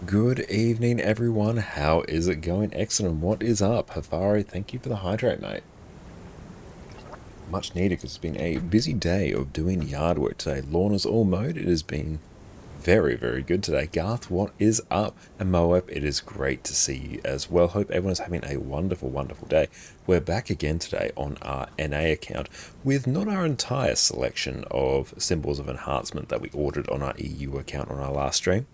Good evening, everyone. How is it going? Excellent. What is up? Hafari, thank you for the hydrate, mate. Much needed because it's been a busy day of doing yard work today. Lawn is all mowed. It has been very, very good today. Garth, what is up? And Moab, it is great to see you as well. Hope everyone's having a wonderful, wonderful day. We're back again today on our NA account with not our entire selection of symbols of enhancement that we ordered on our EU account on our last stream.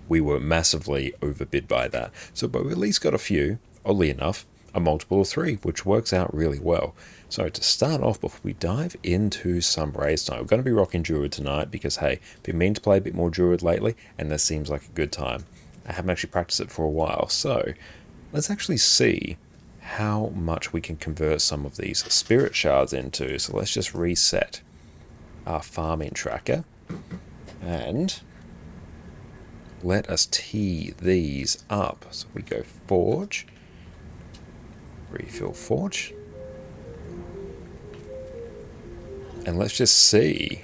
We were massively overbid by that. But we at least got a few, oddly enough, a multiple of 3, which works out really well. So to start off, before we dive into some race tonight, we're going to be rocking Druid tonight because, hey, been meaning to play a bit more Druid lately, and this seems like a good time. I haven't actually practiced it for a while, so let's actually see how much we can convert some of these spirit shards into. So let's just reset our farming tracker, and let us tee these up. So we go forge, refill forge, and let's just see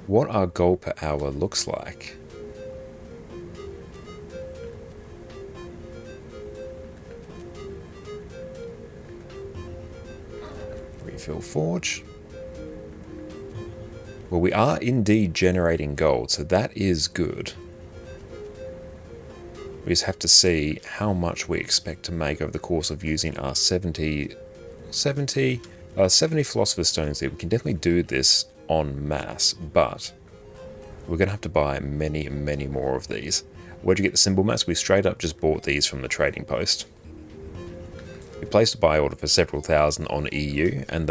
what our gold per hour looks like. Refill forge. Well, we are indeed generating gold, so that is good. We just have to see how much we expect to make over the course of using our 70 Philosopher's Stones here. We can definitely do this en masse, but we're going to have to buy many, many more of these. Where'd you get the symbol mats? We straight up just bought these from the trading post. We placed a buy order for several thousand on EU, and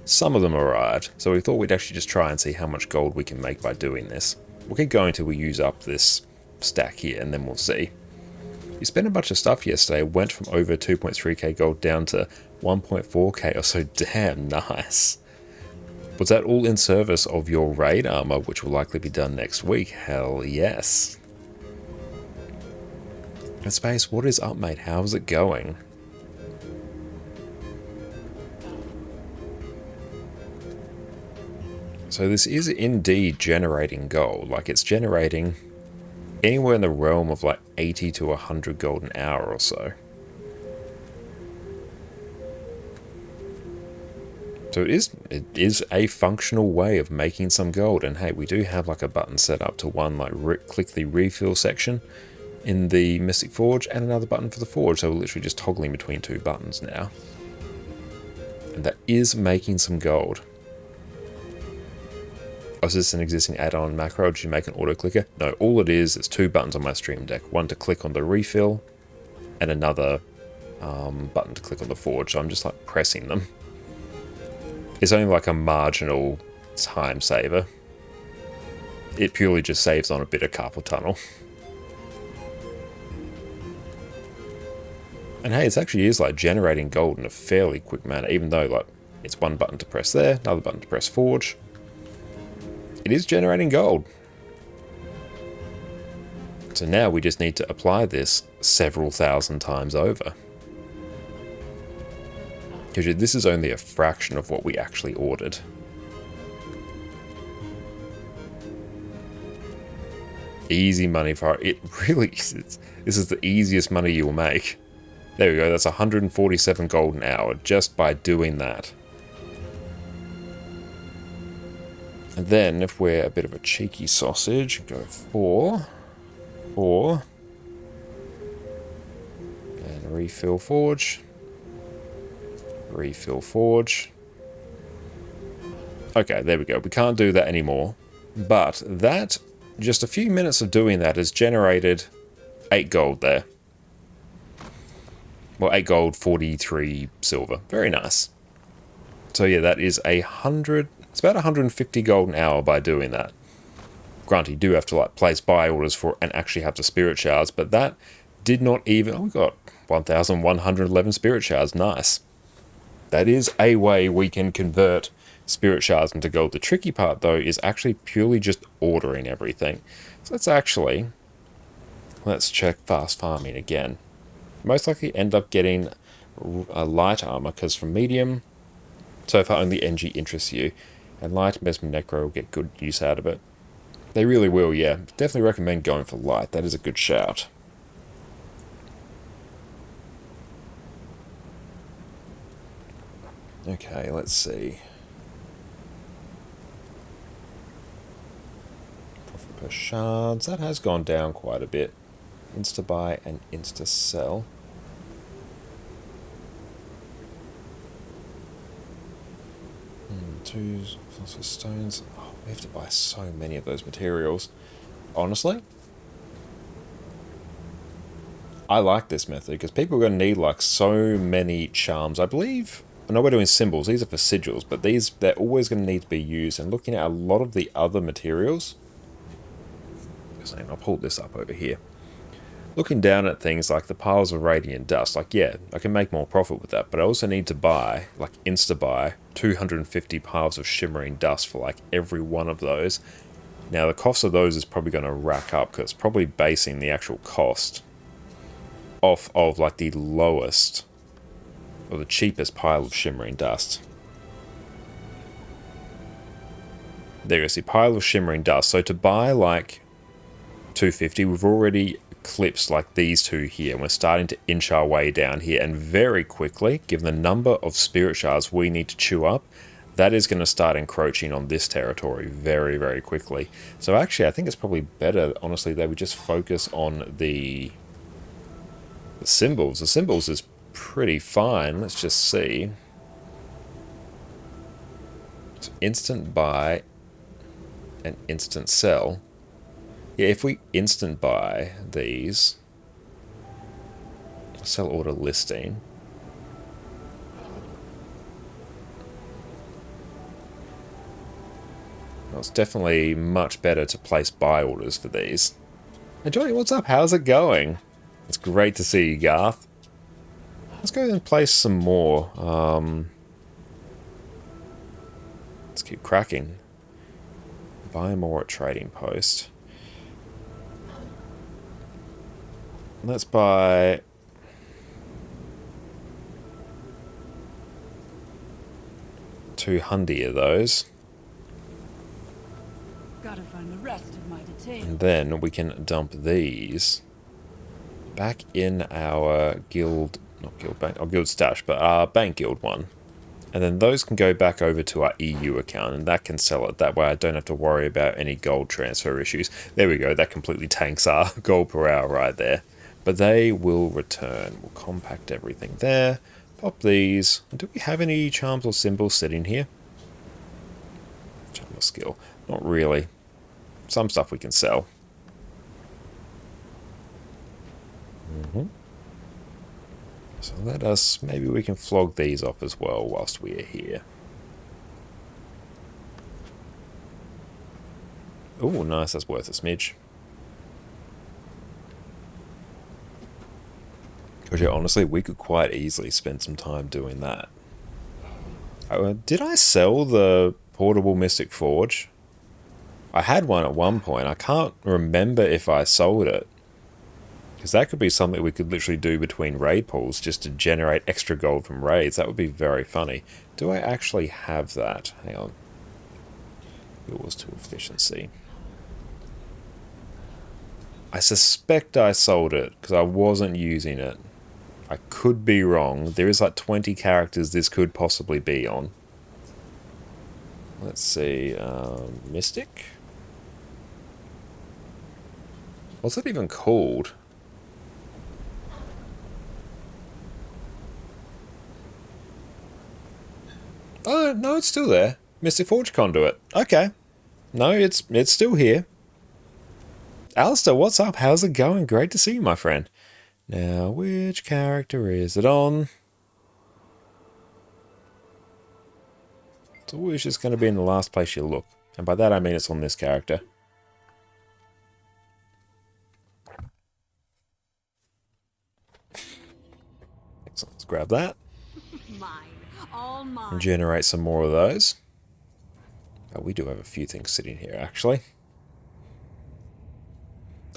some of them arrived, so we thought we'd actually just try and see how much gold we can make by doing this. We'll keep going until we use up this stack here, and then we'll see. We spent a bunch of stuff yesterday, went from over 2.3k gold down to 1.4k or so. Damn nice. Was that all in service of your raid armor, which will likely be done next week? Hell yes. And Space, what is up, mate? How's it going? So this is indeed generating gold. Like, it's generating anywhere in the realm of like 80 to 100 gold an hour or so. So it is a functional way of making some gold. And hey, we do have like a button set up to one, like click the refill section in the Mystic Forge, and another button for the Forge. So we're literally just toggling between 2 buttons now. And that is making some gold. Oh, is this an existing add-on macro? Did you make an auto clicker? No, all it is 2 buttons on my stream deck. One to click on the refill, and another button to click on the forge. So I'm just like pressing them. It's only like a marginal time saver. It purely just saves on a bit of carpal tunnel. And hey, it actually is like generating gold in a fairly quick manner, even though like it's one button to press there, another button to press forge. It is generating gold. So now we just need to apply this several thousand times over. Because this is only a fraction of what we actually ordered. Easy money for it. Really is. This is the easiest money you will make. There we go. That's 147 gold an hour just by doing that. And then, if we're a bit of a cheeky sausage, go 4, and refill forge, refill forge. Okay, there we go. We can't do that anymore, but that, just a few minutes of doing that has generated 8 gold there. Well, 8 gold, 43 silver. Very nice. So yeah, that is it's about 150 gold an hour by doing that. Granted, you do have to like place buy orders for and actually have the spirit shards, but that did not even... Oh, we got 1,111 spirit shards. Nice. That is a way we can convert spirit shards into gold. The tricky part, though, is actually purely just ordering everything. So let's check fast farming again. Most likely end up getting a light armor, because from medium, so far only NG interests you. And light investment necro will get good use out of it. They really will, yeah. Definitely recommend going for light. That is a good shout. Okay, let's see. Profit per shards. That has gone down quite a bit. Insta-buy and insta-sell. Two philosopher's stones. Oh, we have to buy so many of those materials. Honestly, I like this method because people are going to need like so many charms. I believe, I know we're doing symbols, these are for sigils, but they're always going to need to be used. And looking at a lot of the other materials, I'll pull this up over here. Looking down at things like the piles of radiant dust, like, yeah, I can make more profit with that, but I also need to buy, like, insta-buy, 250 piles of shimmering dust for, like, every one of those. Now, the cost of those is probably going to rack up, because it's probably basing the actual cost off of, like, the lowest, or the cheapest pile of shimmering dust. There you go, see, pile of shimmering dust. So to buy, like, 250, we've already clips like these two here, and we're starting to inch our way down here, and very quickly, given the number of spirit shards we need to chew up, that is going to start encroaching on this territory very, very quickly. So actually, I think it's probably better, honestly, that we just focus on the symbols. The symbols is pretty fine. Let's just see. So instant buy and instant sell. Yeah, if we instant buy these, sell order listing. Well, it's definitely much better to place buy orders for these. Hey Johnny, what's up? How's it going? It's great to see you, Garth. Let's go and place some more. Let's keep cracking. Buy more at trading post. Let's buy 200 of those. Gotta find the rest of my detail. And then we can dump these back in our guild, not guild bank, or guild stash, but our bank guild one. And then those can go back over to our EU account, and that can sell it. That way I don't have to worry about any gold transfer issues. There we go, that completely tanks our gold per hour right there. But they will return. We'll compact everything there. Pop these. Do we have any charms or symbols sitting here? Charm or skill? Not really. Some stuff we can sell. So let us, maybe we can flog these off as well whilst we are here. Oh, nice, that's worth a smidge. Because yeah, honestly, we could quite easily spend some time doing that. Did I sell the portable Mystic Forge? I had one at one point. I can't remember if I sold it. Because that could be something we could literally do between raid pools just to generate extra gold from raids. That would be very funny. Do I actually have that? Hang on. It was to efficiency. I suspect I sold it because I wasn't using it. I could be wrong. There is like 20 characters this could possibly be on. Let's see. Mystic? What's it even called? Oh, no, it's still there. Mystic Forge Conduit. Okay. No, it's still here. Alistair, what's up? How's it going? Great to see you, my friend. Now, which character is it on? It's always just going to be in the last place you look. And by that I mean it's on this character. Excellent. Let's grab that. Mine. All mine. And generate some more of those. Oh, we do have a few things sitting here, actually.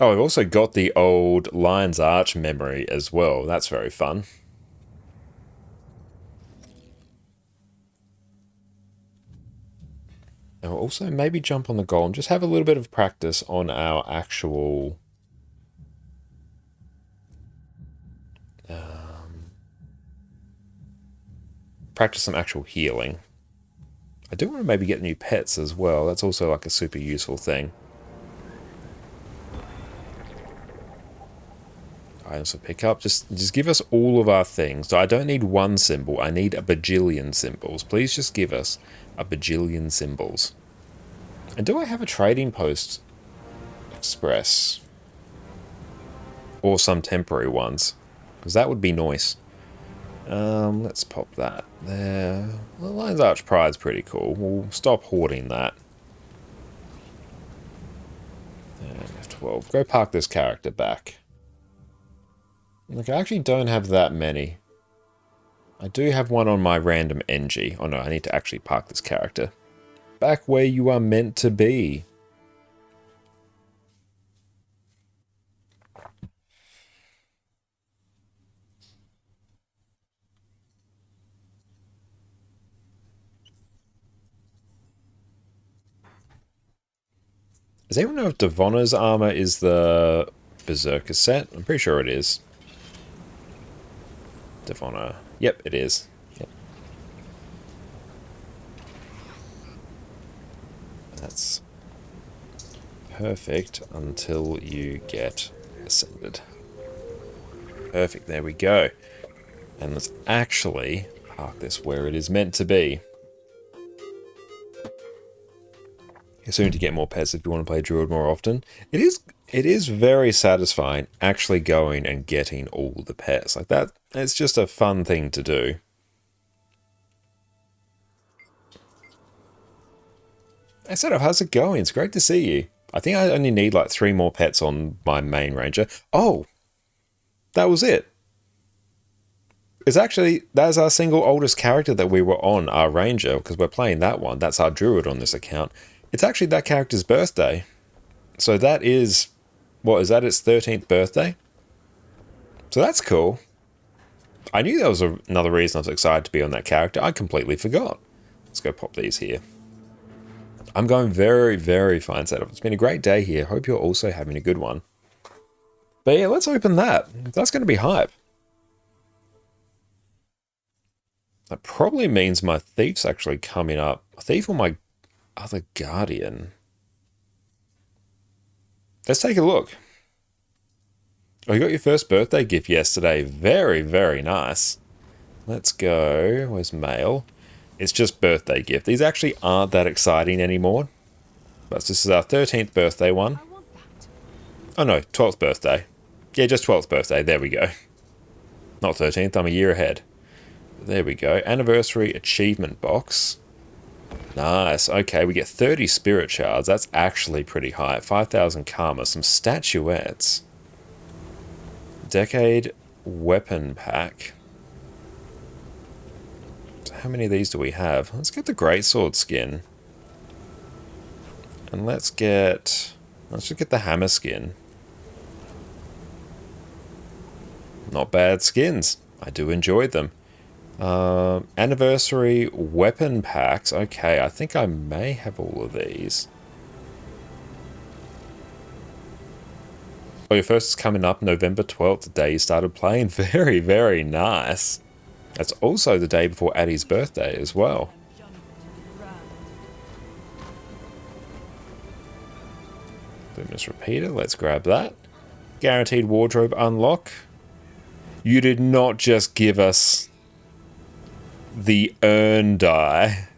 Oh, I've also got the old Lion's Arch memory as well. That's very fun. And we'll also maybe jump on the golem, just have a little bit of practice on our actual practice some actual healing. I do want to maybe get new pets as well. That's also like a super useful thing. I also pick up. Just give us all of our things. So I don't need one symbol. I need a bajillion symbols. Please just give us a bajillion symbols. And do I have a trading post express? Or some temporary ones? Because that would be nice. Let's pop that there. The Lion's Arch Pride's pretty cool. We'll stop hoarding that. And F12. Go park this character back. Look, I actually don't have that many. I do have one on my random NG. Oh no, I need to actually park this character. Back where you are meant to be. Does anyone know if Devonna's armor is the Berserker set? I'm pretty sure it is. Devonna. Yep, it is. Yep. That's perfect until you get ascended. Perfect, there we go. And let's actually park this where it is meant to be. Soon to get more pets if you want to play Druid more often. It is very satisfying actually going and getting all the pets. Like that, it's just a fun thing to do. Hey Setup, how's it going? It's great to see you. I think I only need like 3 more pets on my main ranger. Oh! That was it. It's actually, that's our single oldest character that we were on, our ranger, because we're playing that one. That's our druid on this account. It's actually that character's birthday. So that is, what, is that its 13th birthday? So that's cool. I knew there was another reason I was excited to be on that character. I completely forgot. Let's go pop these here. I'm going very, very fine Setup. It's been a great day here. Hope you're also having a good one. But yeah, let's open that. That's going to be hype. That probably means my thief's actually coming up. A thief or my other guardian? Let's take a look. Oh, you got your first birthday gift yesterday. Very, very nice. Let's go. Where's mail? It's just birthday gift. These actually aren't that exciting anymore. But this is our 13th birthday one. Oh no, 12th birthday. Yeah, just 12th birthday. There we go. Not 13th, I'm a year ahead. There we go. Anniversary achievement box. Nice. Okay, we get 30 spirit shards. That's actually pretty high. 5,000 karma. Some statuettes. Decade weapon pack. So how many of these do we have? Let's get the greatsword skin. And let's just get the hammer skin. Not bad skins. I do enjoy them. Anniversary weapon packs. Okay, I think I may have all of these. Oh, your first is coming up November 12th, the day you started playing. Very, very nice. That's also the day before Addie's birthday as well. Luminous Repeater, let's grab that. Guaranteed wardrobe unlock. You did not just give us the earn die.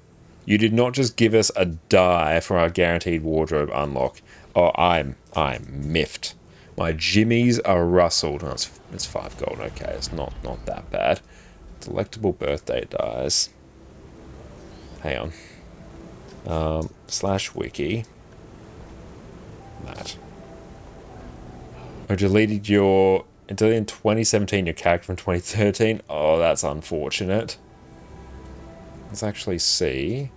You did not just give us a die for our guaranteed wardrobe unlock. Oh, I'm miffed. My jimmies are rustled. Oh, it's 5 gold. Okay, it's not that bad. Delectable birthday dies. Hang on. Slash wiki. That. I deleted in 2017 your character from 2013. Oh, that's unfortunate. Let's actually see.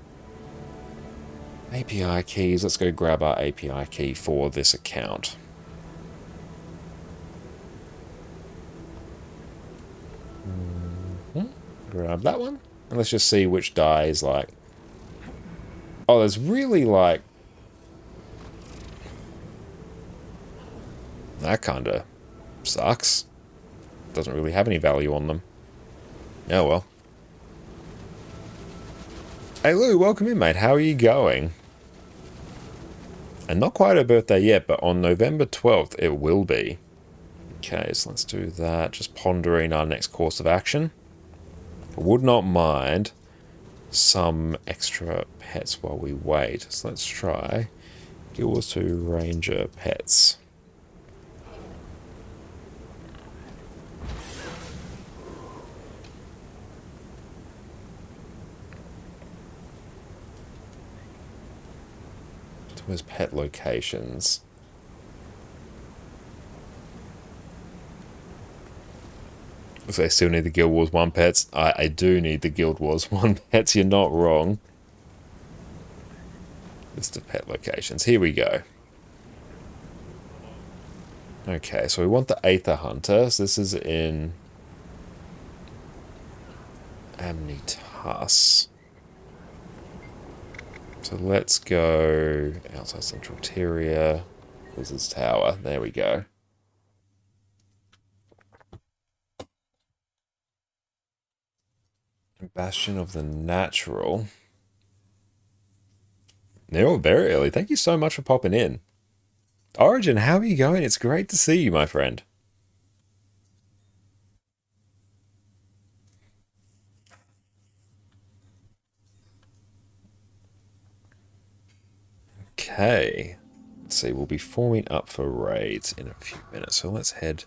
API keys. Let's go grab our API key for this account. Grab that one. And let's just see which die is like. Oh, there's really like... That kind of sucks. Doesn't really have any value on them. Oh well. Hey Lou, welcome in, mate. How are you going? And not quite her birthday yet, but on November 12th it will be. Okay, so let's do that. Just pondering our next course of action. I would not mind some extra pets while we wait. So let's try Guild Wars 2 Ranger pets. Where's pet locations? Looks like I still need the Guild Wars 1 pets. I do need the Guild Wars 1 pets, you're not wrong. List of pet locations. Here we go. Okay, so we want the Aether Hunter. So this is in Amnitas. So let's go outside Central Tyria, Wizard's Tower. There we go. Bastion of the Natural. They're all very early. Thank you so much for popping in. Origin, how are you going? It's great to see you, my friend. Okay. Let's see, we'll be forming up for raids in a few minutes. So let's head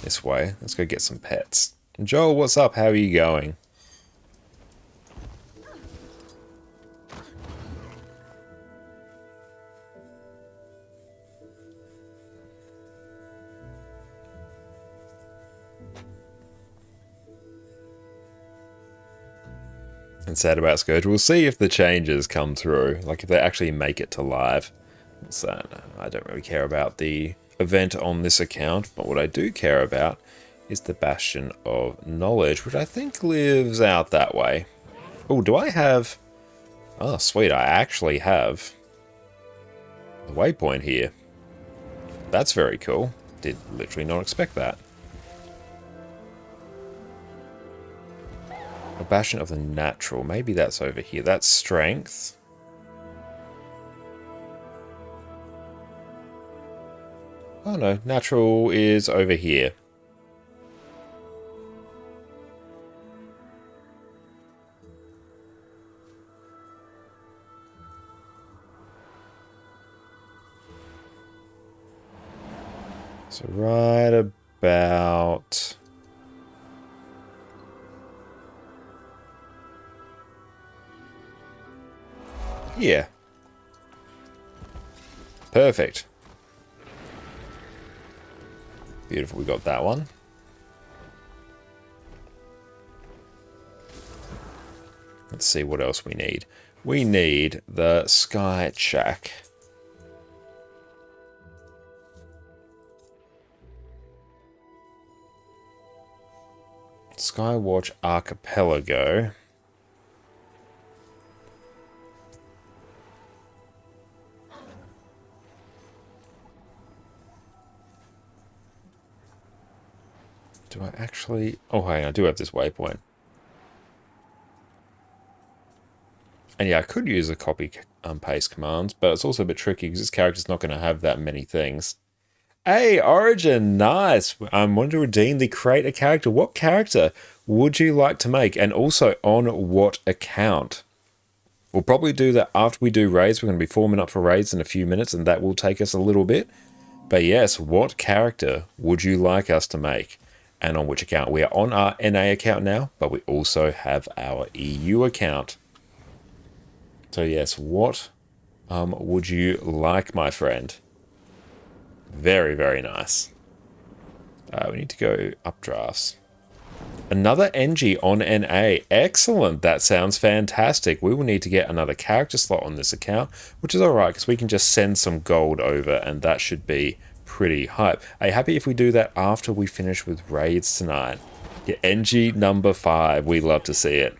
this way. Let's go get some pets. Joel, what's up? How are you going? And sad about Scourge. We'll see if the changes come through. Like if they actually make it to live. So I don't really care about the event on this account, but what I do care about is the Bastion of Knowledge, which I think lives out that way. Oh, do I have... Oh, sweet, I actually have the waypoint here. That's very cool. Did literally not expect that. A Bastion of the Natural. Maybe that's over here. That's Strength. Oh no, Natural is over here. So right about... Yeah. Perfect. Beautiful, we got that one. Let's see what else we need. We need the Sky Shack. Skywatch Archipelago. Do I actually... Oh, hey, I do have this waypoint. And yeah, I could use the copy paste commands, but it's also a bit tricky because this character's not going to have that many things. Hey, Origin, nice. I wanted to redeem the create a character. What character would you like to make? And also on what account? We'll probably do that after we do raids. We're going to be forming up for raids in a few minutes, and that will take us a little bit. But yes, what character would you like us to make? And on which account? We are on our NA account now, but we also have our EU account. So yes, what would you like, my friend? Very, very nice. We need to go updrafts. Another NG on NA. Excellent. That sounds fantastic. We will need to get another character slot on this account, which is alright because we can just send some gold over and that should be pretty hype. Are you happy if we do that after we finish with raids tonight? Yeah, NG number 5. We love to see it.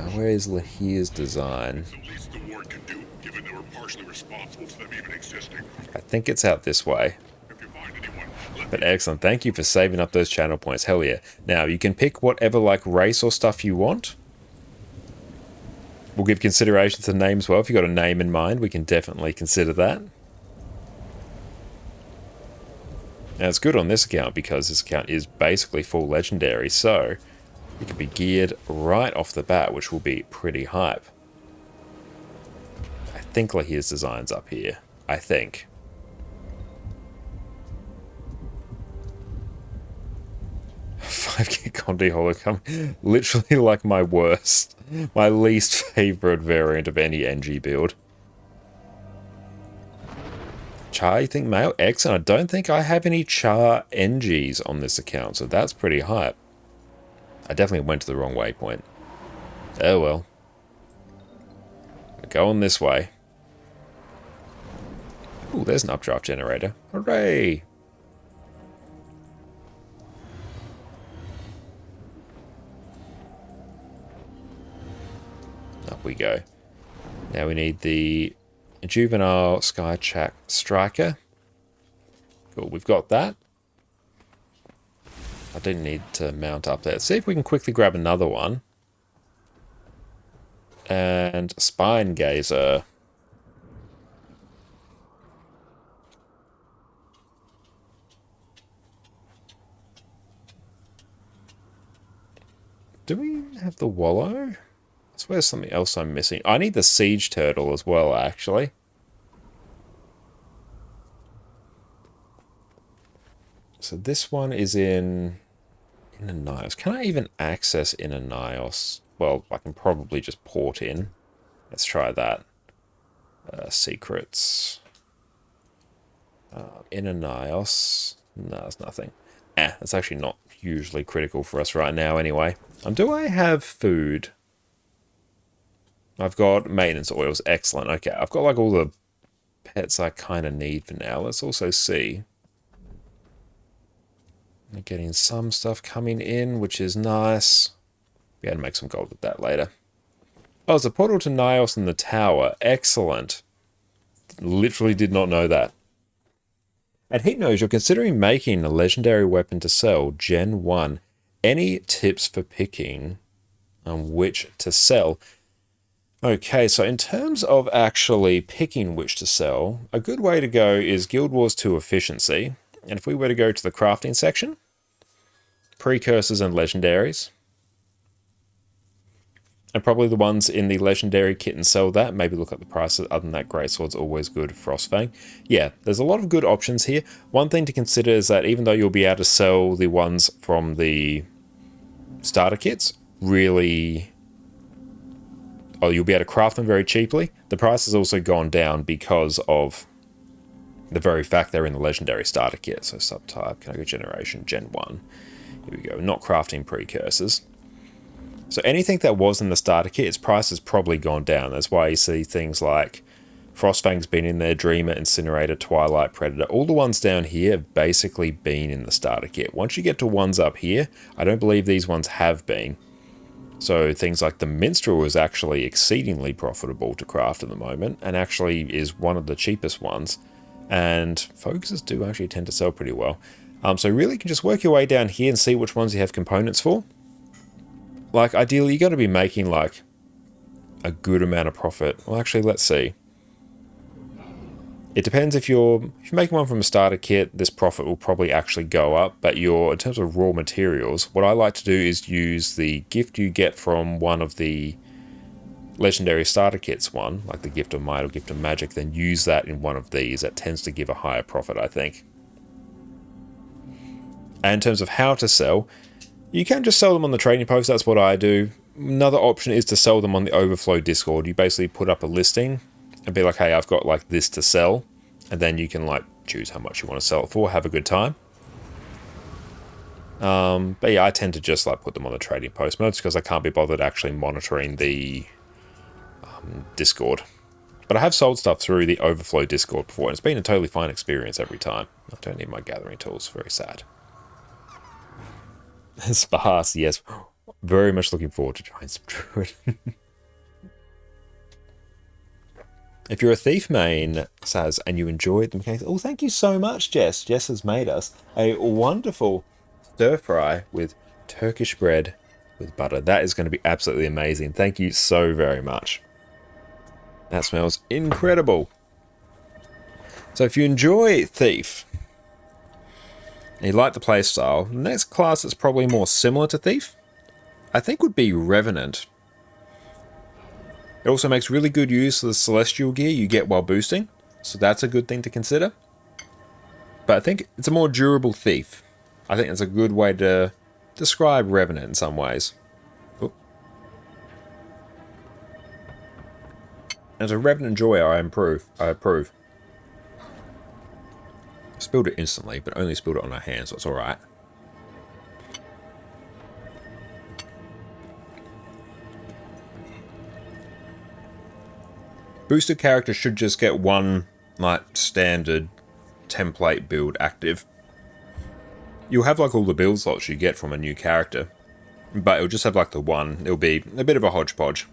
where's Lahir's design? The least the ward can do, given they were partially responsible to them even existing. I think it's out this way. If you find anyone, let But me excellent. Thank you for saving up those channel points. Hell yeah. Now, you can pick whatever, like, race or stuff you want. We'll give consideration to the name as well. If you've got a name in mind, we can definitely consider that. Now, it's good on this account because this account is basically full legendary, so it can be geared right off the bat, which will be pretty hype. I think Lahir's design's up here. I think. Conde Holocom. Literally like my worst. My least favorite variant of any NG build. Char, you think male? Excellent. I don't think I have any Char NGs on this account, so that's pretty hype. I definitely went to the wrong waypoint. Oh well. Going this way. Ooh, there's an updraft generator. Hooray! Up we go. Now we need the Juvenile Skyjack Striker. Cool, we've got that. I do need to mount up there. Let's see if we can quickly grab another one. And Spine Gazer. Do we have the Wallow? I swear there's something else I'm missing. I need the Siege Turtle as well, actually. So this one is in Ananios. Can I even access in Ananios? Well, I can probably just port in. Let's try that. Secrets. In Ananios. No, there's nothing. That's actually not hugely critical for us right now anyway. Do I have food? I've got maintenance oils. Excellent. Okay, I've got like all the pets I kind of need for now. Let's also see. I'm getting some stuff coming in, which is nice. Be able to make some gold with that later. Oh, there's a portal to Nios in the tower. Excellent. Literally did not know that. At Heat Nose, you're considering making a legendary weapon to sell, Gen 1. Any tips for picking on which to sell? Okay, so in terms of actually picking which to sell, a good way to go is Guild Wars 2 efficiency. And if we were to go to the crafting section, precursors and legendaries, and probably the ones in the legendary kit and sell that, maybe look at the prices. Other than that, Greatsword's always good. Frostfang. Yeah, there's a lot of good options here. One thing to consider is that even though you'll be able to sell the ones from the starter kits, really, you'll be able to craft them very cheaply. The price has also gone down because of the very fact they're in the legendary starter kit. So subtype, can I go generation, Gen 1. Here we go, not crafting precursors. So anything that was in the starter kit, its price has probably gone down. That's why you see things like Frostfang's been in there, Dreamer, Incinerator, Twilight, Predator. All the ones down here have basically been in the starter kit. Once you get to ones up here, I don't believe these ones have been. So things like the Minstrel is actually exceedingly profitable to craft at the moment, and actually is one of the cheapest ones. And focuses do actually tend to sell pretty well. So really you can just work your way down here and see which ones you have components for. Like ideally you got to be making like a good amount of profit. Well actually let's see. It depends if you're making one from a starter kit, this profit will probably actually go up, but in terms of raw materials, what I like to do is use the gift you get from one of the legendary starter kits like the Gift of Might or Gift of Magic, then use that in one of these. That tends to give a higher profit, I think. And in terms of how to sell, you can just sell them on the trading post. That's what I do. Another option is to sell them on the Overflow Discord. You basically put up a listing and be like, hey, I've got like this to sell. And then you can like choose how much you want to sell it for. Have a good time. But yeah, I tend to just like put them on the trading post modes because I can't be bothered actually monitoring the Discord. But I have sold stuff through the Overflow Discord before, and it's been a totally fine experience every time. I don't need my gathering tools. Very sad. Sparse, yes. Very much looking forward to trying some Druid. If you're a thief main, Saz, and you enjoyed the mechanics, oh, thank you so much, Jess. Jess has made us a wonderful stir fry with Turkish bread with butter. That is going to be absolutely amazing. Thank you so very much. That smells incredible. So if you enjoy Thief, and you like the playstyle, the next class that's probably more similar to Thief, I think would be Revenant. It also makes really good use of the Celestial gear you get while boosting, so that's a good thing to consider. But I think it's a more durable Thief. I think that's a good way to describe Revenant in some ways. Oop. As a Revenant enjoyer, I approve. Spilled it instantly, but only spilled it on our hands, so it's alright. Boosted characters should just get one, like, standard template build active. You'll have, like, all the build slots you get from a new character, but it'll just have, like, the one. It'll be a bit of a hodgepodge.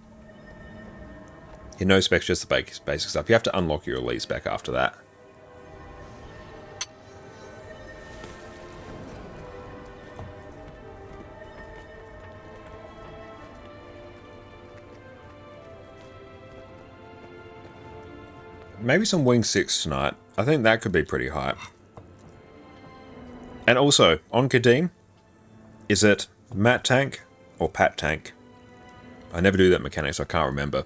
You no specs, just the basic stuff. You have to unlock your elite spec after that. Maybe some Wing 6 tonight. I think that could be pretty hype. And also, on Kadim, is it Matt Tank or Pat Tank? I never do that mechanic, so I can't remember.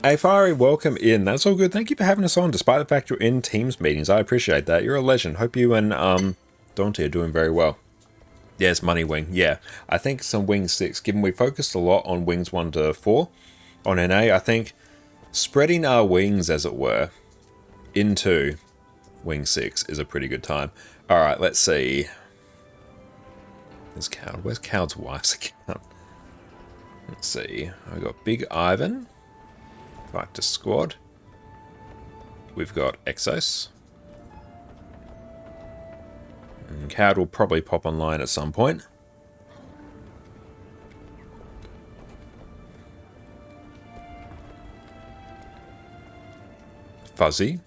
Hey Fiery, welcome in. That's all good. Thank you for having us on, despite the fact you're in Teams meetings. I appreciate that. You're a legend. Hope you and Dante are doing very well. Yes, Money Wing. Yeah, I think some Wing 6, given we focused a lot on Wings 1 to 4 on NA, I think spreading our wings, as it were, into Wing 6 is a pretty good time. Alright, let's see. There's Cowd. Where's Cowd's wife's account? Let's see. I got Big Ivan. Back to squad. We've got Exos. And Cowd will probably pop online at some point. Fuzzy.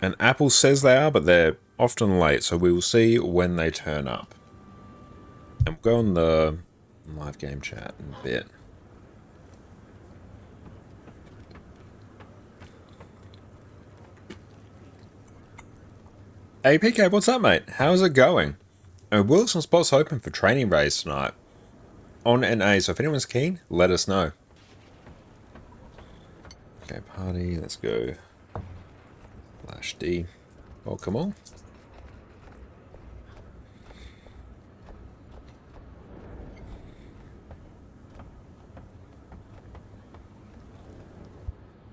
And Apple says they are, but they're often late, so we will see when they turn up. And we'll go on the live game chat in a bit. Hey PK, what's up, mate? How's it going? Will have some spots open for training rays tonight on NA, so if anyone's keen, let us know. Okay, party, let's go. Flash D. Welcome all.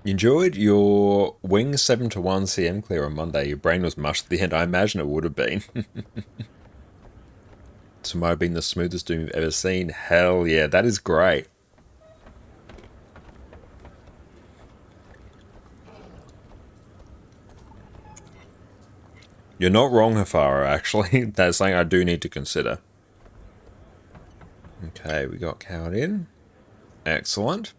You enjoyed your Wing 7 to 1 CM clear on Monday. Your brain was mushed at the end. I imagine it would have been. This might have been the smoothest Doom you've ever seen. Hell yeah, that is great. You're not wrong, Hafara, actually. That's something I do need to consider. Okay, we got Cowd in. Excellent.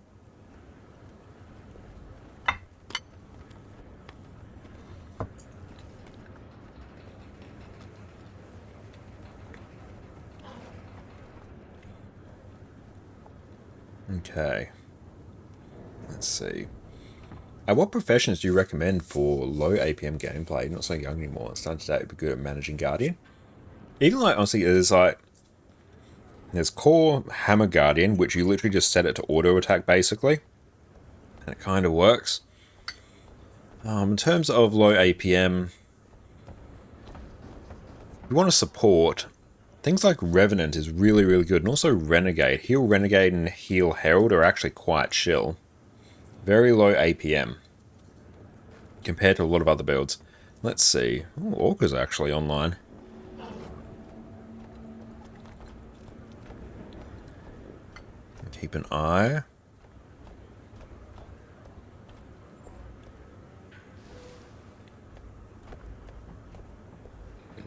Okay. Let's see. What professions do you recommend for low APM gameplay? Not so young anymore. It's starting to be good at managing Guardian. Even like, honestly, there's core Hammer Guardian, which you literally just set it to auto attack basically. And it kind of works. In terms of low APM, you want to support things like Revenant is really, really good. And also Renegade. Heal Renegade and Heal Herald are actually quite chill. Very low APM compared to a lot of other builds. Let's see. Oh, Orca's actually online. Keep an eye.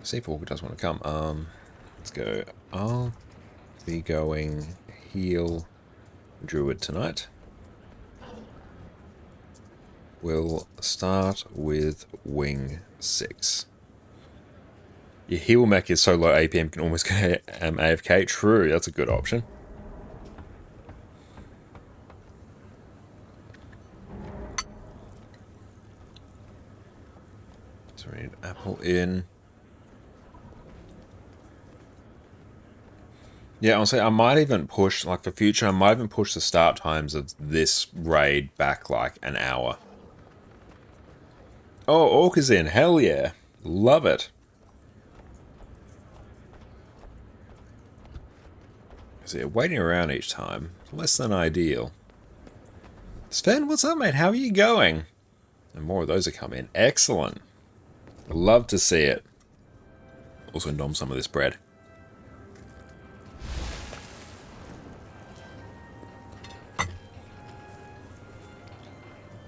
See if Orca does want to come. Let's go. I'll be going heal Druid tonight. We'll start with Wing 6. Your heal mech is so low APM can almost get AFK. True, that's a good option. So we need Apple in. Yeah, honestly, I might even push, like for future, I might even push the start times of this raid back like an hour. Oh, Orc is in. Hell yeah. Love it. So yeah, waiting around each time, less than ideal. Sven, what's up, mate? How are you going? And more of those are coming. Excellent. Love to see it. Also nom some of this bread.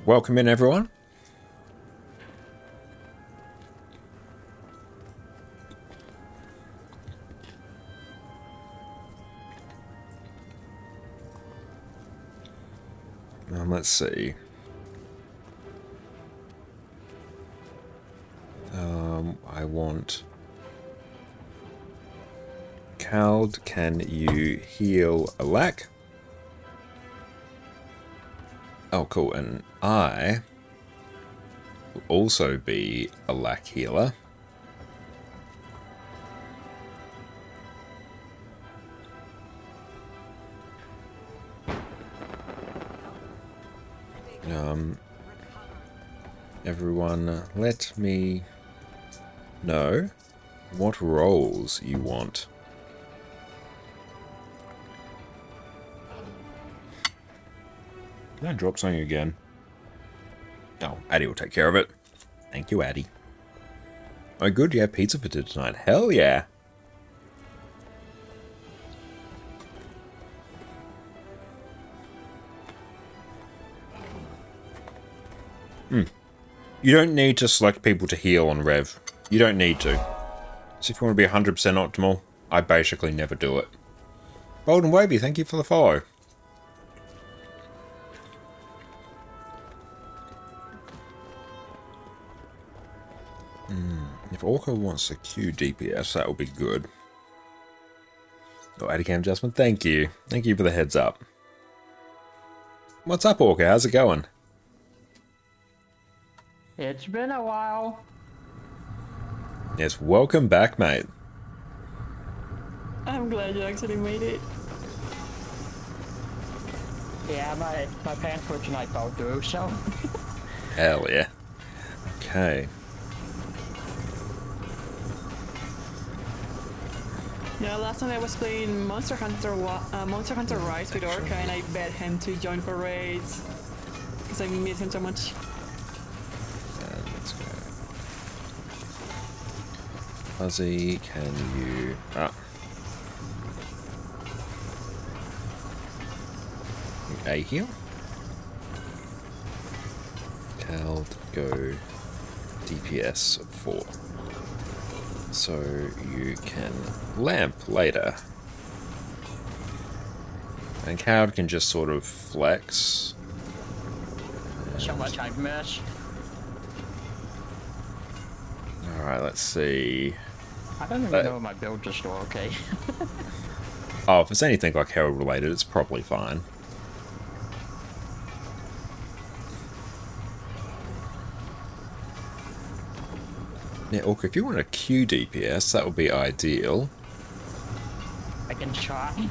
Welcome in, everyone. Let's see. I want... Cald, can you heal a lack? Oh, cool. And I will also be a lack healer. Everyone, let me know what roles you want. Did I drop something again? Oh, Addy will take care of it. Thank you, Addy. Oh, good, you have pizza for dinner tonight. Hell yeah. You don't need to select people to heal on Rev. You don't need to. So if you want to be 100% optimal, I basically never do it. Bold and Wavy, thank you for the follow. If Orca wants to queue DPS, that would be good. Oh, Adicam adjustment, thank you. Thank you for the heads up. What's up, Orca? How's it going? It's been a while. Yes, welcome back, mate. I'm glad you actually made it. Yeah, my plans for tonight fell through, so. Hell yeah. Okay. Yeah, last time I was playing Monster Hunter Rise with Orca, and I bet him to join for raids because I miss him so much. Let's go. Fuzzy, can you... A heal? Cald, go DPS 4. So you can lamp later. And Cald can just sort of flex. So much I've missed. Alright, let's see. I don't even know if my builds are still okay. Oh, if it's anything like Herald related, it's probably fine. Yeah, Orca, if you want a Q DPS, that would be ideal. I can try.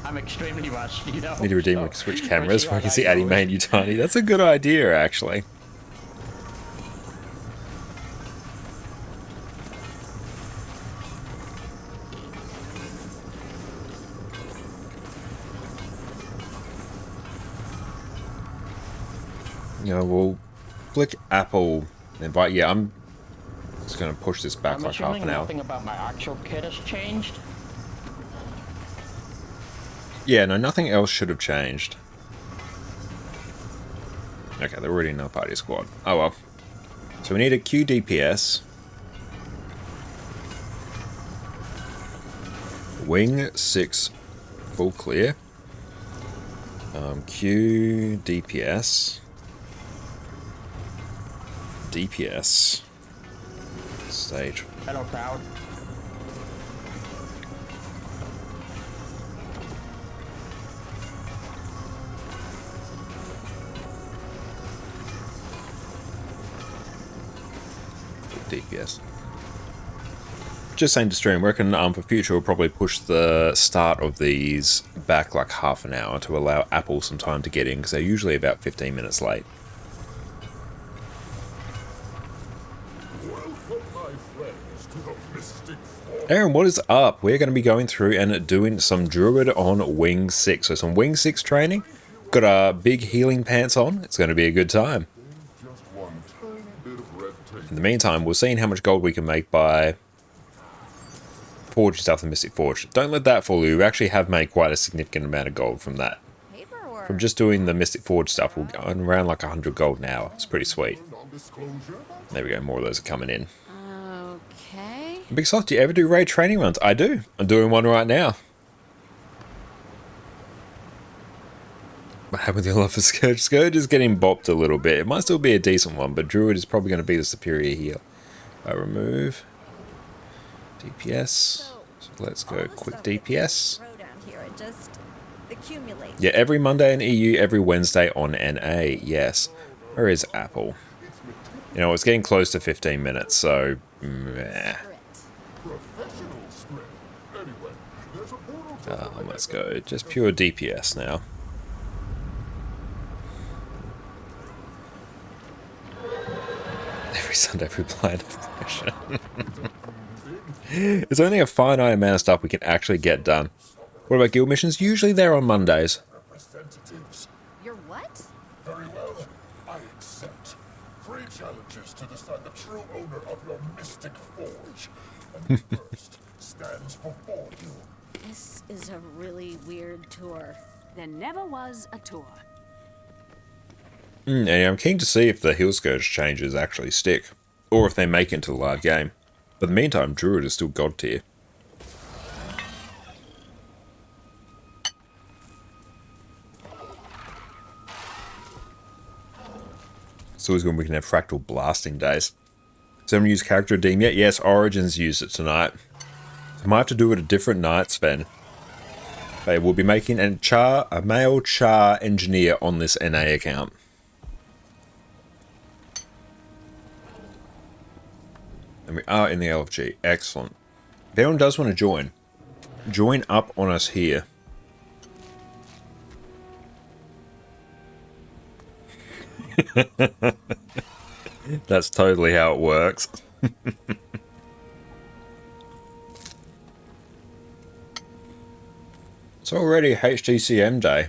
I'm extremely rusty, though. Need to redeem and switch cameras where I can see Addy main you tiny. That's a good idea, actually. Yeah, we'll flick Apple invite. Yeah, I'm just going to push this back like half an hour. Nothing about my actual kit has changed. Yeah, no, nothing else should have changed. Okay, they're already in our party squad. Oh well. So we need a Q DPS. Wing 6 full clear. Q, DPS. DPS. Stage. Hello, crowd. DPS. Just saying to stream, reckon for future we'll probably push the start of these back like half an hour to allow Apple some time to get in, because they're usually about 15 minutes late. Aaron, what is up? We're going to be going through and doing some Druid on Wing 6. So some Wing 6 training. Got our big healing pants on. It's going to be a good time. In the meantime, we're seeing how much gold we can make by forging stuff in Mystic Forge. Don't let that fool you. We actually have made quite a significant amount of gold from that. From just doing the Mystic Forge stuff, we're going around like 100 gold an hour. It's pretty sweet. There we go. More of those are coming in. Okay. Big Soft, do you ever do raid training runs? I do. I'm doing one right now. What happened with your love for Scourge? Scourge is getting bopped a little bit. It might still be a decent one, but Druid is probably going to be the superior heal. Remove. DPS. So let's go quick DPS. Yeah, every Monday in EU, every Wednesday on NA. Yes. Where is Apple? You know, it's getting close to 15 minutes, so meh. Let's go just pure DPS now. Every Sunday we blind expression. It's only a finite amount of stuff we can actually get done. What about guild missions? Usually they're on Mondays. You're what? Very well. I accept. 3 challenges to decide the true owner of your Mystic Forge. And the first stands before you. This is a really weird tour. There never was a tour. And I'm keen to see if the Heal Scourge changes actually stick, or if they make it into the live game. But in the meantime, Druid is still god tier. It's always when we can have fractal blasting days. Someone use character redeem yet? Yes, Origins used it tonight. I might have to do it a different night, Sven. But we'll be making a male char engineer on this NA account. And we are in the LFG. Excellent. If anyone does want to join up on us here. That's totally how it works. It's already HTCM day.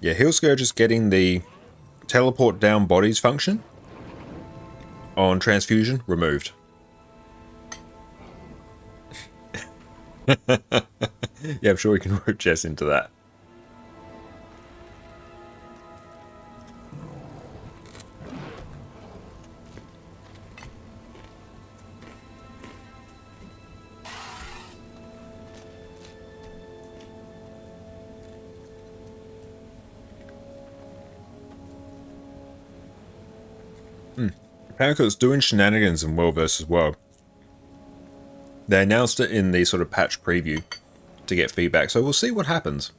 Yeah, Heal Scourge is getting the teleport down bodies function on transfusion removed. Yeah, I'm sure we can rope Jess into that. Apparently it's doing shenanigans in Worldverse as well. They announced it in the sort of patch preview to get feedback, so we'll see what happens.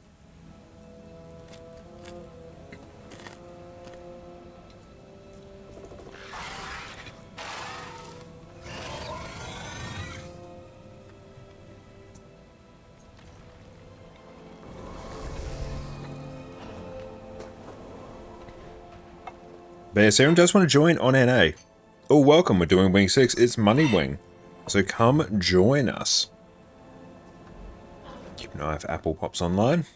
But yeah, Serum does want to join on NA. Oh, welcome, we're doing Wing 6. It's Money Wing. So come join us. Keep an eye if Apple pops online.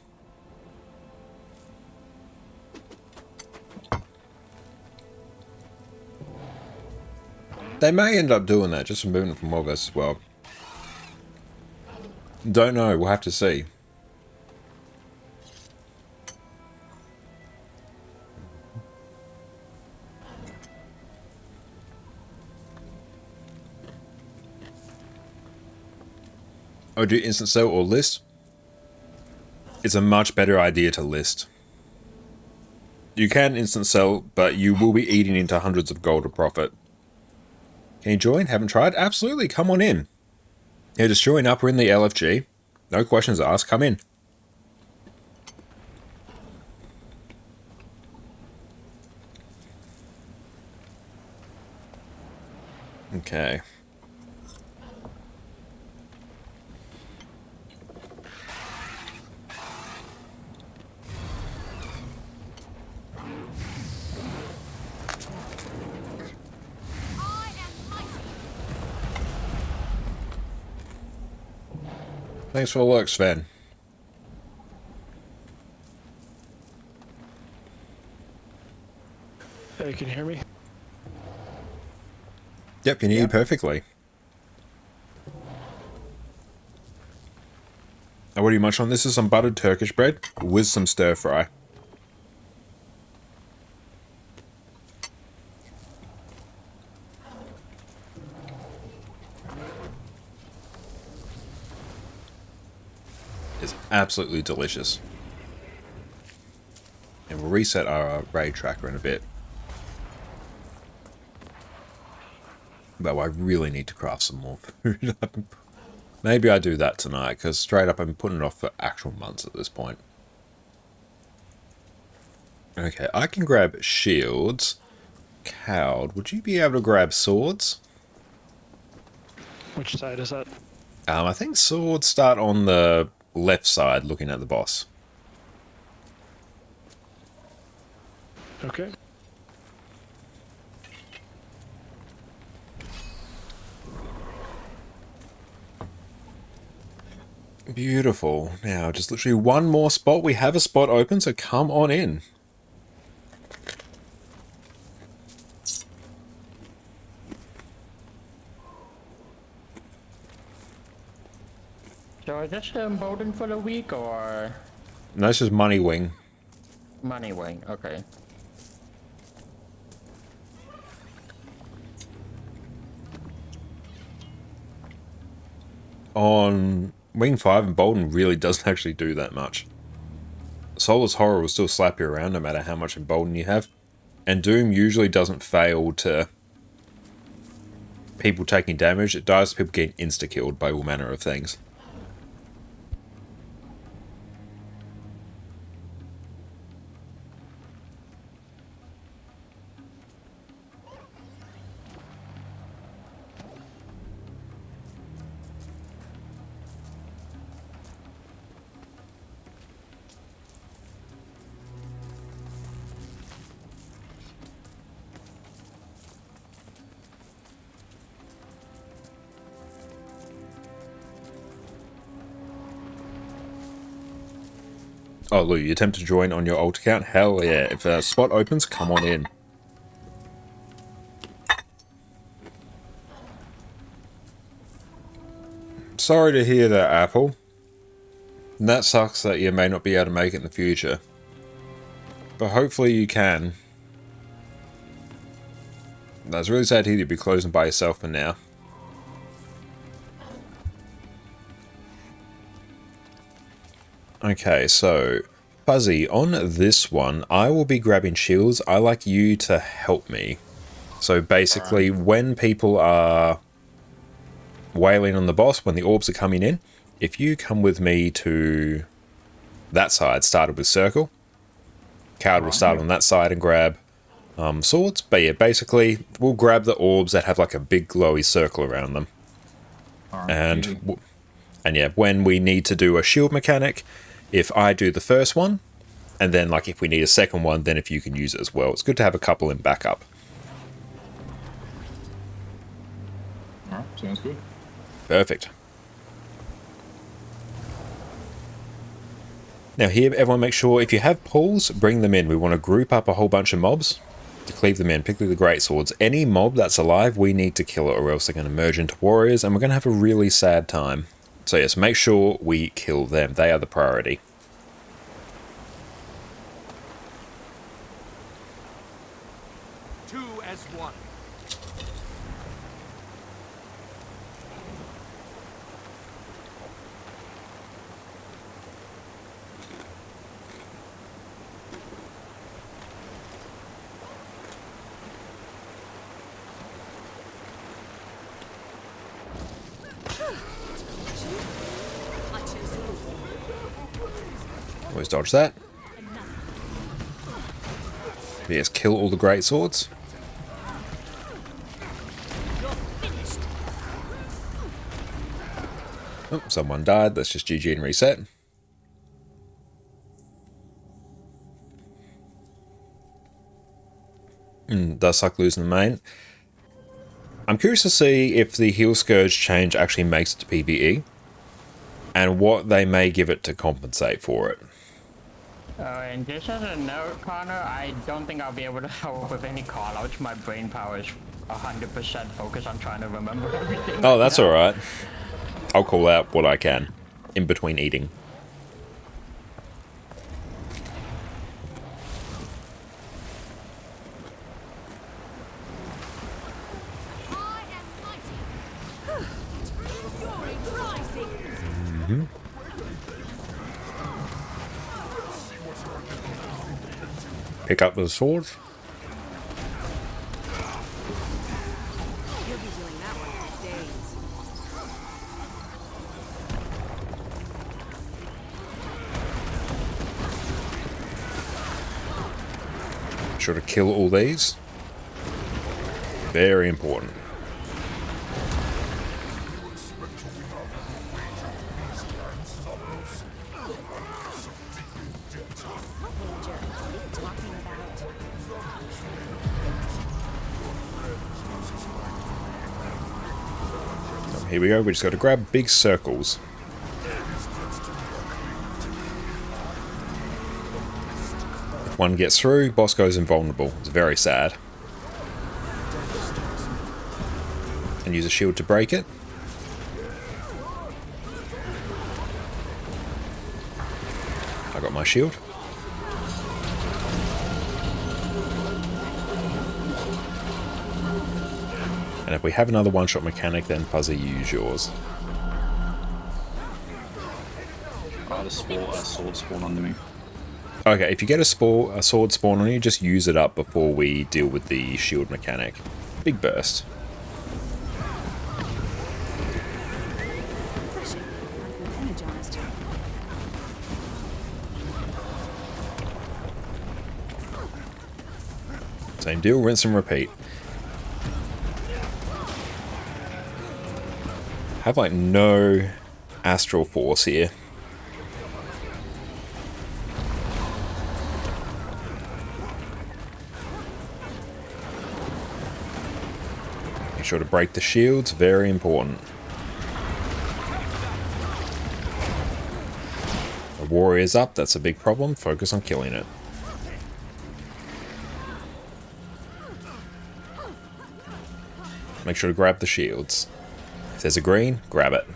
They may end up doing that, just removing it from Worldverse as well. Don't know, we'll have to see. Oh, do instant sell or list? It's a much better idea to list. You can instant sell, but you will be eating into hundreds of gold of profit. Can you join? Haven't tried? Absolutely, come on in. Yeah, just join up. We're in the LFG. No questions asked. Come in. Okay. Thanks for the look, Sven. Hey, can you hear me? Yep, can hear you perfectly. Now, what do you munch on? This is some buttered Turkish bread with some stir fry. It's absolutely delicious. And we'll reset our raid tracker in a bit. Though I really need to craft some more food. Maybe I do that tonight, because straight up I'm putting it off for actual months at this point. Okay, I can grab shields. Cowed, would you be able to grab swords? Which side is that? I think swords start on the left side looking at the boss. Okay. Beautiful. Now, just literally one more spot. We have a spot open, so come on in. So is this Bowden for the week or No, this is Money Wing. Money Wing? Okay. On Wing 5 and Bolden really doesn't actually do that much. Soulless Horror will still slap you around no matter how much Embolden you have. And Doom usually doesn't fail to people taking damage. It dies to people getting insta-killed by all manner of things. Oh, Lou, you attempt to join on your alt account? Hell yeah. If a spot opens, come on in. Sorry to hear that, Apple. And that sucks that you may not be able to make it in the future. But hopefully you can. That's really sad to hear you'll be closing by yourself for now. Okay, so Fuzzy, on this one, I will be grabbing shields. I like you to help me. So basically, when people are wailing on the boss, when the orbs are coming in, if you come with me to that side, started with circle, Coward will start on that side and grab swords. But yeah, basically, we'll grab the orbs that have like a big glowy circle around them. And yeah, when we need to do a shield mechanic, if I do the first one, and then like if we need a second one, then if you can use it as well. It's good to have a couple in backup. Alright, sounds good. Perfect. Now here, everyone make sure if you have pools, bring them in. We want to group up a whole bunch of mobs to cleave them in, particularly the greatswords. Any mob that's alive, we need to kill it or else they're going to merge into warriors and we're going to have a really sad time. So yes, make sure we kill them. They are the priority. Two as one. Always dodge that. Yes, kill all the great swords. Oh, someone died. Let's just GG and reset. Does suck losing the main. I'm curious to see if the heal Scourge change actually makes it to PvE, and what they may give it to compensate for it. And just as a note, Connor, I don't think I'll be able to help with any callouts. My brain power is 100% focused on trying to remember everything. Oh, that's alright. I'll call out what I can in between eating. Pick up the sword. You'll be doing that one for days. Be sure to kill all these. Very important. Ranger, what are you talking about? Here we go. We just got to grab big circles. If one gets through, boss goes invulnerable. It's very sad. And use a shield to break it. I got my shield. And if we have another one-shot mechanic, then Fuzzy, use yours. The sword spawn under me. Okay, if you get a sword spawn on you, just use it up before we deal with the shield mechanic. Big burst. Refreshing. I've been energized. Same deal, rinse and repeat. Have like no astral force here. Make sure to break the shields, very important. The warrior's up, that's a big problem. Focus on killing it. Make sure to grab the shields. If there's a green, grab it.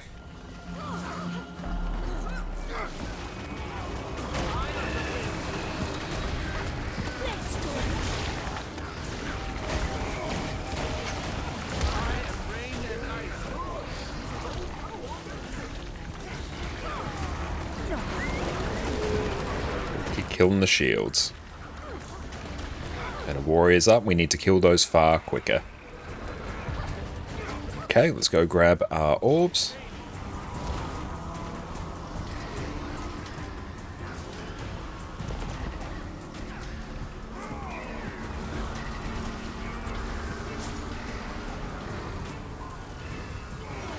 Keep killing the shields. And a warrior's up, we need to kill those far quicker. Okay, let's go grab our orbs.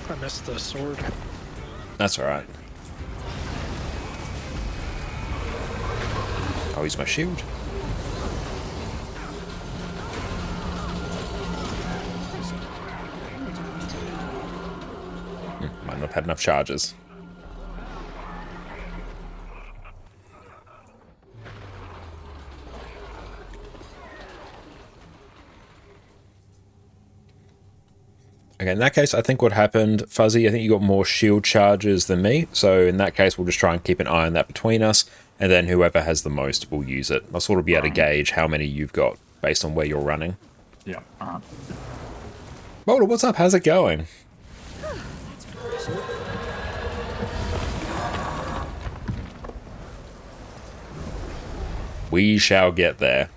I missed the sword. That's alright. I'll use my shield. Might not have had enough charges. Okay, in that case, I think what happened, Fuzzy, I think you got more shield charges than me. So in that case, we'll just try and keep an eye on that between us. And then whoever has the most will use it. I'll sort of be able to gauge how many you've got based on where you're running. Yeah. Boulder, what's up? How's it going? We shall get there.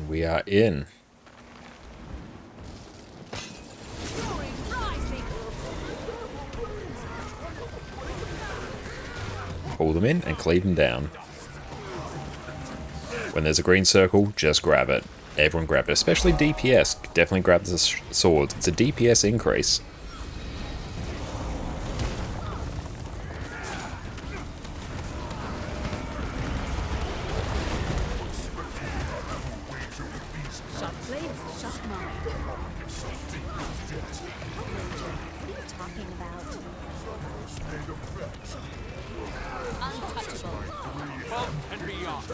We are in. Glory rising. Pull them in and cleave them down. When there's a green circle, just grab it. Everyone grab it, especially DPS. Definitely grab the swords. It's a DPS increase. Sharp blades, sharp mind. What are you talking about? Untouchable. Above and beyond.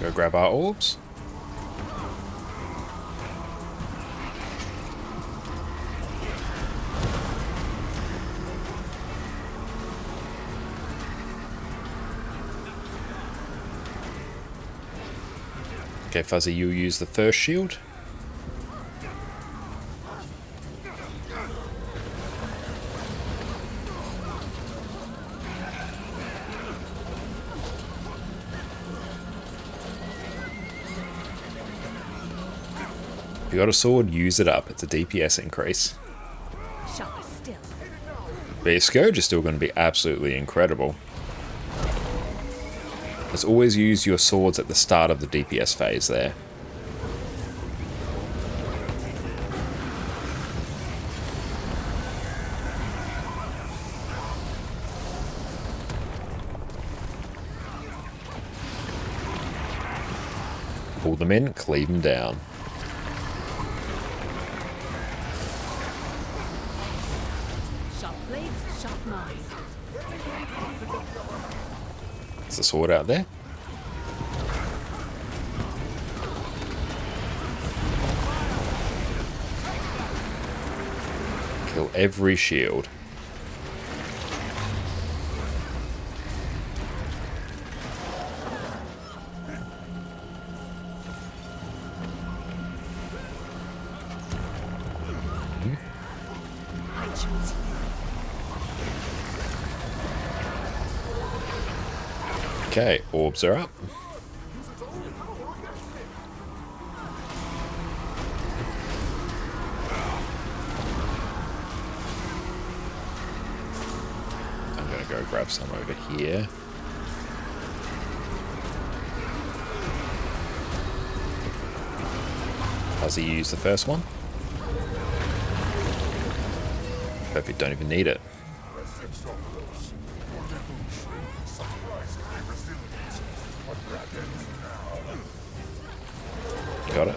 Go grab our orbs. Okay, Fuzzy, you use the first shield. If you got a sword, use it up. It's a DPS increase. Sharper still. But your Scourge is still going to be absolutely incredible. Let's always use your swords at the start of the DPS phase there. Pull them in, cleave them down. Sharp blades, sharp mind. There's a sword out there. Kill every shield. I choose you. Okay, orbs are up. I'm gonna go grab some over here. Fuzzy use the first one. Perfect, don't even need it. Got it.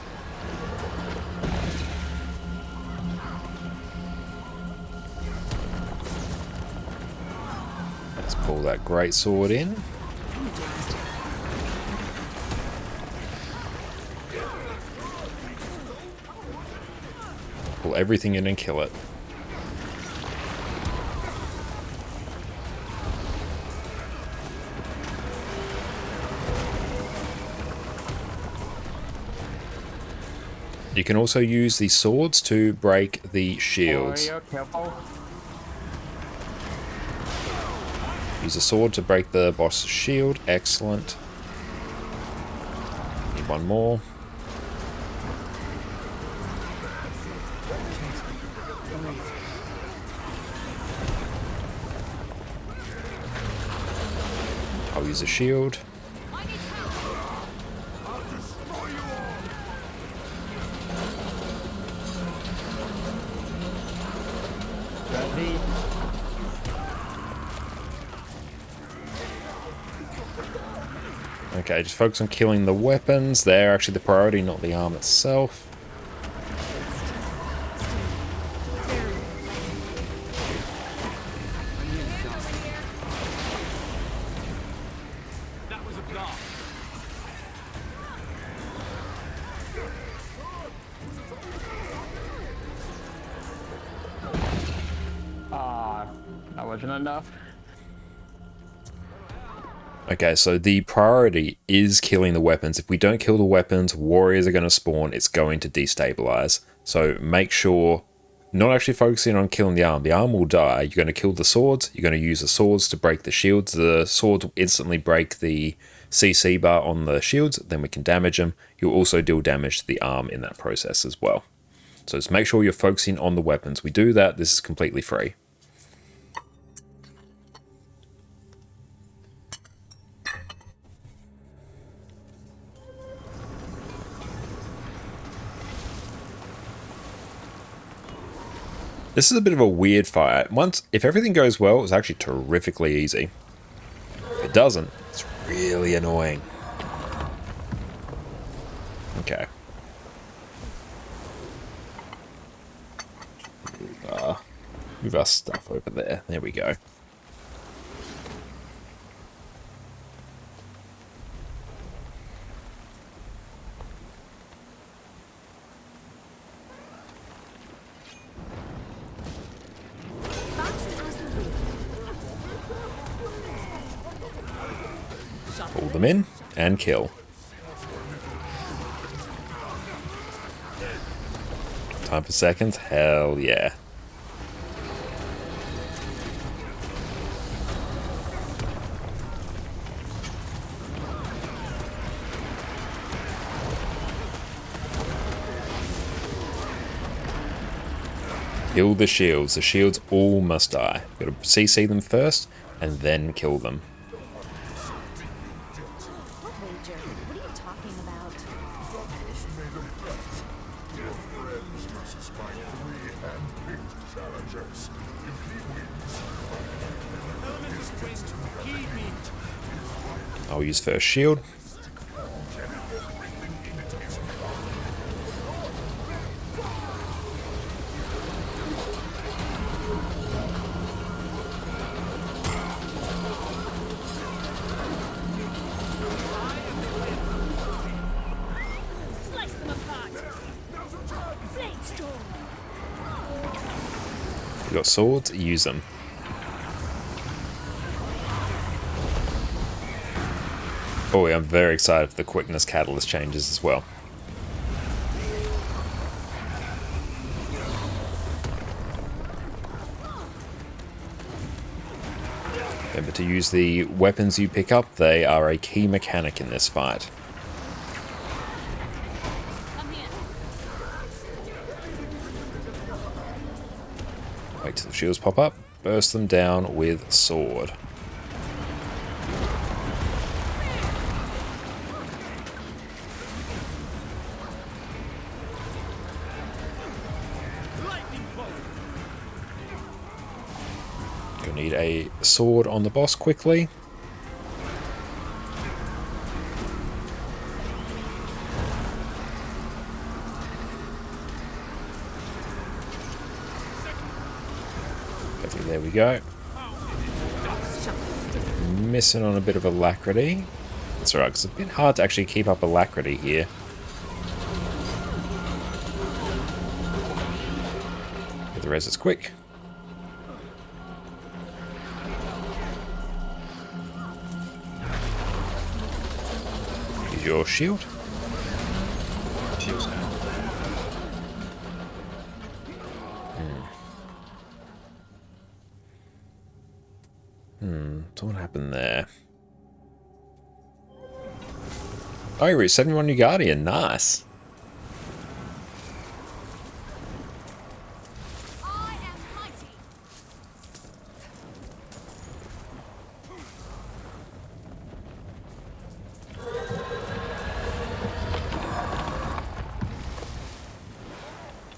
Let's pull that great sword in. Pull everything in and kill it. You can also use the swords to break the shields. Warrior, careful. Use a sword to break the boss's shield. Excellent. Need one more. I'll use a shield. Ready. Okay, just focus on killing the weapons. They're actually the priority, not the arm itself. That was a blast. That wasn't enough. Okay, so the priority is killing the weapons. If we don't kill the weapons, warriors are going to spawn. It's going to destabilize. So make sure not actually focusing on killing the arm. The arm will die. You're going to kill the swords. You're going to use the swords to break the shields. The swords will instantly break the CC bar on the shields. Then we can damage them. You'll also deal damage to the arm in that process as well. So just make sure you're focusing on the weapons. We do that. This is completely free. This is a bit of a weird fight. If everything goes well, it's actually terrifically easy. If it doesn't, it's really annoying. Okay. Move our stuff over there. There we go. Pull them in and kill. Time for seconds? Hell yeah. Kill the shields. The shields all must die. Gotta CC them first and then kill them. What wager? What are you talking about? Douglas made a bet. Your friends versus my 3 hand-picked challengers. If he wins, I'll use first shield. Slice them apart. Blade storm. You got swords, use them. Oh, yeah, I'm very excited for the quickness catalyst changes as well. Remember to use the weapons you pick up. They are a key mechanic in this fight. Come here. Wait till the shields pop up. Burst them down with sword. Gonna need a sword on the boss quickly. Okay, there we go. Missing on a bit of alacrity. That's alright, because it's a bit hard to actually keep up alacrity here. Get the res is quick. Use your shield. Shield's down. So what happened there? Oh, you reached 71 new Guardian. Nice. I am mighty.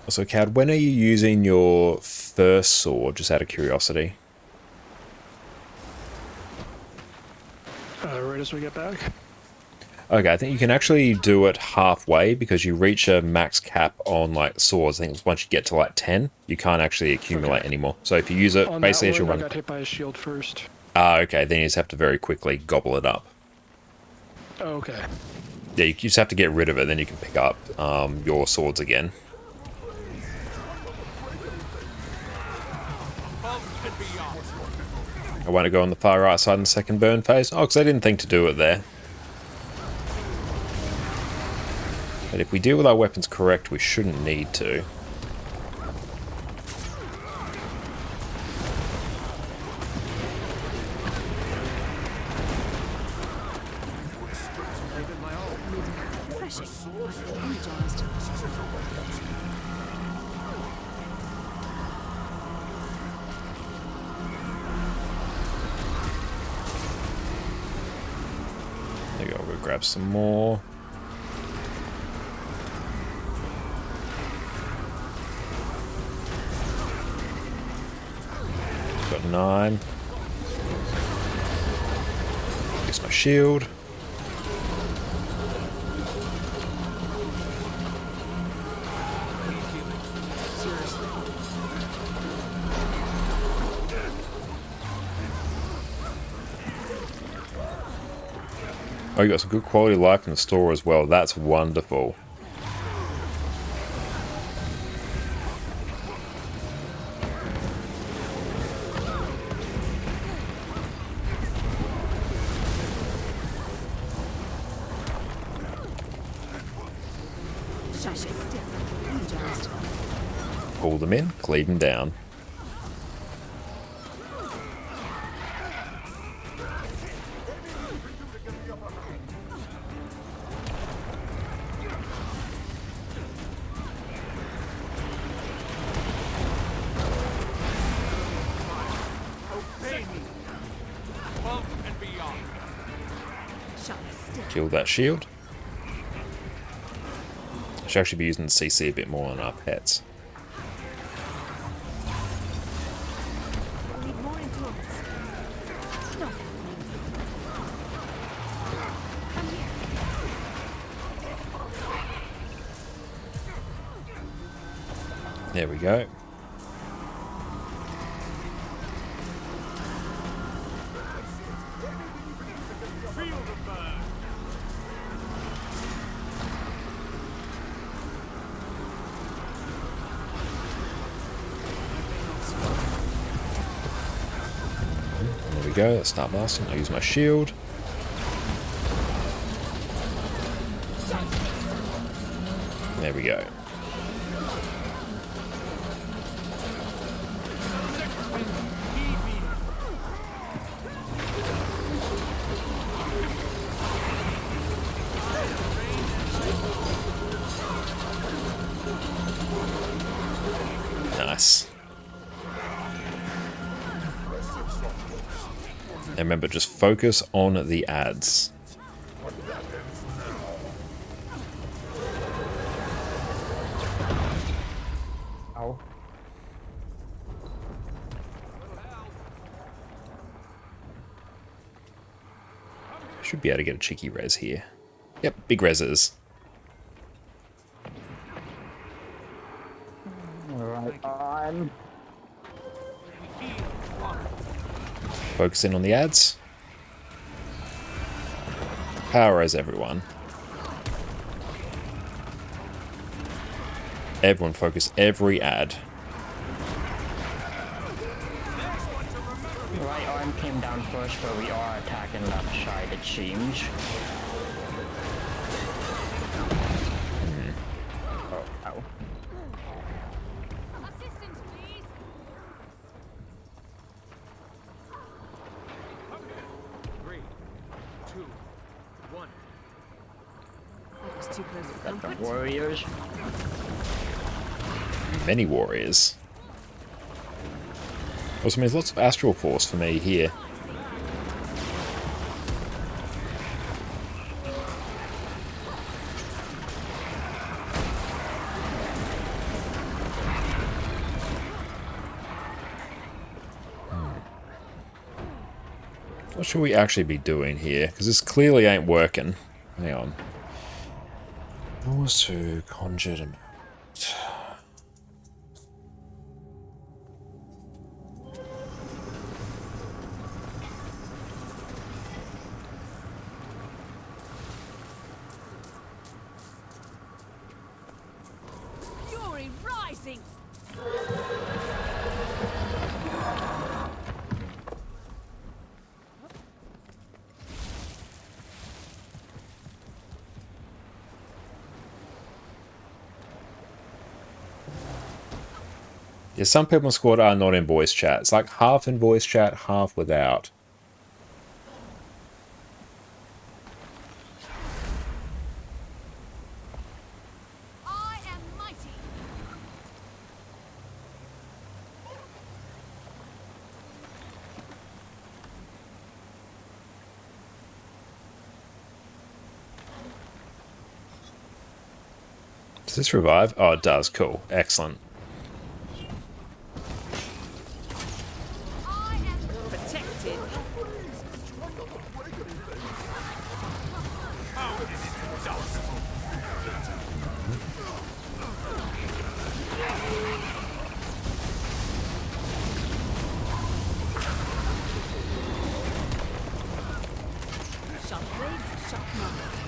So, Cad, when are you using your first sword, just out of curiosity? Right as we get back. Okay, I think you can actually do it halfway because you reach a max cap on like swords. I think once you get to like 10, you can't actually accumulate anymore. So if you use it, On basically that as you one, I run. got hit by a shield first. Ah, okay, then you just have to very quickly gobble it up. Oh, okay. Yeah, you just have to get rid of it, then you can pick up your swords again. Above and beyond. I want to go on the far right side in the second burn phase. Oh, because I didn't think to do it there. But if we deal with our weapons correct, we shouldn't need to. grab some more. Got 9. Use my shield. Oh, you got some good quality of life in the store as well. That's wonderful. Shush it still. You just. Pull them in, cleave them down. Obey me. Above and beyond. Shut it still. Kill that shield. Should actually be using the CC a bit more on our pets. We'll need more endurance. No. Come here. There we go. Feel the burn. There we go. Let's start blasting. I'll use my shield. There we go. Nice. And remember, just focus on the ads. Oh. Should be able to get a cheeky res here. Yep, big reses. Right on. Focus in on the ads. Power res everyone. Everyone focus every ad. Right arm came down first, but we are attacking left side, it seems. Oh, ow. Assistance, please. Three, two, one. That was too close for Got comfort. the warriors. Many warriors. Also means lots of astral force for me here. What should we actually be doing here? Because this clearly ain't working. Hang on. Doors to conjured amount. Fury rising. Yeah, some people in squad are not in voice chat. It's like half in voice chat, half without. I am mighty. Does this revive? Oh, it does. Cool. Excellent. Protected. Sharp blades, sharp knives.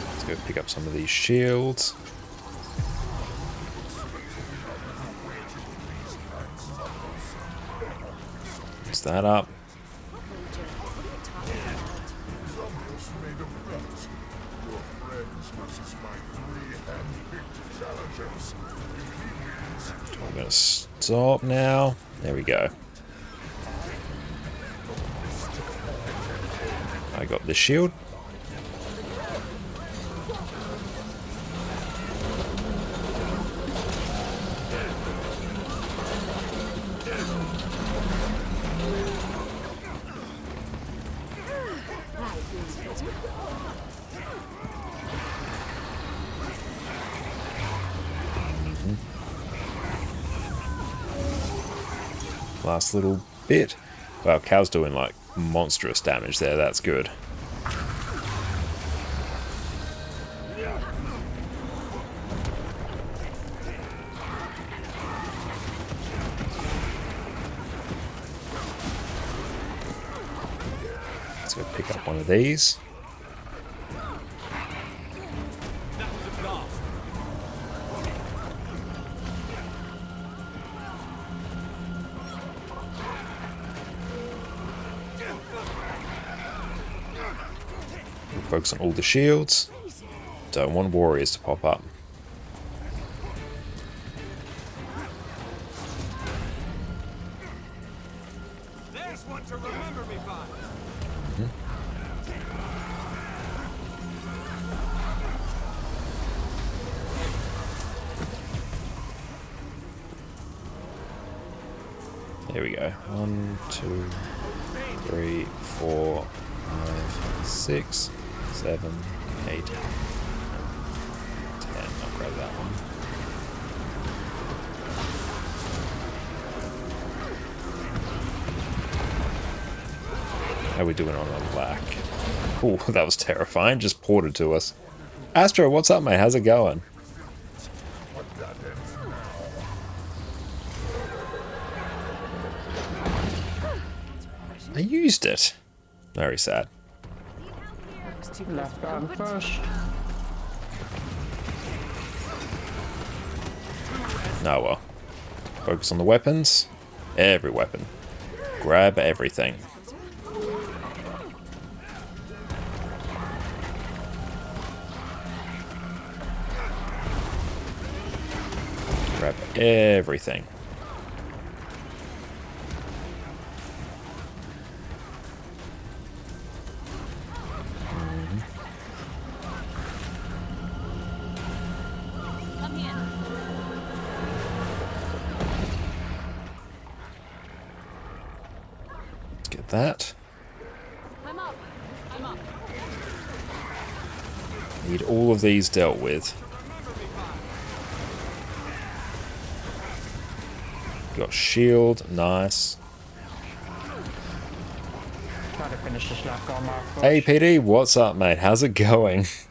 Let's go pick up some of these shields. What's that up? Zombies made of rats. Your friends versus my three hand-picked challengers. I'm going to stop now. There we go. I got the shield. That feels better. Last little bit. Wow, Cow's doing like monstrous damage there. That's good. Let's go pick up one of these. That was a blast. We'll focus on all the shields. Don't want warriors to pop up. There's one to remember me by. Here we go. 1, 2, 3, 4, 5, 6, 7, 8, 10. I'll grab that one. How are we doing on the lack? Oh, that was terrifying. Just ported to us. Astro, what's up, mate? How's it going? I used it. Very sad. Left arm first. Oh well. Focus on the weapons. Every weapon. Grab everything. Grab everything. Come here. Let's get that. I'm up. I'm up. Need all of these dealt with. Got shield, nice. Try to finish this left arm off first. Hey PD, what's up, mate? How's it going? Sharp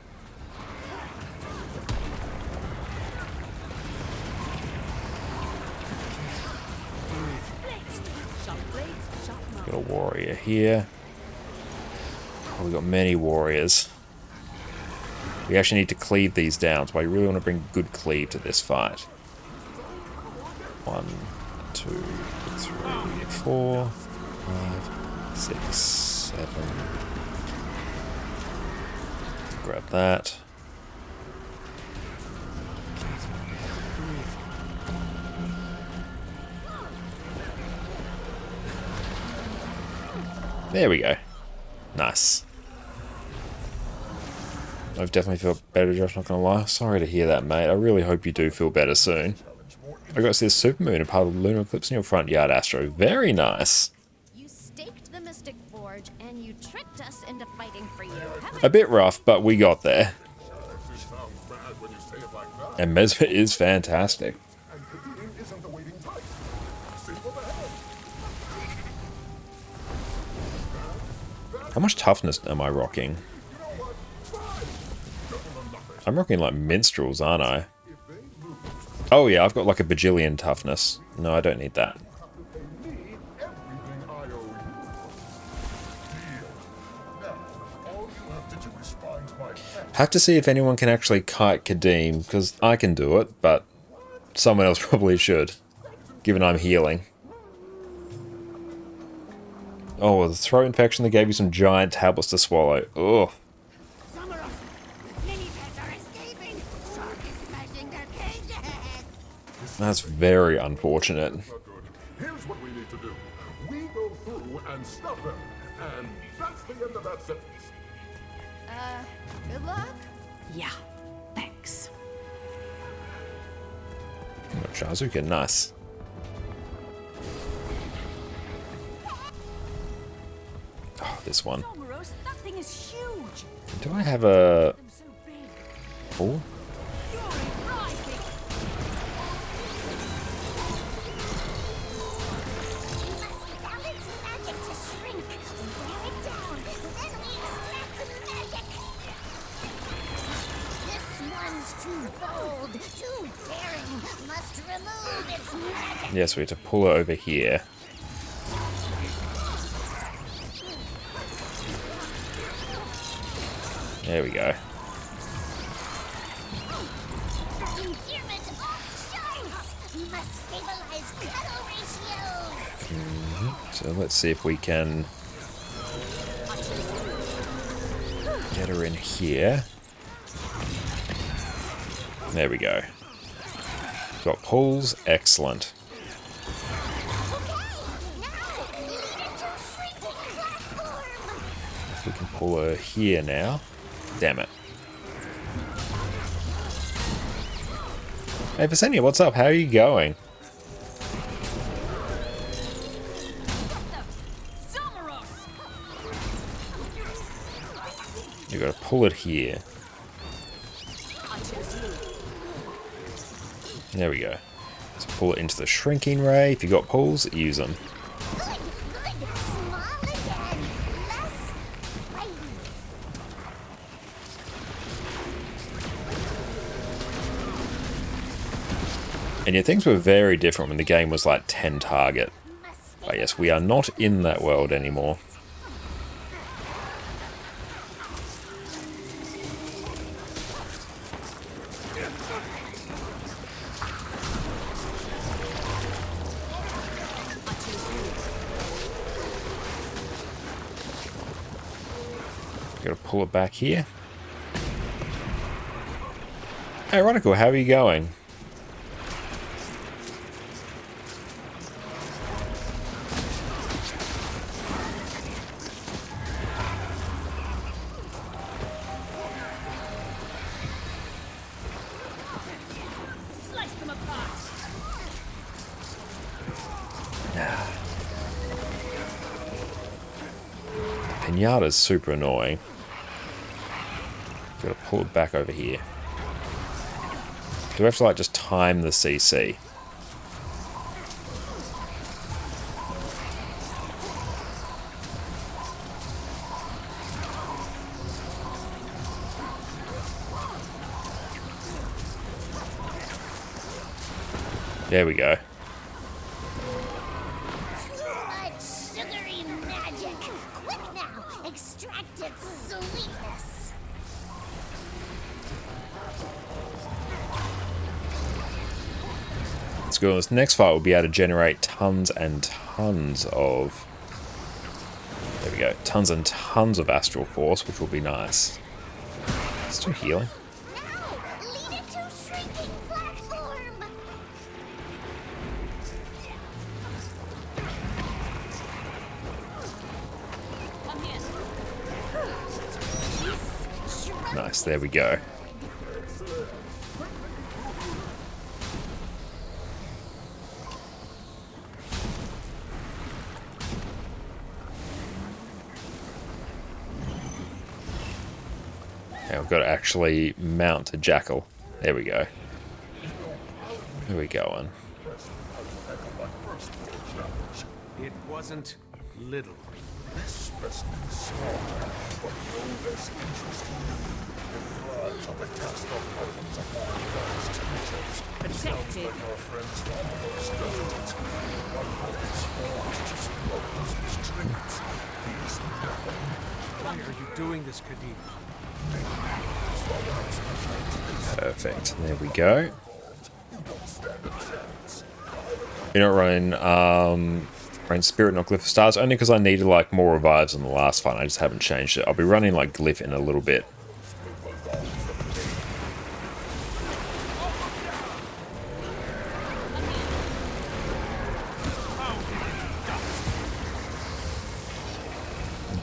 blades, sharp knives. Got a warrior here. Oh, we got many warriors. We actually need to cleave these down, so I really want to bring good cleave to this fight. 1, 2, 3, 4, 5, 6, 7. Grab that. There we go. Nice. I've definitely felt better, Josh, not gonna lie. Sorry to hear that, mate. I really hope you do feel better soon. I got to see a supermoon and part of the lunar eclipse in your front yard, Astro. Very nice. You staked the Mystic Forge, and you tricked us into fighting for you. Have A bit rough, but we got there. This sounds bad when you say it like that. And Mesmer is fantastic. And competing isn't the waiting type. Simple ahead. How much toughness am I rocking? I'm rocking like minstrels, aren't I? Oh yeah, I've got like a bajillion toughness. No, I don't need that. Pay me everything I owe you. Deal. Now, all you have to do is find my pet. Have to see if anyone can actually kite Kadim, because I can do it, but someone else probably should, given I'm healing. Oh, the throat infection that gave you some giant tablets to swallow. Ugh. That's very unfortunate. Not good. Here's what we need to do. We go through and stop them. And that's the end of that sentence. good luck? Yeah, thanks. Oh, Shazuka, nice. Oh, this one. Somaros, that thing is huge. Do I have a... I'm so big. Oh, Fury rising. Balance magic to shrink. Wear it down. Then we extract the magic. This one's too bold, too daring. Must remove its magic. yes, we have to pull it over here. There we go. Endearment off charts. Must stabilize color ratios. So let's see if we can get her in here. There we go. Got pulls, excellent. We can pull her here now. Damn it. Hey Visenya, what's up? How are you going? Somaros. You gotta pull it here. There we go. Let's pull it into the shrinking ray. If you got pulls, use them. Good. Small again. Less fighting. And yeah, things were very different when the game was like 10 target. Must But yes, we are not in that world anymore. Gotta pull it back here. Hey, Ronicle, how are you going? Slice them apart. Pinata's super annoying. Gotta pull it back over here. Do we have to like just time the CC? There we go. too much sugary magic. Quick now. Extract its sweetness. Let's go on this next fight. We'll be able to generate tons and tons of... There we go. Tons and tons of astral force, which will be nice. Still healing. Now, lead it to shrinking platform. Come here. Nice, there we go. I've got to actually mount a jackal. There we go. Where are we going? It wasn't little. This specimen is small, but no less interesting. It thrives on the cast of weapons upon advanced creatures. Protected. Like our friends almost doesn't it? One of his forge just blows his trinkets. He is nothing. Why are you doing this, Kadim? Perfect. There we go. You don't stand a chance. You're not running Spirit, not Glyph of Stars, only because I needed like more revives in the last fight. I just haven't changed it. I'll be running like Glyph in a little bit.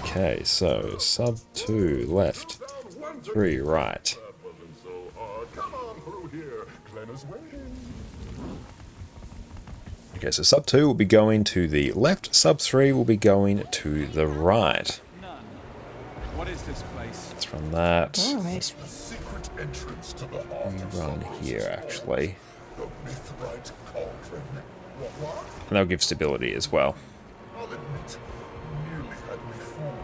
Okay, so sub 2 left, 3 right. Come on through here. Glenn is waiting. Okay, so sub 2 will be going to the left, sub 3 will be going to the right. None. What is this place? Let's run that. Oh, nice. The secret entrance to the heart of Run Scourge. here, actually. The Mithrite Cauldron. What? And that'll give stability as well. I'll admit, nearly had me fooled.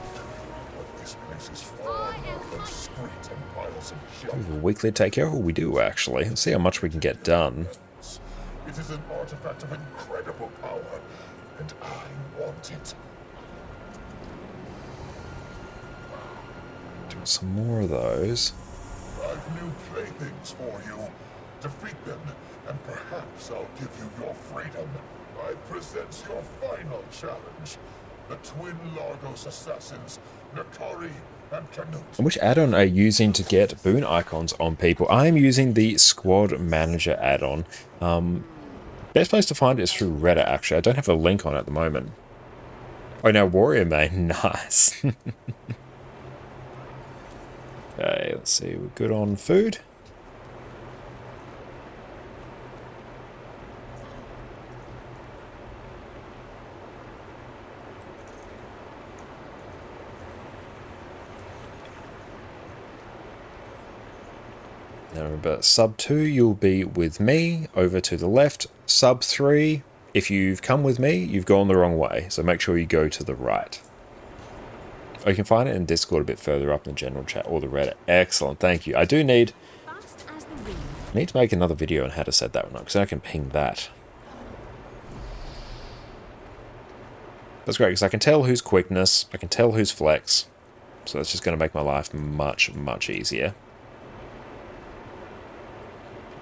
But this place is far more than street and piles of junk. We have a weekly to take care of. Oh, we do, actually. Let's see how much we can get done. It is an artifact of incredible power, and I want it. Do some more of those. I've new playthings for you. Defeat them, and perhaps I'll give you your freedom. I present your final challenge. The twin Largos assassins, Nakari and Canute. And which add-on are you using to get boon icons on people? I'm using the Squad Manager add-on. Best place to find it is through Reddit, actually. I don't have a link on it at the moment. Oh, no, Warrior Main. Nice. Okay, let's see. We're good on food. Now remember, sub 2, you'll be with me, over to the left. Sub 3, if you've come with me, you've gone the wrong way, so make sure you go to the right. Or you can find it in Discord a bit further up in the general chat or the Reddit. Excellent, thank you. I do need to make another video on how to set that one up, because I can ping that. That's great, because I can tell who's quickness, I can tell who's flex, so that's just going to make my life much, much easier.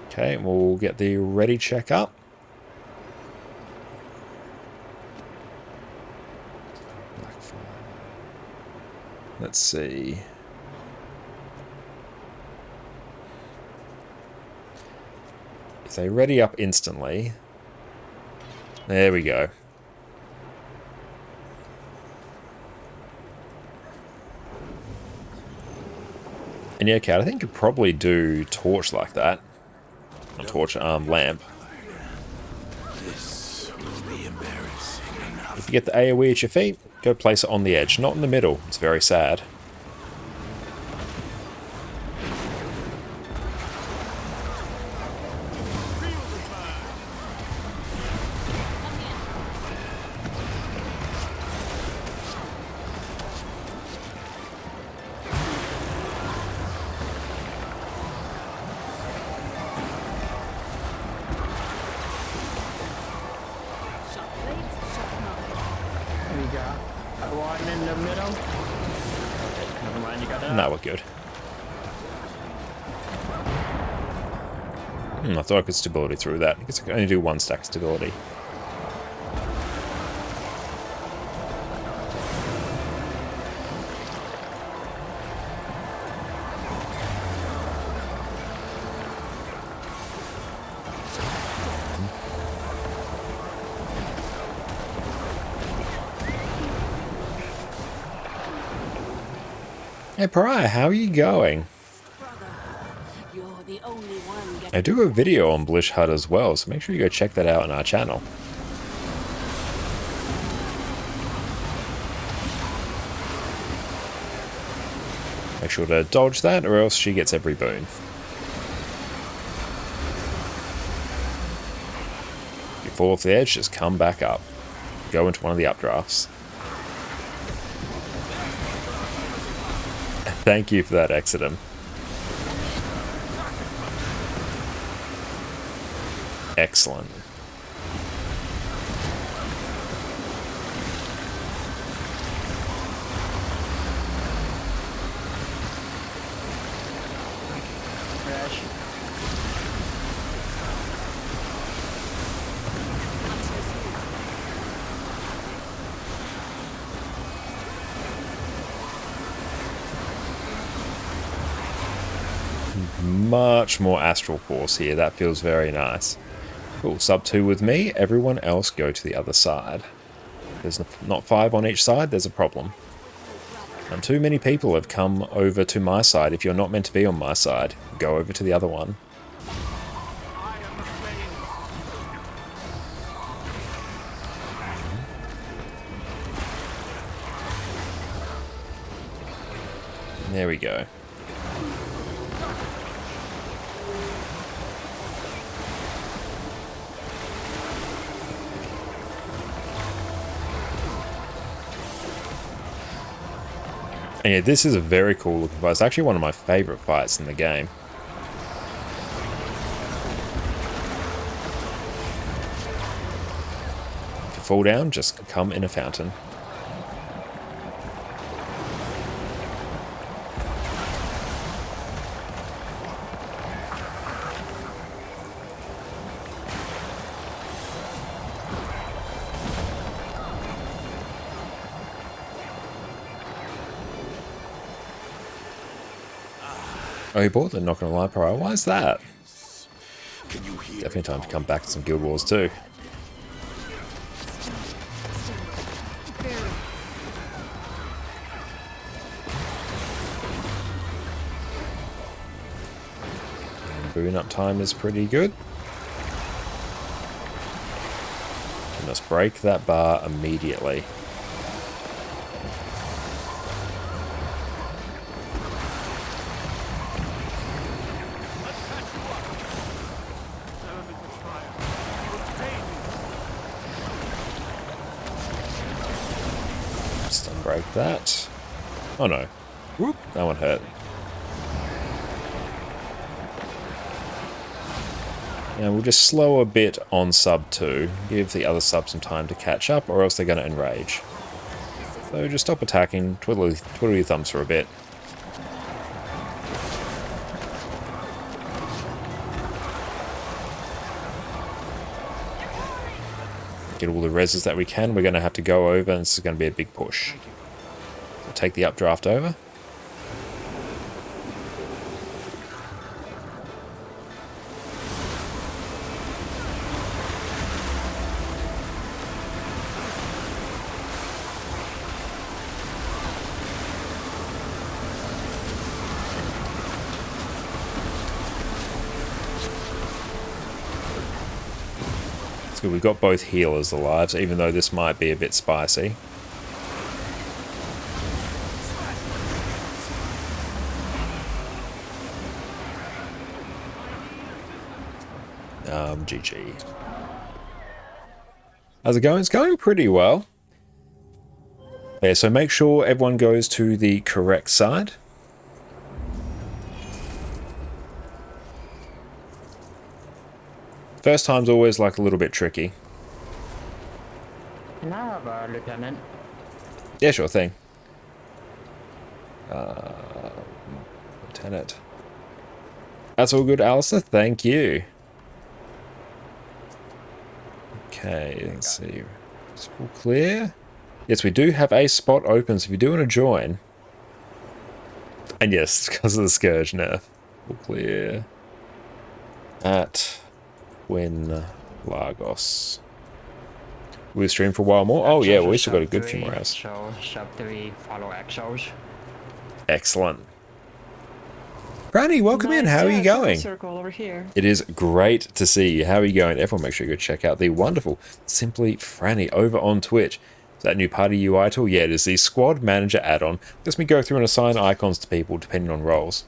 Okay, we'll get the ready check up. Let's see. If they ready up instantly. There we go. And yeah, Cat, I think you could probably do torch like that. A torch lamp. This will be embarrassing enough. If you get the AoE at your feet, go place it on the edge, not in the middle. It's very sad. We got one in the middle. Never mind, you got that. No, we're good. I thought I could stability through that. I guess I can only do 1 stack stability. Hey Pariah, how are you going? You're the only one getting I do a video on Blish Hut as well, so make sure you go check that out on our channel. Make sure to dodge that, or else she gets every boon. If you fall off the edge, just come back up. Go into one of the updrafts. Thank you for that, Exodum. Excellent. Much more astral force here. That feels very nice. Cool. Sub 2 with me. Everyone else go to the other side. There's not 5 on each side. There's a problem. And too many people have come over to my side. If you're not meant to be on my side, go over to the other one. There we go. And yeah, this is a very cool looking fight. It's actually one of my favorite fights in the game. If you fall down, just come in a fountain. Oh, you bought the Not Gonna Lie Pro. Why is that? Definitely time to come back to some Guild Wars too. And boon up time is pretty good. And let's break that bar immediately. Break that. Oh no. Whoop, that one hurt. Now we'll just slow a bit on sub 2. Give the other sub some time to catch up, or else they're going to enrage. So just stop attacking, twiddle your thumbs for a bit. Get all the reses that we can. We're going to have to go over, and this is going to be a big push. We'll take the updraft over. So we've got both healers alive, so even though this might be a bit spicy. GG. How's it going? It's going pretty well. Yeah, so make sure everyone goes to the correct side. First time's always like a little bit tricky. Can I have a lieutenant? Yeah, sure thing. Lieutenant. That's all good, Alistair. Thank you. Okay, let's see. Is all clear? Yes, we do have a spot open, so if you do want to join. And yes, because of the Scourge nerf. All clear. At Twin Lagos. We'll stream for a while more. Oh yeah, well, we still got a good few more hours. So sub 3 follow Exos. Excellent. Franny, welcome in. How are you going? Circle over here. It is great to see you. How are you going? Everyone make sure you go check out the wonderful Simply Franny over on Twitch. Is that new party UI tool? Yeah, it is the Squad Manager add-on. Lets me go through and assign icons to people depending on roles.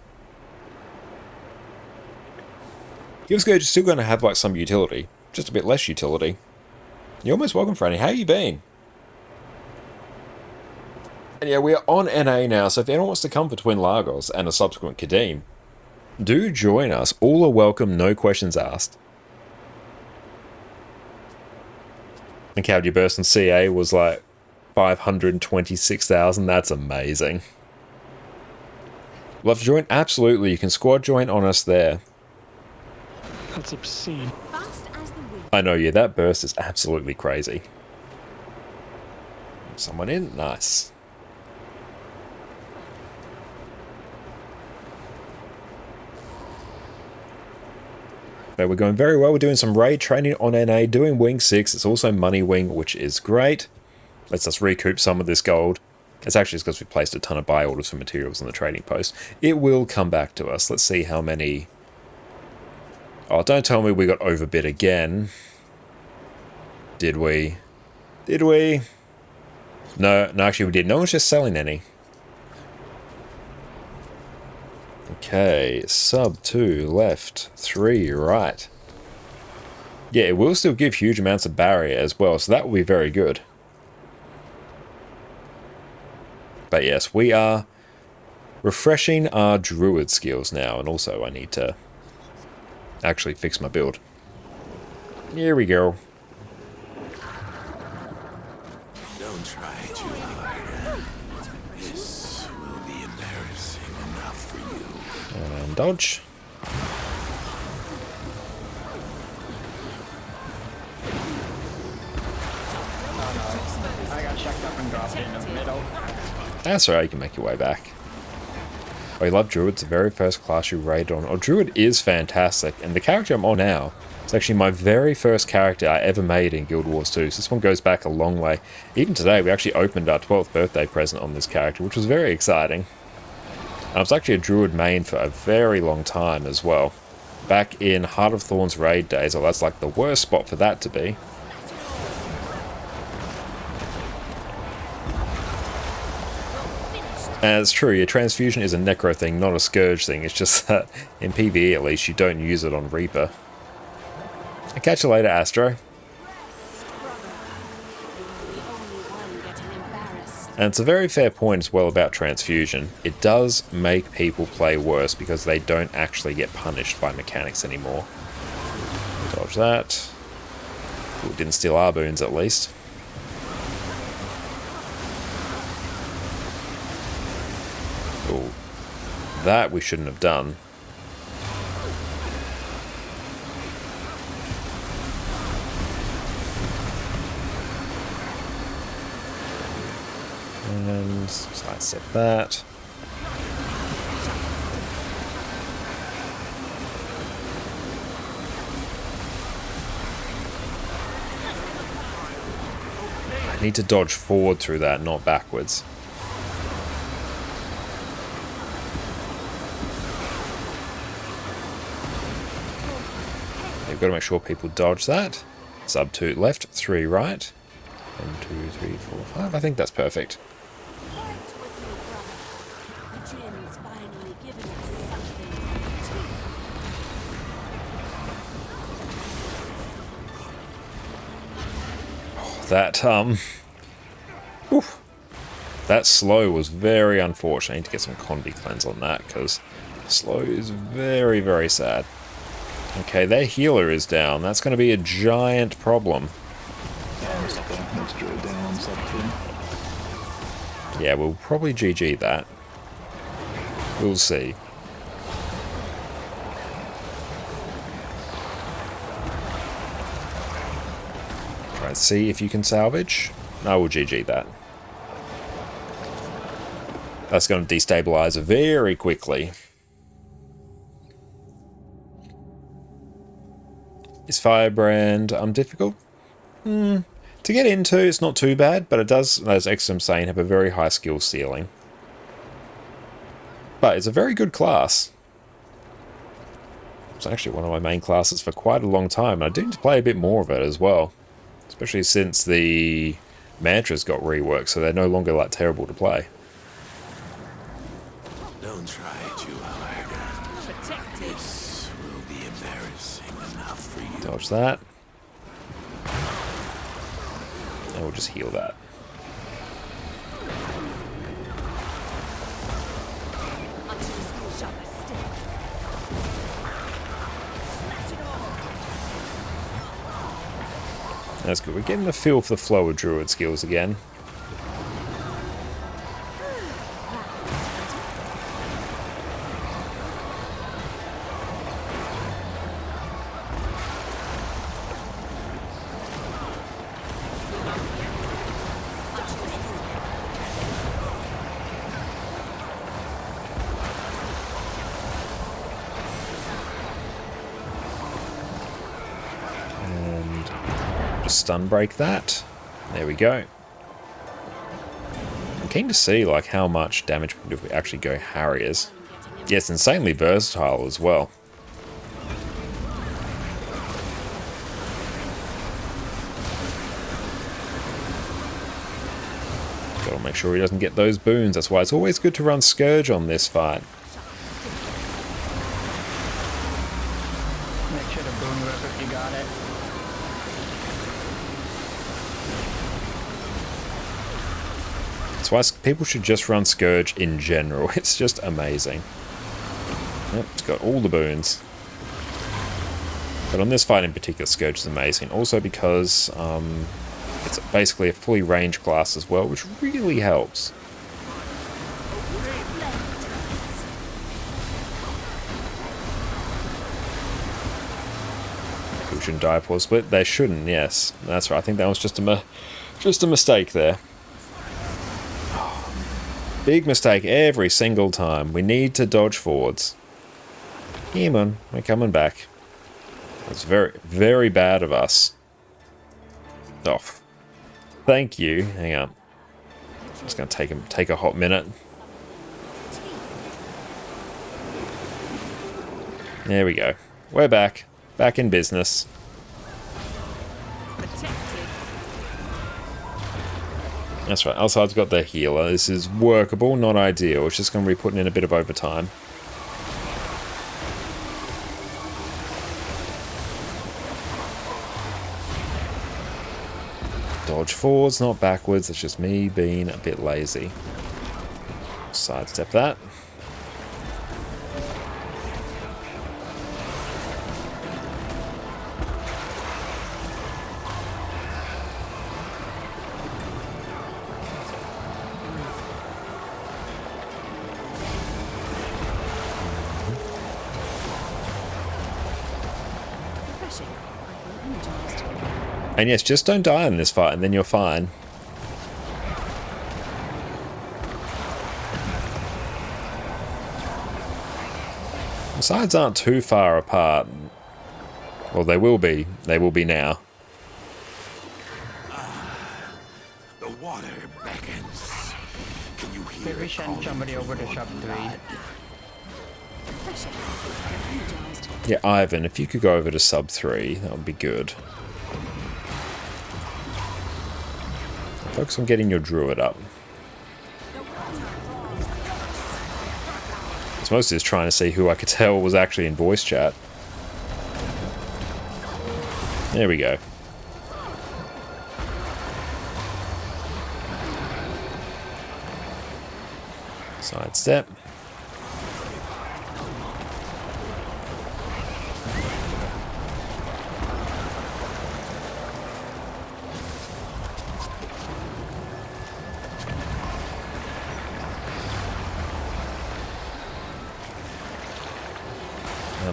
Your Scourge is still going to have like some utility, just a bit less utility. You're almost welcome, Franny. How you been? And yeah, we're on NA now, so if anyone wants to come for Twin Lagos and a subsequent Kadim, do join us. All are welcome, no questions asked. And Cowdy Burst in CA was like 526,000. That's amazing. Love to join? Absolutely. You can squad join on us there. That's obscene. Fast as the wind. I know, yeah, that burst is absolutely crazy. Someone in? Nice. But we're going very well. We're doing some raid training on NA, doing Wing 6. It's also Money Wing, which is great. Lets us recoup some of this gold. It's actually just because we placed a ton of buy orders for materials on the trading post. It will come back to us. Let's see how many... Oh, don't tell me we got overbid again. Did we? Did we? No, actually we did. No one's just selling any. Okay, sub 2 left, 3 right. Yeah, it will still give huge amounts of barrier as well, so that will be very good. But yes, we are refreshing our Druid skills now, and also I need to actually fix my build. Here we go. Don't try too hard. This will be embarrassing enough for you. And dodge. I got checked up and dropped in the middle. That's alright, you can make your way back. Oh, you love Druid? It's the very first class you raided on. Oh, Druid is fantastic, and the character I'm on now is actually my very first character I ever made in Guild Wars 2, so this one goes back a long way. Even today, we actually opened our 12th birthday present on this character, which was very exciting. I was actually a Druid main for a very long time as well. Back in Heart of Thorns raid days, oh, that's like the worst spot for that to be. And it's true, your transfusion is a necro thing, not a scourge thing. It's just that in PvE at least you don't use it on Reaper. I'll catch you later, Astro. And it's a very fair point as well about transfusion. It does make people play worse because they don't actually get punished by mechanics anymore. Dodge that. Ooh, didn't steal our boons at least. Ooh, that we shouldn't have done. And sidestep that. I need to dodge forward through that, not backwards. You've got to make sure people dodge that. Sub 2 left, 3 right. 1, 2, 3, 4, 5. I think that's perfect. That slow was very unfortunate. I need to get some Condi cleanse on that because slow is very, very sad. Okay, their healer is down. That's going to be a giant problem. Yeah, we'll probably GG that. We'll see. Try and see if you can salvage. I will GG that. That's going to destabilize very quickly. Is Firebrand difficult? To get into, it's not too bad, but it does, as XM saying, have a very high skill ceiling. But it's a very good class. It's actually one of my main classes for quite a long time, and I do need to play a bit more of it as well. Especially since the mantras got reworked, so they're no longer like terrible to play. Don't try too hard. Protected. This will be embarrassing enough for you. Dodge that. And we'll just heal that. That's good. We're getting the feel for the flow of Druid skills again. Stun break that. There we go. I'm keen to see like how much damage we do if we actually go Harriers. Yes, insanely versatile as well. Gotta make sure he doesn't get those boons. That's why it's always good to run Scourge on this fight. Make sure to boon rip if you got it. That's why people should just run Scourge in general. It's just amazing. Yep, it's got all the boons. But on this fight in particular, Scourge is amazing. Also because it's basically a fully ranged class as well, which really helps. People shouldn't die for split. They shouldn't, yes. That's right. I think that was just a mistake there. Big mistake every single time. We need to dodge forwards. Come on, we're coming back. That's very, very bad of us. Oh, thank you. Hang on. It's going to take a hot minute. There we go. We're back. Back in business. That's right, outside's got their healer. This is workable, not ideal. It's just going to be putting in a bit of overtime. Dodge forwards, not backwards. It's just me being a bit lazy. Sidestep that. And yes, just don't die in this fight and then you're fine. The sides aren't too far apart. Well, they will be. They will be now. The water beckons. Can you hear Maybe it send calling somebody for over to your shop 3. blood? Yeah, Ivan, if you could go over to sub 3, that would be good. Focus on getting your Druid up. It's mostly just trying to see who I could tell was actually in voice chat. There we go. Sidestep.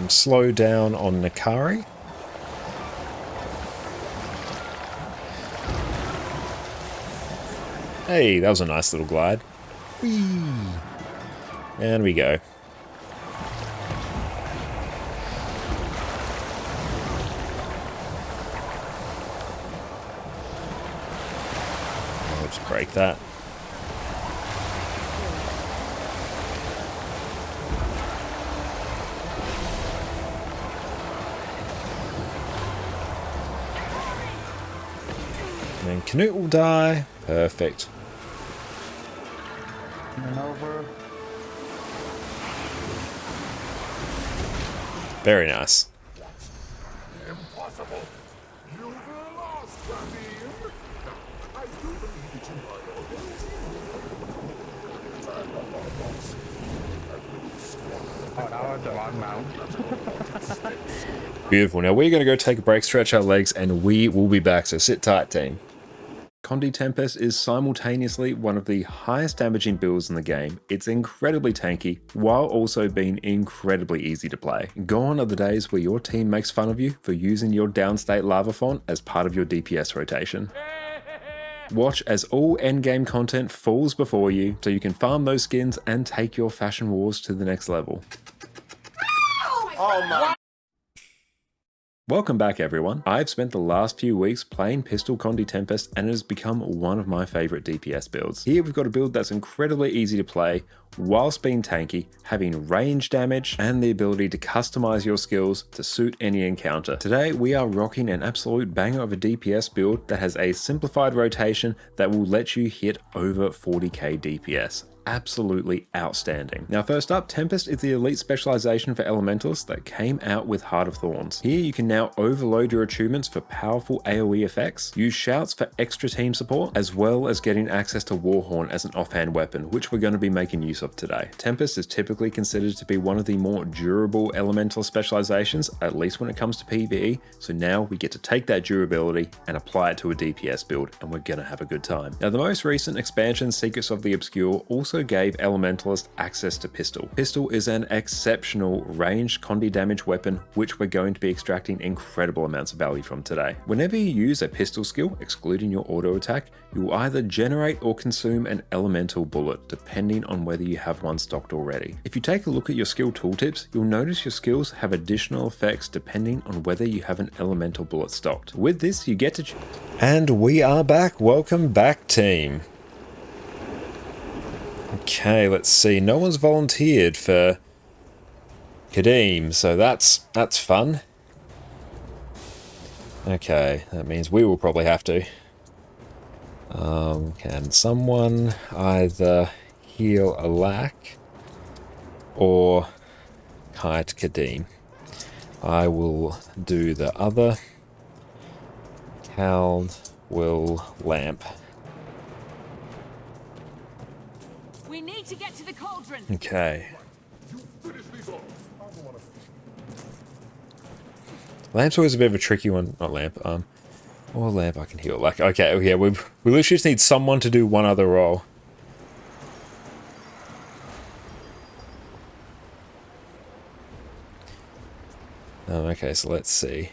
Slow down on Nakari. Hey, that was a nice little glide. Whee! And we go. I'll just break that. And Canute will die. Perfect. And over. Very nice. Impossible! You've lost, Rabin! I do believe that you might Oh, that was the wrong mount. Beautiful. Now we're going to go take a break, stretch our legs, and we will be back. So sit tight, team. Condi Tempest is simultaneously one of the highest damaging builds in the game. It's incredibly tanky, while also being incredibly easy to play. Gone are the days where your team makes fun of you for using your downstate lava font as part of your DPS rotation. Watch as all endgame content falls before you, so you can farm those skins and take your fashion wars to the next level. Welcome back, everyone. I've spent the last few weeks playing Pistol Condi Tempest, and it has become one of my favorite DPS builds. Here we've got a build that's incredibly easy to play, whilst being tanky, having range damage, and the ability to customize your skills to suit any encounter. Today we are rocking an absolute banger of a DPS build that has a simplified rotation that will let you hit over 40k DPS. Absolutely outstanding. Now first up, Tempest is the elite specialization for elementals that came out with Heart of Thorns. Here you can now overload your attunements for powerful AoE effects, use shouts for extra team support, as well as getting access to Warhorn as an offhand weapon, which we're going to be making use of today. Tempest is typically considered to be one of the more durable elemental specializations, at least when it comes to PvE, so now we get to take that durability and apply it to a DPS build, and we're going to have a good time. Now the most recent expansion, Secrets of the Obscure, also gave Elementalist access to Pistol. Pistol is an exceptional ranged Condi damage weapon, which we're going to be extracting incredible amounts of value from today. Whenever you use a pistol skill, excluding your auto attack, you will either generate or consume an elemental bullet, depending on whether you have one stocked already. If you take a look at your skill tooltips, you'll notice your skills have additional effects depending on whether you have an elemental bullet stocked. With this, you get to And we are back. Welcome back, team. Okay, let's see. No one's volunteered for Kadeem, so that's fun. Okay, that means we will probably have to. Can someone either heal a lack or kite Kadeem? I will do the other. Held will lamp. We need to get to the cauldron. Okay. Lamp's always a bit of a tricky one. Not lamp. Or lamp I can heal. Like, okay, yeah, we literally just need someone to do one other role. Okay, so let's see.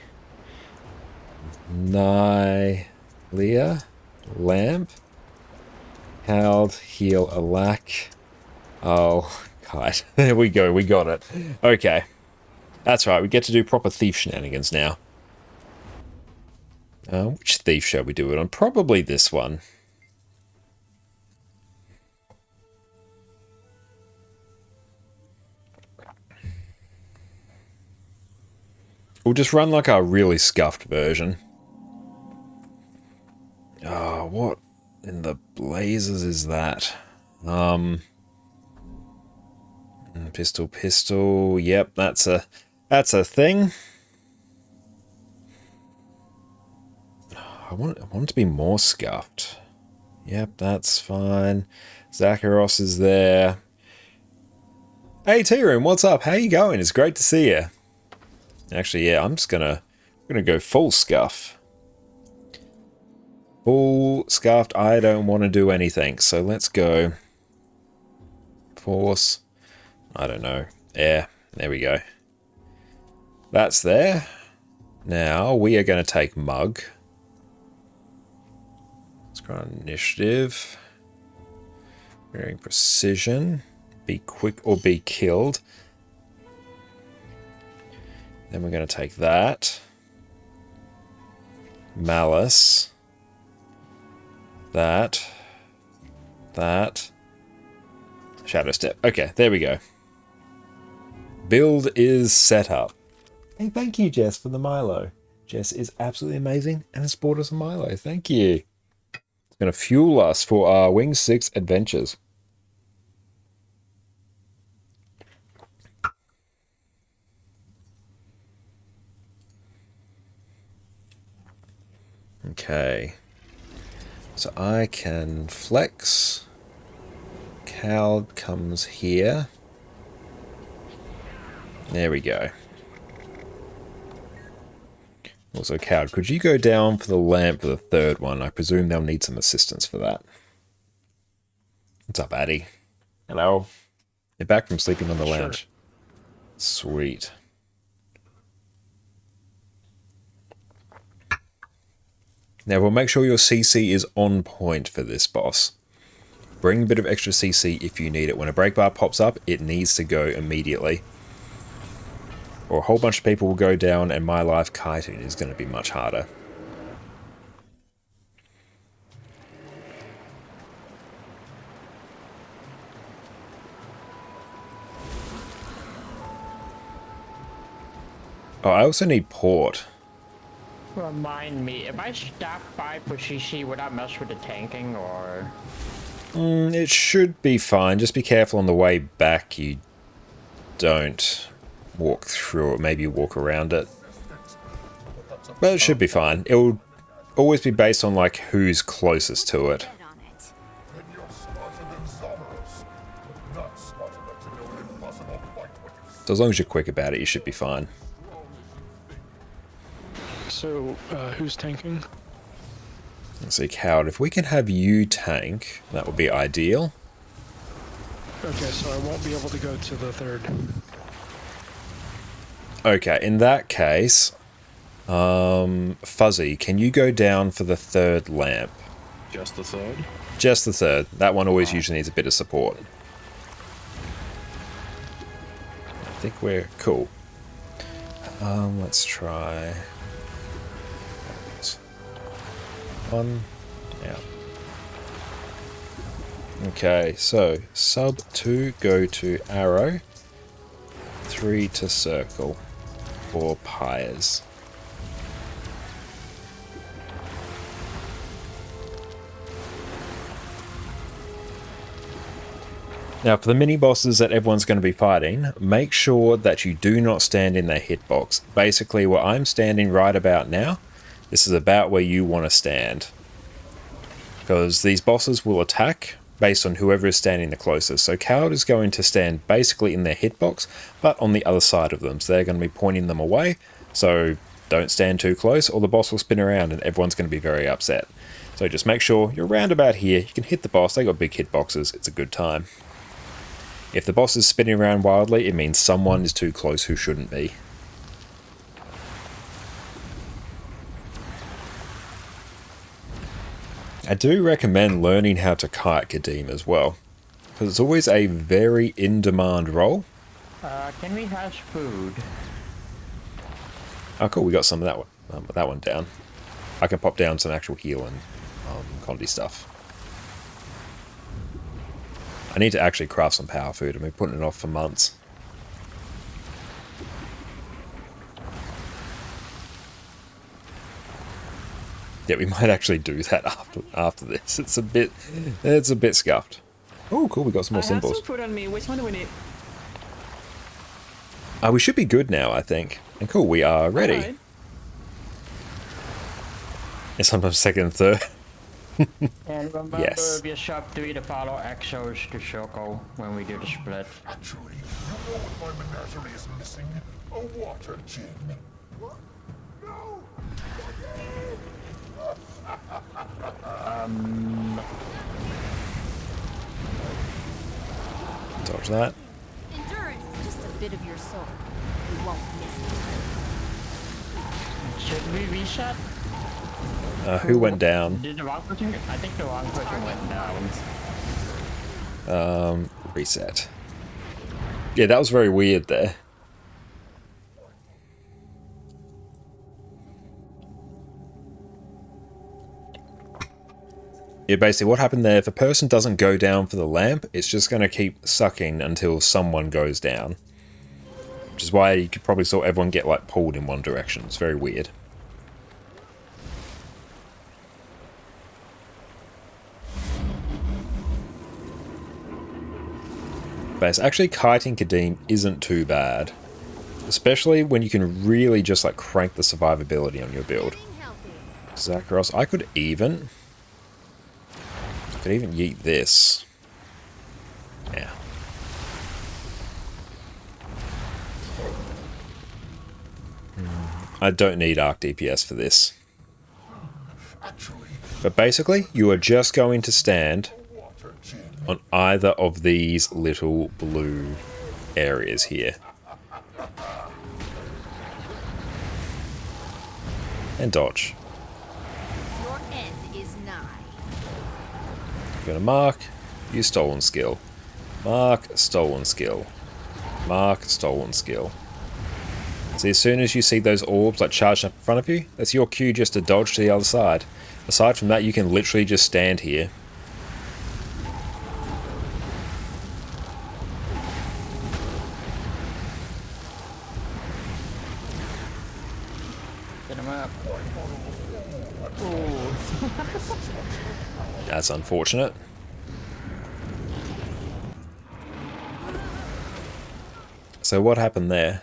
Leah, lamp, held, heal, a lack. Oh, God. There we go, we got it. Okay. That's right, we get to do proper thief shenanigans now. Which thief shall we do it on? Probably this one. We'll just run like our really scuffed version. Oh, what in the blazes is that? Pistol. Yep, that's a thing. I want it to be more scuffed. Yep, that's fine. Zakharos is there. Hey T-Room, what's up? How you going? It's great to see you. Actually, yeah, I'm gonna go full scuff. Full scuffed. I don't want to do anything, so let's go. Force. I don't know. Yeah, there we go. That's there. Now we are going to take Mug. Let's go on initiative. Varying precision. Be quick or be killed. Then we're going to take that. Malice. That. Shadow Step. Okay, there we go. Build is set up. Hey, thank you, Jess, for the Milo. Jess is absolutely amazing and has bought us a Milo. Thank you. going to fuel us for our Wing 6 adventures. Okay. So I can flex. Cowd comes here. There we go. Also, Cowd, could you go down for the lamp for the third one? I presume they'll need some assistance for that. What's up, Addy? Hello. You're back from sleeping on the lounge. Sweet. Now, we'll make sure your CC is on point for this boss. Bring a bit of extra CC if you need it. When a break bar pops up, it needs to go immediately. Or a whole bunch of people will go down and my life kiting is going to be much harder. Oh, I also need port. Remind me, if I stop by for CC, would I mess with the tanking or? It should be fine. Just be careful on the way back you don't walk through it. Maybe you walk around it. But it should be fine. It will always be based on like who's closest to it. So as long as you're quick about it, you should be fine. So, who's tanking? Let's see, Coward, if we can have you tank, that would be ideal. Okay, so I won't be able to go to the third. Okay, in that case, Fuzzy, can you go down for the third lamp? Just the third? Just the third. That one always usually needs a bit of support. I think we're cool. Let's try... One. Yeah. Okay, so sub 2 go to arrow, 3 to circle, 4 pyres. Now for the mini bosses that everyone's going to be fighting, make sure that you do not stand in their hitbox. Basically where I'm standing right about now, this is about where you want to stand. Because these bosses will attack based on whoever is standing the closest. So Coward is going to stand basically in their hitbox, but on the other side of them. So they're going to be pointing them away. So don't stand too close or the boss will spin around and everyone's going to be very upset. So just make sure you're around about here. You can hit the boss. They got big hitboxes. It's a good time. If the boss is spinning around wildly, it means someone is too close who shouldn't be. I do recommend learning how to kite Kadim as well, because it's always a very in-demand role. Can we have food? Oh cool, we got some of that one down. I can pop down some actual heal and condi stuff. I need to actually craft some power food. I've been putting it off for months. Yeah, we might actually do that after this. It's a bit scuffed. Oh, cool. We got some more symbols. I have some food on me. Which one do we need? We should be good now, I think. And cool, we are ready. Right. And sometimes second and third. And remember, Yes. if you shop 3 to follow Exos to circle when we do the split. Actually, you know what my menagerie is missing? A water gin. What? No! Dodge that. Endurance, just a bit of your soul. You won't miss it. Should we reset? Who went down? Did the wrong person? I think the wrong person went down. Reset. Yeah, that was very weird there. Yeah, basically what happened there, if a person doesn't go down for the lamp, it's just going to keep sucking until someone goes down. Which is why you could probably saw everyone get like pulled in one direction. It's very weird. base. Actually, kiting Kadim isn't too bad. Especially when you can really just like crank the survivability on your build. Zakharos, I could even yeet this. Yeah. I don't need arc DPS for this. But basically, you are just going to stand on either of these little blue areas here. And dodge. Your end is nigh. You're going to mark, use stolen skill. Mark, stolen skill. Mark, stolen skill. See, as soon as you see those orbs like charged up in front of you, that's your cue just to dodge to the other side. Aside from that, you can literally just stand here. Get him up. That's unfortunate. So what happened there?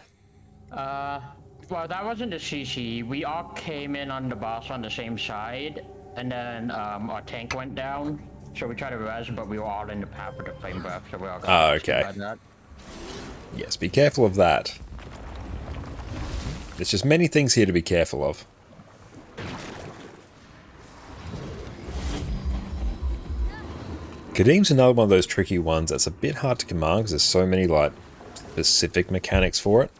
Well, that wasn't the CC. We all came in on the boss on the same side, and then our tank went down. So we tried to res, but we were all in the path of the flame breath, so we all got okay. by that. Yes, be careful of that. There's just many things here to be careful of. Kadim's another one of those tricky ones that's a bit hard to command because there's so many like specific mechanics for it.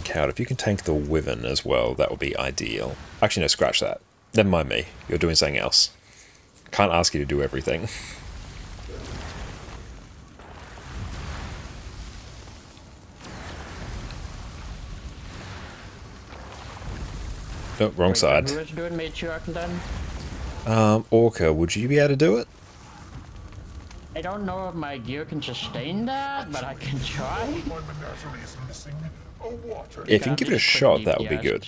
Coward, if you can tank the Wyvern as well, that would be ideal. Actually, no, scratch that. Never mind me. You're doing something else. Can't ask you to do everything. Oh, wrong side. Who is doing matriarch then? Orca, would you be able to do it? I don't know if my gear can sustain that, but I can try. If you can give it a shot, that would be good.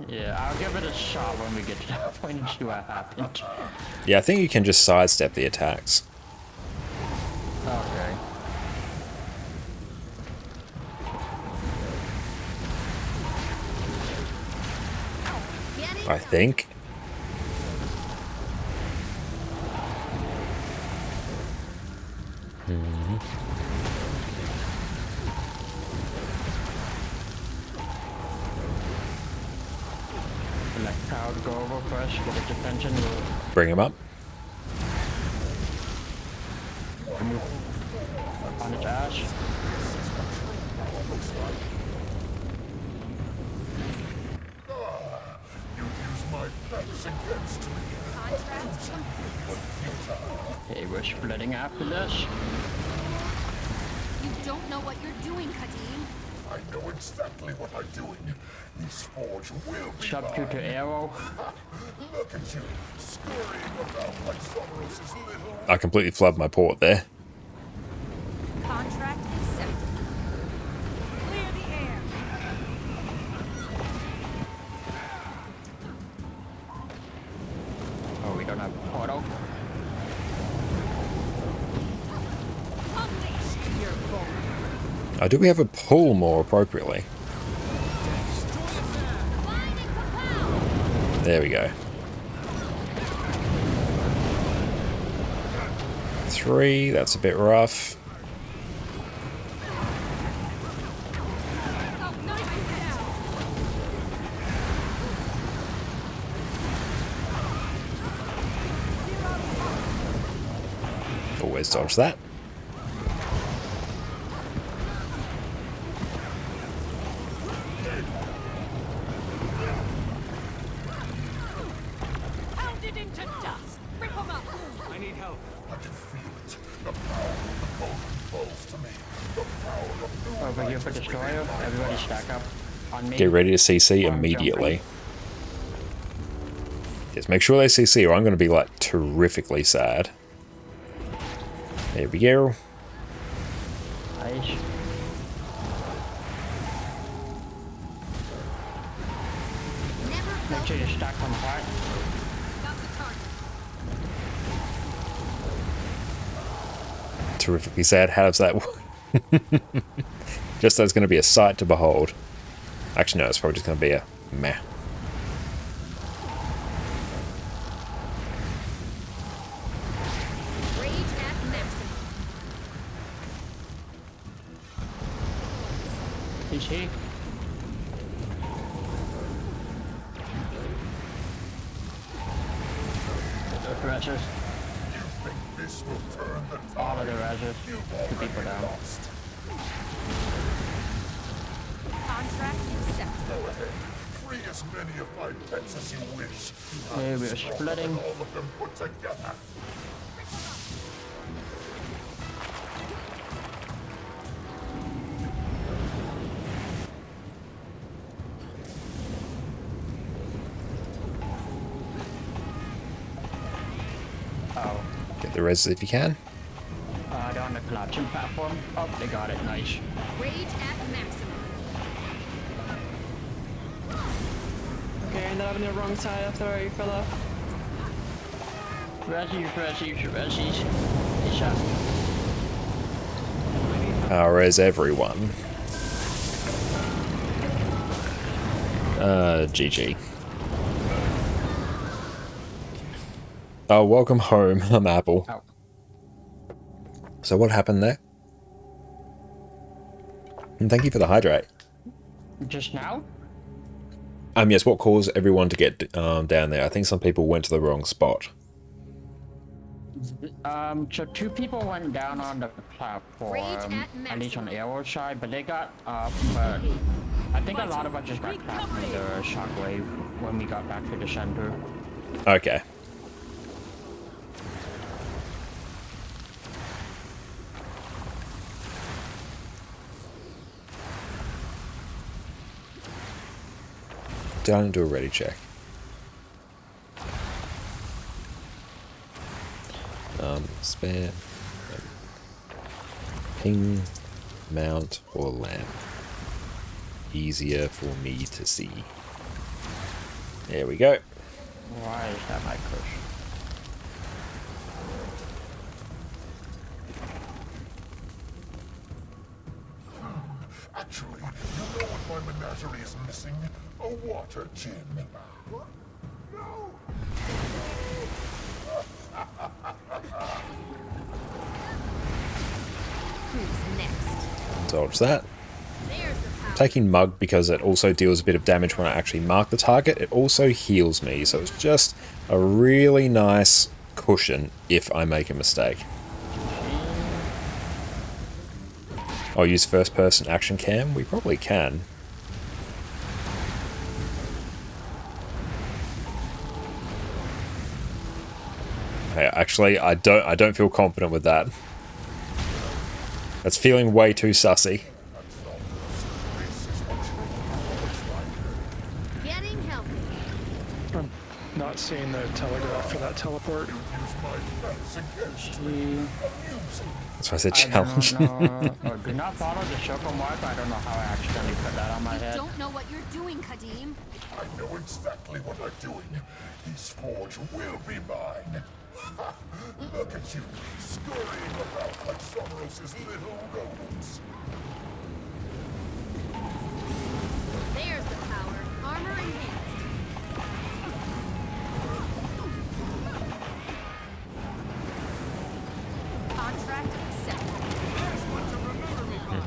Yeah, I'll give it a shot when we get to that point and see what happens. Yeah, I think you can just sidestep the attacks. Okay. I think. Let Cloud go over first, get its attention. We'll Bring him up. move on its ass. Okay, we're splitting after this. You don't know what you're doing, Kadim. I know exactly what I'm doing. This forge will be Substitute to arrow. Look at you, scurrying about like Someros's little... I completely flubbed my port there. Contract accepted. Clear the air. Oh, we don't have auto. Unleash your bolt. Do we have a pull more appropriately? There we go. 3, that's a bit rough. Always dodge that. Pounded into dust. Rip 'em up. I need help. I can feel it. The power of the golden falls to me. The power of new... Over here for destroyer. Everybody stack up on me. Get ready to CC immediately. Yes, make sure they CC or I'm going to be like terrifically sad. There we go. Nice. Never Make sure you stack them hard. Terrifically sad. How does that work? Just that it's going to be a sight to behold. Actually, no, it's probably just going to be a meh. Rage at maximum. He's here. The dressers. You think this will turn the All of tide? the dressers. Two people down. Lost. Contract accepted. Go ahead. Free as many of my pets as you wish. Okay, I'm we're stronger splitting. than all of them put together. Oh. Get the res if you can. They're on the collapsing platform. Oh, they got it. Nice. Rage at maximum. Okay, I ended up on the wrong side after I fell off. Resies. He's up. I'll res everyone. GG. Oh, welcome home. I'm Apple. Oh. So what happened there? And thank you for the hydrate. Just now? Yes, what caused everyone to get down there? I think some people went to the wrong spot. So two people went down on the platform, Rage at at least on the maximum. arrow side, but they got up, but I think a lot of us just got trapped in the shockwave when we got back to the center. Okay. Down and do a ready check. Spare. Ping, mount, or lamp. Easier for me to see. There we go. Why is that my push? Actually, you know what my menagerie is missing? A water gin. No! Who's next? Dodge that. There's the power. Taking Mug because it also deals a bit of damage when I actually mark the target. It also heals me, so it's just a really nice cushion if I make a mistake. I'll use first person action cam. We probably can. Hey, actually, I don't feel confident with that. That's feeling way too sussy. Getting healthy. I'm not seeing the telegraph for that teleport. That's why I said challenge. Do not follow the circle mark. I don't know how I accidentally put that on my head. Don't know what you're doing, Kadim. I know exactly what I'm doing. His forge will be mine. Look at you, scurrying about like Someros's little rodents. There's the power. Armor enhanced. Contract accepted. Here's what to remember me by.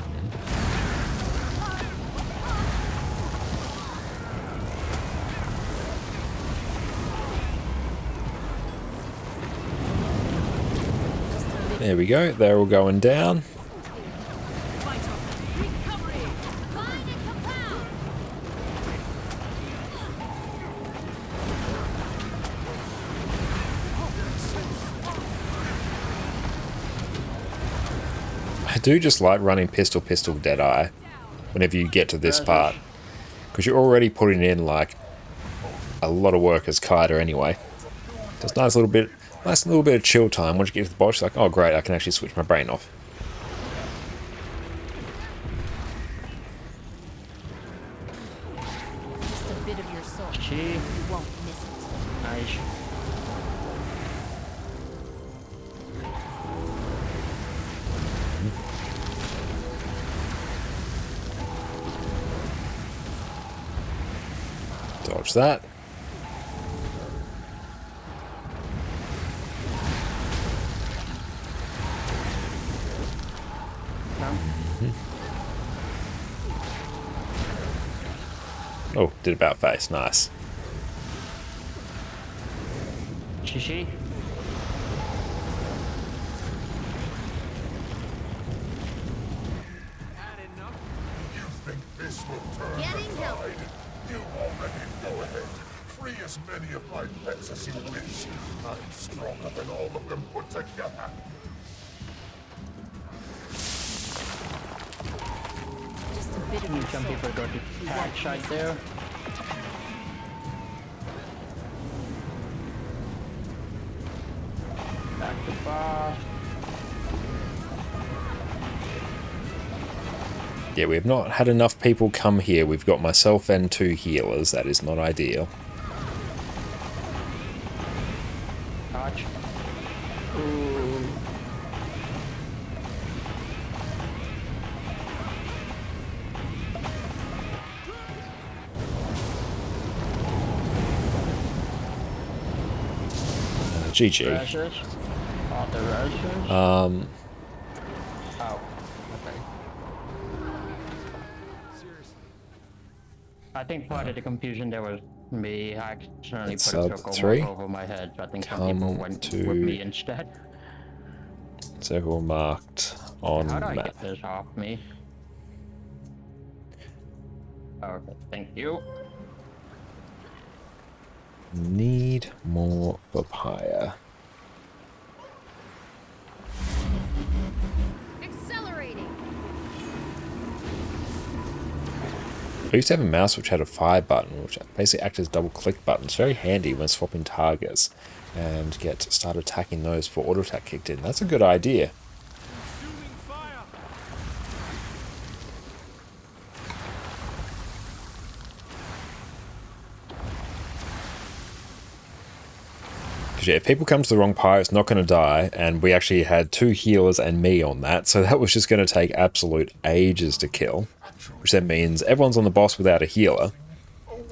There we go. They're all going down. Vital. Recovery. Bind and compound. I do just like running pistol Deadeye whenever you get to this part, because you're already putting in like a lot of work as Kiter anyway. So it's nice little bit of chill time. Once you get to the boss, you're like, oh great, I can actually switch my brain off. Just a bit of your soul. She. You won't miss it. Nice. Dodge that. Oh, did about face. Nice. She. You think this will turn Getting the help. tide? You already go ahead. Free as many of my pets as you wish. I'm stronger than all of them put together. Just a bit of your Some soul. people go to patch right there. Back to boss. Yeah, we have not had enough people come here. We've got myself and 2 healers. That is not ideal. Dodge. GG. Reses. All the reses. Um, Oh. Okay. I think part of the confusion there was me. I accidentally It's put a sub circle 3. mark over my head, so I think some Come people went to- with me instead. circle marked on How do I map. get this off me? Okay, thank you. Need more papaya. Accelerating. I used to have a mouse which had a fire button, which basically acted as a double click button. It's very handy when swapping targets and start attacking those before auto attack kicked in. That's a good idea. Because yeah, if people come to the wrong pyre, it's not going to die, and we actually had 2 healers and me on that, so that was just going to take absolute ages to kill. Which then means everyone's on the boss without a healer,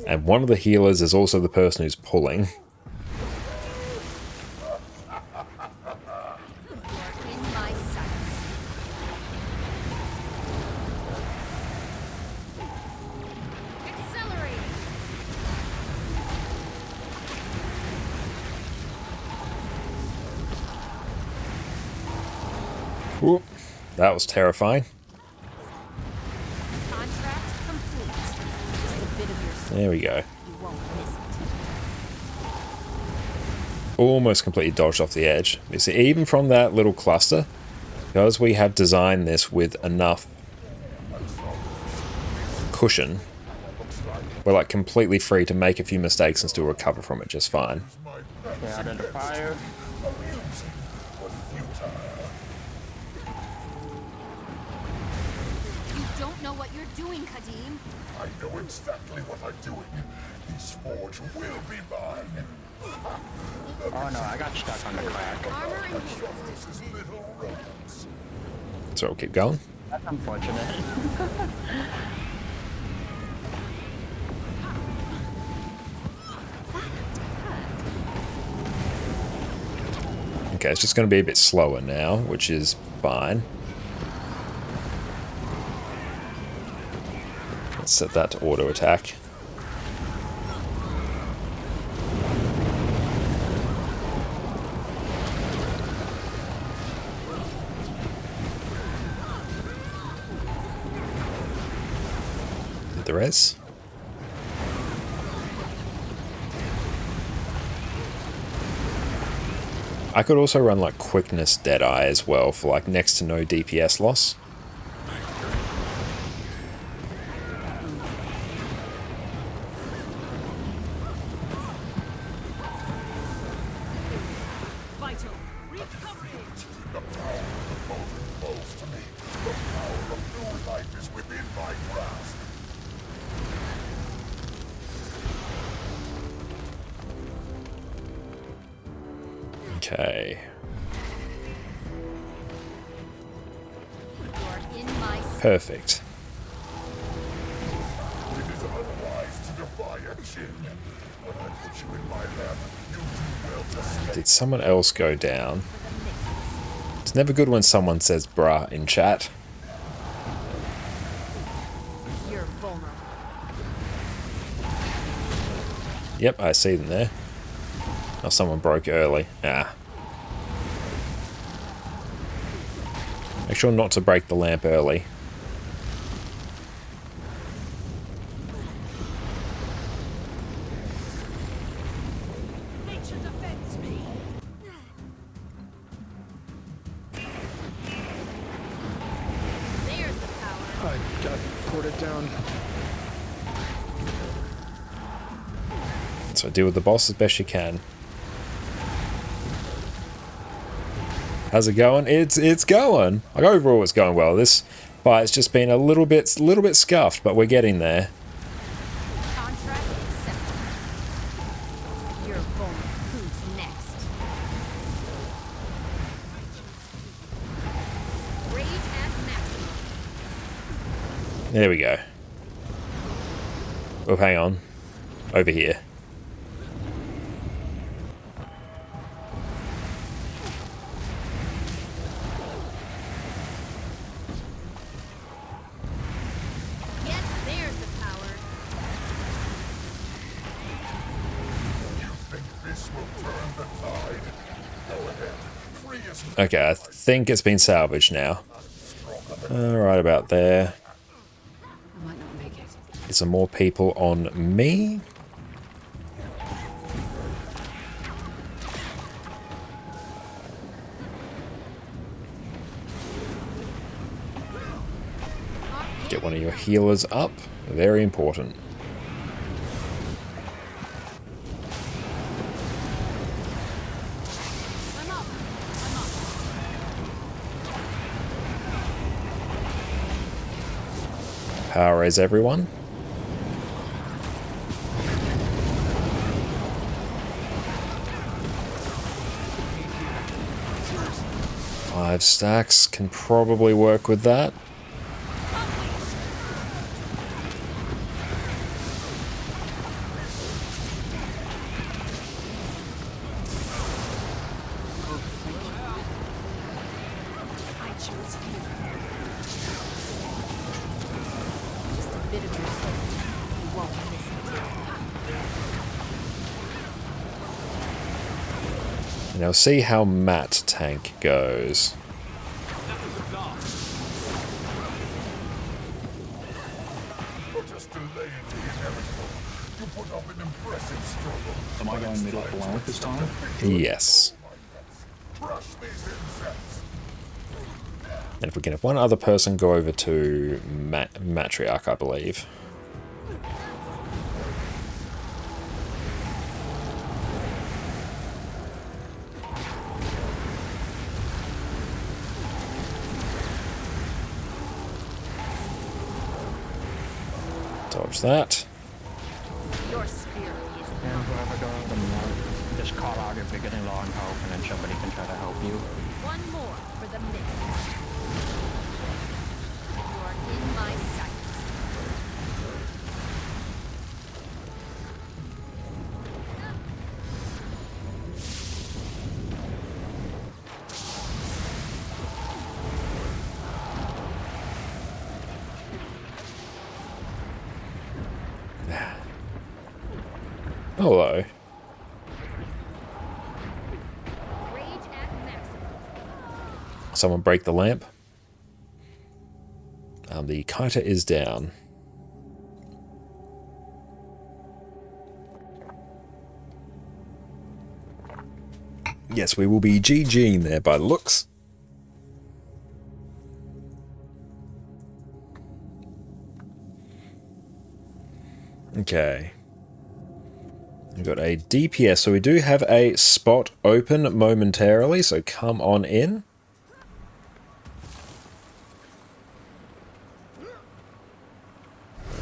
and one of the healers is also the person who's pulling. In my sights. Accelerating. Whoop. That was terrifying. Contract complete. Just a bit of your soul. There we go. You won't miss it. Almost completely dodged off the edge. You see, even from that little cluster, because we have designed this with enough cushion, we're like completely free to make a few mistakes and still recover from it just fine. Stay out of the fire. You don't know what you're doing, Kadim. I know exactly what I'm doing. This forge will be mine. Oh no, I got stuck on the crack. Armor enhanced. This is little rodents. So we'll keep going. That's unfortunate. Okay, it's just going to be a bit slower now, which is fine. Let's set that to auto attack. Did the res? I could also run like quickness Deadeye as well for like next to no DPS loss. Vital. The power of the Cauldron flows to me. The power of new life is within my grasp. Okay. You're in my Perfect. It is unwise to defy a chin. When I put you in my lab, you do well to stay. Did someone else go down? It's never good when someone says bruh in chat. You're vulnerable. Yep, I see them there. Oh, someone broke early. Ah. Make sure not to break the lamp early. Nature defends me. There's the power. I got ported down. So deal with the boss as best you can. How's it going? It's going. Like overall, it's going well. This fight's just been a little bit scuffed, but we're getting there. Contract accepted. You're vulnerable. Who's next? Rage at maximum. There we go. Oh, hang on. Over here. Yes, there's the power. You think this will turn the tide? Go ahead. Free as Okay, I think it's been salvaged now. Right about there. I might not make it. Get some more people on me. Get one of your healers up. Very important. I'm up. Power is everyone. Five stacks can probably work with that. I choose you. Just a bit of your soul. You won't miss it. Now see how Matt tank goes. You're just delaying the inevitable. You put up an impressive struggle. Am I going middle of the lamp this time? Yes. Crush these insects. And if we can have one other person go over to Matriarch, I believe. Dodge that. Your spirit is And whoever goes the more, just call out your beginning law and hope, and then somebody can try to help you. one more for the mix. You are in my sights. Hello. Rage at maximum. Someone break the lamp. The kiter is down. Yes, we will be GGing there by the looks. Okay. We've got a DPS, so we do have a spot open momentarily, so come on in.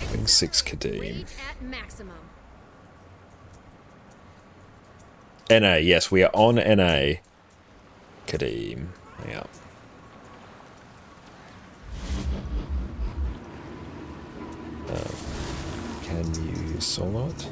Having 6 Kadeem. Rage at maximum. NA, yes, we are on NA. Kadeem. Yeah. Can you solo it?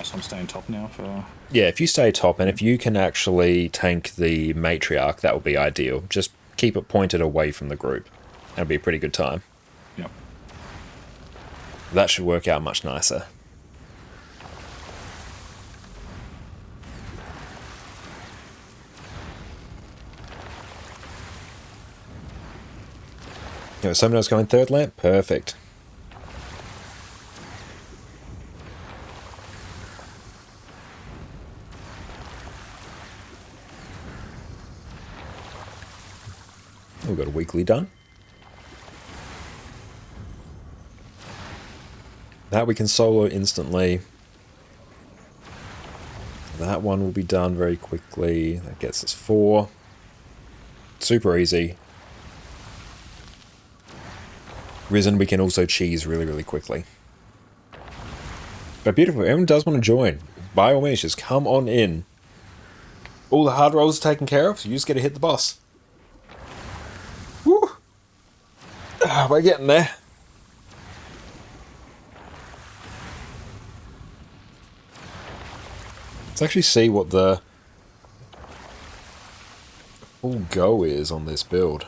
So I'm staying top now for... Yeah, if you stay top, and if you can actually tank the matriarch, that would be ideal. Just keep it pointed away from the group. That'd be a pretty good time. Yep. That should work out much nicer. Someone else going third lamp? Perfect. We've got a weekly done. That we can solo instantly. That one will be done very quickly. That gets us 4. Super easy. Risen we can also cheese really, really quickly. But beautiful, everyone does want to join. By all means, just come on in. All the hard rolls are taken care of, so you just get to hit the boss. Woo! We're getting there. Let's actually see what the full go is on this build.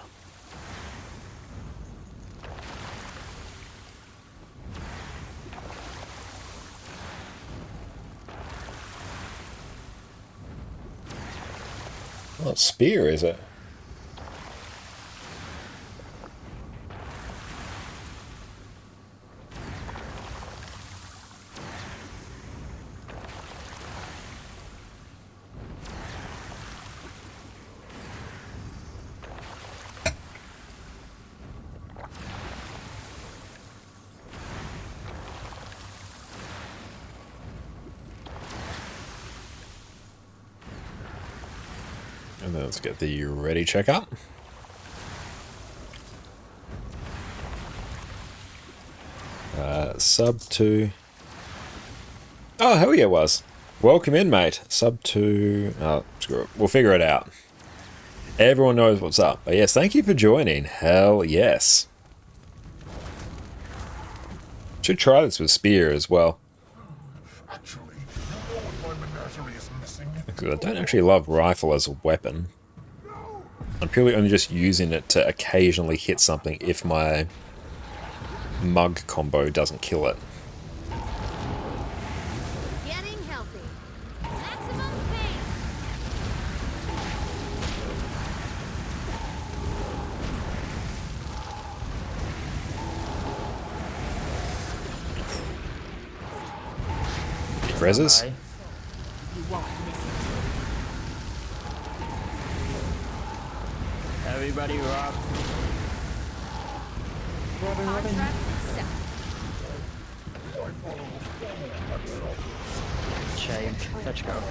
Oh, it's spear, is it? And then let's get the ready checkup. Sub 2. Oh, hell yeah, it was. Welcome in, mate. Sub 2. Oh, screw it. We'll figure it out. Everyone knows what's up. But yes, thank you for joining. Hell yes. Should try this with spear as well. Actually, you know what my menagerie is missing? Because I don't actually love rifle as a weapon. I'm purely only just using it to occasionally hit something if my mug combo doesn't kill it. Getting healthy. Maximum pain. Reses? You won't miss it. Everybody rock. Contract set. Shaved. Let's go.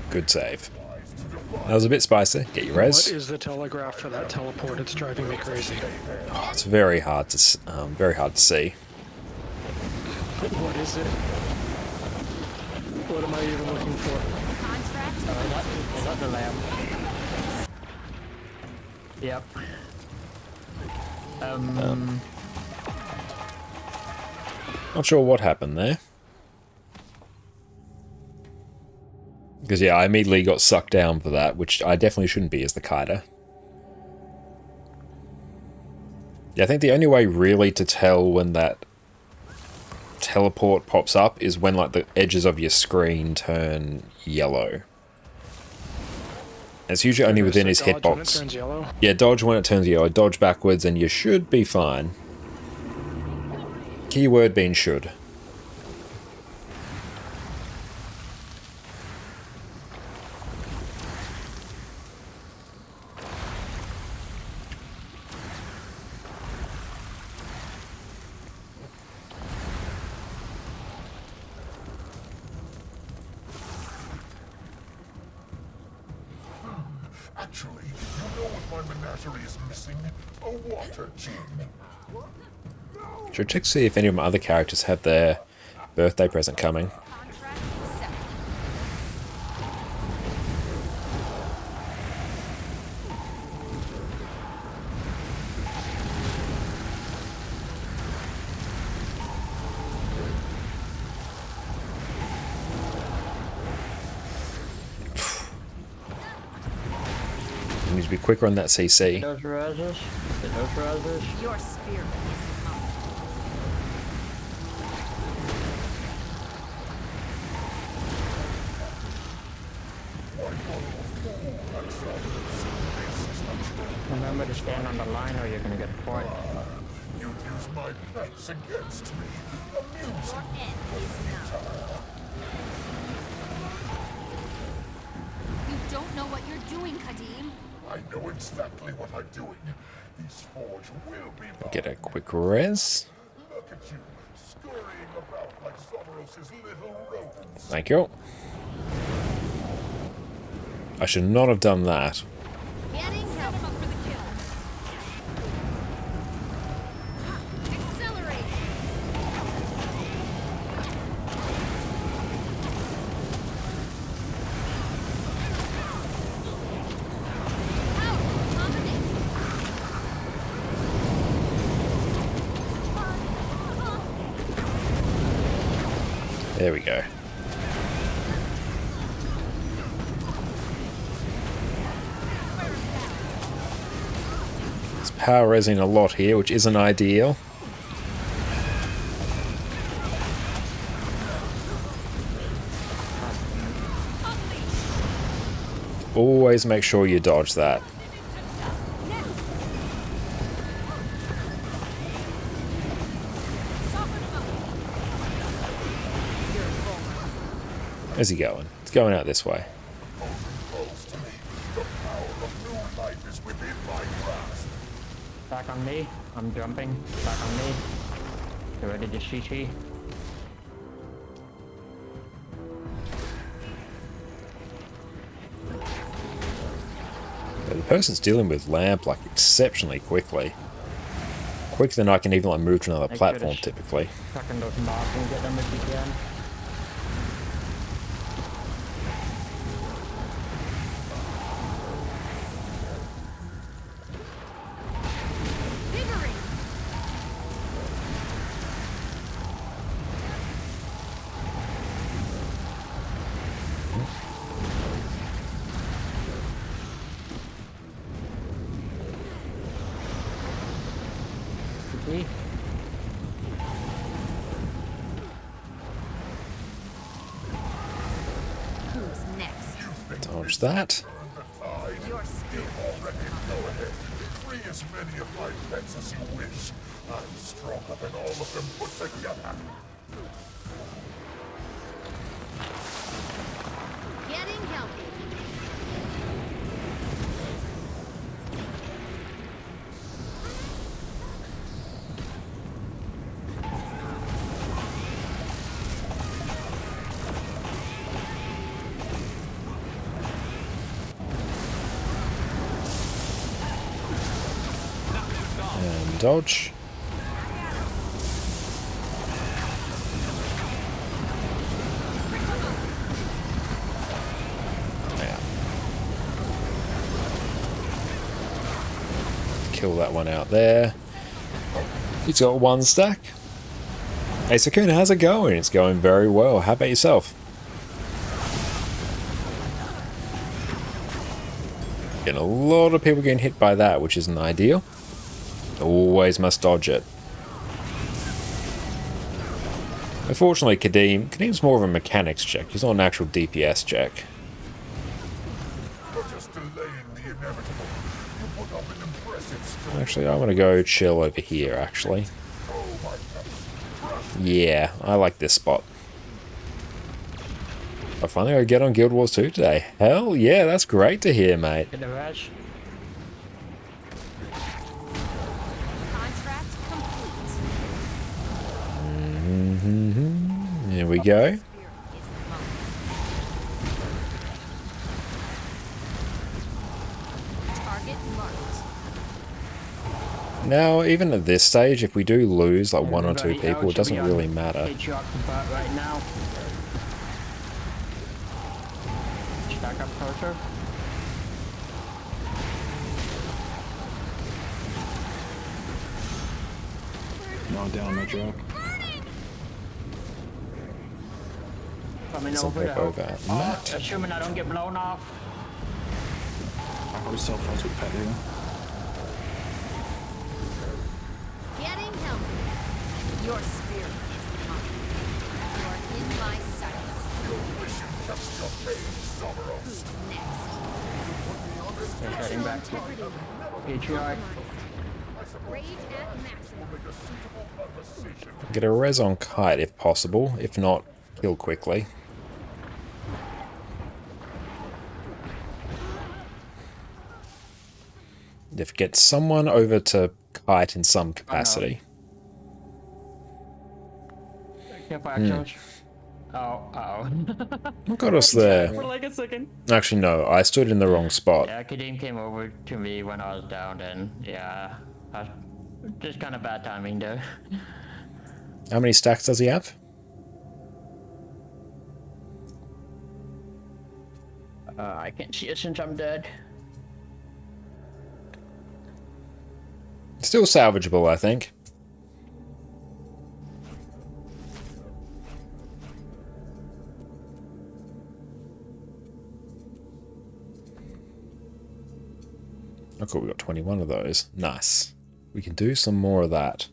Good save. That was a bit spicy. Get your res. What is the telegraph for that teleport? It's driving me crazy. Oh, it's very hard to see. What is it? What am I even looking for? Contract. Is that the lamp? Yep. Not sure what happened there. Because yeah, I immediately got sucked down for that, which I definitely shouldn't be as the kiter. Yeah, I think the only way really to tell when that teleport pops up is when like the edges of your screen turn yellow. It's usually only within his Dodge when it hitbox. turns yellow? Yeah, dodge when it turns yellow, dodge backwards and you should be fine. Keyword being should. Actually, you know what my menagerie is missing? A water gin. Should check to see if any of my other characters have their birthday present coming. Contract accepted. You need to be quicker on that CC. Those roses? Did those roses? Your spirit is mine. Remember to stand on the line or you're gonna get point. You'd use my pets against me. Amusing. Your end is nigh. You don't know what you're doing, Kadim. I know exactly what I'm doing. These forge will be mine. Get a quick res. Look at you, scurrying about like Someros's little rodents. Thank you. I should not have done that. Getting help up for the kill. Accelerate. Powerful combination. There we go. It's power resing a lot here, which isn't ideal. Always make sure you dodge that. Where's he going? It's going out this way. Close to me. The power of new life is within my grasp. Back on me. I'm jumping. Back on me. You ready to CC? But the person's dealing with lamp like exceptionally quickly. Quicker than I can even like move to another Make sure to platform typically. Tuck in those mobs and get them if you can. Vigorous. CC? Who's next? Dodge that. Your spirit is Already go ahead. Free as many of my pets as you wish. I'm stronger than all of them put together. getting healthy. And dodge. Yeah. Kill that one out there. He's got one stack. Hey Sakuna, how's it going? It's going very well. How about yourself? Getting a lot of people getting hit by that, which isn't ideal. Always must dodge it. Unfortunately, Kadim's more of a mechanics check. He's not an actual DPS check. You're just delaying the inevitable. You put up an impressive strength. Actually, I want to go chill over here, actually. Oh my God. Yeah, I like this spot. I finally got to get on Guild Wars 2 today. Hell yeah, that's great to hear, mate. Get the rush. Contract complete. Here we go. Spirit is mine. Now, even at this stage, if we do lose like one or two Everybody people, else it should be doesn't on really matter. patriarch butt right now. Stack up closer. No down, no drop. Coming Some over to help help. over. Oh, Matt. assuming I don't get blown off. I probably self-fights with Pet here. Getting healthy. Your spirit is mine. You are in my sights. Wish you kept your pain, Someros. Next. They're heading back to patriarch. Rage at maximum. Get a res on Kite if possible. If not, kill quickly. If get someone over to Kite in some capacity. Careful, Axos. Oh, What got us there? For like a second. Actually, no. I stood in the wrong spot. Yeah, Kadeem came over to me when I was down, and yeah, just kind of bad timing though. How many stacks does he have? I can't see it since I'm dead. Still salvageable, I think. Oh, cool. We got 21 of those. Nice. We can do some more of that.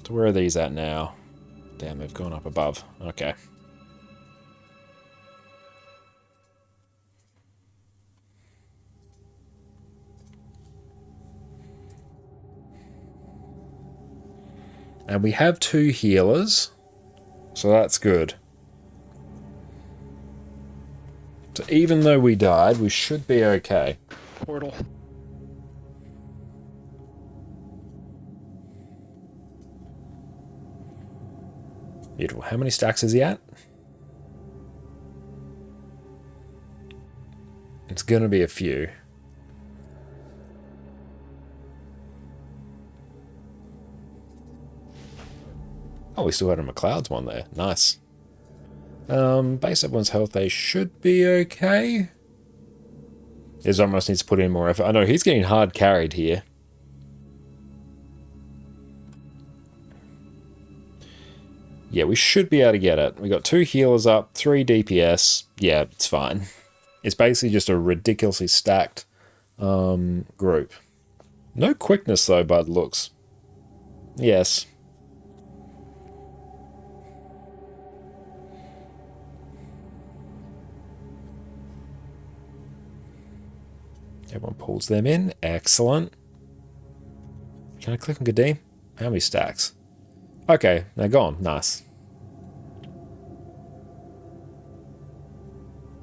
So where are these at now? Damn, they've gone up above. Okay. And we have 2 healers, so that's good. So even though we died, we should be okay. Portal. Beautiful. How many stacks is he at? It's going to be a few. Oh, we still had a McLeod's one there. Nice. Base everyone's health, they should be okay. Is almost needs to put in more effort. I know he's getting hard carried here. Yeah, we should be able to get it. We got 2 healers up, 3 DPS. Yeah, it's fine. It's basically just a ridiculously stacked group. No quickness though, by the looks. Yes. Everyone pulls them in. Excellent. Can I click on Kadeem? How many stacks? Okay, they're gone. Nice.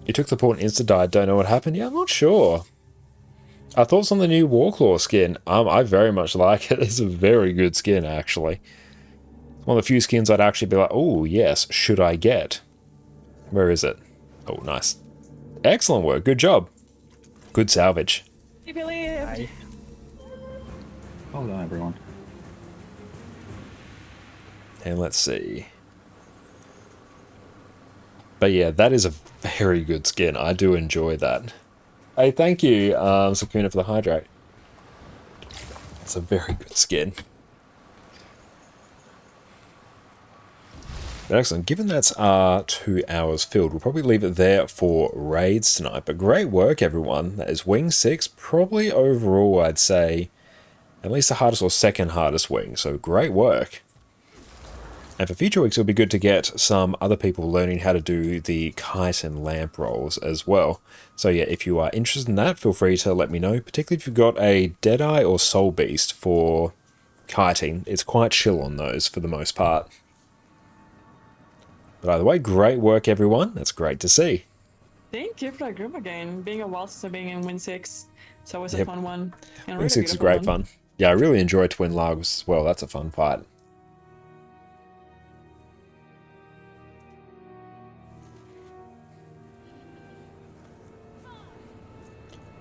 You took the port and insta-died. Don't know what happened? Yeah, I'm not sure. Our thoughts on the new Warclaw skin? I very much like it. It's a very good skin, actually. One of the few skins I'd actually be like, oh, yes, should I get? Where is it? Oh, nice. Excellent work. Good job. Good salvage. You believe? Hold on, everyone. And let's see. But yeah, that is a very good skin. I do enjoy that. Hey, thank you, Sakuna, for the hydrate. It's a very good skin. But excellent. Given that's 2 hours filled, we'll probably leave it there for raids tonight. But great work, everyone. That is Wing 6. Probably overall, I'd say, at least the hardest or second hardest wing. So great work. And for future weeks, it'll be good to get some other people learning how to do the kite and lamp rolls as well. So yeah, if you are interested in that, feel free to let me know, particularly if you've got a Deadeye or Soul Beast for kiting. It's quite chill on those for the most part. But either way, great work, everyone. That's great to see. Thank you for that group again. Being a while since I've been in Win 6. It's always a fun one. And Wing 6 is beautiful great one. fun. Yeah, I really enjoy Twin Lagos as well. That's a fun fight.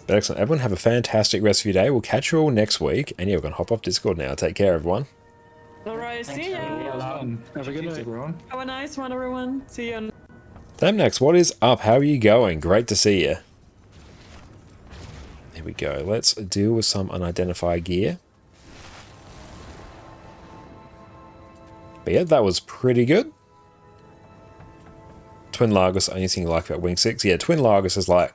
But excellent. Everyone have a fantastic rest of your day. We'll catch you all next week. And yeah, we're going to hop off Discord now. Take care, everyone. Alright, see ya. Have a good night, everyone. Have a nice one, everyone. See you. Thamnax, what is up? How are you going? Great to see you. There we go. Let's deal with some unidentified gear. But yeah, that was pretty good. Twin Largus, only thing you like about Wing 6. Yeah, Twin Largus is like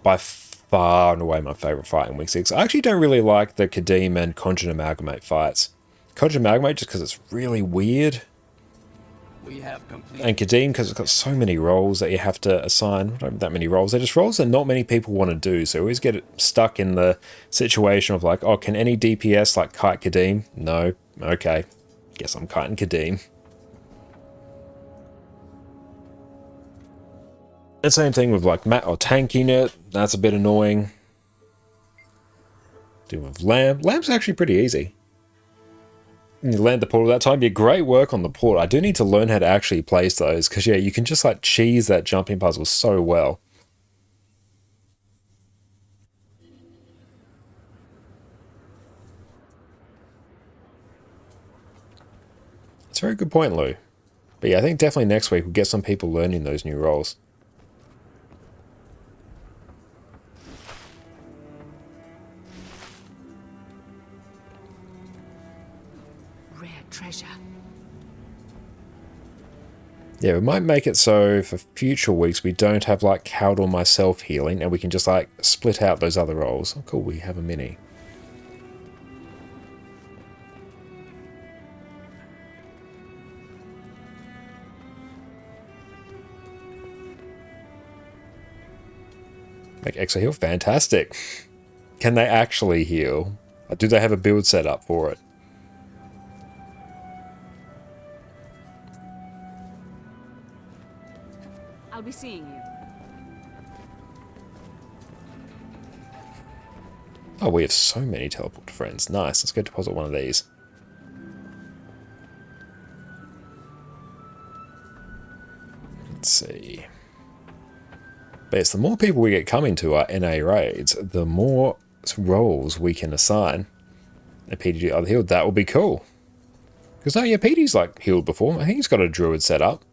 by far and away my favourite fight in Wing 6. I actually don't really like the Kadim and Conjure Amalgamate fights. Conjure Amalgamate just because it's really weird. And Kadim because it's got so many roles that you have to assign. Not that many roles. They're just roles that not many people want to do. So you always get stuck in the situation of like, oh, can any DPS like kite Kadim? No. Okay. Guess I'm kiting Kadim. And same thing with like Mat or tanking it. That's a bit annoying. Do with Lamb. Lamb's actually pretty easy. And you land the portal that time. Yeah, great work on the portal. I do need to learn how to actually place those because yeah, you can just like cheese that jumping puzzle so well. That's a very good point, Lou. But yeah, I think definitely next week we'll get some people learning those new roles. Rare treasure. Yeah, we might make it so for future weeks we don't have like Cowd or myself healing and we can just like split out those other roles. Oh cool, we have a mini. Make Exo heal? Fantastic. Can they actually heal? Do they have a build set up for it? I'll be seeing you. Oh, we have so many teleport friends. Nice. Let's go deposit one of these. Let's see. But yes, the more people we get coming to our NA raids, the more roles we can assign. A PD other healed, that will be cool. Because no, yeah, PD's like healed before. I think he's got a Druid set up.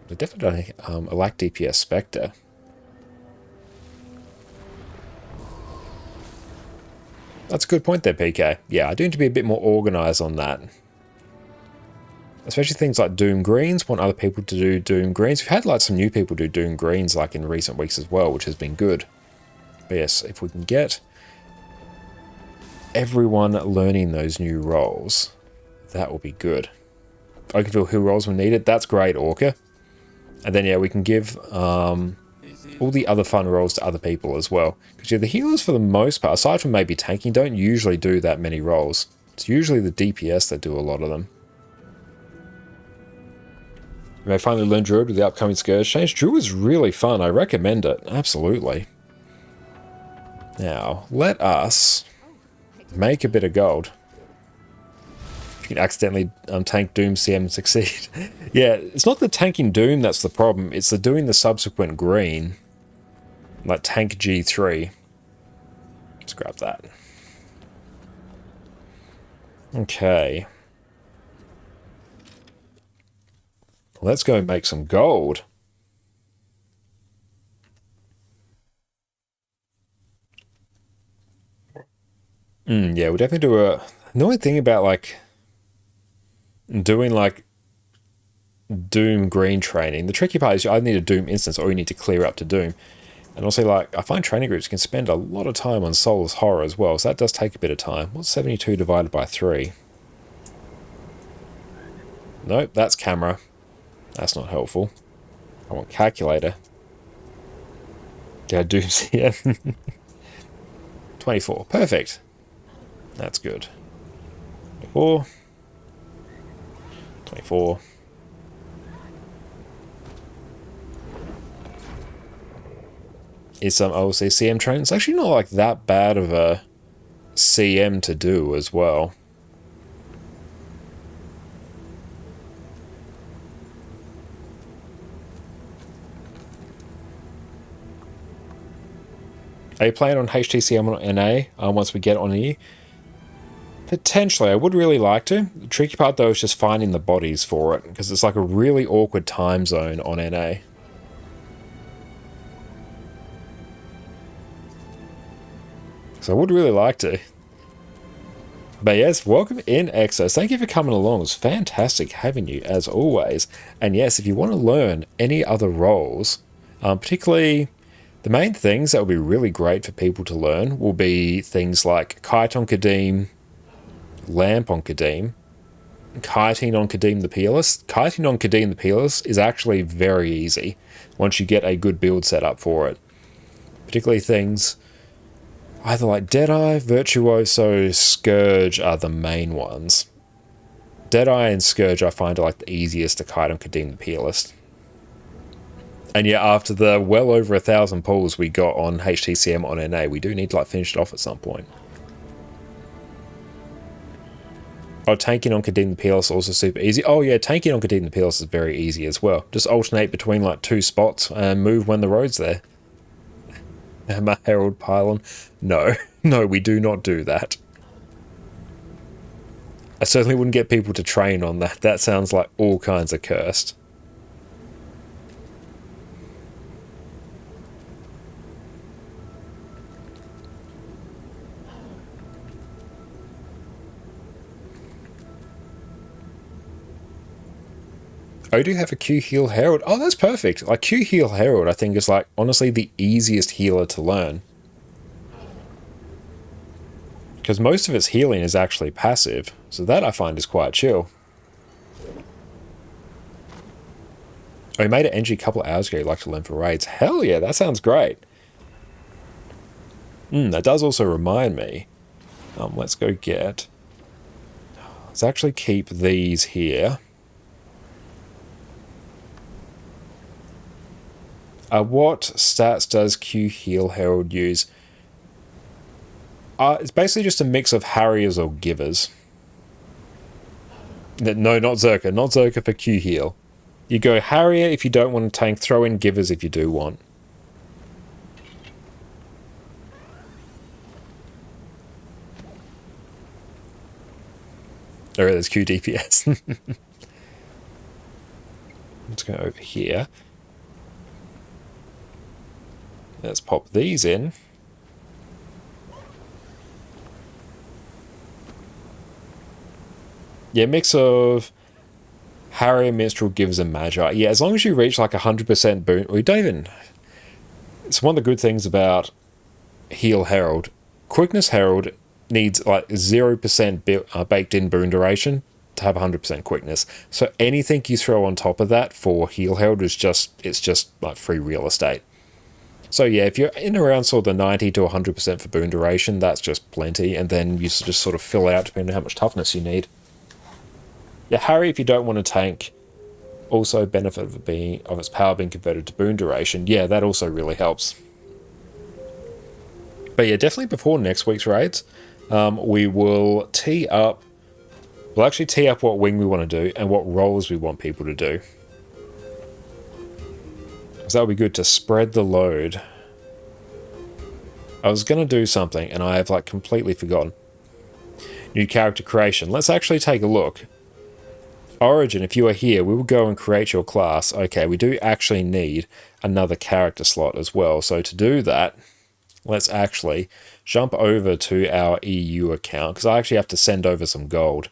But definitely don't I like DPS Spectre. That's a good point there, PK. Yeah, I do need to be a bit more organised on that. Especially things like Doom Greens, want other people to do Doom Greens. We've had like some new people do Doom Greens like in recent weeks as well, which has been good. But yes, if we can get everyone learning those new roles, that will be good. Oakenville Hill roles when needed, that's great, Orca. And then yeah, we can give all the other fun roles to other people as well. Because yeah, the healers for the most part, aside from maybe tanking, don't usually do that many roles. It's usually the DPS that do a lot of them. You may finally learn Druid with the upcoming Scourge change. Druid is really fun. I recommend it. Absolutely. Now, let us make a bit of gold. You can accidentally tank Doom CM and succeed. Yeah, it's not the tanking Doom that's the problem. It's the doing the subsequent green. Like tank G3. Let's grab that. Okay. Let's go make some gold. Yeah, we'll definitely do a... Annoying thing about, like, doing, like, Doom green training. The tricky part is you either need a Doom instance or you need to clear up to Doom. And also, like, I find training groups can spend a lot of time on Soulless Horror as well, so that does take a bit of time. What's 72 divided by 3? Nope, that's camera. That's not helpful. I want calculator. Yeah, Dooms, yeah. 24, perfect. That's good. 24. 24. Is some OLC CM training. It's actually not like that bad of a CM to do as well. Are you playing on HTCM or NA once we get on here? Potentially, I would really like to. The tricky part though is just finding the bodies for it, because it's like a really awkward time zone on NA. So I would really like to. But yes, welcome in, Exos. Thank you for coming along. It's fantastic having you, as always. And yes, if you want to learn any other roles, particularly the main things that would be really great for people to learn will be things like Kite on Kadim, Lamp on Kadim, Kiting on Kadim the Peerless. Kiting on Kadim the Peerless is actually very easy once you get a good build set up for it. Particularly things either like Deadeye, Virtuoso, Scourge are the main ones. Deadeye and Scourge I find are like the easiest to kite on Kadim the Peerless. And yeah, after the well over 1,000 pulls we got on HTCM on NA, we do need to like finish it off at some point. Oh, tanking on Kadim the Peerless is also super easy. Oh yeah, tanking on Kadim the Peerless is very easy as well. Just alternate between like 2 spots and move when the road's there. Am I Herald Pylon? No. No, we do not do that. I certainly wouldn't get people to train on that. That sounds like all kinds of cursed. I do have a Q Heal Herald. Oh, that's perfect. Like Q Heal Herald, I think is like honestly the easiest healer to learn. Because most of its healing is actually passive. So that I find is quite chill. Oh, you made an NG a couple of hours ago you'd like to learn for raids. Hell yeah, that sounds great. That does also remind me. Let's go get... Let's actually keep these here. What stats does Q Heal Herald use? It's basically just a mix of harriers or givers. No, not Zerka. Not Zerka for Q Heal. You go harrier if you don't want to tank, throw in givers if you do want. Alright, there's Q DPS. Let's go over here. Let's pop these in. Yeah, mix of Harrier, Minstrel, Givers, and Magi. Yeah, as long as you reach like 100% boon... We don't even... It's one of the good things about Heal Herald. Quickness Herald needs like 0% baked in boon duration to have 100% quickness. So anything you throw on top of that for Heal Herald is it's just like free real estate. So yeah, if you're in around sort of the 90 to 100% for boon duration, that's just plenty, and then you just sort of fill out depending on how much toughness you need. Yeah, Harry, if you don't want to tank, also benefit of its power being converted to boon duration. Yeah, that also really helps. But yeah, definitely before next week's raids, we will tee up... We'll actually tee up what wing we want to do and what roles we want people to do. So that would be good to spread the load. I was going to do something and I have like completely forgotten. New character creation. Let's actually take a look. Origin, if you are here, we will go and create your class. Okay, we do actually need another character slot as well. So to do that, let's actually jump over to our EU account because I actually have to send over some gold.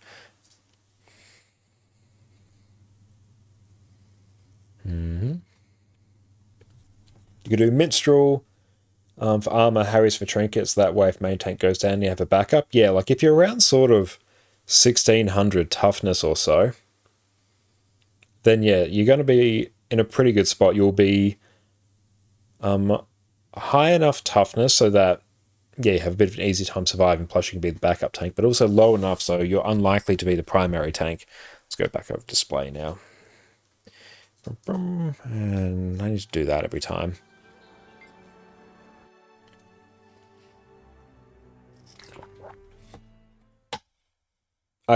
You can do Minstrel for armor, Harry's for trinkets. That way if main tank goes down, you have a backup. Yeah, like if you're around sort of 1600 toughness or so, then yeah, you're going to be in a pretty good spot. You'll be high enough toughness so that, yeah, you have a bit of an easy time surviving, plus you can be the backup tank, but also low enough so you're unlikely to be the primary tank. Let's go back over display now. And I need to do that every time.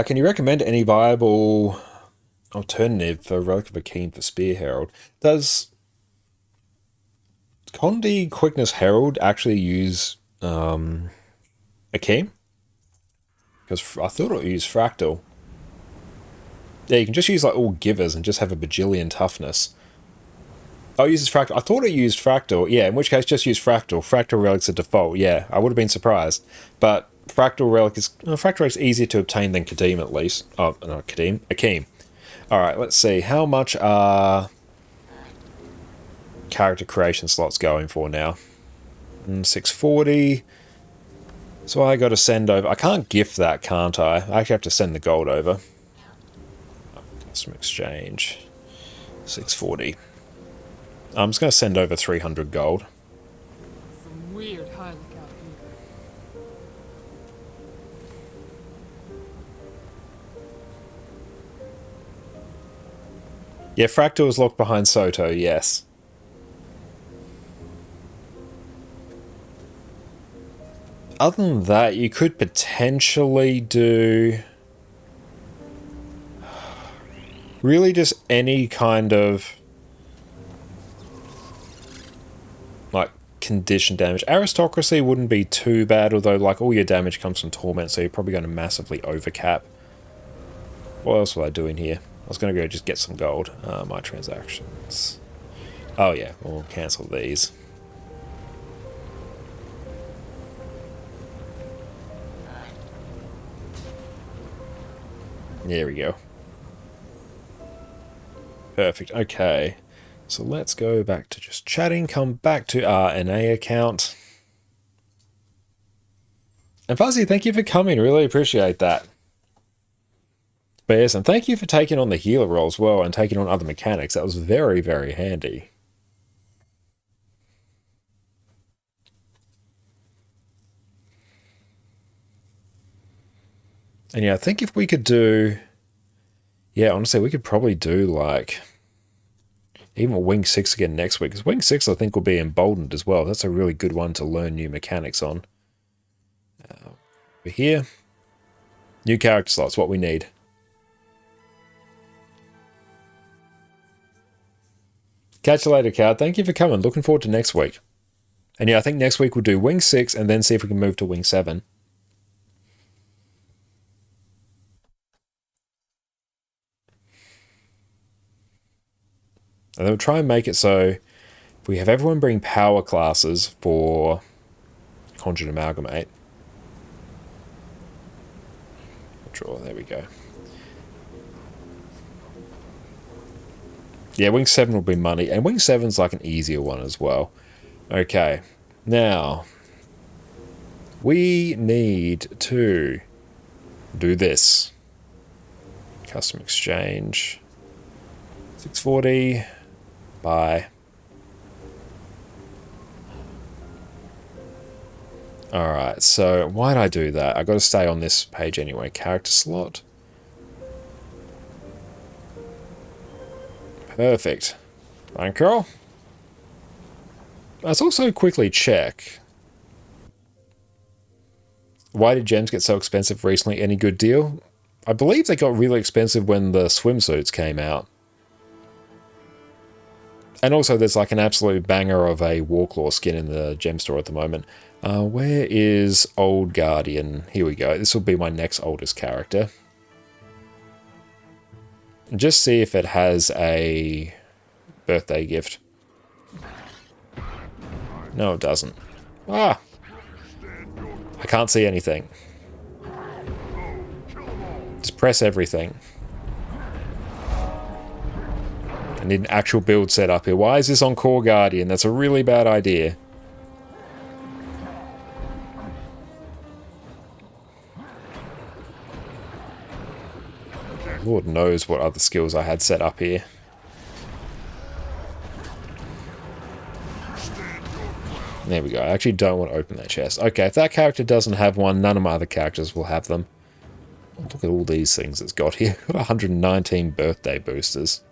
Can you recommend any viable alternative for Relic of a Keen for Spear Herald? Because Condi Quickness Herald actually use Akeem? Because I thought it used Fractal. Yeah, you can just use like all givers and just have a bajillion toughness. Oh, it uses Fractal. I thought it used Fractal. Yeah, in which case just use Fractal. Fractal Relic's a default. Yeah, I would have been surprised. But Fractal Relic is... Fractal Relic's easier to obtain than Kadim at least. Oh, no, Kadim. Akeem. Alright, let's see. How much are character creation slots going for now? 640. So I got to send over... I can't gift that, can't I? I actually have to send the gold over. Custom exchange. 640. I'm just going to send over 300 gold. Some weird high lookout here. Yeah, Fractal is locked behind Soto, yes. Other than that, you could potentially do... really just any kind of... like, condition damage. Aristocracy wouldn't be too bad, although, like, all your damage comes from Torment, so you're probably going to massively overcap. What else was I doing here? I was going to go just get some gold. My transactions. Oh, yeah, we'll cancel these. There we go. Perfect, okay. So let's go back to just chatting, come back to our NA account. And Fuzzy, thank you for coming, really appreciate that. But yes, and thank you for taking on the healer role as well and taking on other mechanics. That was very, very handy. And yeah, I think if we could do... yeah, honestly, we could probably do like... even Wing 6 again next week. Because Wing 6, I think, will be emboldened as well. That's a really good one to learn new mechanics on. Over here. New character slots, what we need. Catch you later, Card. Thank you for coming. Looking forward to next week. And yeah, I think next week we'll do Wing 6 and then see if we can move to Wing 7. And then we'll try and make it so if we have everyone bring power classes for Conjured Amalgamate. Draw, there we go. Yeah, Wing 7 will be money, and Wing 7's like an easier one as well. Okay, now we need to do this. Custom exchange. 640. Buy. Alright, so why did I do that? I got to stay on this page anyway. Character slot. Perfect. Thank you. Let's also quickly check. Why did gems get so expensive recently? Any good deal? I believe they got really expensive when the swimsuits came out. And also there's like an absolute banger of a Warclaw skin in the gem store at the moment. Where is Old Guardian? Here we go. This will be my next oldest character. And just see if it has a birthday gift. No, it doesn't. Ah! I can't see anything. Just press everything. I need an actual build set up here. Why is this on Core Guardian? That's a really bad idea. Lord knows what other skills I had set up here. There we go. I actually don't want to open that chest. Okay, if that character doesn't have one, none of my other characters will have them. Look at all these things it's got here. Got 119 birthday boosters.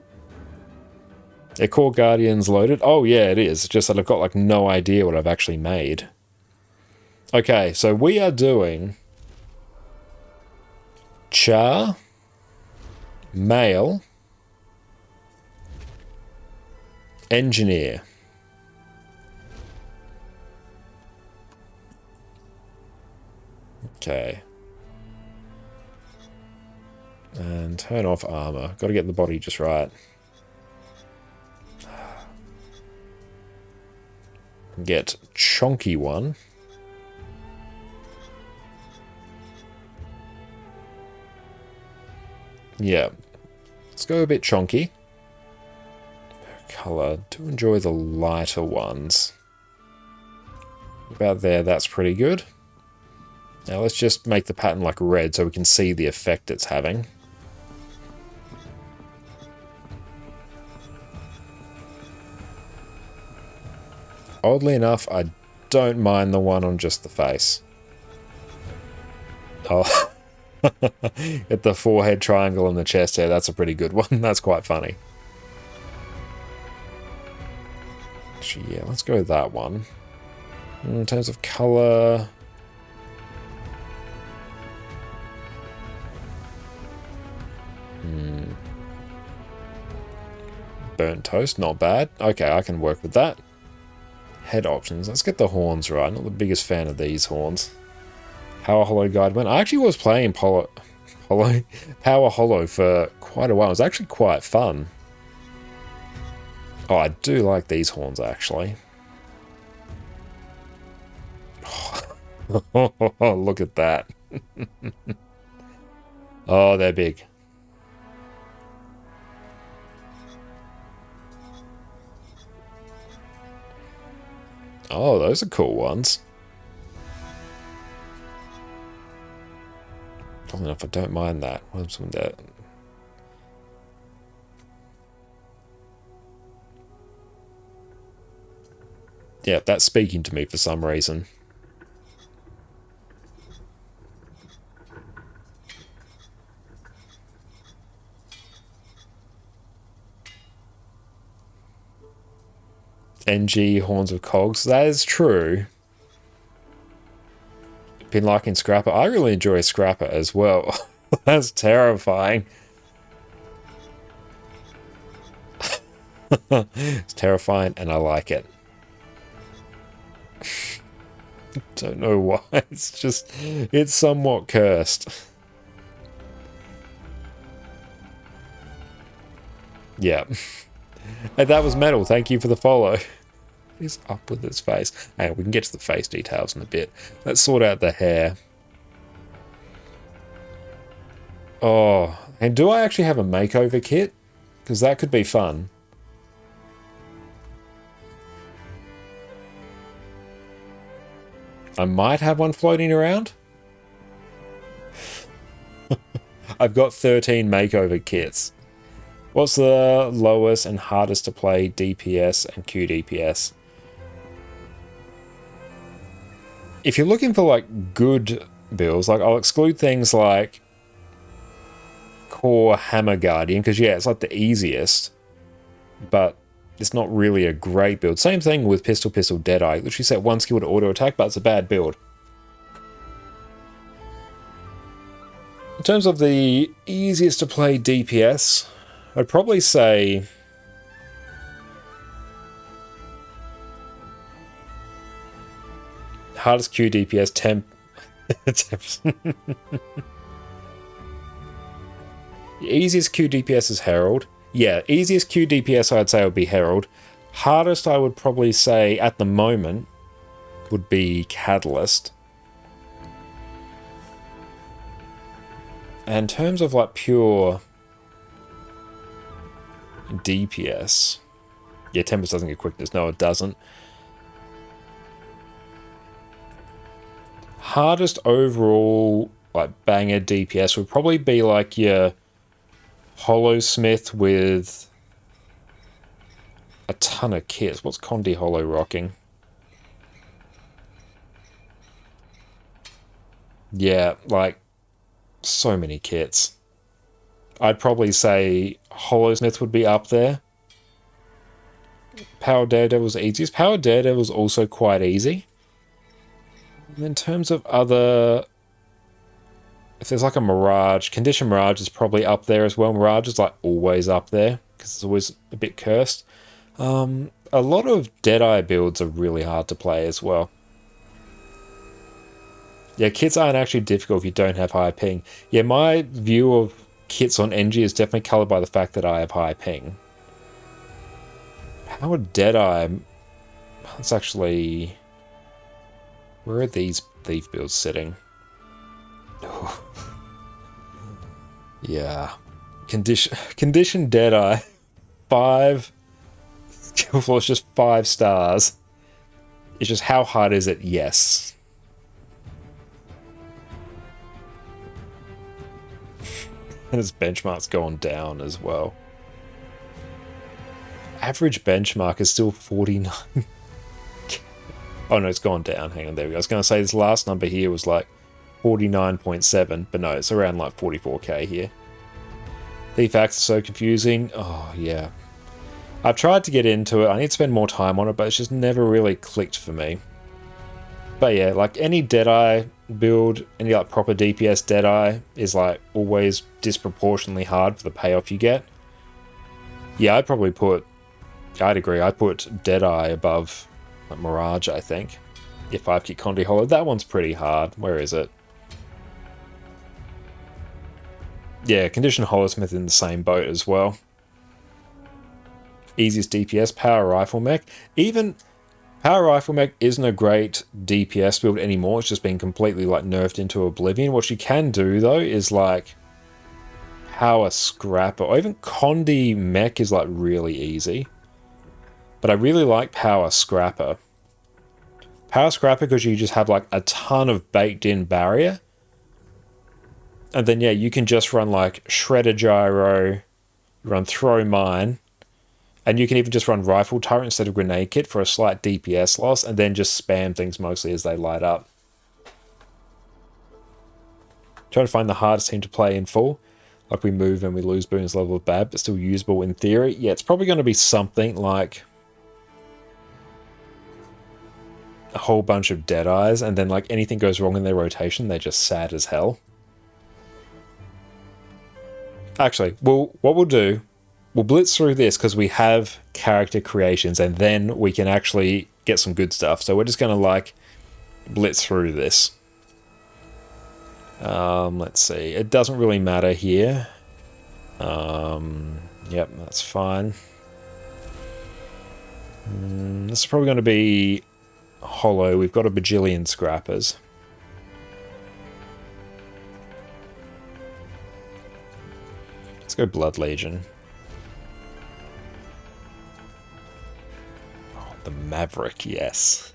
Are Core Guardians loaded? Oh yeah, it is. It's just that I've got like no idea what I've actually made. Okay, so we are doing Char, Male, Engineer. Okay. And turn off armor. Got to get the body just right. Get chonky one. Yeah. Let's go a bit chonky. Color. Do enjoy the lighter ones. About there, that's pretty good. Now let's just make the pattern like red so we can see the effect it's having. Oddly enough, I don't mind the one on just the face. Oh, get the forehead triangle and the chest hair. That's a pretty good one. That's quite funny. Actually, yeah, let's go with that one. In terms of color... Burnt toast, not bad. Okay, I can work with that. Head options. Let's get the horns right. Not the biggest fan of these horns. Power Hollow Guide went. I actually was playing Power Hollow for quite a while. It was actually quite fun. Oh, I do like these horns, actually. Oh, look at that. Oh, they're big. Oh, those are cool ones. Probably enough, I don't mind that. What's with that? Yeah, that's speaking to me for some reason. NG Horns of Cogs. That is true. Been liking Scrapper. I really enjoy Scrapper as well. That's terrifying. It's terrifying and I like it. Don't know why. It's just, it's somewhat cursed. Yeah. Hey, that was Metal. Thank you for the follow. He's up with his face. And we can get to the face details in a bit. Let's sort out the hair. Oh, and do I actually have a makeover kit? Because that could be fun. I might have one floating around. I've got 13 makeover kits. What's the lowest and hardest to play DPS and QDPS? If you're looking for like good builds, like I'll exclude things like Core Hammer Guardian, because yeah, it's like the easiest, but it's not really a great build. Same thing with Pistol Deadeye. Literally set one skill to auto attack, but it's a bad build. In terms of the easiest to play DPS, I'd probably say hardest Q DPS temp. The easiest Q DPS is Herald. Yeah, easiest Q DPS I'd say would be Herald. Hardest I would probably say at the moment would be Catalyst. And in terms of like pure DPS, yeah, Tempest doesn't get quickness. No, it doesn't. Hardest overall like banger DPS would probably be like your Hollow Smith with a ton of kits. What's Condi Hollow rocking? Yeah, like so many kits. I'd probably say Hollowsmith would be up there. Power Daredevil's easiest. Power Daredevil's also quite easy. And in terms of other... If there's like a Mirage, Condition Mirage is probably up there as well. Mirage is like always up there, because it's always a bit cursed. A lot of Deadeye builds are really hard to play as well. Yeah, kits aren't actually difficult if you don't have high ping. Yeah, my view of kits on NG is definitely coloured by the fact that I have high ping. How would Deadeye... It's actually... Where are these thief builds sitting? Oh. Yeah. Condition Deadeye. 5... Skill floor is just 5 stars. It's just how hard is it? Yes. And his benchmark's gone down as well. Average benchmark is still 49. Oh no, it's gone down. Hang on, there we go. I was going to say this last number here was like 49.7, but no, it's around like 44k here. Thief Axe is so confusing. Oh yeah. I've tried to get into it. I need to spend more time on it, but it's just never really clicked for me. But yeah, like any Deadeye build, any like proper DPS Deadeye is like always disproportionately hard for the payoff you get. Yeah, I'd agree, I'd put Deadeye above like, Mirage, I think. If I keep Condi Hollow, that one's pretty hard. Where is it? Yeah, Condition Hollowsmith in the same boat as well. Easiest DPS, Power Rifle Mech. Even Power Rifle Mech isn't a great DPS build anymore. It's just been completely like nerfed into oblivion. What you can do though is like Power Scrapper, or even Condi Mech is like really easy. But I really like Power Scrapper. Power Scrapper because you just have like a ton of baked in barrier. And then yeah, you can just run like Shredder Gyro, run Throw Mine, and you can even just run Rifle Turret instead of Grenade Kit for a slight DPS loss, and then just spam things mostly as they light up. Try to find the hardest team to play in full. Like we move and we lose Boone's level of bad, but still usable in theory. Yeah, it's probably going to be something like a whole bunch of Deadeyes, and then like anything goes wrong in their rotation, they're just sad as hell. Actually, what we'll do, we'll blitz through this because we have character creations, and then we can actually get some good stuff. So we're just going to like blitz through this. Let's see. It doesn't really matter here. Yep, that's fine. This is probably going to be Hollow. We've got a bajillion scrappers. Let's go Blood Legion. Oh, the Maverick, yes.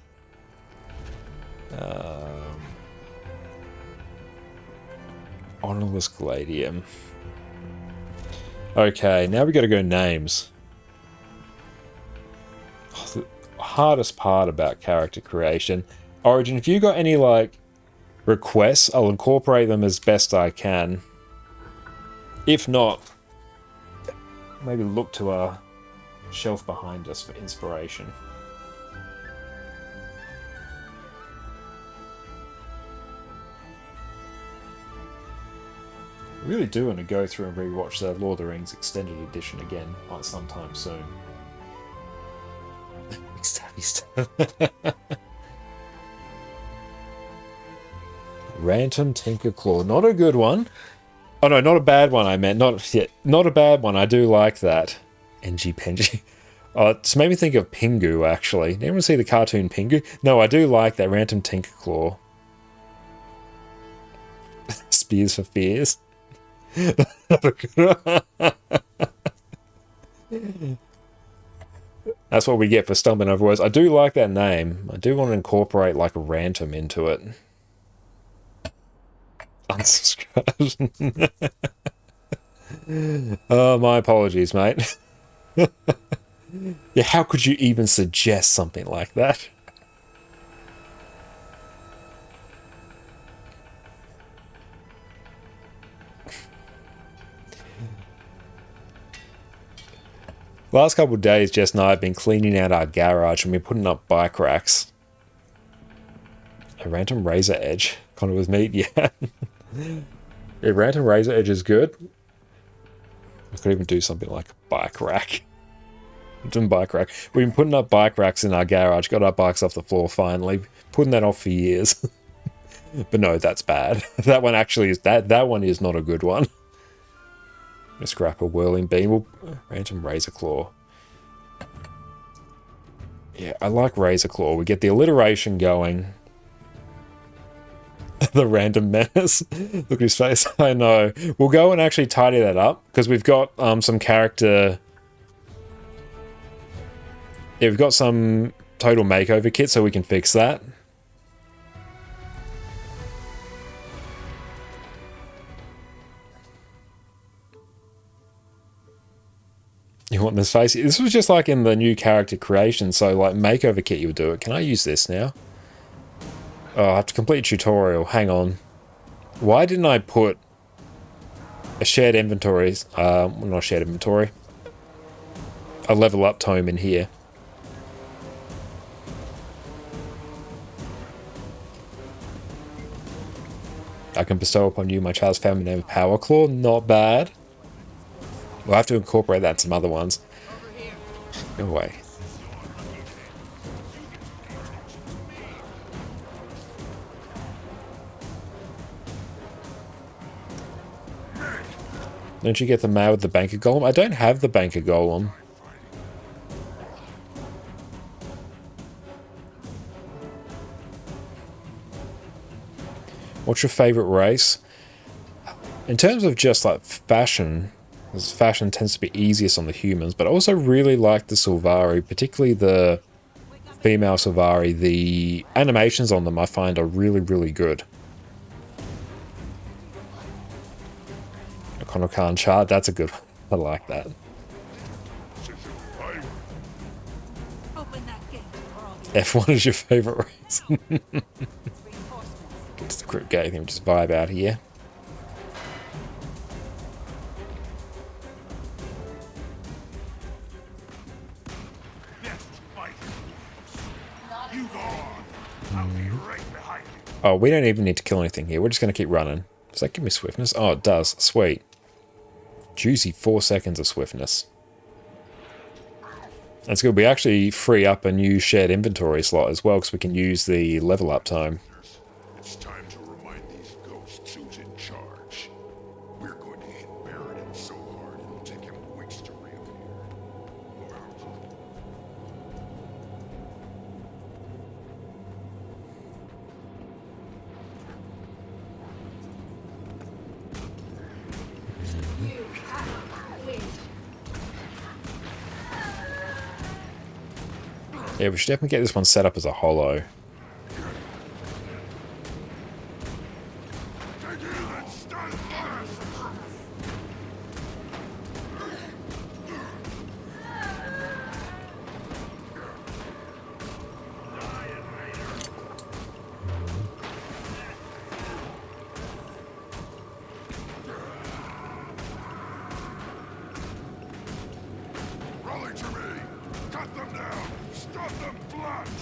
Honorless Gladium. Okay, now we got to go names. Oh, the hardest part about character creation. Origin, if you got any like requests, I'll incorporate them as best I can. If not, maybe look to our shelf behind us for inspiration. I really do want to go through and rewatch the Lord of the Rings Extended Edition again, like sometime soon. Stabby stab. Rantom Tinkerclaw, not a good one. Oh no, not a bad one. I meant not a bad one. I do like that. NG Penji. Oh, it just made me think of Pingu actually. Did anyone see the cartoon Pingu? No, I do like that. Rantom Tinkerclaw. Spears for Fears. That's what we get for stumbling over words. I do like that name. I do want to incorporate like a Rantom into it. Unsubscribe. Oh, my apologies, mate. Yeah, how could you even suggest something like that? Last couple of days, Jess and I have been cleaning out our garage and we're putting up bike racks. A Rantom Razor Edge. Kind of with meat, yeah. Yeah, Rantom Razor Edge is good. I could even do something like a bike rack. Doing bike rack. We've been putting up bike racks in our garage. Got our bikes off the floor finally. Putting that off for years. But no, that's bad. That one actually is that one is not a good one. Let's scrap a whirling beam. We'll random razor claw. Yeah, I like razor claw. We get the alliteration going. The random menace. Look at his face. I know. We'll go and actually tidy that up because we've got some character. Yeah, we've got some total makeover kit, so we can fix that. You want this face? This was just like in the new character creation, so like makeover kit, you'll do it. Can I use this now? Oh, I have to complete a tutorial. Hang on. Why didn't I put a shared inventory? Well, not shared inventory. A level up tome in here. I can bestow upon you my child's family name of Power Claw. Not bad. We'll have to incorporate that in some other ones. Go away. Don't you get the mail with the banker golem? I don't have the banker golem. What's your favorite race? In terms of just like fashion, because fashion tends to be easiest on the humans, but I also really like the Sylvari, particularly the female Sylvari. The animations on them I find are really, really good. Konokan chart, that's a good one. I like that. F1 is your favorite race. It's the crypt gate thing, just vibe out here. Oh, we don't even need to kill anything here. We're just going to keep running. Does that give me swiftness? Oh, it does. Sweet. Juicy 4 seconds of swiftness. That's good. We actually free up a new shared inventory slot as well because we can use the level up time. It's time to remind these ghosts who's in charge. We're going to hit Baron so hard it'll take him weeks to reappear. Yeah, we should definitely get this one set up as a holo.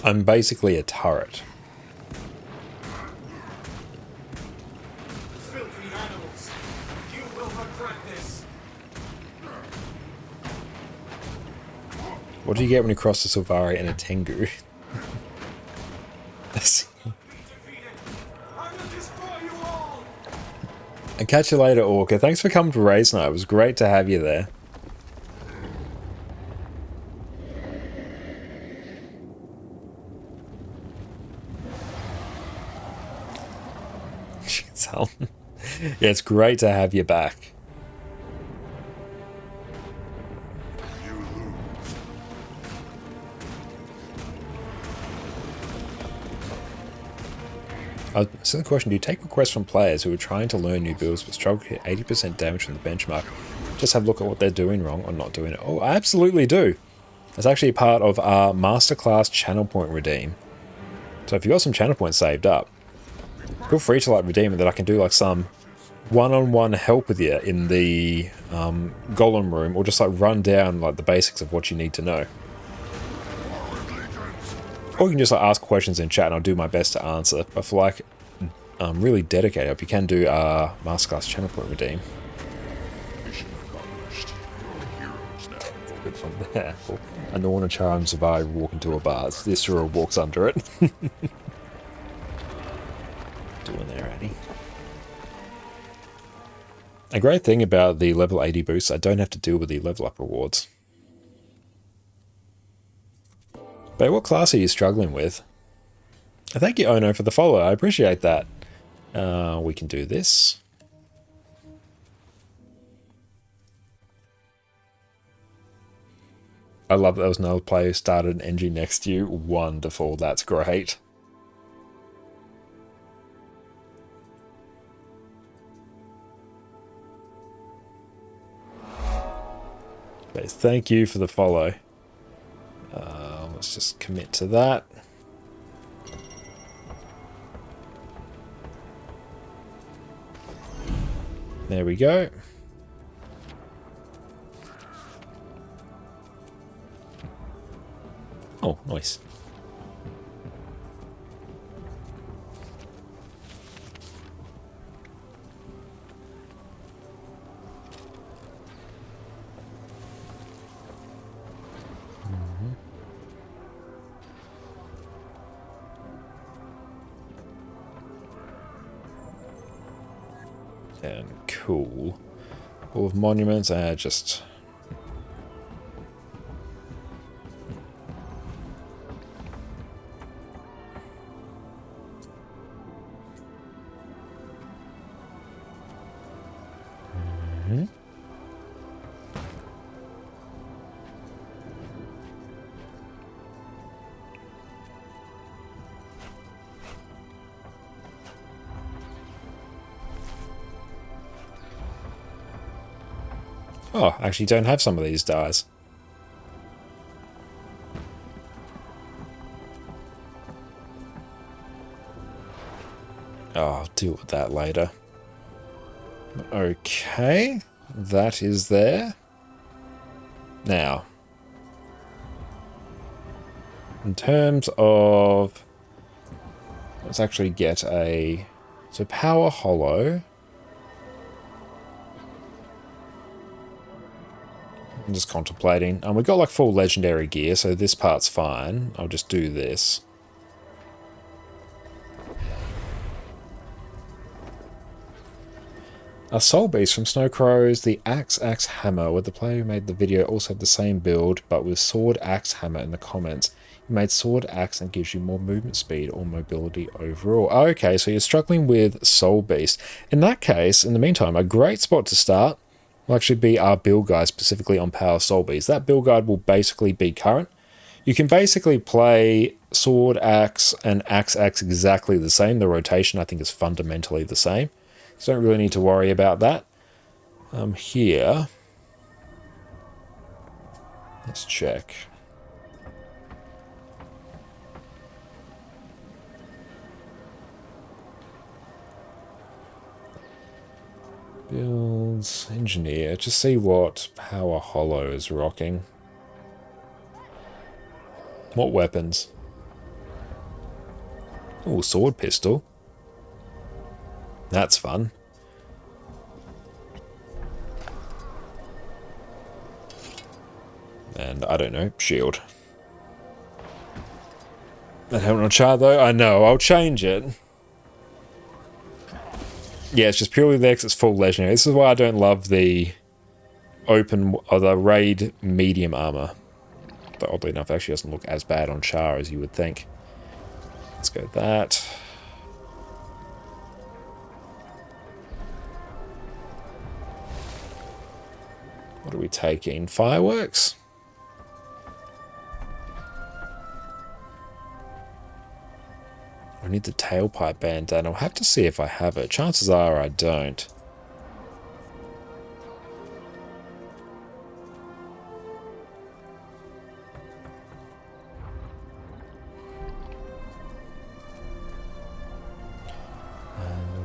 I'm basically a turret. Filthy animals. You will regret this. What do you get when you cross the Sylvari and a Tengu? And catch you later, Orca. Thanks for coming to race night. It was great to have you there. Yeah, it's great to have you back. So the question, do you take requests from players who are trying to learn new builds but struggle to hit 80% damage from the benchmark? Just have a look at what they're doing wrong or not doing it. Oh, I absolutely do. It's actually part of our masterclass channel point redeem. So if you've got some channel points saved up, feel free to like redeem it, that I can do like some one-on-one help with you in the golem room, or just like run down like the basics of what you need to know. Or you can just like ask questions in chat and I'll do my best to answer. But for like really dedicated help, you can do masterclass channel point redeem. Mission accomplished. You're heroes now. Good one there. A Norna Charm survived walk into a bar. This sure walks under it. Do doing there, Addy? A great thing about the level 80 boost, I don't have to deal with the level up rewards. But what class are you struggling with? Thank you, Ono, for the follow. I appreciate that. We can do this. I love that there was another player who started an NG next to you. Wonderful. That's great. But thank you for the follow. Let's just commit to that. There we go. Oh, nice. And cool. All of monuments are just... Oh, I actually don't have some of these dyes. Oh, I'll deal with that later. Okay, that is there. Now, in terms of... Let's actually get a... So power hollow... I'm just contemplating. We've got like full legendary gear, so this part's fine. I'll just do this. A Soul Beast from Snow Crows, the Axe Hammer, where the player who made the video also had the same build, but with Sword Axe Hammer in the comments. He made Sword Axe and gives you more movement speed or mobility overall. Okay, so you're struggling with Soul Beast. In that case, in the meantime, a great spot to start will actually be our build guide specifically on Power Soul Beast. That build guide will basically be current. You can basically play Sword Axe and Axe exactly the same. The rotation I think is fundamentally the same. So don't really need to worry about that. Here, let's check. Builds, engineer, just see what Power Hollow is rocking. What weapons? Oh, sword pistol. That's fun. And I don't know, shield. That helmet on char though? I know, I'll change it. Yeah, it's just purely there because it's full legendary. This is why I don't love the open or the raid medium armor. But oddly enough, it actually doesn't look as bad on char as you would think. Let's go with that. What are we taking? Fireworks? I need the tailpipe bandana. I'll have to see if I have it. Chances are I don't.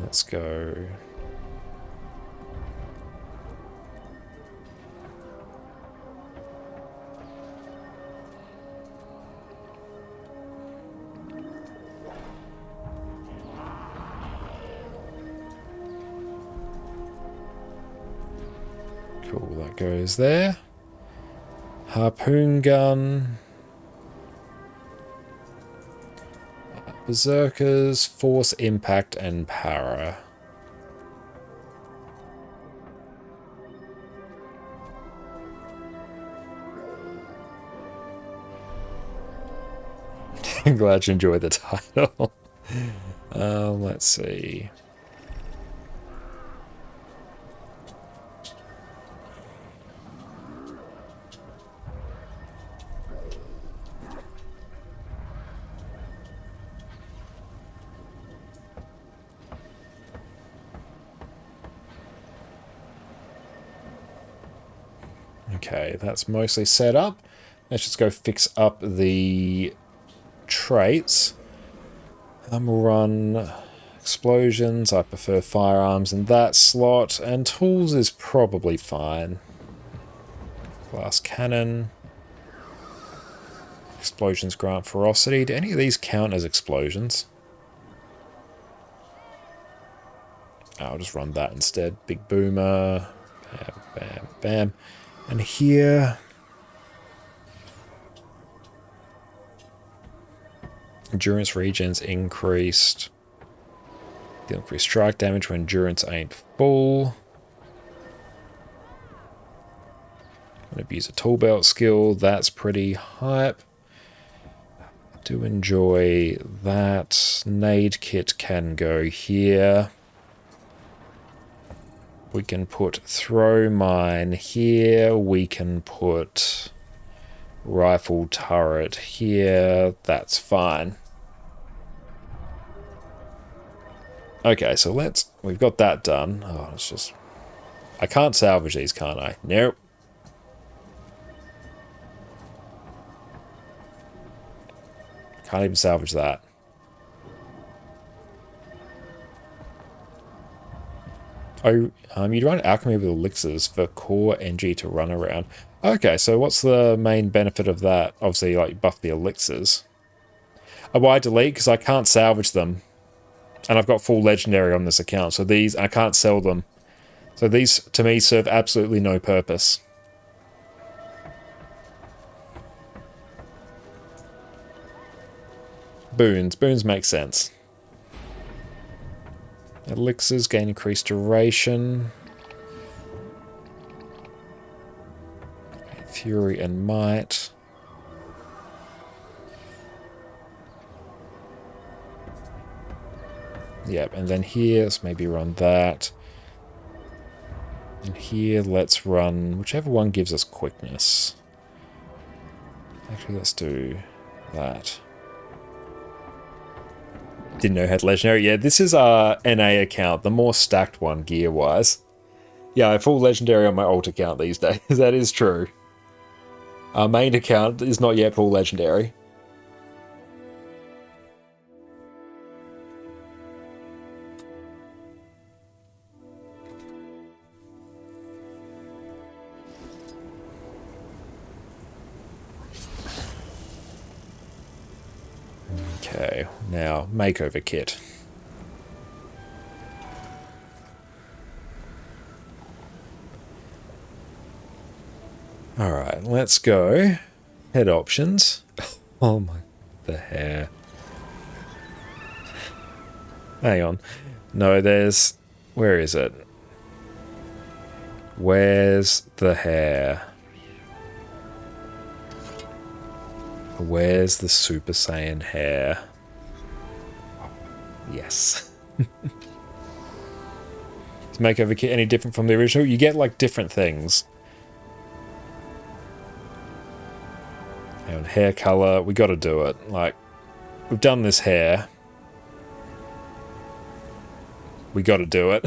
Let's go. Cool, that goes there. Harpoon gun. Berserkers, Force, Impact, and Para. I'm glad you enjoyed the title. Let's see. Okay, that's mostly set up. Let's just go fix up the traits. We'll run explosions. I prefer firearms in that slot, and tools is probably fine. Glass cannon. Explosions grant ferocity. Do any of these count as explosions? I'll just run that instead. Big boomer. Bam, bam, bam. And here... Endurance regens increased. The increased strike damage when endurance ain't full. I'm going to use a tool belt skill. That's pretty hype. I do enjoy that. Nade kit can go here. We can put throw mine here. We can put rifle turret here. That's fine. Okay, so we've got that done. Oh, it's just... I can't salvage these, can't I? Nope. Can't even salvage that. Oh, you run alchemy with elixirs for core NG to run around. Okay, so what's the main benefit of that? Obviously, like, you buff the elixirs. Oh, why delete? Because I can't salvage them. And I've got full legendary on this account, so these, I can't sell them. So these, to me, serve absolutely no purpose. Boons. Boons make sense. Elixirs gain increased duration. Fury and Might. Yep, and then here, let's maybe run that. And here, let's run whichever one gives us quickness. Actually, let's do that. Didn't know it had legendary. Yeah, this is our NA account, the more stacked one gear-wise. Yeah, I have full legendary on my alt account these days. That is true. Our main account is not yet full legendary. Okay, now makeover kit. Alright, let's go. Head options. Oh my, the hair. Hang on. No, there's... Where is it? Where's the hair? Where's the Super Saiyan hair? Yes. Is makeover kit any different from the original? You get like different things. And hair color, we got to do it. Like, we've done this hair. We got to do it.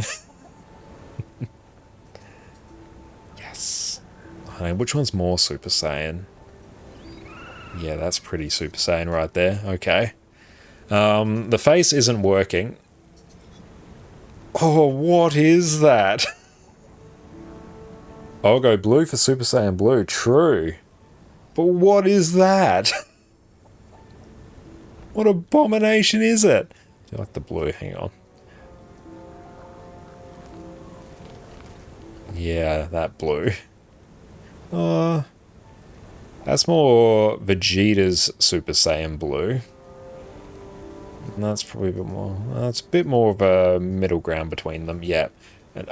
Yes. I mean, which one's more Super Saiyan? Yeah, that's pretty Super Saiyan right there. Okay. The face isn't working. Oh, what is that? I'll go blue for Super Saiyan Blue. True. But what is that? What abomination is it? Do you like the blue? Hang on. Yeah, that blue. That's more Vegeta's Super Saiyan Blue. And that's probably a bit more. That's a bit more of a middle ground between them. Yeah. And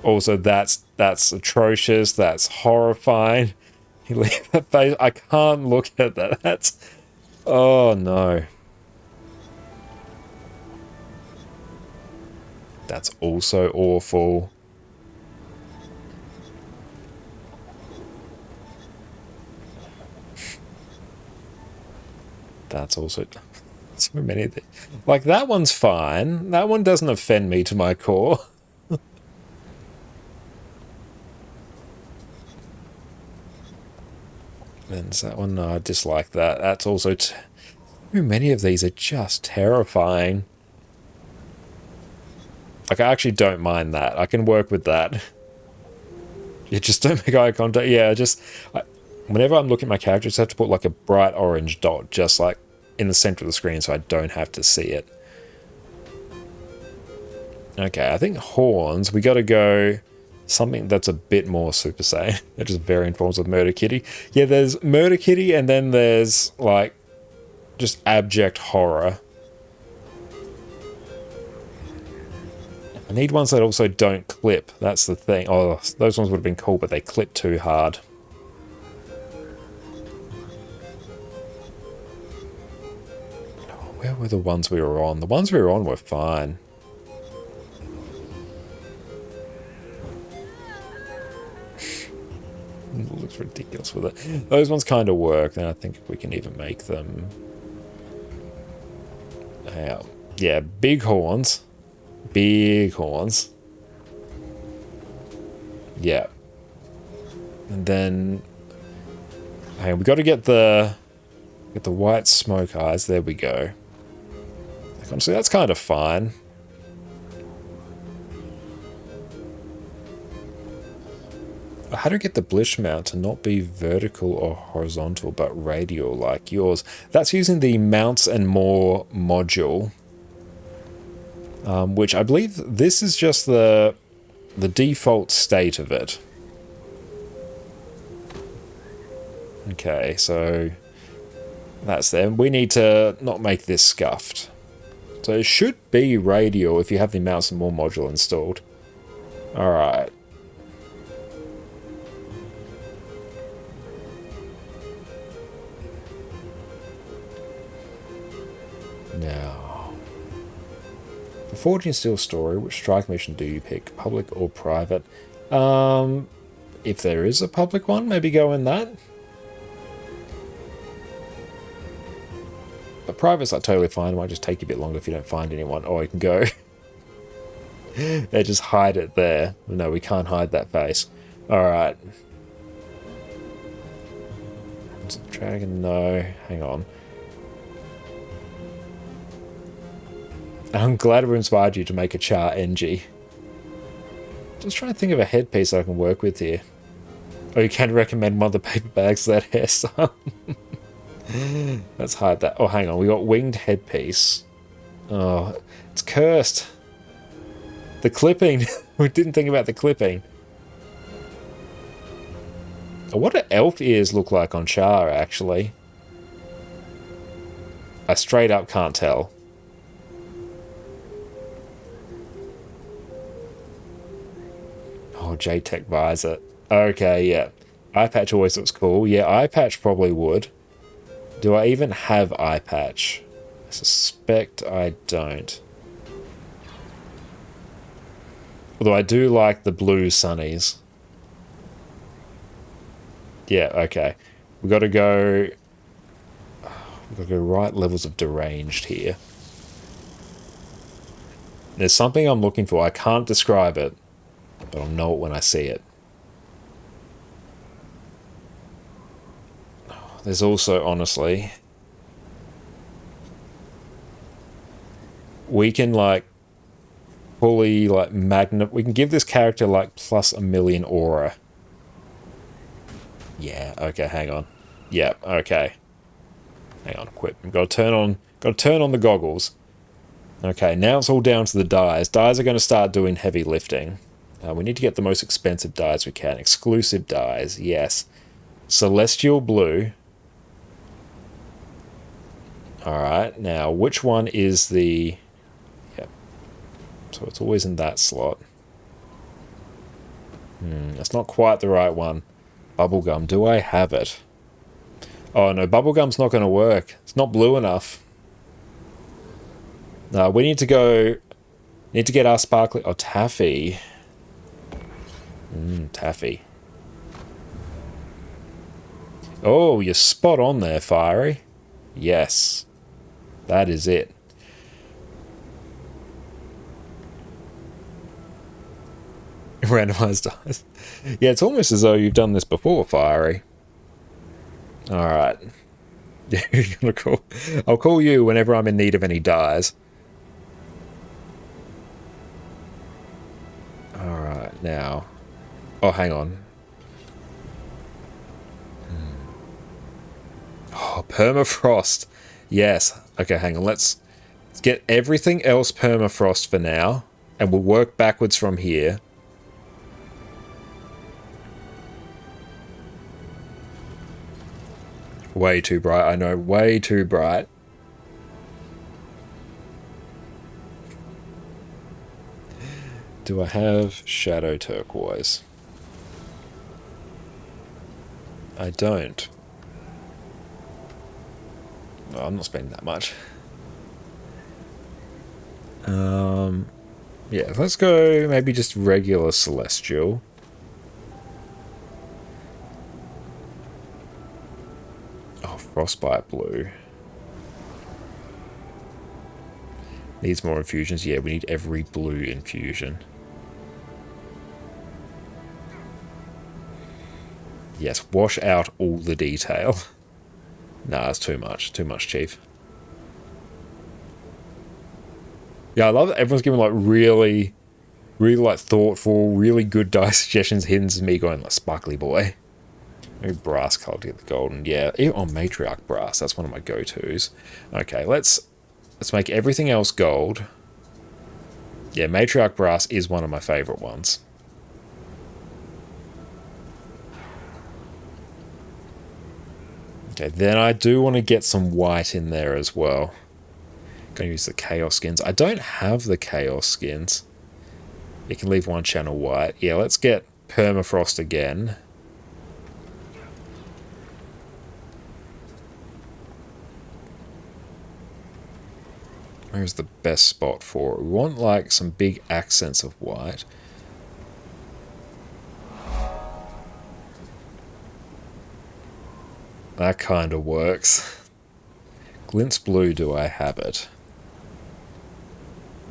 also, that's atrocious. That's horrifying. You leave that face. I can't look at that. That's. Oh no. That's also awful. That's also so many of these. Like, that one's fine. That one doesn't offend me to my core. And that one, no, I dislike that. That's also too many of these are just terrifying. Like, I actually don't mind that. I can work with that. You just don't make eye contact. Yeah, whenever I'm looking at my character, I just have to put like a bright orange dot just like in the center of the screen so I don't have to see it. Okay, I think horns, we got to go something that's a bit more Super Saiyan. They're just variant forms of Murder Kitty. Yeah, there's Murder Kitty and then there's like just abject horror. I need ones that also don't clip. That's the thing. Oh, those ones would have been cool, but they clip too hard. Where were the ones we were on? The ones we were on were fine. It looks ridiculous with it. Those ones kind of work, and I think we can even make them. Yeah, big horns. Big horns. Yeah. And then hey, we got to get the white smoke eyes. There we go. Like, honestly, that's kind of fine. How to get the blish mount to not be vertical or horizontal, but radial like yours? That's using the mounts and more module. Which I believe this is just the default state of it. Okay, so that's there. We need to not make this scuffed. So it should be radial if you have the mouse and more module installed. Alright. Now, for Forging Steel story, which strike mission do you pick? Public or private? If there is a public one, maybe go in that. But private's like totally fine. It might just take you a bit longer if you don't find anyone. Or you can go. They just hide it there. No, we can't hide that face. Alright. Dragon, no. Hang on. I'm glad we inspired you to make a char NG. Just trying to think of a headpiece I can work with here. Oh, you can recommend one of the paper bags that hairstyle. Let's hide that. Oh, hang on. We got winged headpiece. Oh, it's cursed. The clipping. We didn't think about the clipping. Oh, what do elf ears look like on Char, actually? I straight up can't tell. Oh, JTech visor. Okay, yeah. Eye patch always looks cool. Yeah, eye patch probably would. Do I even have eye patch? I suspect I don't. Although I do like the blue sunnies. Yeah, okay. We've got to go right levels of deranged here. There's something I'm looking for. I can't describe it, but I'll know it when I see it. There's also, honestly, we can like fully like we can give this character like plus 1,000,000 aura. Yeah, okay, hang on. Yeah, okay. Hang on, equip. Got to turn on the goggles. Okay, now it's all down to the dyes. Dyes are going to start doing heavy lifting. We need to get the most expensive dyes we can. Exclusive dyes, yes. Celestial blue. Alright, now which one is the... Yep. So it's always in that slot. That's not quite the right one. Bubblegum, do I have it? Oh no, bubblegum's not going to work. It's not blue enough. No, we need to go... Need to get our sparkly... Oh, taffy. Taffy. Oh, you're spot on there, Fiery. Yes. That is it. Randomized dice. Yeah, it's almost as though you've done this before, Fiery. Alright. Yeah, you're gonna call... I'll call you whenever I'm in need of any dies. Alright, now... Oh, hang on. Oh, permafrost. Yes. Okay, hang on. Let's get everything else permafrost for now. And we'll work backwards from here. Way too bright. I know. Way too bright. Do I have shadow turquoise? I don't. Oh, I'm not spending that much. Yeah, let's go maybe just regular celestial. Oh, frostbite blue. Needs more infusions. Yeah, we need every blue infusion. Yes, wash out all the detail. Nah, it's too much. Too much, Chief. Yeah, I love that everyone's giving like really like thoughtful, really good dice suggestions. Hidden's me going like sparkly boy. Maybe brass color to get the golden. Yeah, oh, matriarch brass. That's one of my go-tos. Okay, let's make everything else gold. Yeah, matriarch brass is one of my favorite ones. Okay, then I do want to get some white in there as well. Gonna use the chaos skins. I don't have the chaos skins. You can leave one channel white. Yeah, let's get permafrost again. Where's the best spot for it? We want like some big accents of white. That kind of works. Glint's blue, do I have it?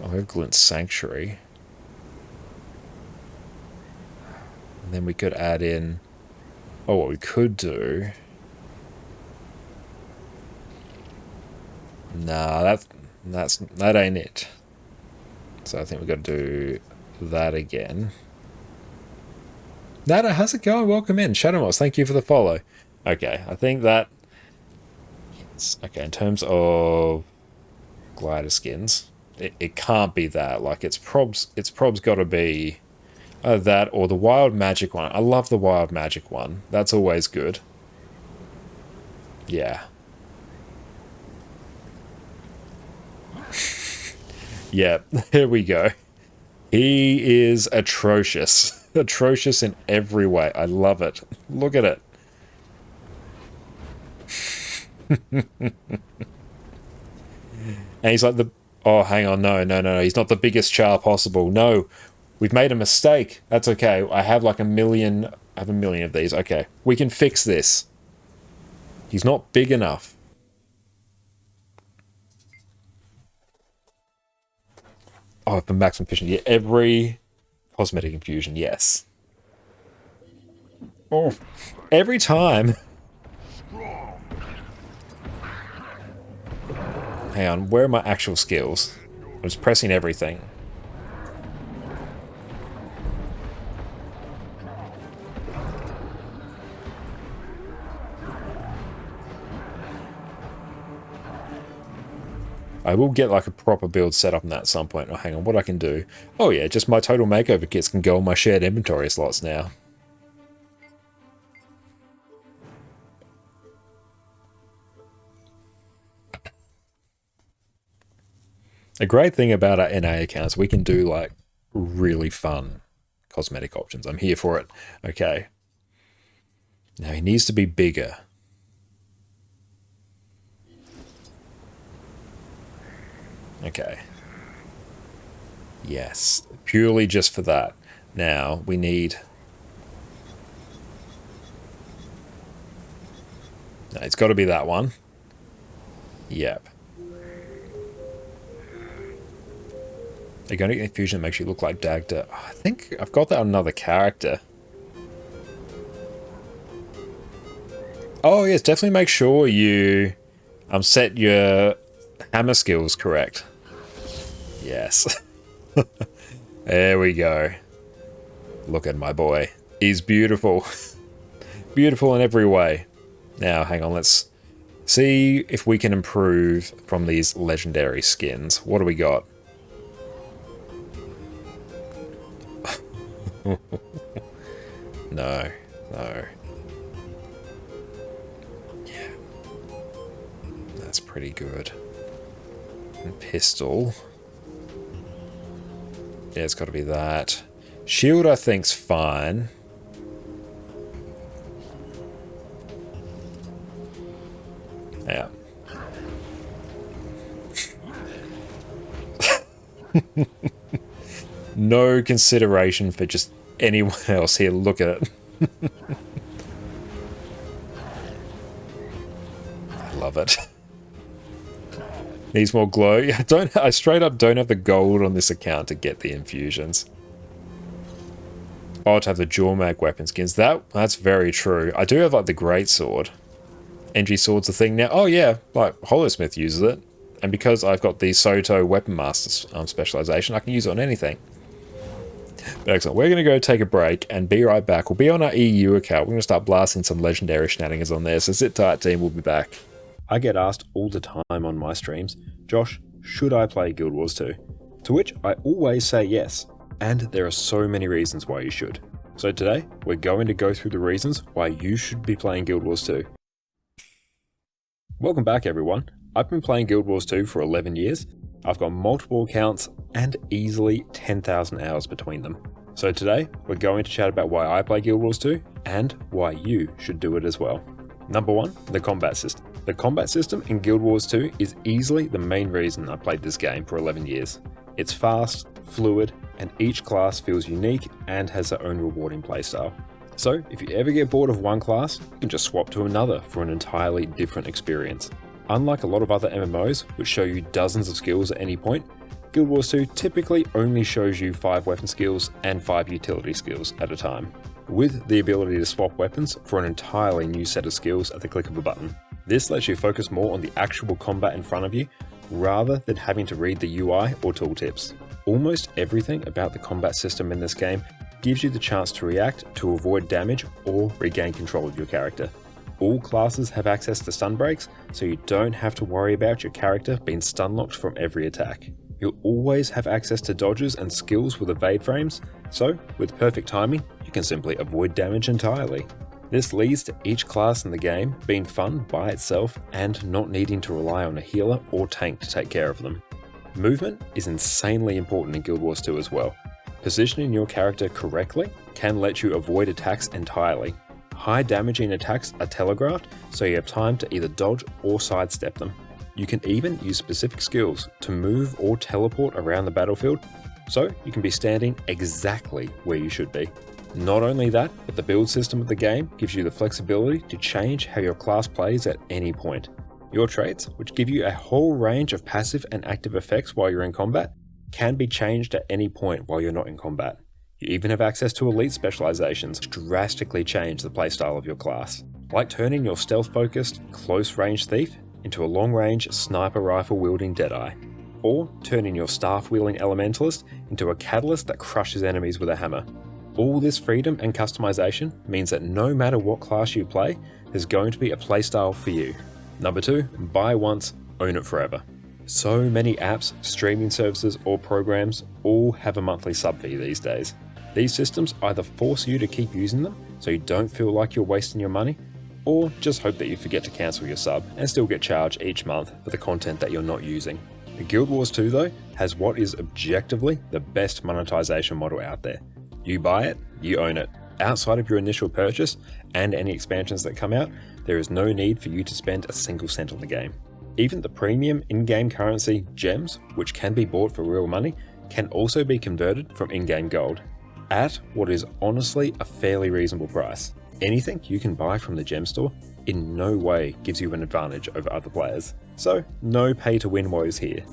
I have Glint's Sanctuary. And then we could add in... Oh, what we could do... Nah, that ain't it. So I think we've got to do that again. Nada, how's it going? Welcome in. Shadowmoss, thank you for the follow. Okay, I think that... Okay, in terms of glider skins, it can't be that. Like, its prob's got to be that or the wild magic one. I love the wild magic one. That's always good. Yeah. Yeah, here we go. He is atrocious. Atrocious in every way. I love it. Look at it. And he's like the... Oh, hang on. No. He's not the biggest char possible. No. We've made a mistake. That's okay. I have like a million... I have a million of these. Okay. We can fix this. He's not big enough. Oh, the maximum efficiency. Yeah, every cosmetic infusion. Yes. Oh, every time. Hang on, where are my actual skills? I was pressing everything. I will get like a proper build set up in that at some point. Oh, hang on, what I can do? Oh yeah, just my total makeover kits can go on my shared inventory slots now. A great thing about our NA accounts, we can do like really fun cosmetic options. I'm here for it. Okay. Now he needs to be bigger. Okay. Yes, purely just for that. Now we need... No, it's got to be that one. Yep. They're going to get infusion that makes you look like Dagda. I think I've got that on another character. Oh yes, definitely make sure you set your hammer skills correct. Yes. There we go. Look at my boy. He's beautiful. Beautiful in every way. Now, hang on, let's see if we can improve from these legendary skins. What do we got? No. Yeah. That's pretty good. And pistol. Yeah, it's got to be that. Shield, I think's fine. Yeah. No consideration for just anyone else here. Look at it. I love it. Needs more glow. Yeah, I straight up don't have the gold on this account to get the infusions. Oh, to have the Jawmag weapon skins. That's very true. I do have like the great sword. NG sword's a thing now. Oh yeah, like Holosmith uses it. And because I've got the Soto Weapon Master specialization, I can use it on anything. But excellent. We're going to go take a break and be right back. We'll be on our EU account. We're going to start blasting some legendary shenanigans on there. So sit tight, team. We'll be back. I get asked all the time on my streams, Josh, should I play Guild Wars 2? To which I always say yes. And there are so many reasons why you should. So today, we're going to go through the reasons why you should be playing Guild Wars 2. Welcome back, everyone. I've been playing Guild Wars 2 for 11 years. I've got multiple accounts and easily 10,000 hours between them. So today, we're going to chat about why I play Guild Wars 2 and why you should do it as well. Number one, the combat system. The combat system in Guild Wars 2 is easily the main reason I played this game for 11 years. It's fast, fluid, and each class feels unique and has their own rewarding playstyle. So if you ever get bored of one class, you can just swap to another for an entirely different experience. Unlike a lot of other MMOs, which show you dozens of skills at any point, Guild Wars 2 typically only shows you 5 weapon skills and 5 utility skills at a time, with the ability to swap weapons for an entirely new set of skills at the click of a button. This lets you focus more on the actual combat in front of you, rather than having to read the UI or tooltips. Almost everything about the combat system in this game gives you the chance to react to avoid damage or regain control of your character. All classes have access to stun breaks, so you don't have to worry about your character being stun locked from every attack. You'll always have access to dodges and skills with evade frames, so with perfect timing, you can simply avoid damage entirely. This leads to each class in the game being fun by itself and not needing to rely on a healer or tank to take care of them. Movement is insanely important in Guild Wars 2 as well. Positioning your character correctly can let you avoid attacks entirely. High damaging attacks are telegraphed, so you have time to either dodge or sidestep them. You can even use specific skills to move or teleport around the battlefield, so you can be standing exactly where you should be. Not only that, but the build system of the game gives you the flexibility to change how your class plays at any point. Your traits, which give you a whole range of passive and active effects while you're in combat, can be changed at any point while you're not in combat. You even have access to elite specializations, which drastically change the playstyle of your class, like turning your stealth-focused, close-range thief into a long-range sniper rifle-wielding Deadeye, or turning your staff-wielding elementalist into a catalyst that crushes enemies with a hammer. All this freedom and customization means that no matter what class you play, there's going to be a playstyle for you. Number 2, buy once, own it forever. So many apps, streaming services, or programs all have a monthly sub fee these days. These systems either force you to keep using them so you don't feel like you're wasting your money, or just hope that you forget to cancel your sub and still get charged each month for the content that you're not using. The Guild Wars 2 though has what is objectively the best monetization model out there. You buy it, you own it. Outside of your initial purchase and any expansions that come out, there is no need for you to spend a single cent on the game. Even the premium in-game currency gems, which can be bought for real money, can also be converted from in-game gold at what is honestly a fairly reasonable price. Anything you can buy from the gem store in no way gives you an advantage over other players. So no pay to win woes here.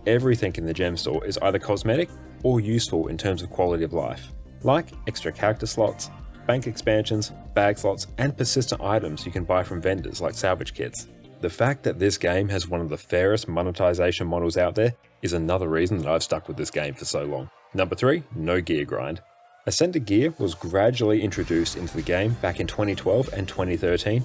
Everything in the gem store is either cosmetic or useful in terms of quality of life, like extra character slots, bank expansions, bag slots, and persistent items you can buy from vendors like salvage kits. The fact that this game has one of the fairest monetization models out there is another reason that I've stuck with this game for so long. Number 3, no gear grind. Ascended gear was gradually introduced into the game back in 2012 and 2013,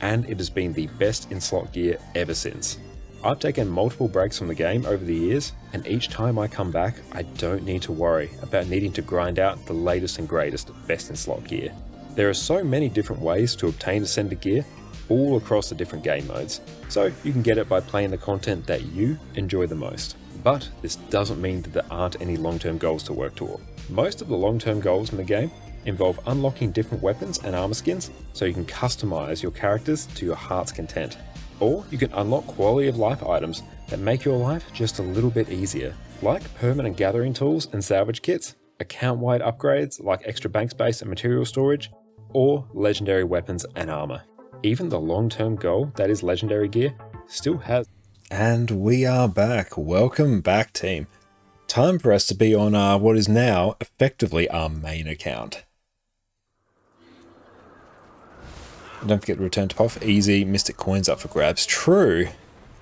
and it has been the best in slot gear ever since. I've taken multiple breaks from the game over the years, and each time I come back, I don't need to worry about needing to grind out the latest and greatest best in slot gear. There are so many different ways to obtain Ascended gear, all across the different game modes, so you can get it by playing the content that you enjoy the most. But this doesn't mean that there aren't any long-term goals to work toward. Most of the long-term goals in the game involve unlocking different weapons and armor skins so you can customize your characters to your heart's content. Or you can unlock quality of life items that make your life just a little bit easier, like permanent gathering tools and salvage kits, account-wide upgrades like extra bank space and material storage, or legendary weapons and armor. Even the long-term goal that is legendary gear still has. And we are back. Welcome back, team. Time for us to be on what is now effectively our main account. Don't forget to return to Puff. Easy. Mystic coins up for grabs. True.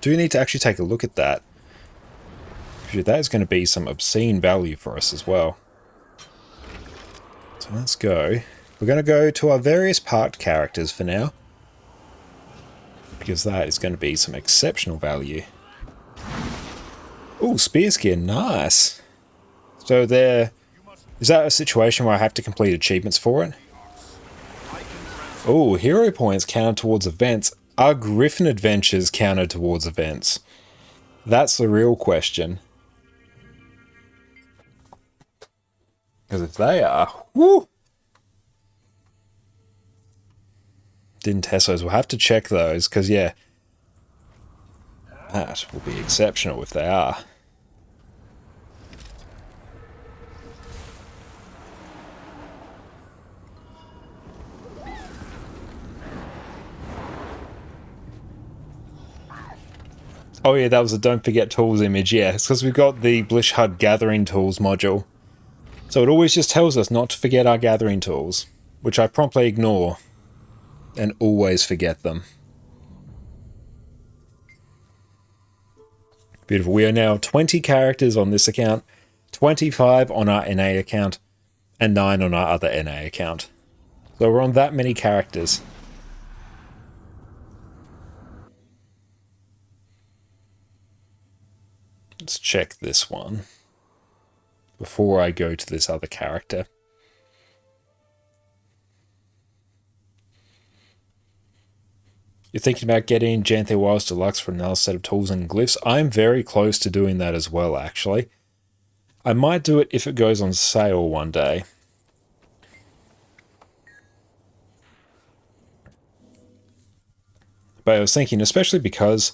Do need to actually take a look at that. That is going to be some obscene value for us as well. So let's go. We're going to go to our various part characters for now, because that is going to be some exceptional value. Oh, spear skin, nice. So there, is that a situation where I have to complete achievements for it? Oh, hero points counted towards events. Are Griffin adventures counted towards events? That's the real question. Because if they are, whoo! Didn't test those. We'll have to check those, because yeah, that will be exceptional if they are. Oh yeah, that was a don't forget tools image, yeah. It's because we've got the Blishhud gathering tools module. So it always just tells us not to forget our gathering tools, which I promptly ignore and always forget them. Beautiful. We are now 20 characters on this account, 25 on our NA account, and 9 on our other NA account. So we're on that many characters. Let's check this one before I go to this other character. You're thinking about getting Janthe Wilds Deluxe for another set of tools and glyphs? I'm very close to doing that as well, actually. I might do it if it goes on sale one day. But I was thinking, especially because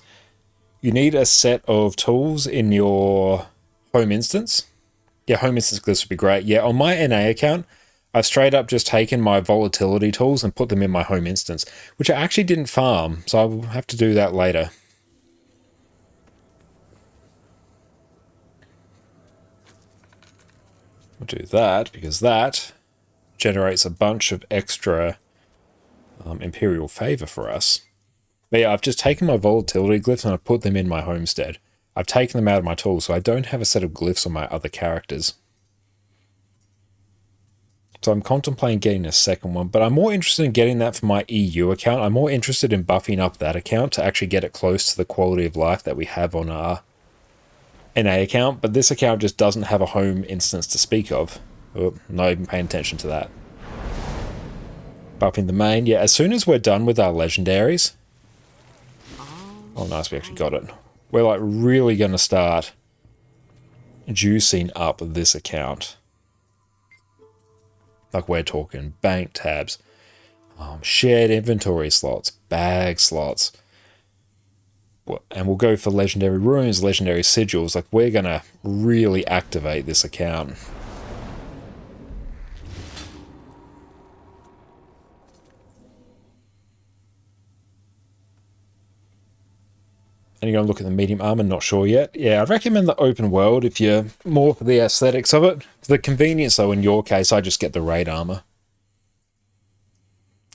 you need a set of tools in your home instance. Yeah, home instance glyphs would be great. Yeah, on my NA account, I've straight up just taken my volatility tools and put them in my home instance, which I actually didn't farm, so I will have to do that later. We'll do that, because that generates a bunch of extra Imperial favor for us. But yeah, I've just taken my volatility glyphs and I've put them in my homestead. I've taken them out of my tools, so I don't have a set of glyphs on my other characters. So I'm contemplating getting a second one, but I'm more interested in getting that for my EU account. I'm more interested in buffing up that account to actually get it close to the quality of life that we have on our NA account, but this account just doesn't have a home instance to speak of. Oh, not even paying attention to that. Buffing the main, yeah, as soon as we're done with our legendaries. Oh nice, we actually got it. we're like really going to start juicing up this account. Like we're talking bank tabs, shared inventory slots, bag slots. And we'll go for legendary runes, legendary sigils. Like we're going to really activate this account. And you're going to look at the medium armor, not sure yet. Yeah, I'd recommend the open world if you're more for the aesthetics of it. For the convenience, though, in your case, I just get the raid armor.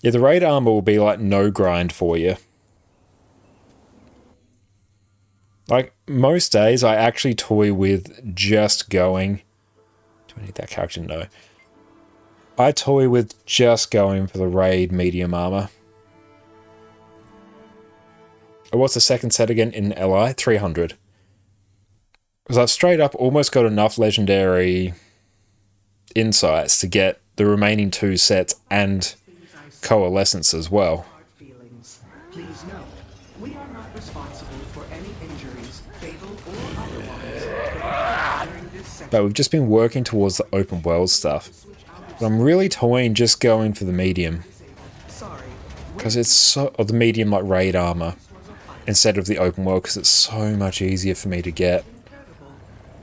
Yeah, the raid armor will be like no grind for you. Like, most days, I actually toy with just going... Do I need that character? No. I toy with just going for the raid medium armor. What's the second set again in LI? 300. Because I've straight up almost got enough legendary insights to get the remaining 2 sets and coalescence as well. Please note, we are not responsible for any injuries, fatal or otherwise, during this section. But we've just been working towards the open world stuff. But I'm really toying just going for the medium. Because it's so... Or the medium like raid armor. Instead of the open world, because it's so much easier for me to get.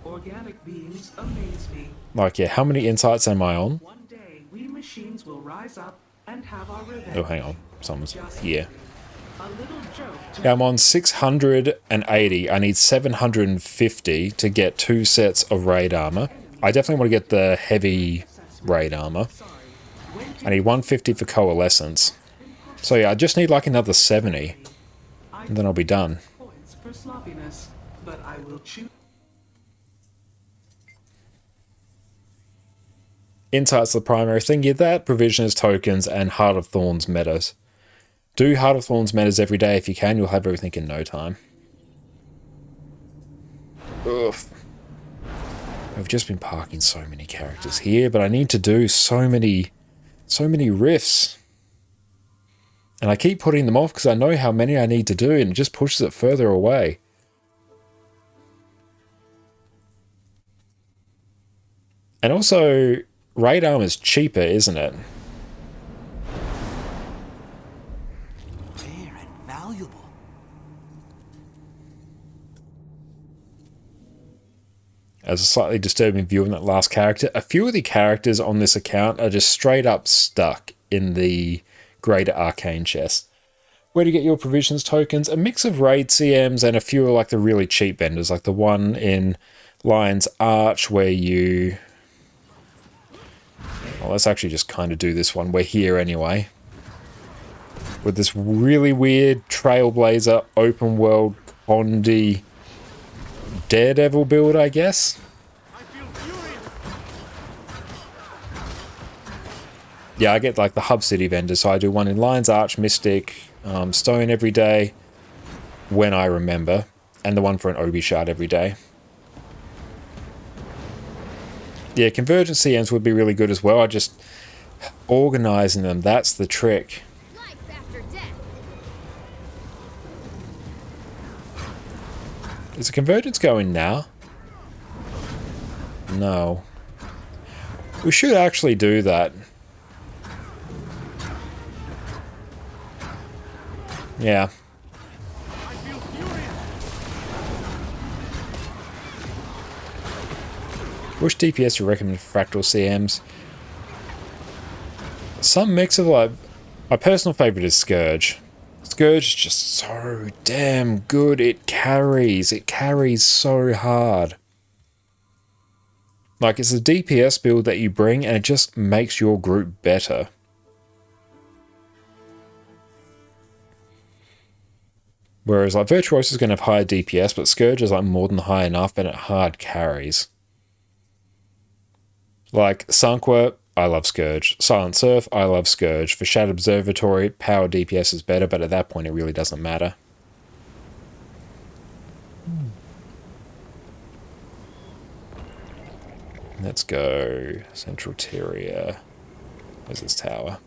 Organic beings amaze me. Like, yeah, how many insights am I on? One day, we machines will rise up and have our revenge. Oh, hang on. Someone's here. A little joke to Yeah, I'm on 680. I need 750 to get 2 sets of raid armor. I definitely want to get the heavy raid armor. I need 150 for coalescence. So yeah, I just need like another 70. And then I'll be done. points for sloppiness, but I will choose. Insight's the primary thing. Yeah, that, provisioners, tokens, and Heart of Thorns metas. Do Heart of Thorns metas every day if you can. You'll have everything in no time. Oof. I've just been parking so many characters here, but I need to do so many riffs. And I keep putting them off because I know how many I need to do, and it just pushes it further away. And also, raid armor's cheaper, isn't it? Rare and valuable. As a slightly disturbing view of that last character, a few of the characters on this account are just straight up stuck in the Greater Arcane chest. Where do you get your provisions tokens? A mix of raid CMs and a few of like the really cheap vendors, like the one in Lion's Arch where you... Well, let's actually just kind of do this one. We're here anyway. With this really weird Trailblazer open world Condi Daredevil build, I guess. Yeah, I get like the Hub City vendors, so I do one in Lion's Arch, Mystic, Stone every day, when I remember, and the one for an Obi Shard every day. Yeah, Convergence CMs would be really good as well. I just... Organising them, that's the trick. Life after death. Is a Convergence going now? No. We should actually do that. Yeah. Which DPS do you recommend for Fractal CMs? Some mix of like... My personal favourite is Scourge. Scourge is just so damn good. It carries. It carries so hard. Like, it's a DPS build that you bring and it just makes your group better. Whereas like Virtuoso is going to have higher DPS, but Scourge is like more than high enough and it hard carries. Like Sanqua, I love Scourge. Silent Surf, I love Scourge. For Shadow Observatory, power DPS is better, but at that point it really doesn't matter. Let's go Central Tyria. Where's this tower?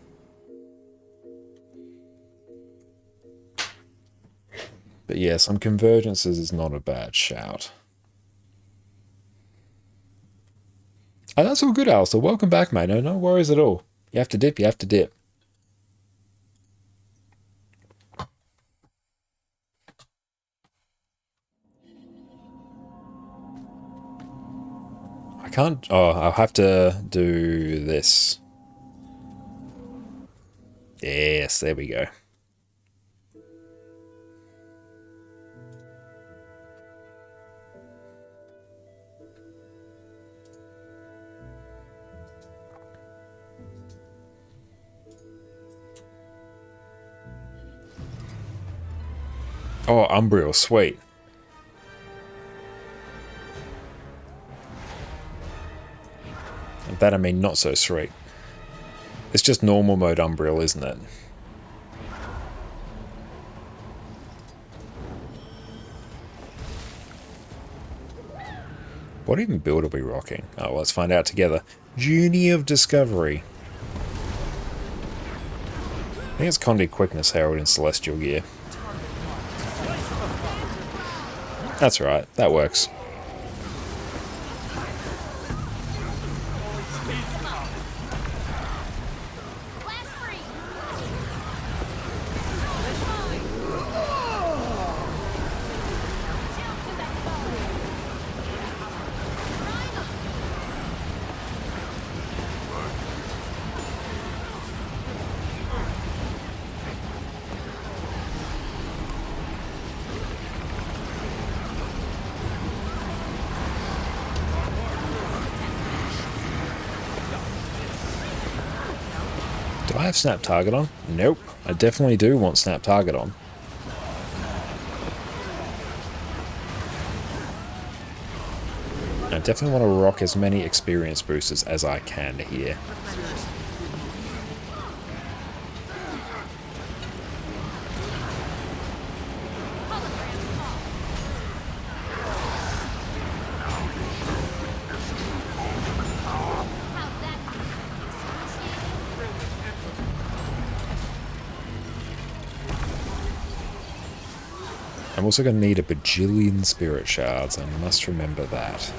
But yeah, some convergences is not a bad shout. Oh, that's all good, Alistair. Welcome back, mate. No worries at all. You have to dip, you have to dip. I can't... Oh, I'll have to do this. Yes, there we go. Oh, Umbriel, sweet. And that I mean not so sweet. It's just normal mode Umbriel, isn't it? What even build are we rocking? Oh, well, let's find out together. Journey of Discovery. I think it's Conde Quickness Herald in Celestial Gear. That's right, that works. Do I have Snap Target on? Nope. I definitely do want Snap Target on. I definitely want to rock as many experience boosters as I can here. I'm also going to need a bajillion spirit shards, I must remember that.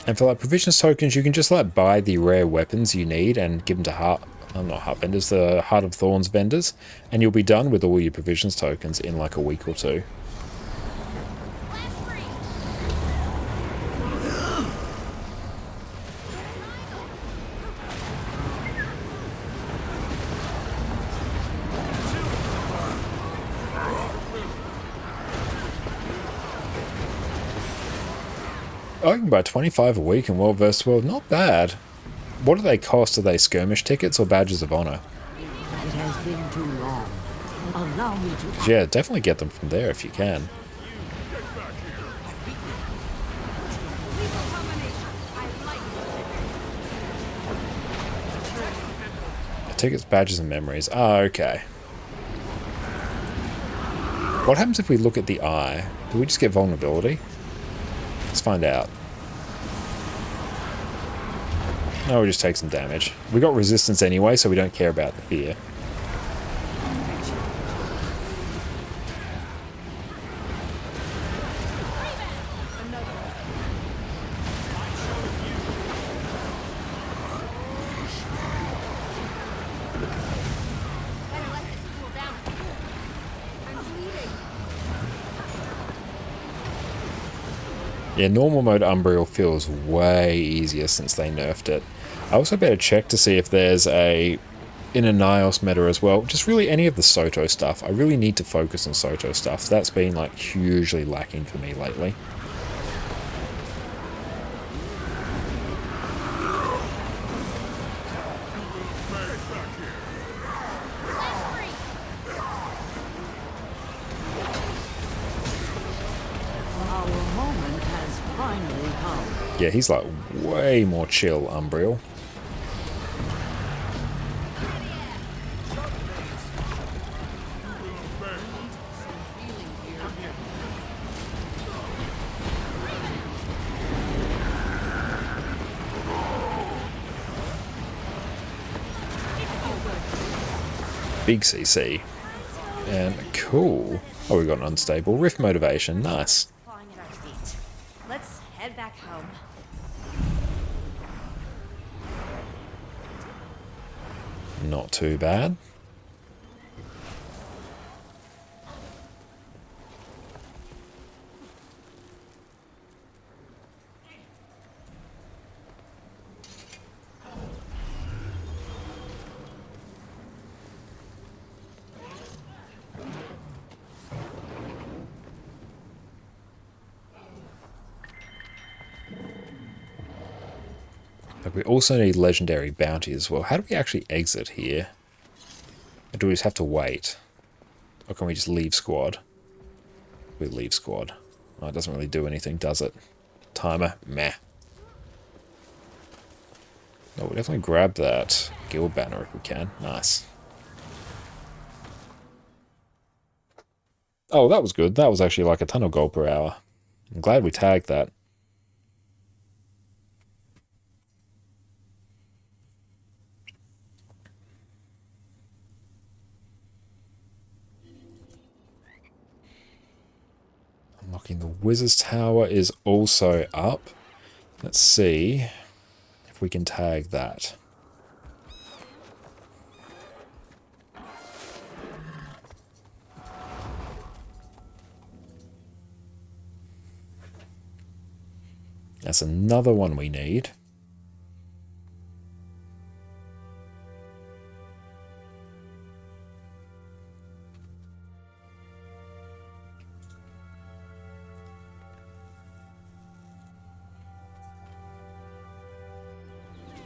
And for like provisions tokens, you can just like buy the rare weapons you need and give them to not Heart vendors, the Heart of Thorns vendors, and you'll be done with all your provisions tokens in like a week or two. Oh, you can buy 25 a week in World vs. World. Not bad. What do they cost? Are they skirmish tickets or badges of honor? It has been too long. Allow me to... Yeah, definitely get them from there if you can. Tickets, badges, and memories. Ah, okay. What happens if we look at the eye? Do we just get vulnerability? Let's find out. No, we'll just take some damage. We got resistance anyway, so we don't care about the fear. Yeah, normal mode Umbriel feels way easier since they nerfed it. I also better check to see if there's in a Nyos meta as well, just really any of the Soto stuff. I really need to focus on Soto stuff. That's been like hugely lacking for me lately. Yeah, he's like way more chill, Umbriel. Big CC. And cool. Oh, we got an unstable rift motivation. Nice. Clawing at our feet. Let's head back home. Not too bad. But we also need legendary bounty as well. How do we actually exit here? Or do we just have to wait? Or can we just leave squad? We leave squad. Oh, it doesn't really do anything, does it? Timer? Meh. No, we'll definitely grab that guild banner if we can. Nice. Oh, that was good. That was actually like a ton of gold per hour. I'm glad we tagged that. Unlocking the Wizard's Tower is also up. Let's see if we can tag that. That's another one we need.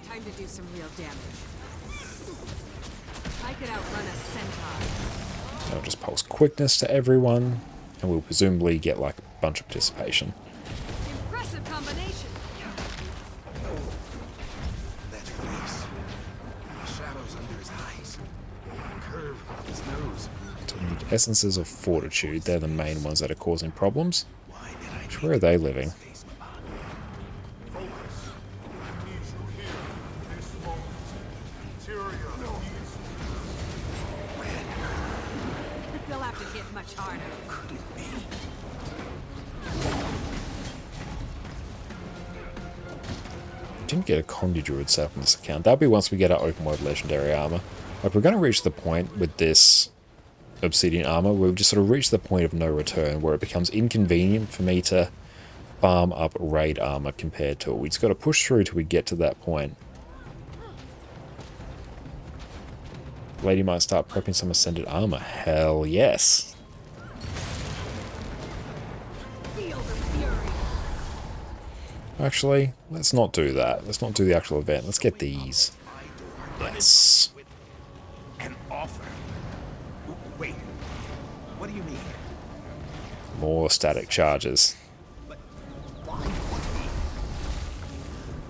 Time to do some real damage. I could outrun a centaur. I'll just pulse quickness to everyone, and we'll presumably get like a bunch of participation. Impressive combination. That face. Shadows under his eyes. Curve of his nose. So we need essences of fortitude. They're the main ones that are causing problems. Why did I Which, where are they living? face my Focus. I need you here, this moment. Tyria needs you. They'll have to hit much harder. Didn't get a Condi Druid set up in this account. That'll be once we get our open world legendary armor. Like, we're going to reach the point with this obsidian armor where we've just sort of reached the point of no return where it becomes inconvenient for me to farm up raid armor compared to it. We just got to push through till we get to that point. Lady might start prepping some ascended armor. Hell yes. Feel the fury. Actually, let's not do that. Let's not do the actual event. Let's get these. Yes. An offer. Wait. What do you mean? More static charges. But why would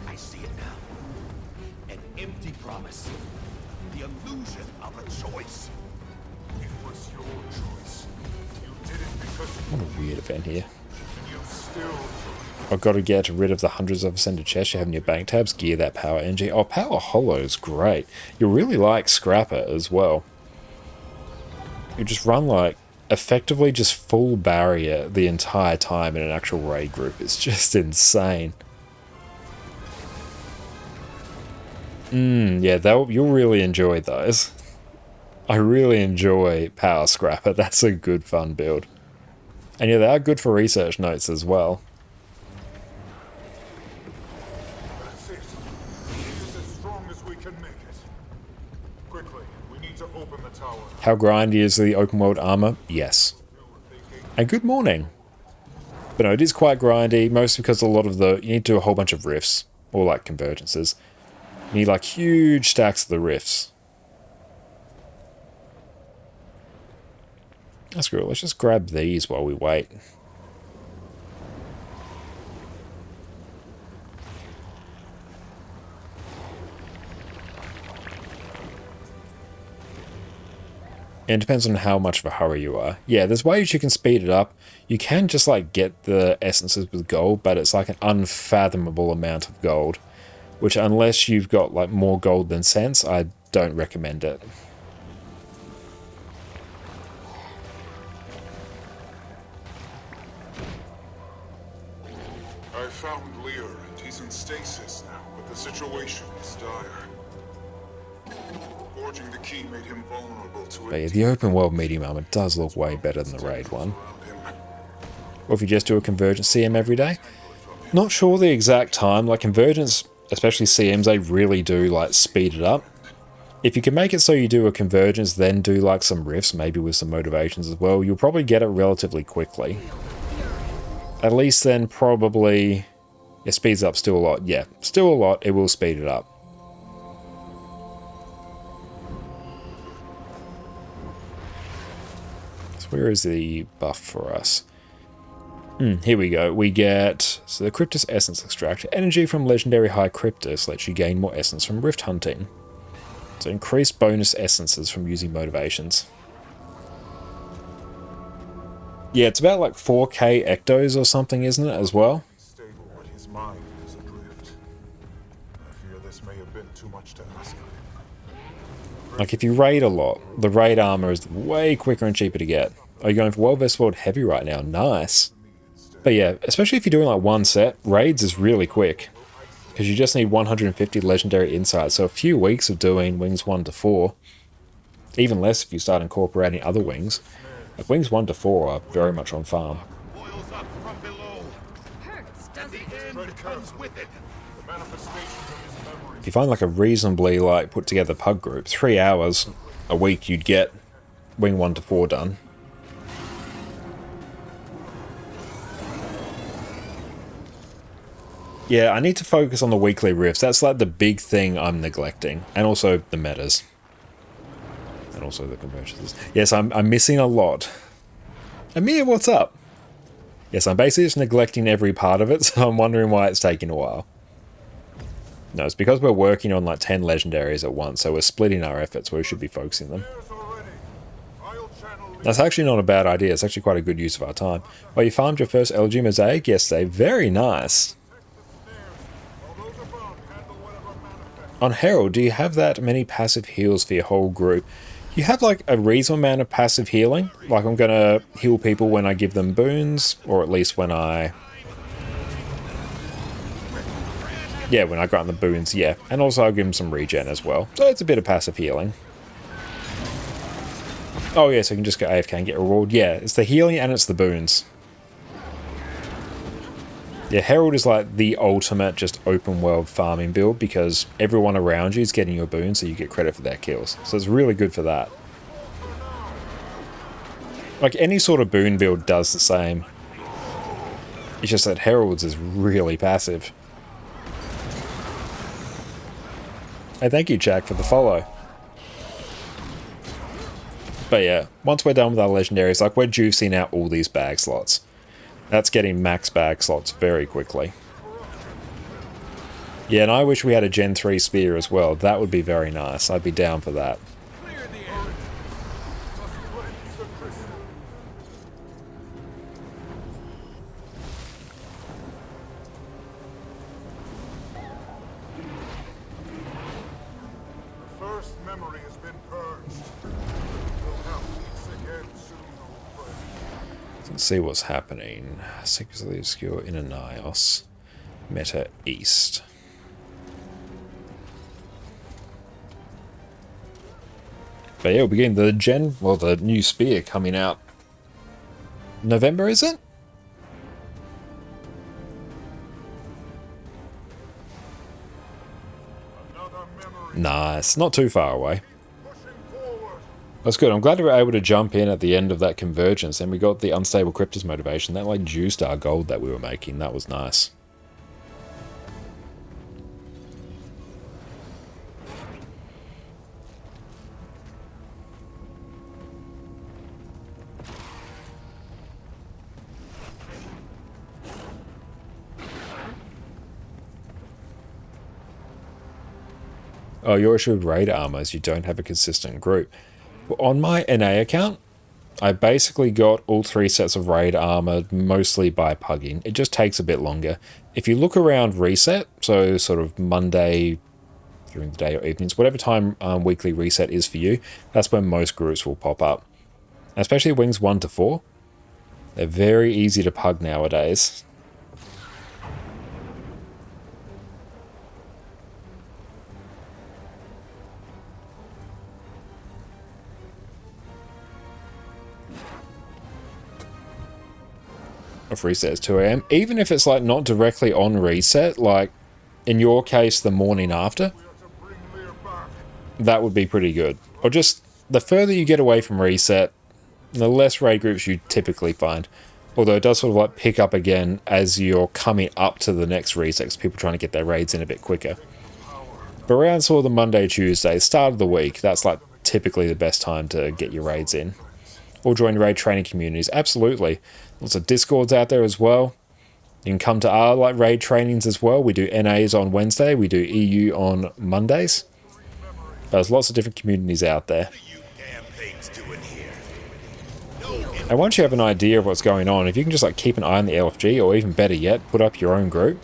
we? I see it now. An empty promise. The illusion of a choice. It was your choice. You did it because What a weird event here. you still I've got to get rid of the hundreds of ascended chests you have in your bank tabs. Gear that power energy. Oh, power hollow is great. You really like Scrapper as well. You just run like effectively just full barrier the entire time in an actual raid group. It's just insane. Yeah, you'll really enjoy those. I really enjoy Power Scrapper. That's a good fun build. And yeah, they are good for research notes as well. That's it. It is as strong as we can make it. Quickly, we need to open the tower. How grindy is the open world armor? Yes. And good morning. But no, it is quite grindy, mostly because a lot of you need to do a whole bunch of rifts, or like convergences. You need like huge stacks of the rifts. That's cool. Let's just grab these while we wait. And it depends on how much of a hurry you are. Yeah, there's ways you can speed it up. You can just like get the essences with gold, but it's like an unfathomable amount of gold, which unless you've got like more gold than sense, I don't recommend it. I found Lear and he's in stasis now, but the situation is dire. Forging the key made him vulnerable to But yeah, it. the open world medium armor does look way better than the raid one. Or if you just do a convergence CM every day. Not sure the exact time, like convergence, especially CMs, they really do like speed it up. If you can make it so you do a convergence, then do like some rifts, maybe with some motivations as well, you'll probably get it relatively quickly. At least then probably it speeds up still a lot. Yeah, still a lot, it will speed it up. So where is the buff for us? Here we go. We get so the Cryptus Essence Extract. Energy from Legendary High Cryptus lets you gain more essence from rift hunting. So increased bonus essences from using motivations. Yeah, it's about like 4k ectos or something, isn't it, as well? Stable, but his mind is adrift. I fear this may have been too much to ask. Like if you raid a lot, the raid armor is way quicker and cheaper to get. Are you going for Well-Versed World Heavy right now? Nice. But yeah, especially if you're doing like one set, raids is really quick. Because you just need 150 legendary insights, so a few weeks of doing wings 1 to 4. Even less if you start incorporating other wings. Like wings 1 to 4 are very much on farm. If you find like a reasonably like put together pug group, 3 hours a week you'd get wing 1 to 4 done. Yeah, I need to focus on the weekly rifts. That's like the big thing I'm neglecting. And also the metas. And also the convergences. Yes, I'm missing a lot. Amir, what's up? Yes, I'm basically just neglecting every part of it, so I'm wondering why it's taking a while. No, it's because we're working on like 10 legendaries at once, so we're splitting our efforts where we should be focusing them. That's actually not a bad idea. It's actually quite a good use of our time. Well, you farmed your first LG Mosaic yesterday. Very nice. On Herald, do you have that many passive heals for your whole group? You have like a reasonable amount of passive healing. Like I'm gonna heal people when I give them boons, or at least when I... Yeah, when I grant them boons, yeah. And also I'll give them some regen as well. So it's a bit of passive healing. Oh yeah, so you can just go AFK and get a reward. Yeah, it's the healing and it's the boons. Yeah, Herald is like the ultimate just open world farming build because everyone around you is getting your boons, so you get credit for their kills. So it's really good for that. Like any sort of boon build does the same. It's just that Herald's is really passive. Hey, thank you, Jack, for the follow. But yeah, once we're done with our legendaries, like we're juicing out all these bag slots. That's getting max bag slots very quickly. Yeah, and I wish we had a Gen 3 spear as well. That would be very nice. I'd be down for that. The first memory has been purged. We'll have peace again soon, old friend. Let's see what's happening. Secretly Obscure in Anios. Meta East. But yeah, we're getting the new spear coming out. November, is it? Nice, not too far away. That's good. I'm glad we were able to jump in at the end of that convergence and we got the unstable Cryptus motivation. That like juiced our gold that we were making. That was nice. Oh, your issue with raid armor is you don't have a consistent group. On my NA account, I basically got all 3 sets of raid armor mostly by pugging. It just takes a bit longer. If you look around reset, so sort of Monday during the day or evenings, whatever time weekly reset is for you, that's when most groups will pop up. And especially wings 1 to 4. They're very easy to pug nowadays. If reset is 2 AM, even if it's like not directly on reset, like in your case the morning after, that would be pretty good. Or just the further you get away from reset, the less raid groups you typically find. Although it does sort of like pick up again as you're coming up to the next reset, because people are trying to get their raids in a bit quicker. But around sort of the Monday, Tuesday, start of the week, that's like typically the best time to get your raids in. Or join raid training communities, absolutely. Lots of Discords out there as well. You can come to our like raid trainings as well. We do NAs on Wednesday, we do EU on Mondays. There's lots of different communities out there. And once you have an idea of what's going on, if you can just like keep an eye on the LFG, or even better yet, put up your own group.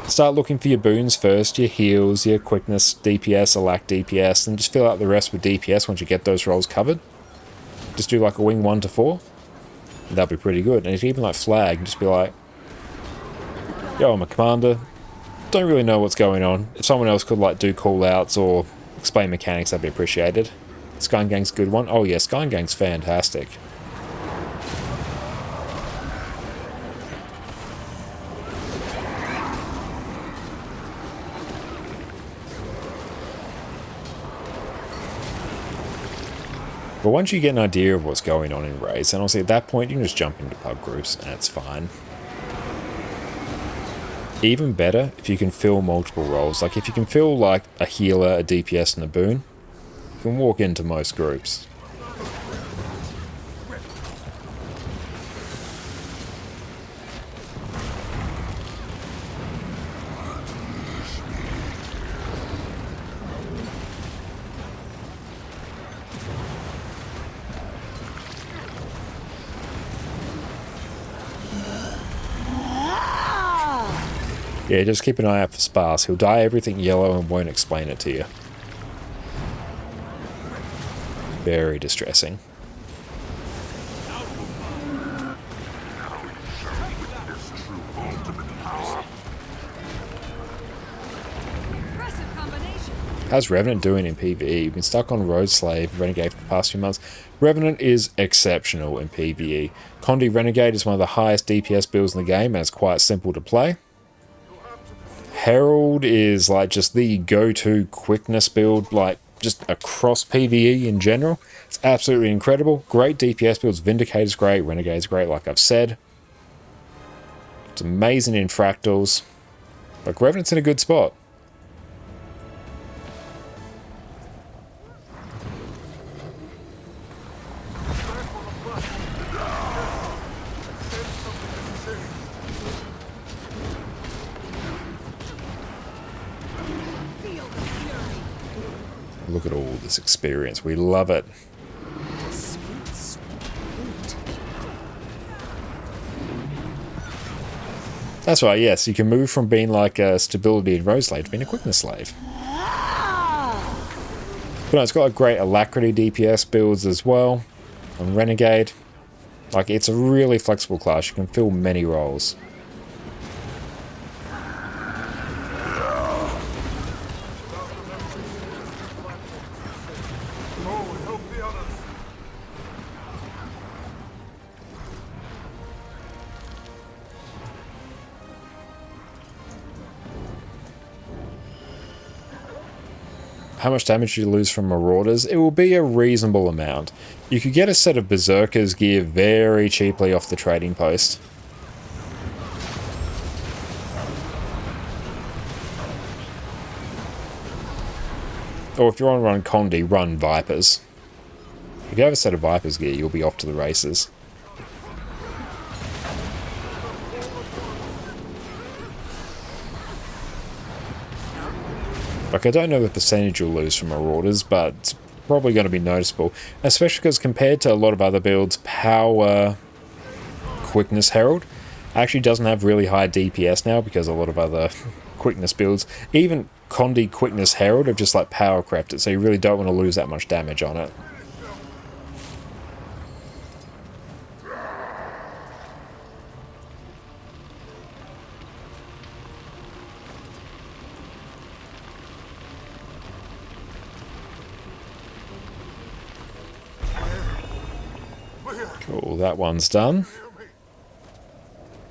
Start looking for your boons first, your heals, your quickness, DPS, or lack DPS, and just fill out the rest with DPS once you get those roles covered. Just do like a wing 1 to 4. That'll be pretty good. And if you even like flag, just be like, yo, I'm a commander. Don't really know what's going on. If someone else could like do callouts or explain mechanics, that'd be appreciated. Sky Gang's a good one. Oh yeah, Sky Gang's fantastic. But once you get an idea of what's going on in raids, and obviously at that point you can just jump into pub groups and it's fine. Even better if you can fill multiple roles. Like if you can fill like a healer, a DPS and a boon, you can walk into most groups. Yeah, just keep an eye out for Sparse. He'll dye everything yellow and won't explain it to you. Very distressing. How's Revenant doing in PvE? You've been stuck on Road Slave, Renegade for the past few months. Revenant is exceptional in PvE. Condi Renegade is one of the highest DPS builds in the game and it's quite simple to play. Herald is like just the go-to quickness build, like just across PvE in general. It's absolutely incredible. Great DPS builds. Vindicator's great, Renegade's great, like I've said. It's amazing in fractals. Like Revenant's in a good spot. Look at all this experience. We love it. That's right, yes. You can move from being like a stability and road slave to being a quickness slave. But no, it's got a great alacrity DPS builds as well. On Renegade. Like, it's a really flexible class. You can fill many roles. How much damage you lose from Marauders? It will be a reasonable amount. You could get a set of Berserker's gear very cheaply off the trading post. Or if you're on run Condi, run Vipers. If you have a set of Vipers gear, you'll be off to the races. Like, I don't know the percentage you'll lose from Marauders, but it's probably going to be noticeable, especially because compared to a lot of other builds, Power Quickness Herald actually doesn't have really high DPS now because a lot of other quickness builds, even Condi Quickness Herald, have just like power crept it, so you really don't want to lose that much damage on it. Cool, that one's done.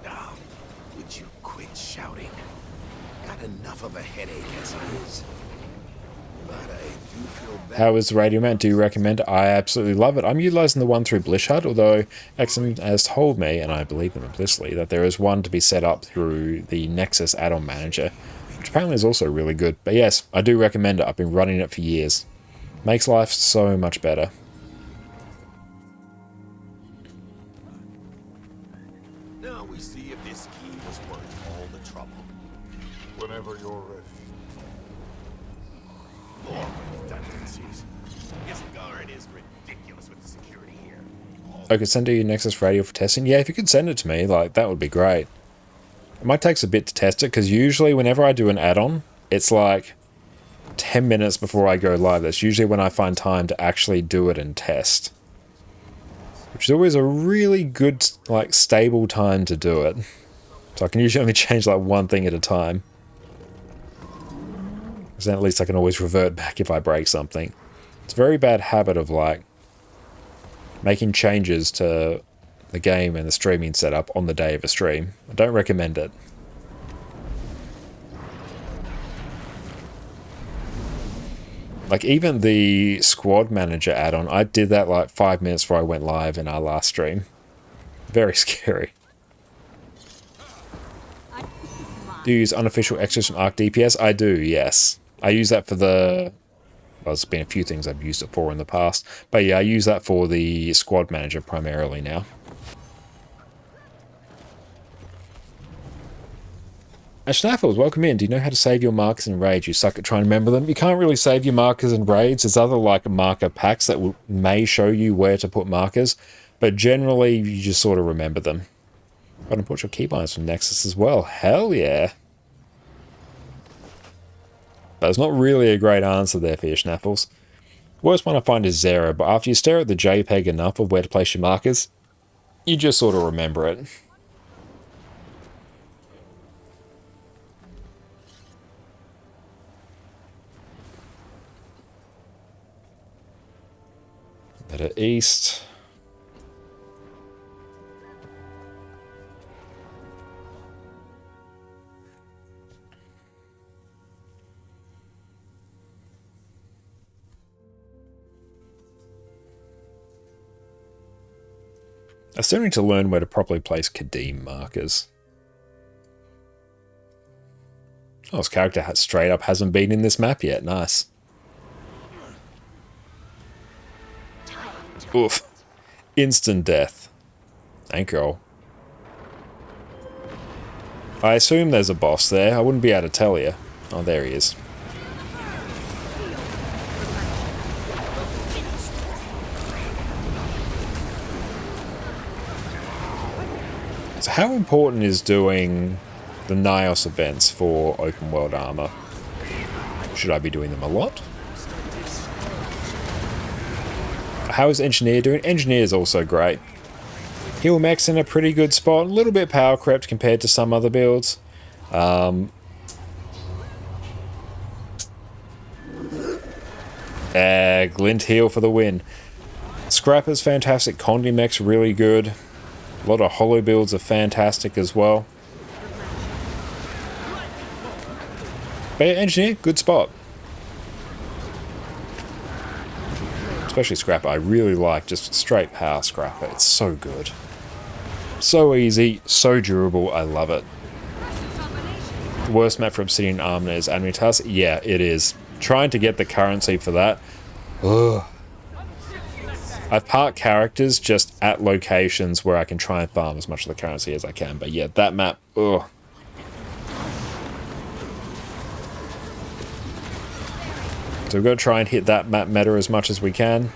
Oh, would you quit shouting? Got enough of a headache as it is. But I do feel bad. How is the Radio Mount? Do you recommend it? I absolutely love it. I'm utilizing the one through Blishard, although XM has told me, and I believe them implicitly, that there is one to be set up through the Nexus add-on manager, which apparently is also really good. But yes, I do recommend it. I've been running it for years. Makes life so much better. Now we see if this scheme was worth all the trouble. Whenever you're ready. More redundancies. This guard is ridiculous with the security here. I could send you Nexus Radio for testing. Yeah, if you could send it to me, like, that would be great. It might take a bit to test it, because usually whenever I do an add-on, it's like 10 minutes before I go live. That's usually when I find time to actually do it and test. Which is always a really good, like, stable time to do it. So I can usually only change, like, one thing at a time. Because then at least I can always revert back if I break something. It's a very bad habit of, like, making changes to the game and the streaming setup on the day of a stream. I don't recommend it. Like, even the Squad Manager add-on, I did that like 5 minutes before I went live in our last stream. Very scary. Do you use unofficial extras from Arc DPS? I do, yes. I use that for the... Well, there's been a few things I've used it for in the past. But yeah, I use that for the Squad Manager primarily now. Ashnaffles, welcome in. Do you know how to save your markers in raids? You suck at trying to remember them. You can't really save your markers in raids. There's other like marker packs that may show you where to put markers, but generally you just sort of remember them. Got to put your keybinds from Nexus as well. Hell yeah. But it's not really a great answer there for your Schnaffles. Worst one I find is Zero, but after you stare at the JPEG enough of where to place your markers, you just sort of remember it. Better east. I still need to learn where to properly place Kadim markers. Oh, his character straight up hasn't been in this map yet. Nice. Oof. Instant death. Thank you. I assume there's a boss there. I wouldn't be able to tell you. Oh, there he is. So how important is doing the NIOS events for open world armor? Should I be doing them a lot? How is Engineer doing? Engineer is also great. Heal mech's in a pretty good spot. A little bit power crept compared to some other builds. Glint heal for the win. Scrapper's fantastic. Condi mech's really good. A lot of holo builds are fantastic as well. But yeah, Engineer, good spot. Especially Scrapper, I really like just straight power Scrapper. It's so good. So easy, so durable, I love it. The worst map for Obsidian Armor is Amnitas? Yeah, it is. Trying to get the currency for that. Ugh. I've parked characters just at locations where I can try and farm as much of the currency as I can. But yeah, that map, ugh. So we've got to try and hit that map meta as much as we can. Do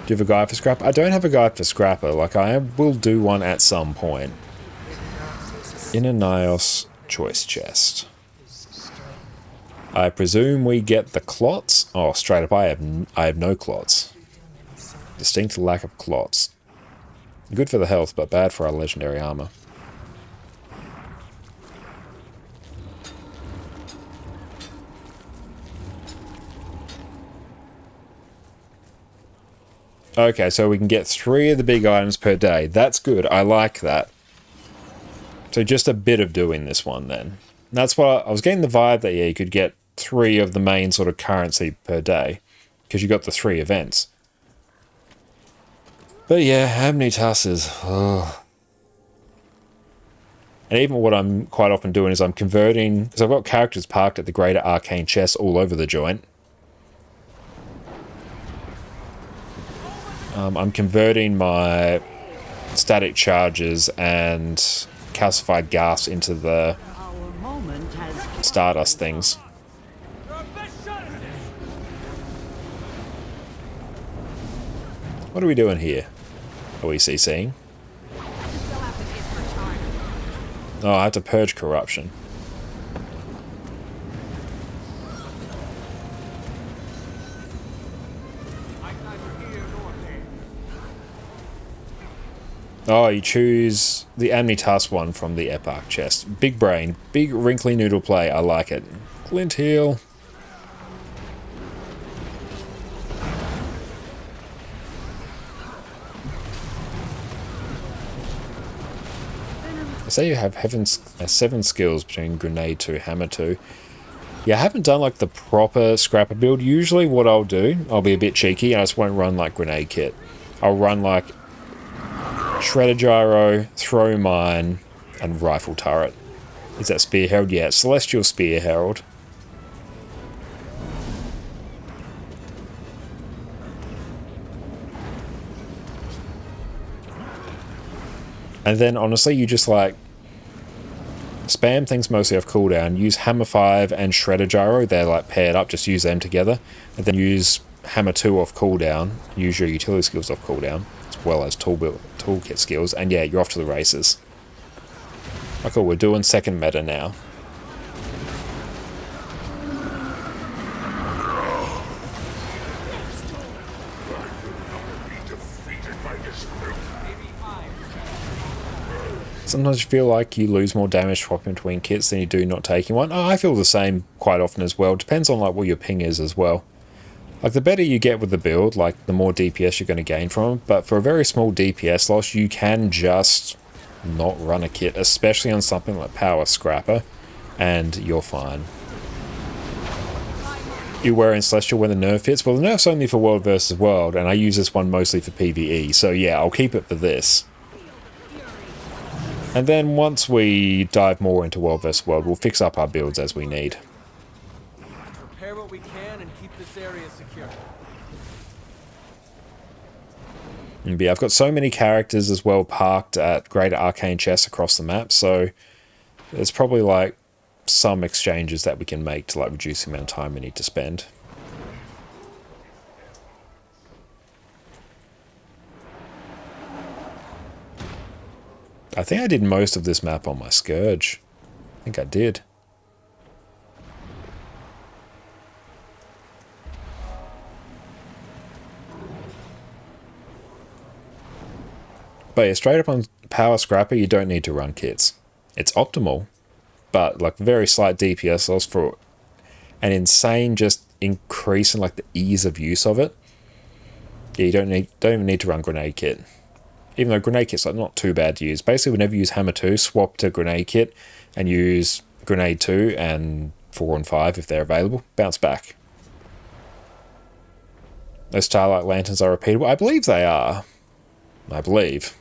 you have a guide for Scrapper? I don't have a guide for Scrapper. Like, I will do one at some point. In a Nios choice chest. I presume we get the clots. Oh, straight up, I have no clots. Distinct lack of clots. Good for the health, but bad for our legendary armor. Okay, so we can get 3 of the big items per day. That's good. I like that. So just a bit of doing this one then. That's what I was getting the vibe that, yeah, you could get 3 of the main sort of currency per day because you got the 3 events. But yeah, Amnitas. Oh. And even what I'm quite often doing is I'm converting, because I've got characters parked at the greater arcane chest all over the joint. I'm converting my static charges and calcified gas into the Stardust things. What are we doing here? Are we CCing? Oh, I have to purge corruption. Oh, you choose the Amnitas one from the Eparch chest. Big brain, big wrinkly noodle play. I like it. Glint heal. I say you have 7 skills between Grenade 2, Hammer 2. Yeah, I haven't done like the proper Scrapper build. Usually what I'll do, I'll be a bit cheeky and I just won't run like Grenade Kit. I'll run like Shredder Gyro, Throw Mine, and Rifle Turret. Is that Spear Herald? Yeah, Celestial Spear Herald. And then honestly, you just like spam things mostly off cooldown. Use Hammer 5 and Shredder Gyro. They're like paired up. Just use them together. And then use Hammer 2 off cooldown. Use your utility skills off cooldown, as well as toolkit skills. And yeah, you're off to the races. Okay, we're doing second meta now. Sometimes you feel like you lose more damage swapping between kits than you do not taking one. Oh, I feel the same quite often as well. Depends on like what your ping is as well. Like the better you get with the build, like the more DPS you're going to gain from it. But for a very small DPS loss, you can just not run a kit, especially on something like Power Scrapper, and you're fine. You're wearing Celestial when the nerf hits. Well, the nerf's only for World versus World, and I use this one mostly for PvE. So yeah, I'll keep it for this. And then once we dive more into World vs. World, we'll fix up our builds as we need. Prepare what we can and keep this area secure. And yeah, I've got so many characters as well parked at greater arcane chests across the map, so there's probably like some exchanges that we can make to like reduce the amount of time we need to spend. I think I did most of this map on my Scourge. I think I did. But yeah, straight up on Power Scrapper, you don't need to run kits. It's optimal, but like very slight DPS loss for an insane just increase in like the ease of use of it. Yeah, you don't even need to run Grenade Kit. Even though Grenade Kit's like not too bad to use. Basically, whenever you use Hammer 2, swap to Grenade Kit and use Grenade 2 and 4 and 5 if they're available. Bounce back. Those Starlight Lanterns are repeatable. I believe they are. I believe.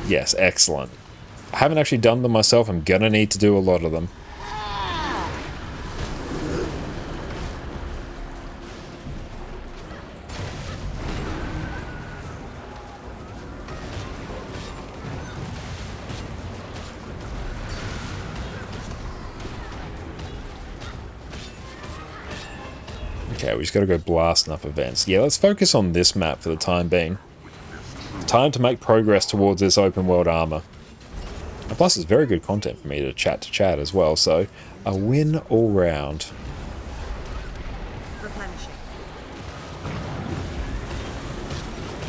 Yes, excellent. I haven't actually done them myself. I'm gonna need to do a lot of them. Okay, we just gotta go blast enough events. Yeah, let's focus on this map for the time being. Time to make progress towards this open world armor. And plus, it's very good content for me to chat as well, so a win all round.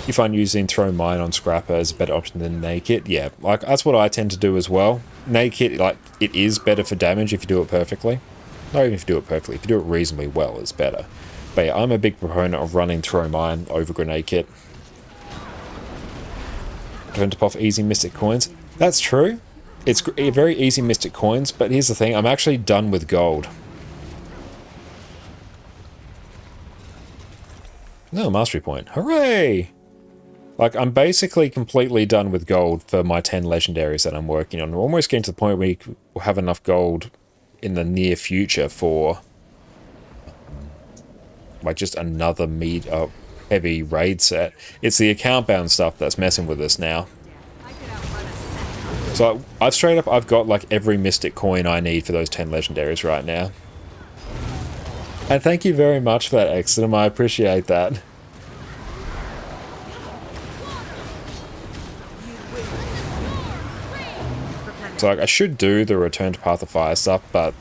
You find using throw mine on scrapper is a better option than naked? Yeah, like that's what I tend to do as well. Naked, like, it is better for damage if you do it perfectly. Not even if you do it perfectly, if you do it reasonably well, it's better. But yeah, I'm a big proponent of running throw mine over grenade kit. Turn to off easy mystic coins. That's true. It's very easy mystic coins, but here's the thing, I'm actually done with gold. No, mastery point. Hooray! Like, I'm basically completely done with gold for my 10 legendaries that I'm working on. We're almost getting to the point where we will have enough gold in the near future for like just another heavy raid set. It's the account bound stuff that's messing with us now. So I've got like every mystic coin I need for those 10 legendaries right now. And thank you very much for that, Exodum. I appreciate that. So like, I should do the Return to Path of Fire stuff, but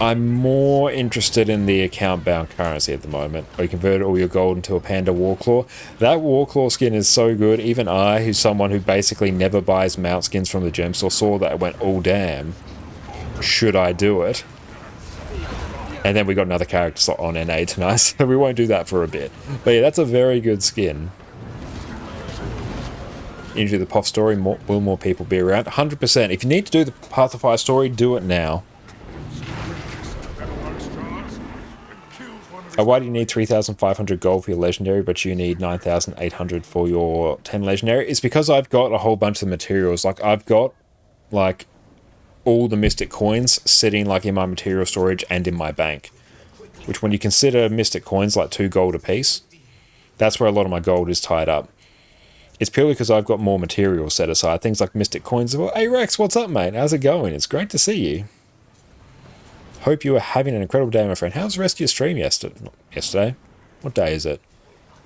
I'm more interested in the account-bound currency at the moment. Where you convert all your gold into a Panda Warclaw. That Warclaw skin is so good. Even I, who's someone who basically never buys mount skins from the gem store, saw that and went, oh damn, should I do it? And then we got another character slot on NA tonight, so we won't do that for a bit. But yeah, that's a very good skin. Into the POF story, will more people be around? 100%. If you need to do the Path of Fire story, do it now. Why do you need 3,500 gold for your legendary, but you need 9,800 for your 10 legendary? It's because I've got a whole bunch of materials. Like, I've got, like, all the mystic coins sitting, like, in my material storage and in my bank. Which, when you consider mystic coins, like 2 gold a piece, that's where a lot of my gold is tied up. It's purely because I've got more material set aside. Things like mystic coins. Well, hey Rex, what's up, mate? How's it going? It's great to see you. Hope you are having an incredible day, my friend. How's the rest of your stream yesterday? What day is it?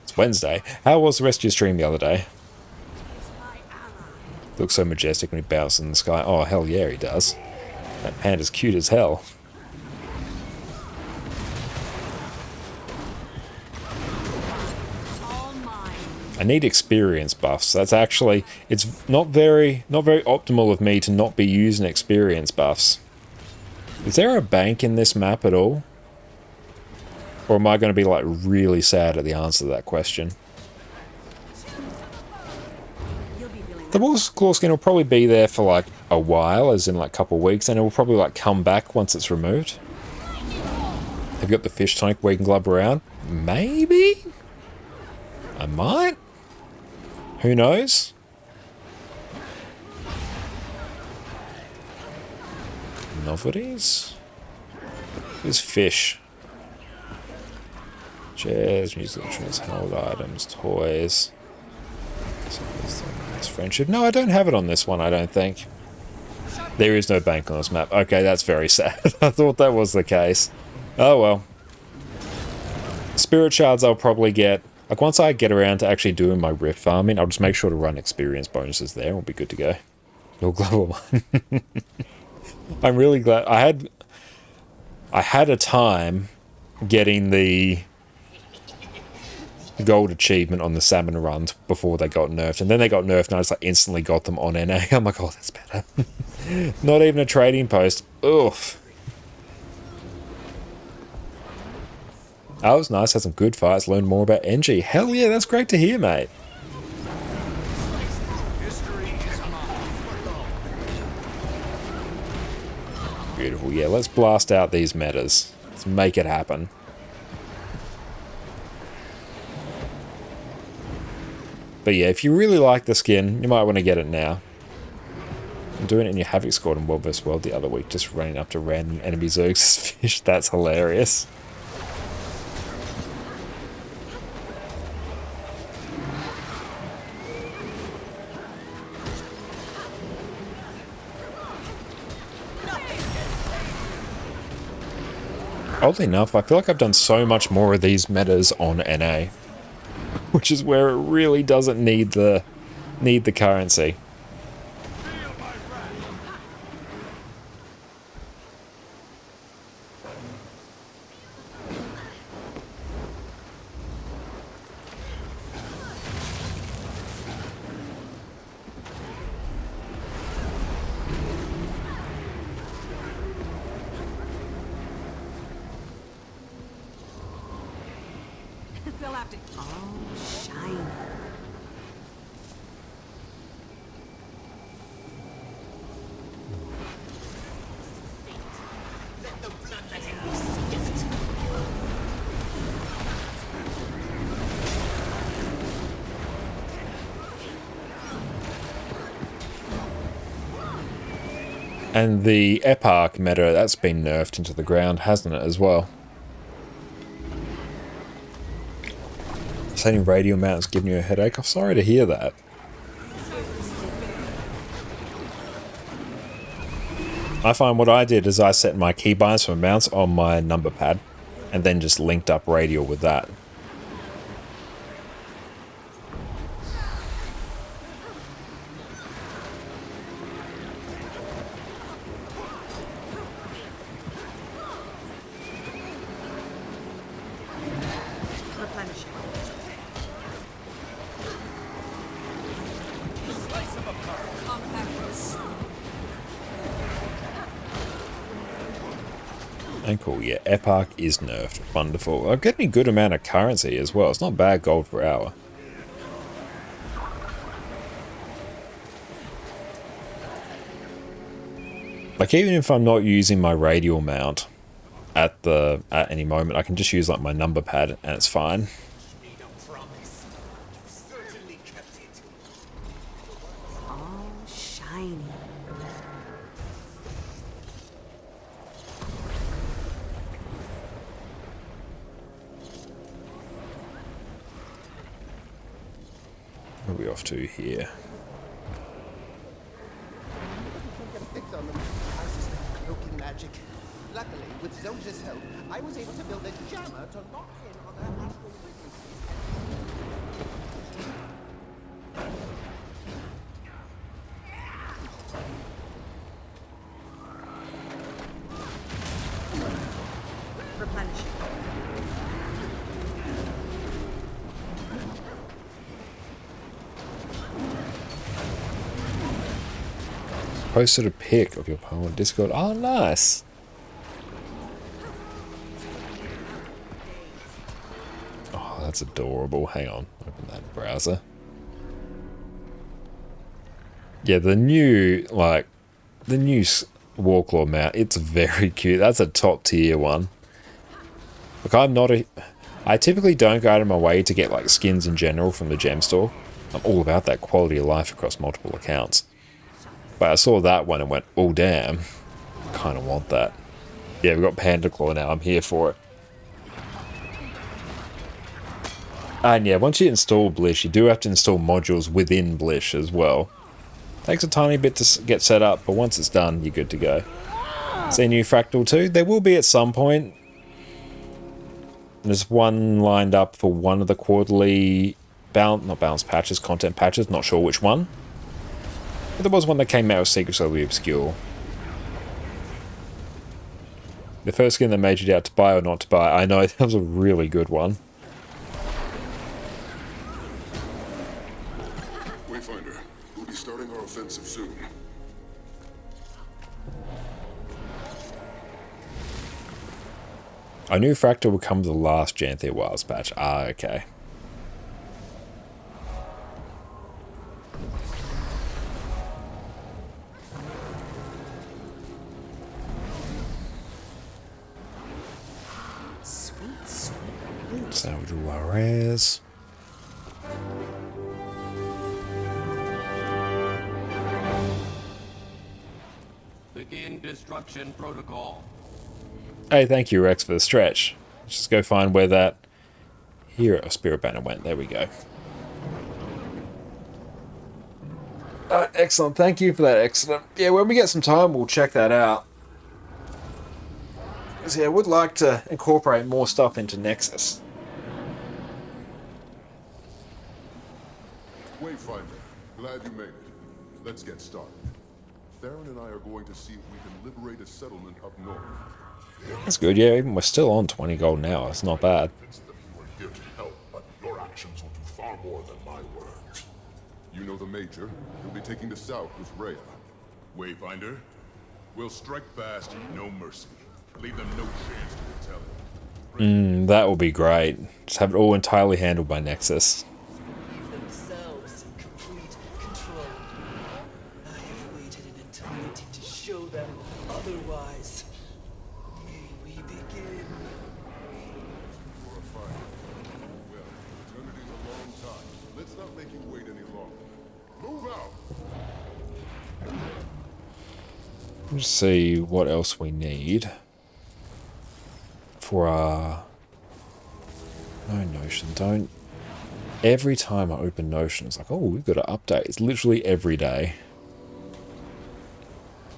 It's Wednesday. How was the rest of your stream the other day? Looks so majestic when he bounces in the sky. Oh, hell yeah, he does. That panda's cute as hell. I need experience buffs. That's actually, it's not very optimal of me to not be using experience buffs. Is there a bank in this map at all? Or am I going to be like really sad at the answer to that question? The Wolf's Claw skin will probably be there for like a while, as in like a couple of weeks, and it will probably like come back once it's removed. Have you got the fish tonic where you can glub around? Maybe? I might? Who knows? Novelties? Who's fish? Chairs, musical instruments, held items, toys. Friendship. No, I don't have it on this one, I don't think. There is no bank on this map. Okay, that's very sad. I thought that was the case. Oh well. Spirit shards I'll probably get. Like, once I get around to actually doing my rift farming, I'll just make sure to run experience bonuses there. We'll be good to go. Your global one. I'm really glad. I had a time getting the gold achievement on the salmon runs before they got nerfed, and then they got nerfed and I just like instantly got them on NA. I'm like, oh, that's better. Not even a trading post. Oof. That was nice, had some good fights, learned more about NG. Hell yeah, that's great to hear, mate. Beautiful, yeah, let's blast out these metas. Let's make it happen. But yeah, if you really like the skin, you might want to get it now. I'm doing it in your Havoc squad in World vs. World the other week, just running up to random enemy Zergs' fish. That's hilarious. Oddly enough, I feel like I've done so much more of these metas on NA, which is where it really doesn't need the currency. They'll have to. Oh, shine. And the Eparch meta, that's been nerfed into the ground, hasn't it, as well? Saying radial mount's giving you a headache? I'm sorry to hear that. I find what I did is I set my keybinds for mounts on my number pad and then just linked up radial with that. And cool, yeah, Eparch is nerfed. Wonderful. I'm getting a good amount of currency as well. It's not bad gold per hour. Like, even if I'm not using my radial mount at any moment, I can just use like my number pad and it's fine. Oh, shiny. Where are we off to here? Magic. Luckily, with Zolta's help, I was able to build a jammer to lock in on their astral frequency. Replenish. Posted a pic of your poem on Discord. Oh, nice. Oh, that's adorable. Hang on. Open that in the browser. Yeah, the new Warclaw mount, it's very cute. That's a top tier one. Look, I typically don't go out of my way to get like skins in general from the gem store. I'm all about that quality of life across multiple accounts. But I saw that one and went, oh damn, I kind of want that. Yeah, we've got Panda Claw now, I'm here for it. And yeah, once you install Blish, you do have to install modules within Blish as well. Takes a tiny bit to get set up, but once it's done, you're good to go. See a new Fractal 2? There will be at some point. There's one lined up for one of the quarterly not balance patches, content patches, not sure which one. But there was one that came out with Secrets of the Obscure. The first skin that made you doubt to buy or not to buy, I know, that was a really good one. Wayfinder, we'll be starting our offensive soon. I knew Fractal would come to the last Janthir Wilds patch. Ah, okay. Salvage Juarez. Begin destruction protocol. Hey, thank you, Rex, for the stretch. Let's just go find where that hero spirit banner went. There we go. Excellent. Thank you for that. Excellent. Yeah, when we get some time, we'll check that out. So yeah, I would like to incorporate more stuff into Nexus. Wayfinder, glad you made it. Let's get started. Theron and I are going to see if we can liberate a settlement up north. That's good, yeah, even we're still on 20 gold now, it's not bad. You are here to help, but your actions will do far more than my words. You know the Major. He'll be taking the south with Rhea. Wayfinder, we'll strike fast, no mercy. Leave them no chance to retaliate. That will be great. Just have it all entirely handled by Nexus. Themselves in complete control. I have waited an eternity to show them otherwise. May we begin? For a fight. Well, eternity's a long time. Let's not make you wait any longer. Move out! Let's see what else we need for our... No, Notion, don't... Every time I open Notion, it's like, oh, we've got an update. It's literally every day.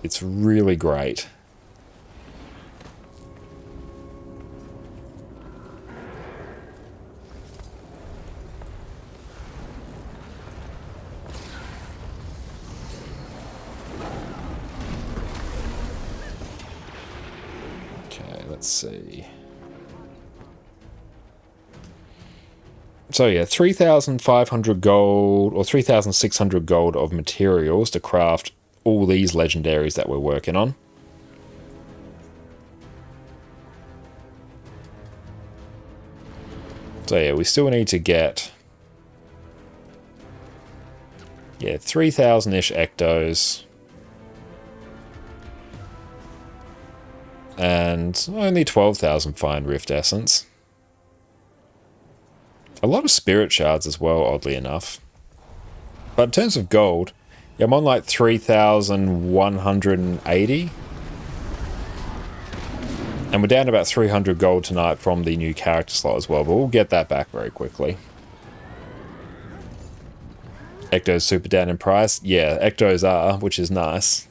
It's really great. Let's see. So yeah, 3,500 gold or 3,600 gold of materials to craft all these legendaries that we're working on. So yeah, we still need to get 3,000-ish ectos. And only 12,000 fine rift essence. A lot of spirit shards as well, oddly enough. But in terms of gold, yeah, I'm on like 3,180. And we're down to about 300 gold tonight from the new character slot as well, but we'll get that back very quickly. Ectos super down in price? Yeah, Ectos are, which is nice.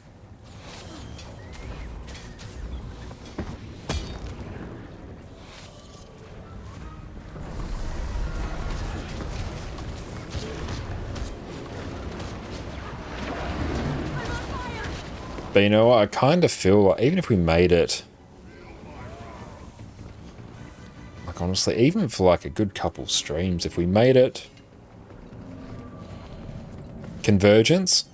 But you know what, I kind of feel like even if we made it, like honestly, even for like a good couple streams, if we made it Convergence,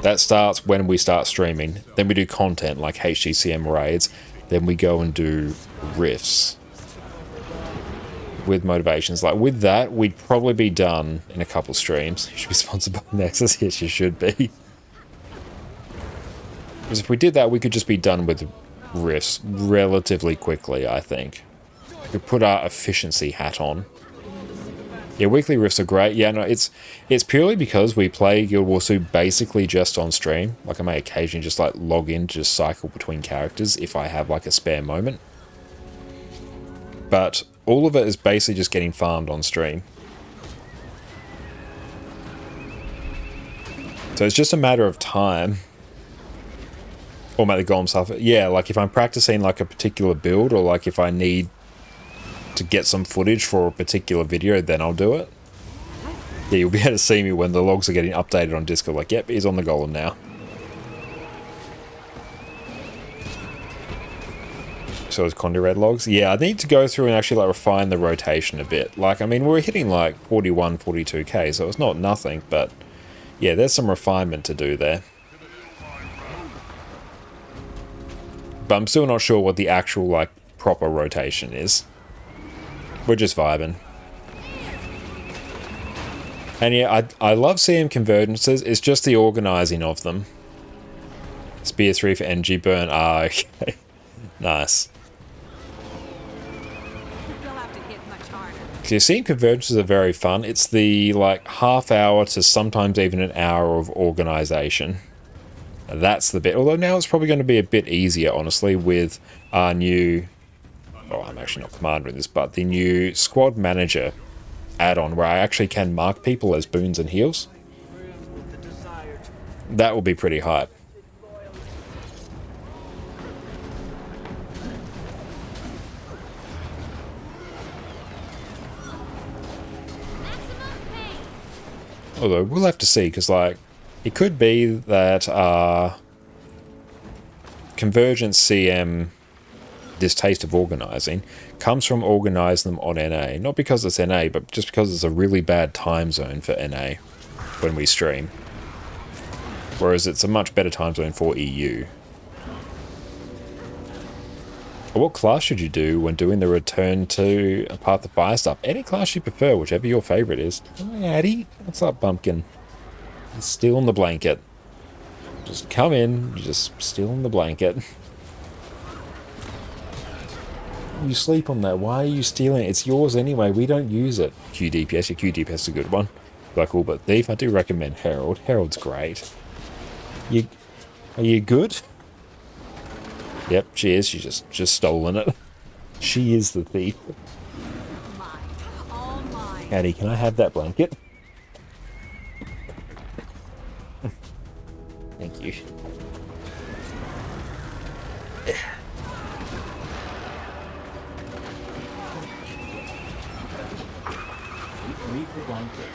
that starts when we start streaming. Then we do content like HGCM raids. Then we go and do riffs with motivations. Like with that, we'd probably be done in a couple streams. You should be sponsored by Nexus. Yes, you should be. Because if we did that, we could just be done with riffs relatively quickly, I think. We put our efficiency hat on. Yeah, weekly riffs are great. Yeah, no, it's purely because we play Guild Wars 2 basically just on stream. Like I may occasionally just like log in to just cycle between characters if I have like a spare moment. But all of it is basically just getting farmed on stream. So it's just a matter of time. Or make the golem suffer. Yeah, like if I'm practicing like a particular build, or like if I need to get some footage for a particular video, then I'll do it. Yeah, you'll be able to see me when the logs are getting updated on Discord. Like, yep, he's on the golem now. So is Condi Red logs? Yeah, I need to go through and actually like refine the rotation a bit. Like, I mean, we're hitting like 41, 42k, so it's not nothing, but yeah, there's some refinement to do there. But I'm still not sure what the actual, like, proper rotation is. We're just vibing. And yeah, I love seeing convergences. It's just the organising of them. Spear 3 for energy burn. Ah, okay. Nice. So you're seeing convergences are very fun. It's the, like, half hour to sometimes even an hour of organisation. That's the bit. Although now it's probably going to be a bit easier, honestly, with our new... Oh, I'm actually not commander in this, but the new squad manager add-on where I actually can mark people as boons and heals. That will be pretty hype. Although, we'll have to see, because, like, it could be that Convergence CM distaste of organising comes from organising them on NA. Not because it's NA, but just because it's a really bad time zone for NA when we stream. Whereas it's a much better time zone for EU. What class should you do when doing the return to a Path of Fire stuff? Any class you prefer, whichever your favourite is. Hi, Addy. What's up, Bumpkin? He's stealing the blanket. Just come in, you're just stealing the blanket. You sleep on that. Why are you stealing it? It's yours anyway. We don't use it. QDPS. Your QDPS is a good one. Like All But Thief. I do recommend Herald. Herald's great. Are you good? Yep, she is. She's just stolen it. She is the thief. Addy, can I have that blanket? Thank you. Leave the blanket.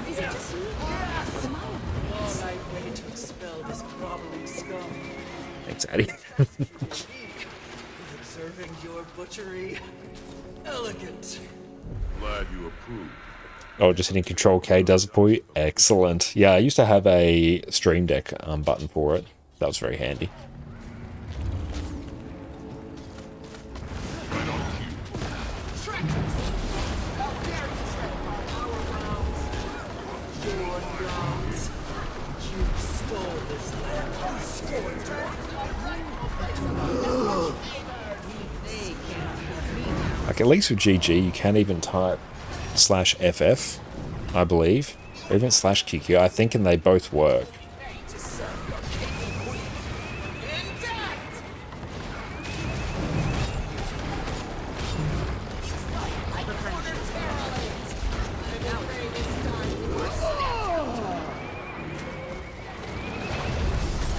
Is it just me? Yes! Long I've waited to expel this groveling scum. Thanks, Addy. Observing your butchery. Elegant. Glad you approve. Oh, just hitting Control K does it for you? Excellent. Yeah, I used to have a Stream Deck button for it. That was very handy. Like, at least with GG, you can't even type /FF, I believe. Or even /QQ. I think, and they both work.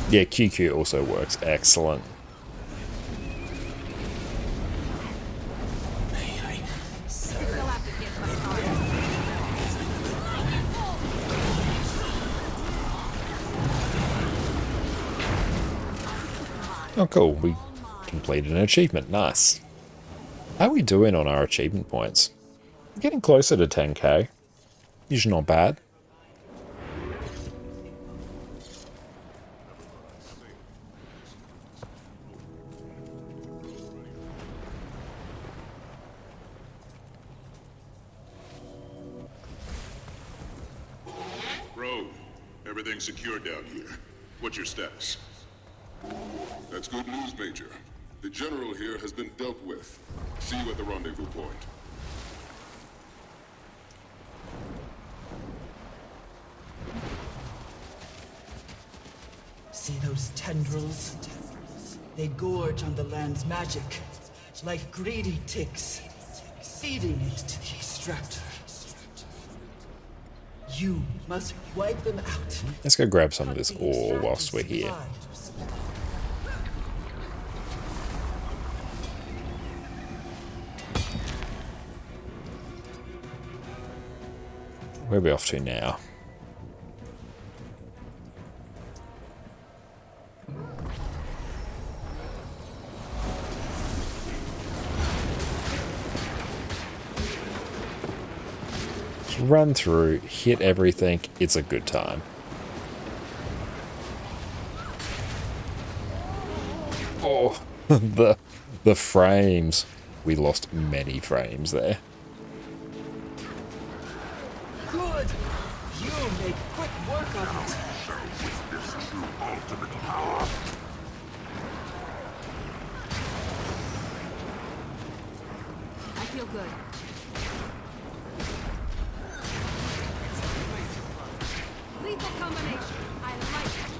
Yeah, QQ also works. Excellent. Oh, cool. We completed an achievement. Nice. How are we doing on our achievement points? We're getting closer to 10k. Usually not bad. Rogue, everything's secure down here. What's your status? That's good news, Major. The General here has been dealt with. See you at the rendezvous point. See those tendrils? They gorge on the land's magic, like greedy ticks, feeding it to the extractor. You must wipe them out. Let's go grab some of this ore whilst we're here. Where are we off to now? Just run through, hit everything, it's a good time. Oh, the frames. We lost many frames there. Good! You make quick work of it. I feel good. Lethal combination. I like it.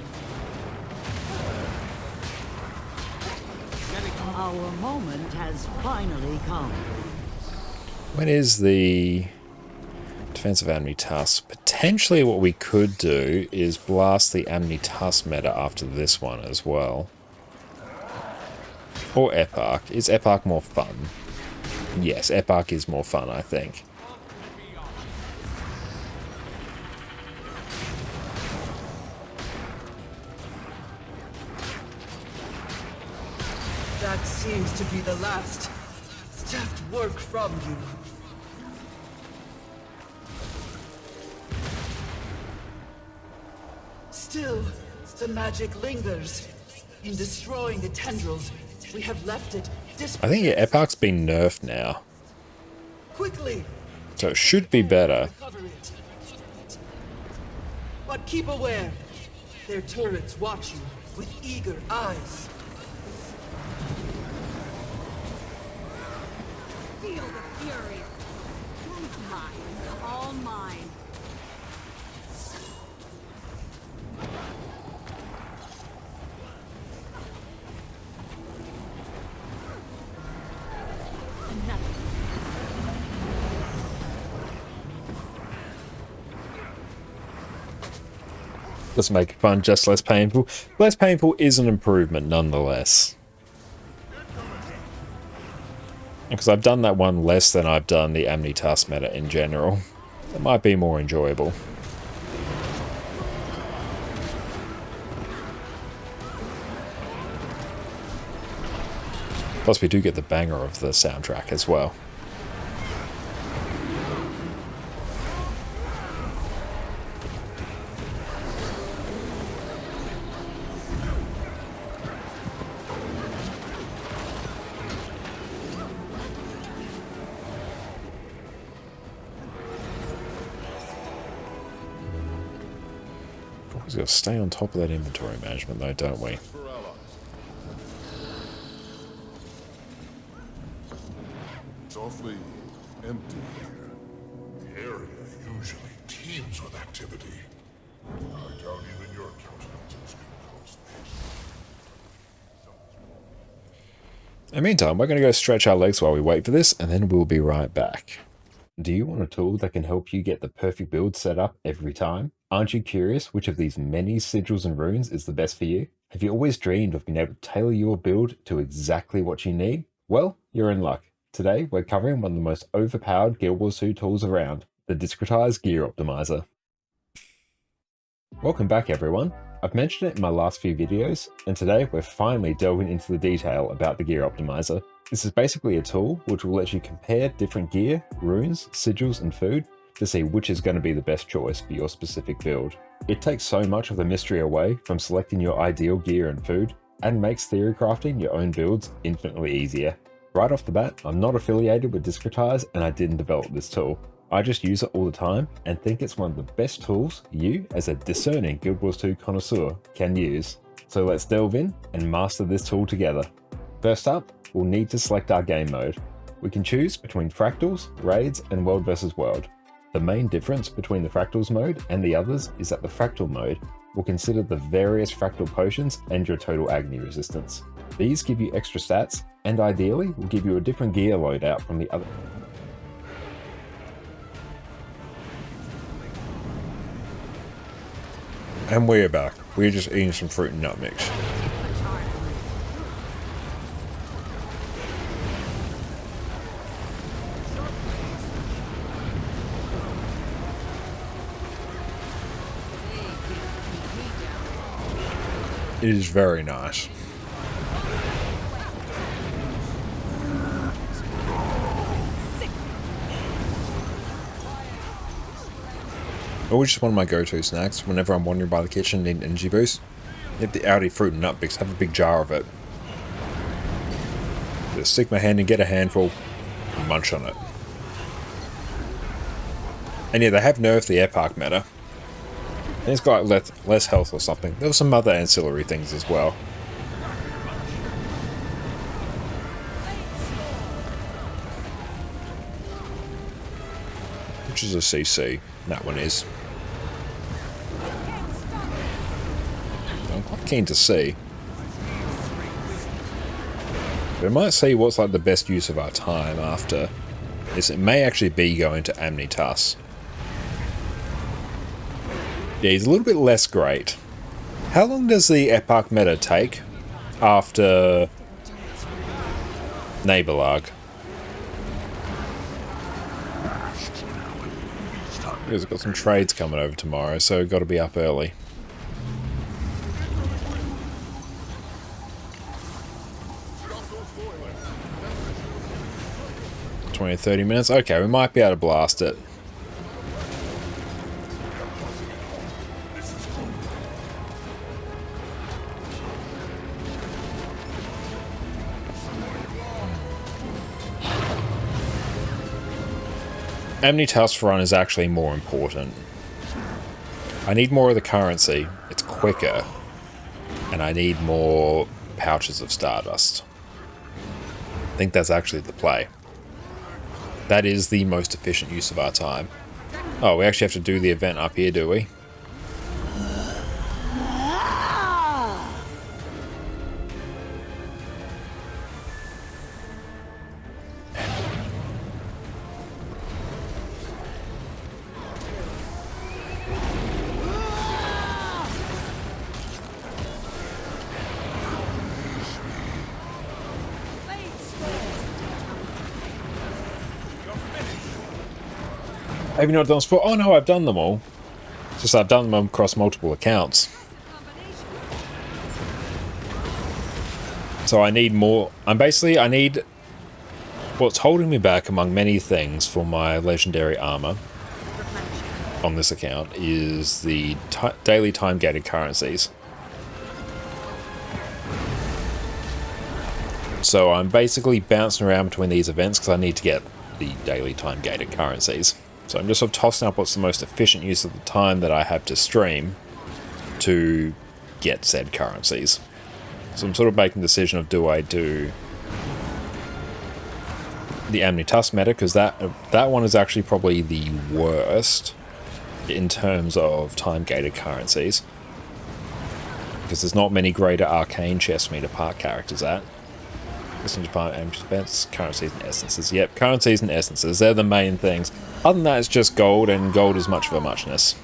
Our moment has finally come. When is the defensive enemy task? Potentially what we could do is blast the enemy task meta after this one as well. Or Eparch. Is Eparch more fun? Yes, Eparch is more fun, I think. seems to be the last staffed work from you. Still, the magic lingers. In destroying the tendrils, we have left it I think your Epoch's been nerfed now. quickly. So it should be better. Recover it. But keep aware. Their turrets watch you with eager eyes. Feel the fury. Mine, all mine. Let's make it fun, just less painful. Less painful is an improvement nonetheless. Because I've done that one less than I've done the Amnitas meta in general. It might be more enjoyable. Plus we do get the banger of the soundtrack as well. Always got to stay on top of that inventory management though, don't we? It's awfully empty here. The area usually teems with activity. I doubt even your countenances can cause In the meantime, we're going to go stretch our legs while we wait for this, and then we'll be right back. Do you want a tool that can help you get the perfect build set up every time? Aren't you curious which of these many sigils and runes is the best for you? Have you always dreamed of being able to tailor your build to exactly what you need? Well, you're in luck. Today, we're covering one of the most overpowered Guild Wars 2 tools around, the Discretized Gear Optimizer. Welcome back everyone. I've mentioned it in my last few videos, and today we're finally delving into the detail about the Gear Optimizer. This is basically a tool which will let you compare different gear, runes, sigils, and food to see which is going to be the best choice for your specific build. It takes so much of the mystery away from selecting your ideal gear and food, and makes theory crafting your own builds infinitely easier. Right off the bat, I'm not affiliated with Discretize and I didn't develop this tool. I just use it all the time and think it's one of the best tools you, as a discerning Guild Wars 2 connoisseur, can use. So let's delve in and master this tool together. First up, we'll need to select our game mode. We can choose between fractals, raids, and world versus world. The main difference between the fractals mode and the others is that the fractal mode will consider the various fractal potions and your total agony resistance. These give you extra stats and ideally will give you a different gear loadout from the other. And we're back. We're just eating some fruit and nut mix. It is very nice. Always just one of my go-to snacks whenever I'm wandering by the kitchen and need an energy boost. Get the Audi fruit and nut mix, have a big jar of it. Just stick my hand in, get a handful, and munch on it. And yeah, they have nerfed the Epoch meta. And it's got less health or something. There were some other ancillary things as well. Which is a CC. That one is. I'm quite keen to see. We might see what's like the best use of our time after this. It may actually be going to Amnitas. Yeah, he's a little bit less great. How long does the Epoch meta take after Nabelarg? Because I've got some trades coming over tomorrow, so I've got to be up early. 20 to 30 minutes. Okay, we might be able to blast it. Omni-Tusk Run is actually more important. I need more of the currency. It's quicker. And I need more pouches of Stardust. I think that's actually the play. That is the most efficient use of our time. Oh, we actually have to do the event up here, do we? Have you not done sport? Oh no, I've done them all. It's just I've done them across multiple accounts. So I need more. I need... What's holding me back among many things for my legendary armor on this account is the daily time-gated currencies. So I'm basically bouncing around between these events because I need to get the daily time-gated currencies. So I'm just sort of tossing up what's the most efficient use of the time that I have to stream to get said currencies. So I'm sort of making the decision of do I do the Omni-Tusk meta, because that one is actually probably the worst in terms of time-gated currencies. Because there's not many greater arcane chests for me to park characters at. Listening to part events, currencies and essences. Yep, currencies and essences, they're the main things. Other than that, it's just gold, and gold is much of a muchness.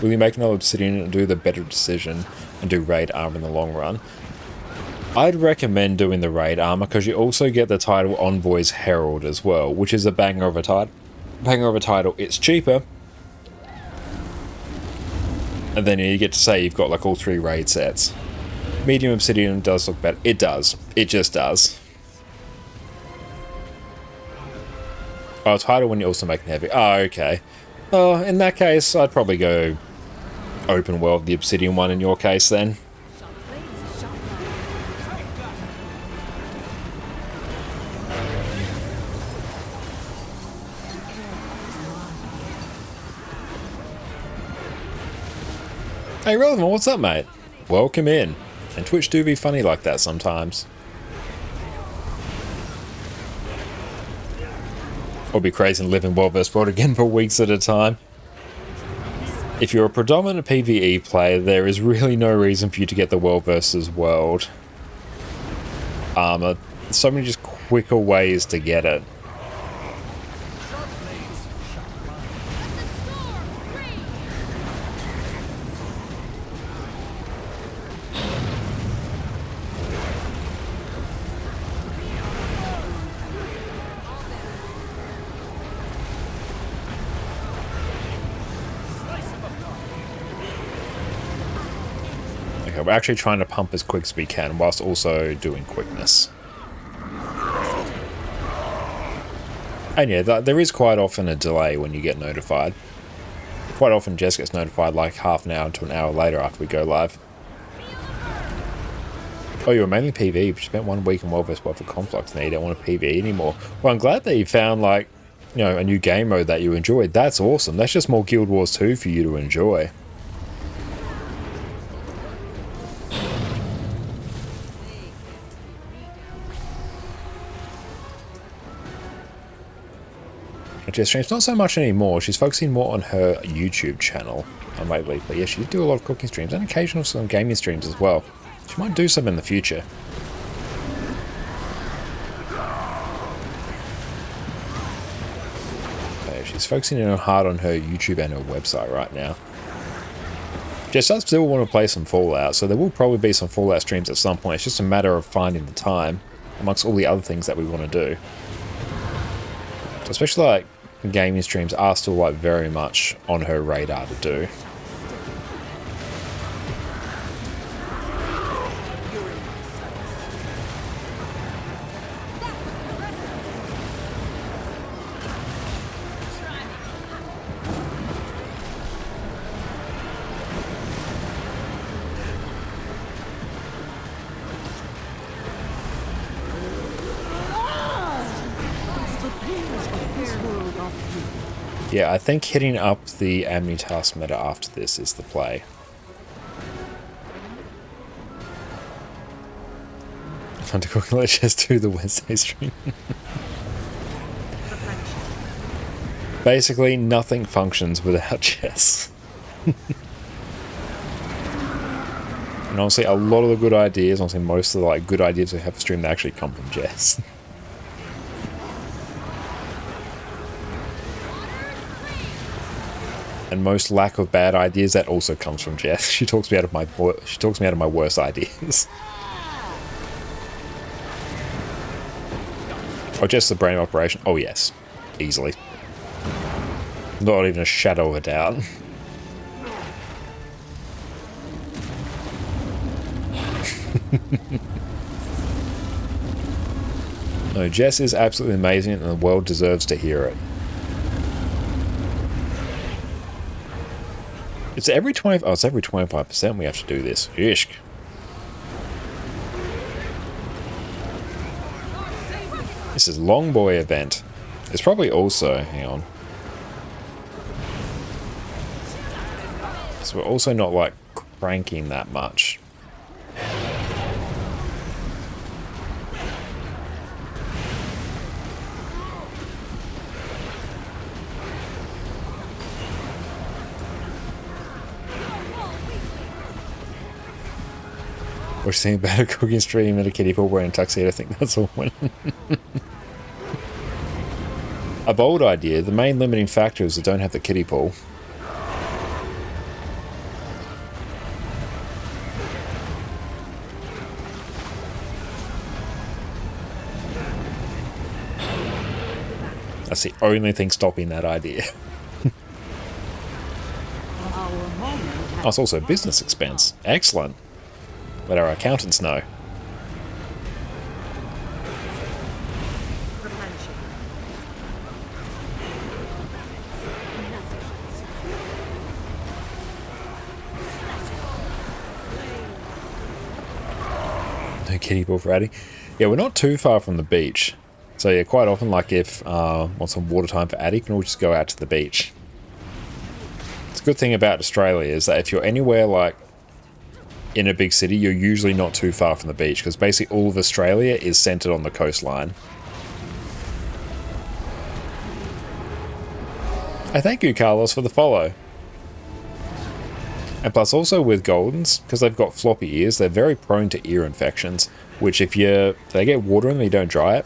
Will you make another obsidian and do the better decision and do raid armor in the long run? I'd recommend doing the raid armor because you also get the title Envoy's Herald as well, which is a banger of a title. It's cheaper. And then you get to say you've got like all 3 raid sets. Medium obsidian does look better. It does. It just does. Oh, title when you're also making heavy. Oh, okay. In that case, I'd probably go open world, the obsidian one in your case then. Hey, Relevant, what's up, mate? Welcome in. And Twitch do be funny like that sometimes. Or be crazy and live in World vs. World again for weeks at a time. If you're a predominant PvE player, there is really no reason for you to get the World vs. World armor. So many just quicker ways to get it. We're actually trying to pump as quick as we can whilst also doing quickness. And yeah, there is quite often a delay when you get notified. Quite often Jess gets notified like half an hour to an hour later after we go live. Oh, you were mainly PvE, but you spent 1 week in World vs. World for Conflux and you don't want to PvE anymore. Well, I'm glad that you found like, you know, a new game mode that you enjoyed. That's awesome. That's just more Guild Wars 2 for you to enjoy. Jess streams not so much anymore. She's focusing more on her YouTube channel on lately. But yeah, she did do a lot of cooking streams and occasional some gaming streams as well. She might do some in the future. But yeah, she's focusing in hard on her YouTube and her website right now. Jess does still want to play some Fallout, so there will probably be some Fallout streams at some point. It's just a matter of finding the time amongst all the other things that we want to do. So especially like gaming streams are still like very much on her radar to do. Yeah, I think hitting up the Amni task meta after this is the play. Time to cook, let's just do the Wednesday stream. Basically, nothing functions without chess. And honestly, a lot of the good ideas, honestly, most of the good ideas we have for stream, they actually come from Jess. And most lack of bad ideas, that also comes from Jess. She talks me out of my worst ideas. Oh, just the brain operation. Oh yes, easily. Not even a shadow of a doubt. No, Jess is absolutely amazing and the world deserves to hear it. It's every 20. Oh, it's every 25% we have to do this. Ishk. This is Longboy event. It's probably also, hang on. So we're also not like cranking that much. We're seeing about a cooking stream and a kiddie pool wearing a tuxedo. I think that's all winning. A bold idea. The main limiting factor is they don't have the kiddie pool. That's the only thing stopping that idea. Oh, it's also a business expense. Excellent. Let our accountants know. No kiddie pool for Addy. Yeah, we're not too far from the beach. So yeah, quite often, like if want some water time for Addy, you can all just go out to the beach. It's a good thing about Australia is that if you're anywhere like in a big city, you're usually not too far from the beach, because basically all of Australia is centered on the coastline. I thank you, Carlos, for the follow. And plus also with Goldens, because they've got floppy ears, they're very prone to ear infections, which if they get water in them and you don't dry it,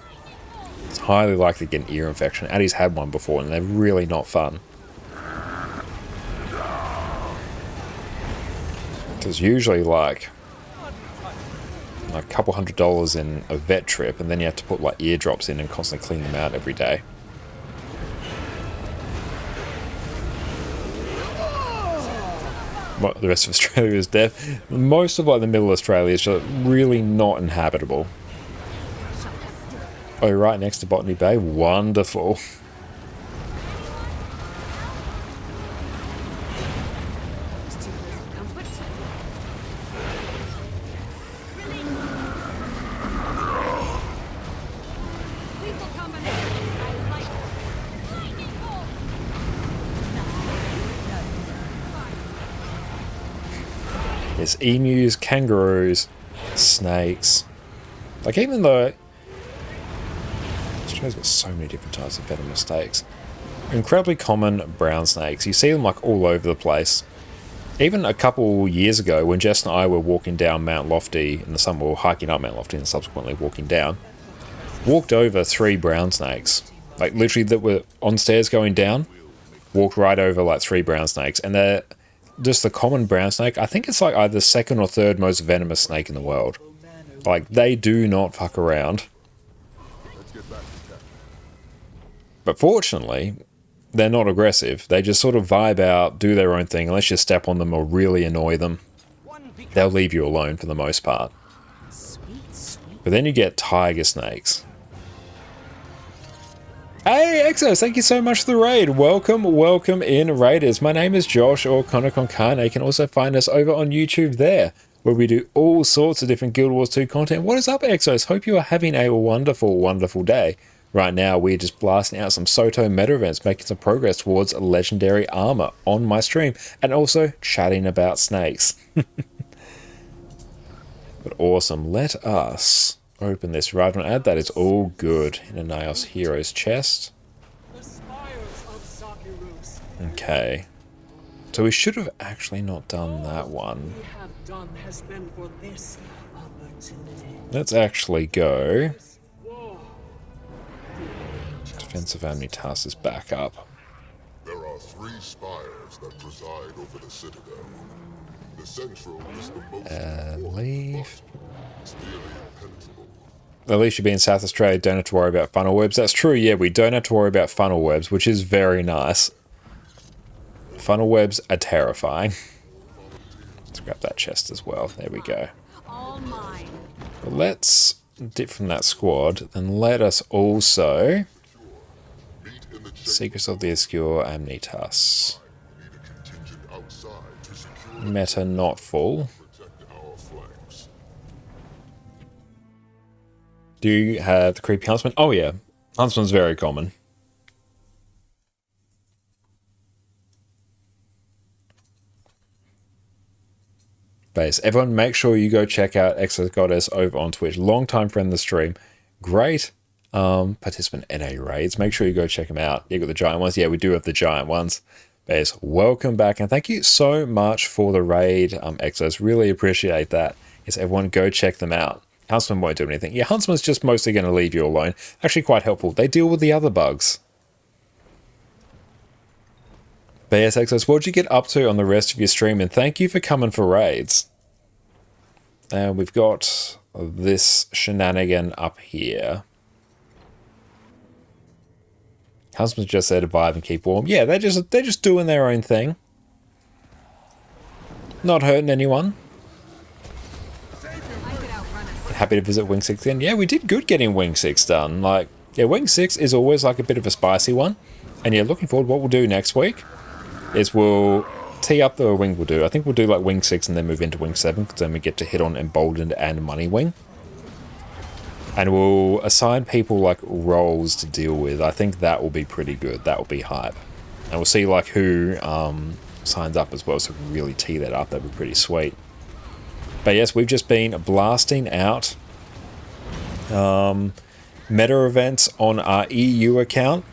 it's highly likely to get an ear infection. Addie's had one before and they're really not fun. Because usually like a couple $100 in a vet trip, and then you have to put like eardrops in and constantly clean them out every day. Well, the rest of Australia is deaf. Most of like the middle of Australia is just really not inhabitable. Oh, right next to Botany Bay? Wonderful. There's emus, kangaroos, snakes. Like even though Australia's got so many different types of venomous snakes. Incredibly common brown snakes. You see them like all over the place. Even a couple years ago when Jess and I were walking down Mount Lofty in the summer, we were hiking up Mount Lofty and subsequently walking down, walked over 3 brown snakes. Like literally that were on stairs going down, walked right over like 3 brown snakes, and they're just the common brown snake. I think it's like either the 2nd or 3rd most venomous snake in the world. Like, they do not fuck around. But fortunately, they're not aggressive. They just sort of vibe out, do their own thing. Unless you step on them or really annoy them, they'll leave you alone for the most part. But then you get tiger snakes. Hey Exos, thank you so much for the raid. Welcome, welcome in raiders. My name is Josh, or Connor Concana. You can also find us over on YouTube there, where we do all sorts of different Guild Wars 2 content. What is up Exos? Hope you are having a wonderful, wonderful day, Right now, we're just blasting out some Soto meta events, making some progress towards legendary armor on my stream, and also chatting about snakes. But awesome. Let us open this right on ad. That is all good in a Nios Heroes chest. Okay. So we should have actually not done that one. Let's actually go. Defensive Omnitas is back up. There are 3 spires that preside over the citadel. The central is the most leave. nearly impenetrable. At least you be in South Australia, don't have to worry about funnel webs. That's true, yeah, we don't have to worry about funnel webs, which is very nice. Funnel webs are terrifying. Let's grab that chest as well. There we go. All mine. Well, let's dip from that squad, and let us also Secrets of the Obscure Amnitas. Meta not full. Do you have the creepy huntsman? Oh yeah, huntsman's very common. Base. Everyone, make sure you go check out Exo Goddess over on Twitch. Long-time friend of the stream. Great participant NA raids. Make sure you go check them out. You got the giant ones. Yeah, we do have the giant ones. Base, welcome back, and thank you so much for the raid, Exos. Really appreciate that. Yes, everyone go check them out. Huntsman won't do anything. Yeah, Huntsman's just mostly going to leave you alone. Actually quite helpful. They deal with the other bugs. But yes, Exos, what'd you get up to on the rest of your stream? And thank you for coming for raids. And we've got this shenanigan up here. Husbands just say to vibe and keep warm. Yeah, they're just doing their own thing. Not hurting anyone. Happy to visit Wing 6 again. Yeah, we did good getting Wing 6 done. Like, yeah, Wing 6 is always like a bit of a spicy one. And yeah, looking forward, what we'll do next week is we'll tee up the wing we'll do. I think we'll do like Wing 6 and then move into Wing 7, because then we get to hit on Emboldened and Money Wing. And we'll assign people like roles to deal with. I think that will be pretty good. That will be hype. And we'll see like who signs up as well, so we can really tee that up. That'd be pretty sweet. But yes, we've just been blasting out meta events on our EU account,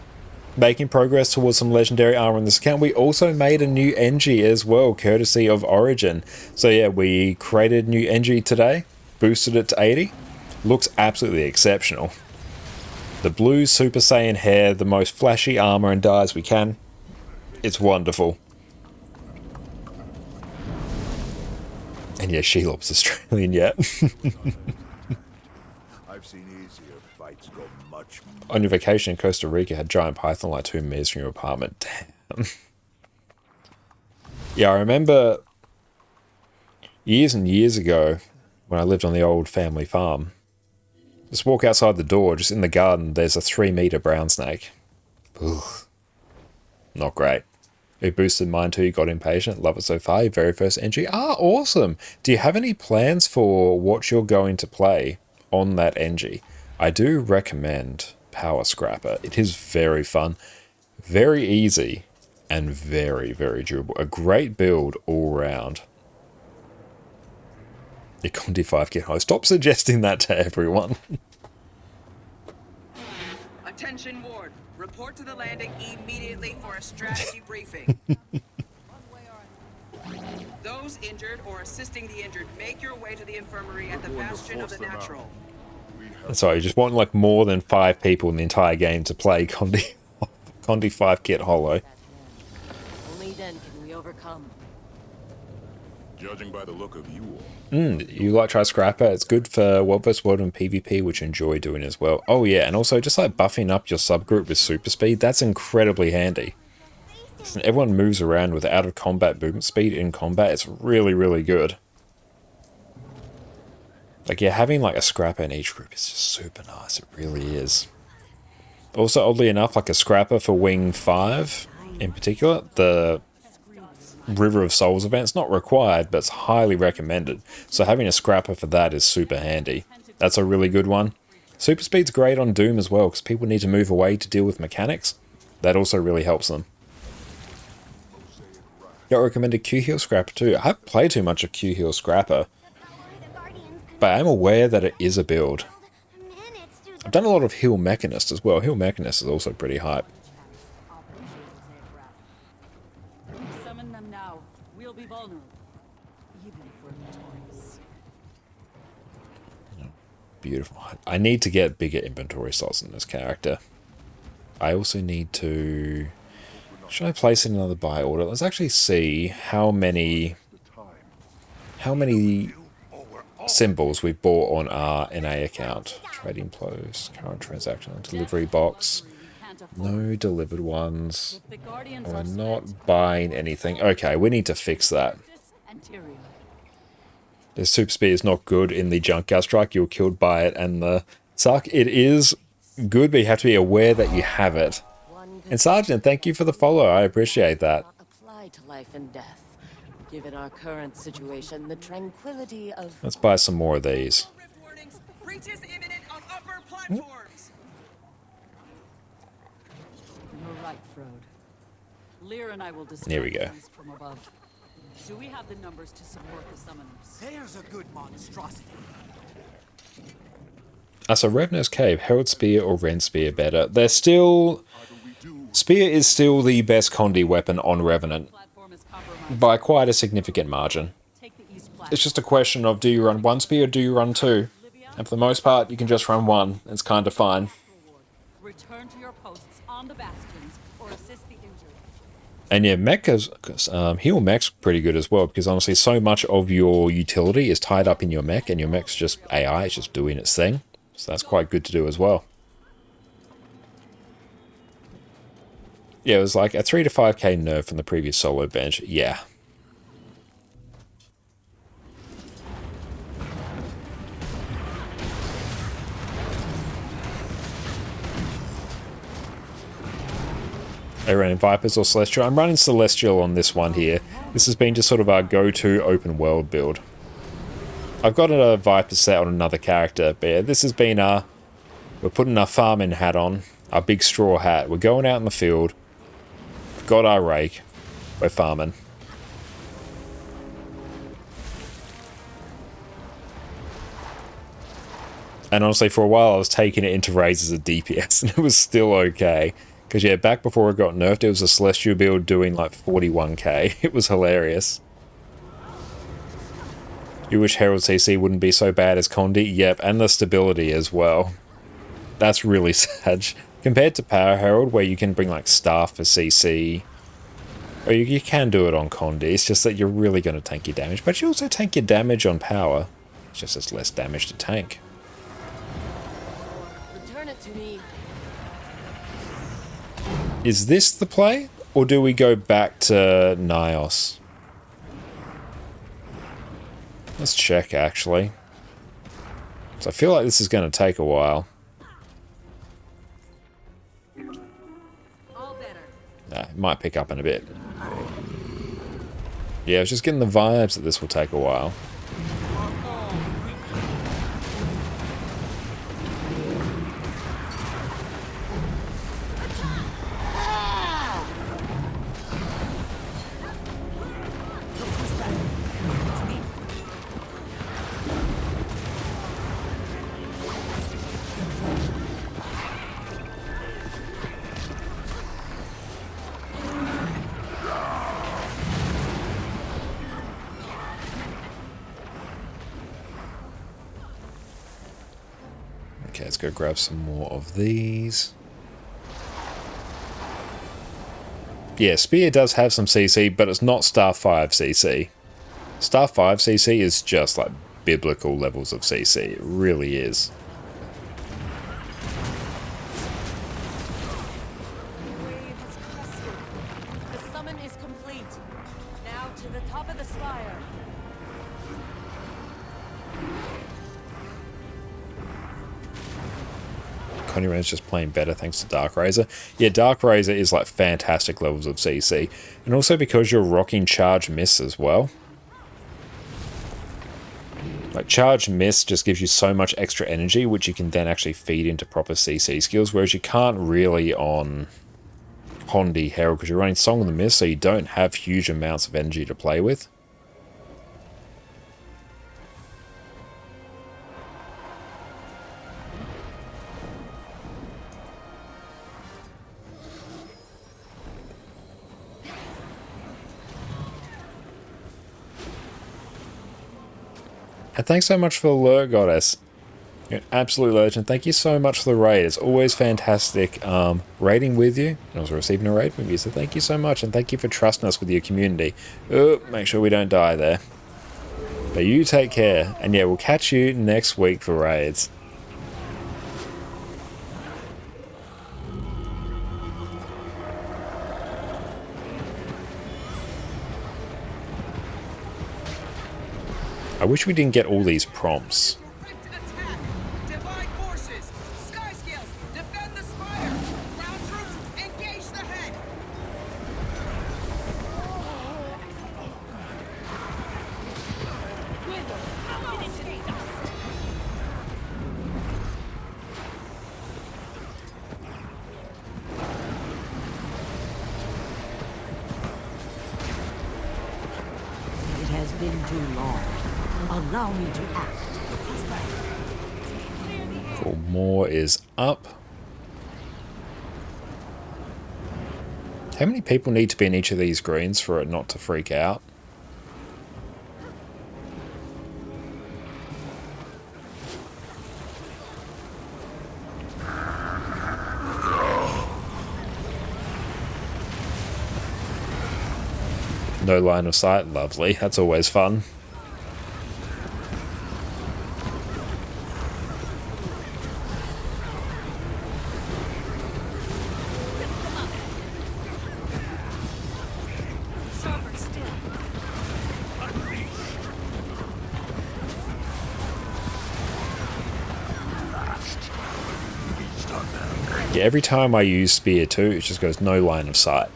making progress towards some legendary armor in this account. We also made a new NG as well, courtesy of Origin. So yeah, we created a new NG today, boosted it to 80. Looks absolutely exceptional. The blue Super Saiyan hair, the most flashy armor and dyes we can. It's wonderful. And yeah, Shelob's Australian yet. I've seen easier fights go much more. On your vacation in Costa Rica, had giant python like 2 meters from your apartment. Damn. Yeah, I remember years and years ago when I lived on the old family farm. Just walk outside the door, just in the garden, there's a 3-meter brown snake. Ugh. Not great. Who boosted mine too, got impatient, love it so far, your very first NG. Ah, awesome! Do you have any plans for what you're going to play on that NG? I do recommend Power Scrapper. It is very fun, very easy, and very, very durable. A great build all round. Your Conti 5 kit host. Stop suggesting that to everyone. Attention ward. Report to the landing immediately for a strategy briefing. Those injured or assisting the injured, make your way to the infirmary at the Bastion of the Natural. Sorry, you just want like more than 5 people in the entire game to play Conti 5 kit holo. Only then can we overcome. Judging by the look of you all. You like try Scrapper? It's good for World vs. World and PvP, which I enjoy doing as well. Oh yeah, and also just like buffing up your subgroup with super speed, that's incredibly handy. So everyone moves around with out of combat movement speed in combat. It's really, really good. Like yeah, having like a Scrapper in each group is just super nice. It really is. Also, oddly enough, like a Scrapper for Wing 5 in particular, the River of Souls event's not required, but it's highly recommended. So having a Scrapper for that is super handy. That's a really good one. Super speed's great on Doom as well, because people need to move away to deal with mechanics. That also really helps them. Got recommended Q-Heal Scrapper too. I haven't played too much of Q-Heal Scrapper, but I'm aware that it is a build. I've done a lot of Heal Mechanist as well. Heal Mechanist is also pretty hype. Summon them now. We'll be vulnerable, even for notorious. Beautiful. I need to get bigger inventory slots in this character. I also need to... Should I place in another buy order? Let's actually see how many symbols we've bought on our NA account. Trading close, current transaction, delivery box. No delivered ones. We're not buying anything. Okay, we need to fix that. The super speed is not good in the Junkyard Strike. You're killed by it, and the suck. It is good, but you have to be aware that you have it. And Sergeant, thank you for the follow. I appreciate that. Apply to life and death. Given our current situation, the tranquility of... Let's buy some more of these. Breaches imminent on upper platforms. You're right, Frode. Lear and I will discuss Here we go. these from above. Do we have the numbers to support the summoners? There's a good monstrosity. So Revenant's Cave, Herald Spear or Ren Spear better? They're still... Spear is still the best Condi weapon on Revenant, by quite a significant margin. It's just a question of, do you run one spear or do you run two? And for the most part, you can just run one. It's kind of fine. Return to your posts on the bastions or assist the injured. And yeah, Mech's, heal Mech's pretty good as well, because honestly, so much of your utility is tied up in your Mech, and your Mech's just AI, it's just doing its thing. So that's quite good to do as well. Yeah, it was like a 3 to 5k nerf from the previous solo bench. Yeah. I ran Vipers or Celestial. I'm running Celestial on this one here. This has been just sort of our go-to open world build. I've got a Viper set on another character, but yeah, this has been our... We're putting our farming hat on, our big straw hat. We're going out in the field. We've got our rake. We're farming. And honestly, for a while I was taking it into raids as a DPS, and it was still okay. Because yeah, back before it got nerfed, it was a Celestial build doing like 41k. It was hilarious. You wish Herald CC wouldn't be so bad as Condi? Yep, and the stability as well. That's really sad. Compared to Power Herald, where you can bring like Staff for CC, or you can do it on Condi, it's just that you're really going to tank your damage. But you also tank your damage on Power. It's just it's less damage to tank. Return it to me. Is this the play? Or do we go back to Nios? Let's check, actually. So I feel like this is going to take a while. It might pick up in a bit. Yeah, I was just getting the vibes that this will take a while. Okay, let's go grab some more of these. Yeah, Spear does have some CC, but it's not Star 5 CC. Star 5 CC is just like biblical levels of CC. It really is. The summon is complete. Now to the top of the spire. Connie Ren's just playing better thanks to Dark Razor. Yeah, Dark Razor is like fantastic levels of CC. And also because you're rocking charge miss as well. Like Charge Miss just gives you so much extra energy, which you can then actually feed into proper CC skills, whereas you can't really on Hondi Herald because you're running Song of the Mist, so you don't have huge amounts of energy to play with. And thanks so much for the lure, Goddess. You're an absolute legend. Thank you so much for the raid. It's always fantastic raiding with you and also receiving a raid from you. So thank you so much, and thank you for trusting us with your community. Oh, make sure we don't die there. But you take care, and yeah, we'll catch you next week for raids. I wish we didn't get all these prompts. Divide forces. Sky scales. Defend the spire. Ground troops. Engage the head. It has been too long. Allow me to act. Cool. More is up. How many people need to be in each of these greens for it not to freak out? No line of sight. Lovely. That's always fun. Yeah, every time I use Spear too, it just goes no line of sight.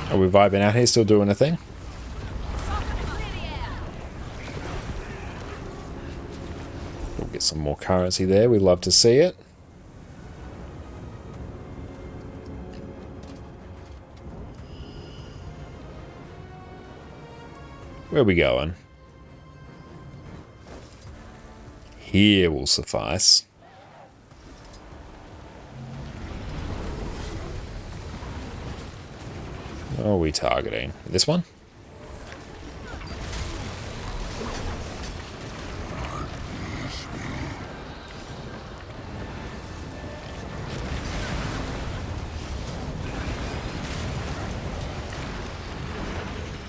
Are we vibing out here, still doing a thing? We'll get some more currency there, we love to see it. Where are we going? Here will suffice. What are we targeting? This one?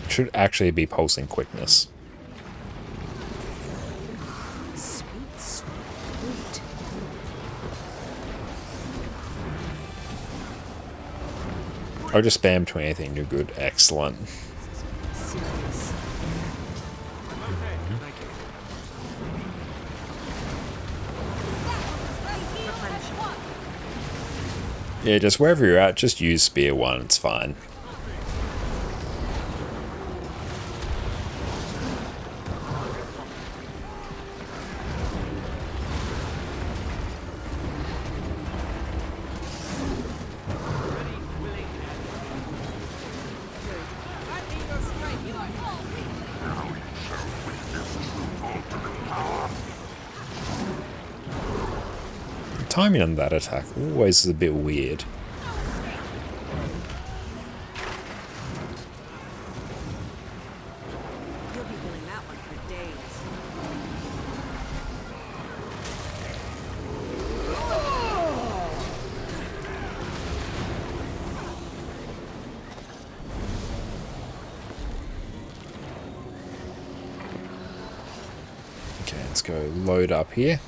Should actually be pulsing quickness. Or just spam between anything, you're good. Excellent. Yeah, just wherever you're at, just use Spear 1, it's fine. Timing on that attack always is a bit weird. You'll be doing that one for days. Okay, let's go load up here.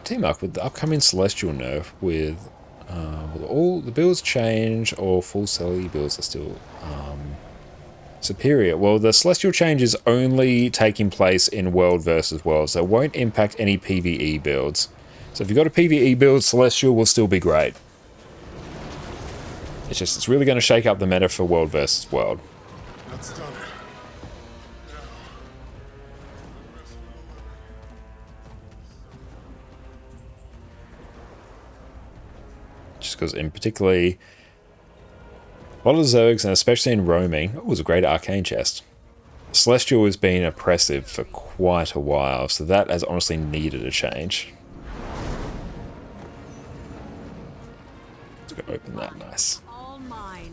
T-Mark, with the upcoming Celestial nerf, will all the builds change or full Celly builds are still Superior. Well, the Celestial change is only taking place in World versus World, so it won't impact any PvE builds. So if you've got a PvE build, Celestial will still be great. It's really going to shake up the meta for World versus World. That's done. Just because in particularly a lot of Zergs, and especially in roaming, it was a great arcane chest. Celestial has been oppressive for quite a while, so that has honestly needed a change. Let's go open that, nice.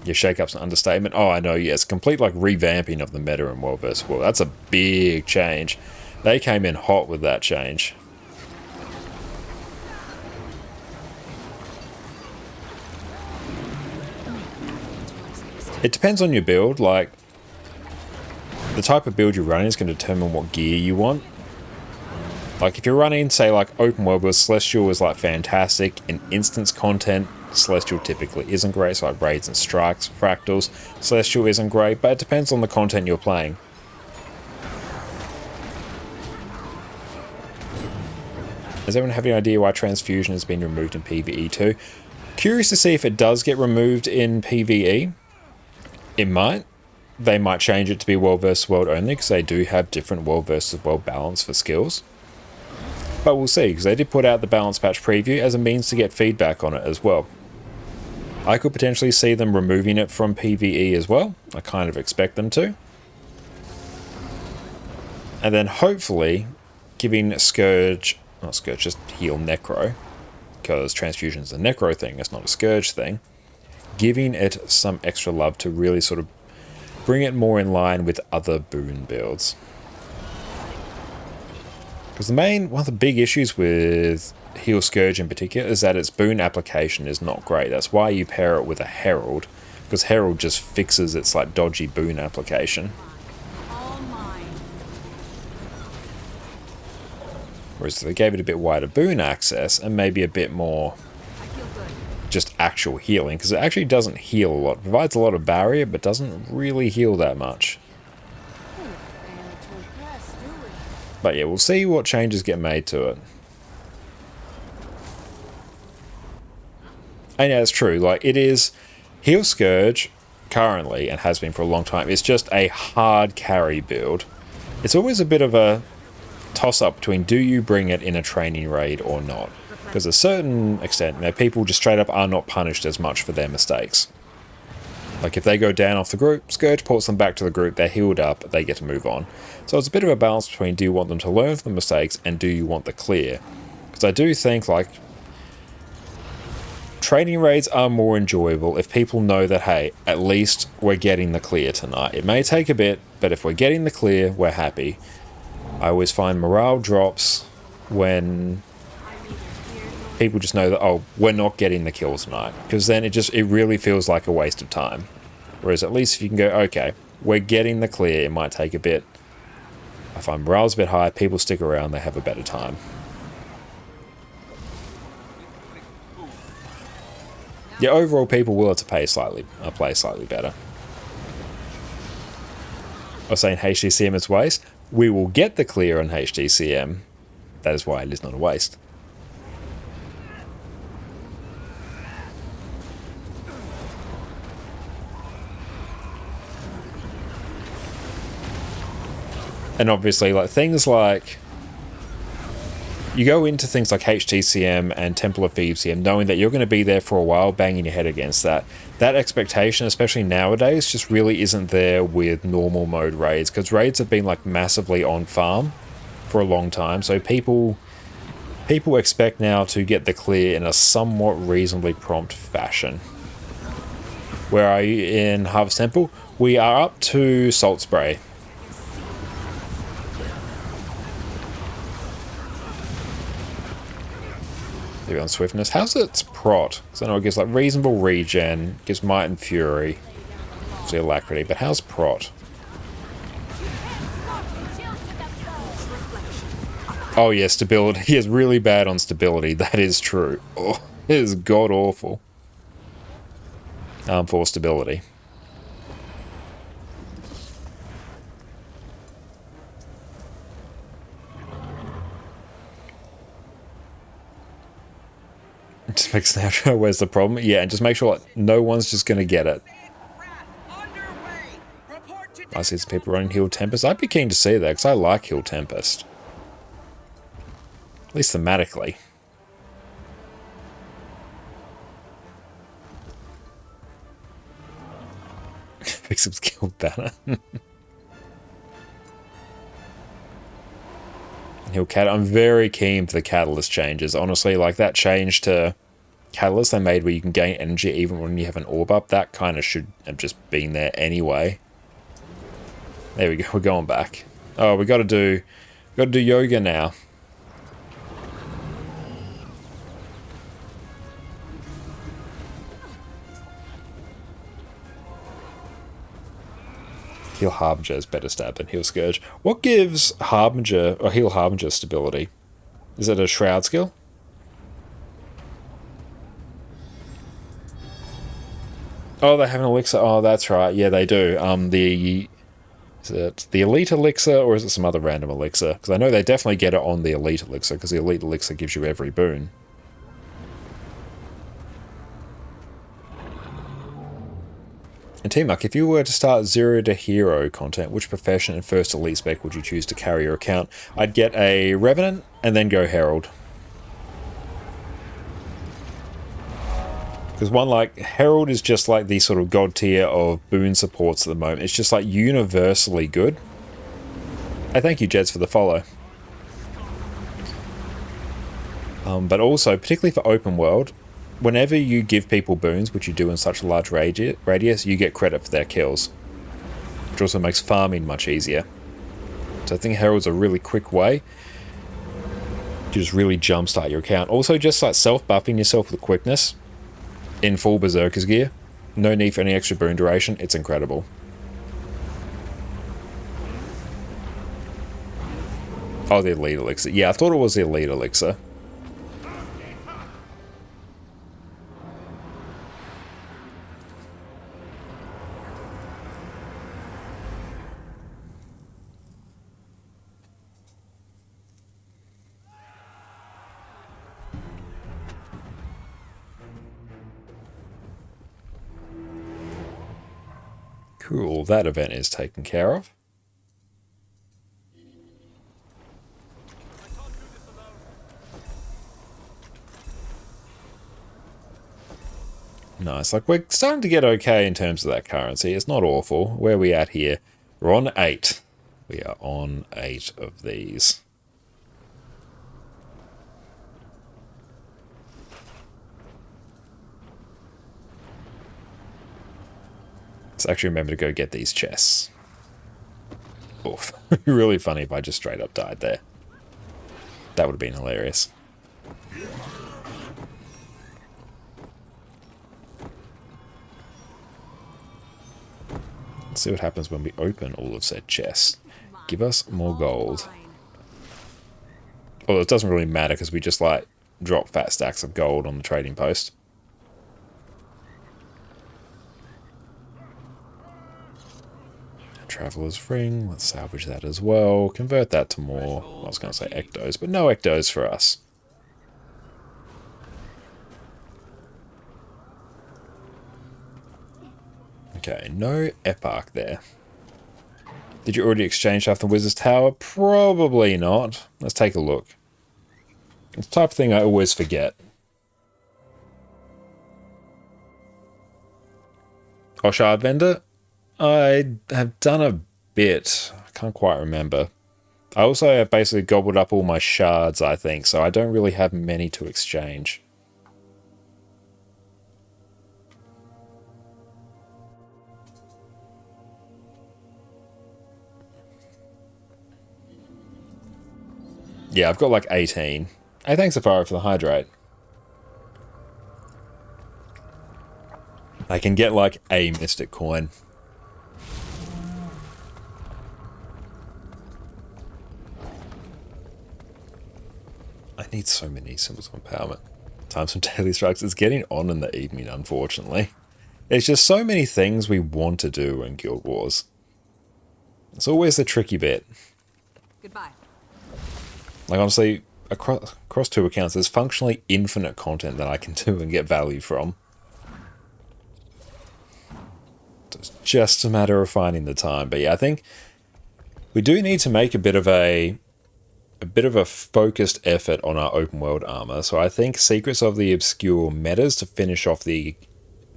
Your shake-up's an understatement. Oh, I know, yes. Complete, like, revamping of the meta in World vs. World. That's a big change. They came in hot with that change. It depends on your build, like, the type of build you're running is going to determine what gear you want. Like, if you're running, say, like, open world where Celestial is, like, fantastic, in instance content, Celestial typically isn't great, so like raids and strikes, fractals, Celestial isn't great, but it depends on the content you're playing. Does anyone have any idea why transfusion has been removed in PvE too? Curious to see if it does get removed in PvE. It might. They might change it to be World vs. World only, because they do have different World vs. World balance for skills. But we'll see, because they did put out the balance patch preview as a means to get feedback on it as well. I could potentially see them removing it from PvE as well. I kind of expect them to. And then hopefully giving Scourge, not Scourge, just heal Necro, because transfusion's a Necro thing, it's not a Scourge thing. Giving it some extra love to really sort of bring it more in line with other boon builds. Because one of the big issues with Heal Scourge in particular is that its boon application is not great. That's why you pair it with a Herald, because Herald just fixes its like dodgy boon application. Whereas they gave it a bit wider boon access and maybe a bit more just actual healing, because it actually doesn't heal a lot. It provides a lot of barrier, but doesn't really heal that much. But yeah, we'll see what changes get made to it. And yeah, it's true. Like, it is Heal Scourge currently, and has been for a long time, it's just a hard carry build. It's always a bit of a toss-up between do you bring it in a training raid or not. Because to a certain extent, you know, people just straight up are not punished as much for their mistakes. Like if they go down off the group, Scourge ports them back to the group, they're healed up, they get to move on. So it's a bit of a balance between do you want them to learn from the mistakes and do you want the clear. Because I do think like training raids are more enjoyable if people know that, hey, at least we're getting the clear tonight. It may take a bit, but if we're getting the clear, we're happy. I always find morale drops when people just know that, oh, we're not getting the kill tonight, because then it really feels like a waste of time. Whereas at least if you can go, okay, we're getting the clear, it might take a bit. I find morale's a bit high, people stick around, they have a better time. Yeah, overall people will have to play slightly better. I was saying HDCM is waste. We will get the clear on HDCM. That is why it is not a waste. And obviously, like things like you go into things like HTCM and Temple of Thieves CM knowing that you're going to be there for a while, banging your head against that. That expectation, especially nowadays, just really isn't there with normal mode raids, because raids have been like massively on farm for a long time. So people expect now to get the clear in a somewhat reasonably prompt fashion. Where are you in Harvest Temple? We are up to Salt Spray. On swiftness. How's its prot? Because I know it gives like reasonable regen, gives might and fury, obviously alacrity, but how's prot? Oh yeah, stability. He is really bad on stability, that is true. Oh, it is god awful. For stability. Just make snapshot. Where's the problem? Yeah, and just make sure like, no one's just gonna get it. I see some people running Heal Tempest. I'd be keen to see that because I like Heal Tempest, at least thematically. Victim's killed banner. Heal Cat. I'm very keen for the Catalyst changes. Honestly, like that change to Catalyst they made where you can gain energy even when you have an orb up, that kind of should have just been there anyway. There we go, we're going back. Oh, we gotta do yoga now. Heal Harbinger is better stab than Heal Scourge. What gives Harbinger, or Heal Harbinger stability? Is it a Shroud skill? Oh, they have an elixir. Oh, that's right. Yeah, they do. Is it the Elite Elixir, or is it some other random elixir? Because I know they definitely get it on the Elite Elixir, because the Elite Elixir gives you every boon. And T-Muck, if you were to start 0 to hero content, which profession and first elite spec would you choose to carry your account? I'd get a Revenant and then go Herald. Because one, like, Herald is just like the sort of god tier of boon supports at the moment. It's just like universally good. Hey, thank you, Jeds, for the follow. But also, particularly for open world, whenever you give people boons, which you do in such a large radius, you get credit for their kills, which also makes farming much easier. So I think Herald's a really quick way to just really jumpstart your account. Also, just like self-buffing yourself with quickness in full Berserker's gear. No need for any extra boon duration. It's incredible. Oh, the Elite Elixir. Yeah, I thought it was the Elite Elixir. Cool, that event is taken care of. Nice, like we're starting to get okay in terms of that currency. It's not awful. Where are we at here? We're on 8. We are on 8 of these. Let's actually remember to go get these chests. Oof. Really funny if I just straight up died there. That would have been hilarious. Let's see what happens when we open all of said chests. Give us more gold. Well, it doesn't really matter because we just like drop fat stacks of gold on the trading post. Traveler's Ring, let's salvage that as well. Convert that to more, I was going to say ectos, but no ectos for us. Okay, no eparch there. Did you already exchange stuff from the Wizard's Tower? Probably not. Let's take a look. It's the type of thing I always forget. Oh, Shard Vendor? I have done a bit. I can't quite remember. I also have basically gobbled up all my shards, I think, so I don't really have many to exchange. Yeah, I've got like 18. Hey, thanks, Safari, for the hydrate. I can get like a mystic coin. I need so many symbols of empowerment. Time some daily strikes. It's getting on in the evening, unfortunately. There's just so many things we want to do in Guild Wars. It's always the tricky bit. Goodbye. Like, honestly, across two accounts, there's functionally infinite content that I can do and get value from. It's just a matter of finding the time. But yeah, I think we do need to make a bit of a focused effort on our open world armor. So I think Secrets of the Obscure metas to finish off the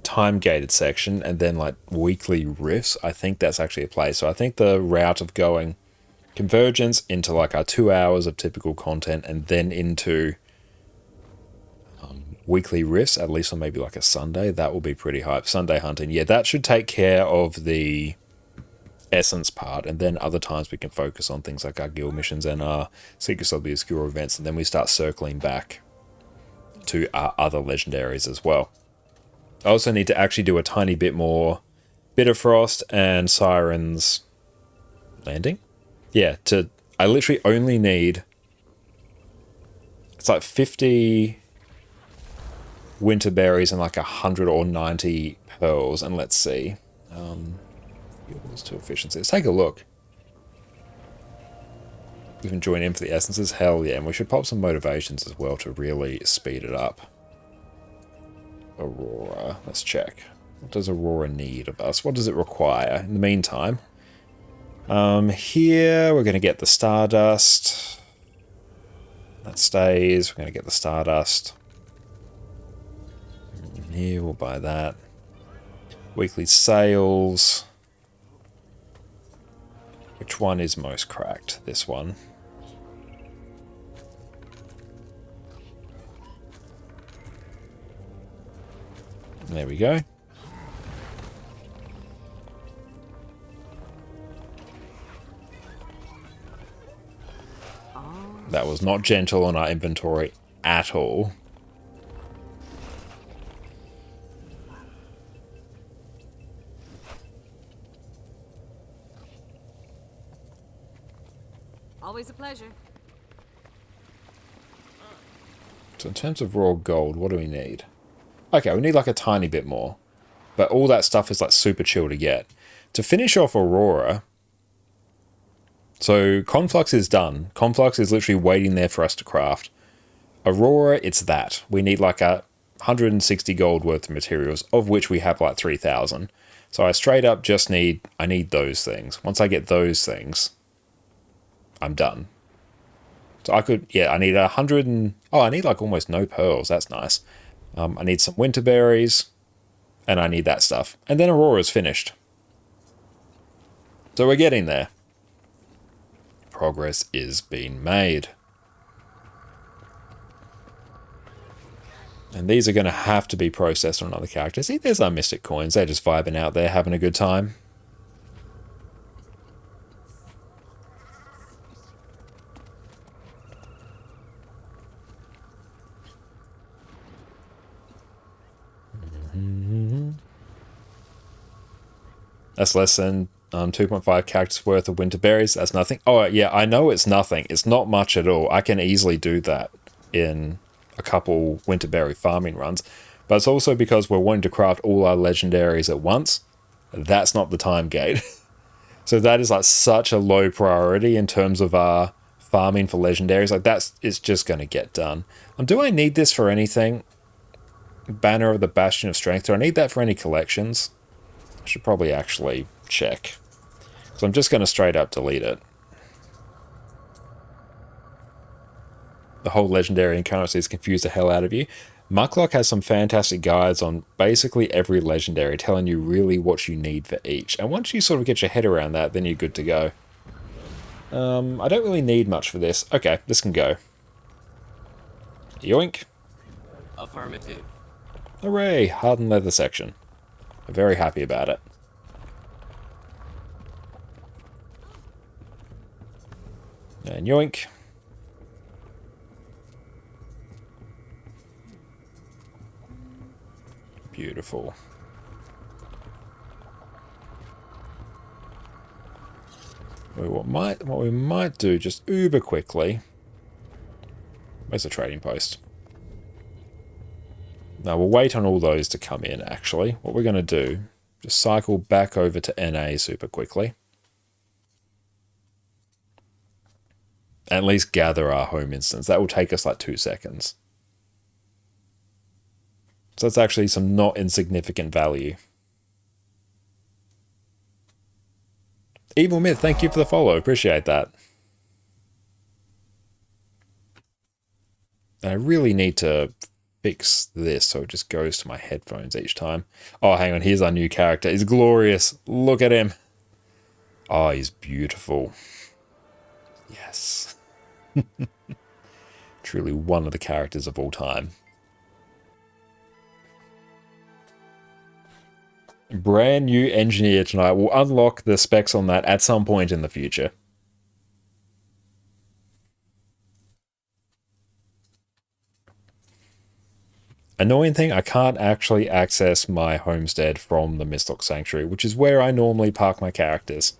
time-gated section, and then like weekly rifts, I think that's actually a play. So I think the route of going Convergence into like our 2 hours of typical content, and then into weekly rifts, at least on maybe like a Sunday, that will be pretty hype. Sunday hunting, yeah, that should take care of the essence part, and then other times we can focus on things like our guild missions and our Secrets of the Obscure events, and then we start circling back to our other legendaries as well. I also need to actually do a tiny bit more Bitterfrost and Siren's Landing. Yeah, I literally only need, it's like 50 winter berries and like 100 or 90 pearls, and let's see. Fuels to efficiency. Let's take a look. We can join in for the essences. Hell yeah, and we should pop some motivations as well to really speed it up. Aurora. Let's check. What does Aurora need of us? What does it require? In the meantime, here we're going to get the Stardust. That stays. We're going to get the Stardust. Here we'll buy that. Weekly sales. Which one is most cracked? This one. There we go. That was not gentle on our inventory at all. Always a pleasure. So in terms of raw gold, what do we need? Okay, we need like a tiny bit more. But all that stuff is like super chill to get. To finish off Aurora, so Conflux is done. Conflux is literally waiting there for us to craft. Aurora, it's that. We need like 160 gold worth of materials, of which we have like 3,000. So I straight up just need, I need those things. Once I get those things, I'm done. So I could, yeah, I need 100 and, oh, I need like almost no pearls. That's nice. I need some winter berries, and I need that stuff. And then Aurora's finished. So we're getting there. Progress is being made. And these are going to have to be processed on other characters. See, there's our Mystic Coins. They're just vibing out there, having a good time. That's less than 2.5 characters worth of winter berries. That's nothing. Oh, yeah, I know it's nothing. It's not much at all. I can easily do that in a couple winter berry farming runs. But it's also because we're wanting to craft all our legendaries at once. That's not the time gate. So that is like such a low priority in terms of our farming for legendaries. Like it's just going to get done. Do I need this for anything? Banner of the Bastion of Strength. Do I need that for any collections? I should probably actually check. So I'm just going to straight up delete it. The whole legendary and currencies confuse the hell out of you. Mucklock has some fantastic guides on basically every legendary, telling you really what you need for each. And once you sort of get your head around that, then you're good to go. I don't really need much for this. Okay, this can go. Yoink. Affirmative. Hooray, hardened leather section. I'm very happy about it. And yoink. Beautiful. What we might do just uber quickly. Where's the trading post? Now we'll wait on all those to come in actually. What we're going to do, just cycle back over to NA super quickly. At least gather our home instance. That will take us like 2 seconds. So that's actually some not insignificant value. Evil Myth, thank you for the follow. Appreciate that. And I really need to fix this so it just goes to my headphones each time. Oh, hang on. Here's our new character. He's glorious. Look at him. Oh, he's beautiful. Yes. Truly one of the characters of all time. Brand new engineer tonight. We'll unlock the specs on that at some point in the future. Annoying thing, I can't actually access my homestead from the Mistlock Sanctuary, which is where I normally park my characters.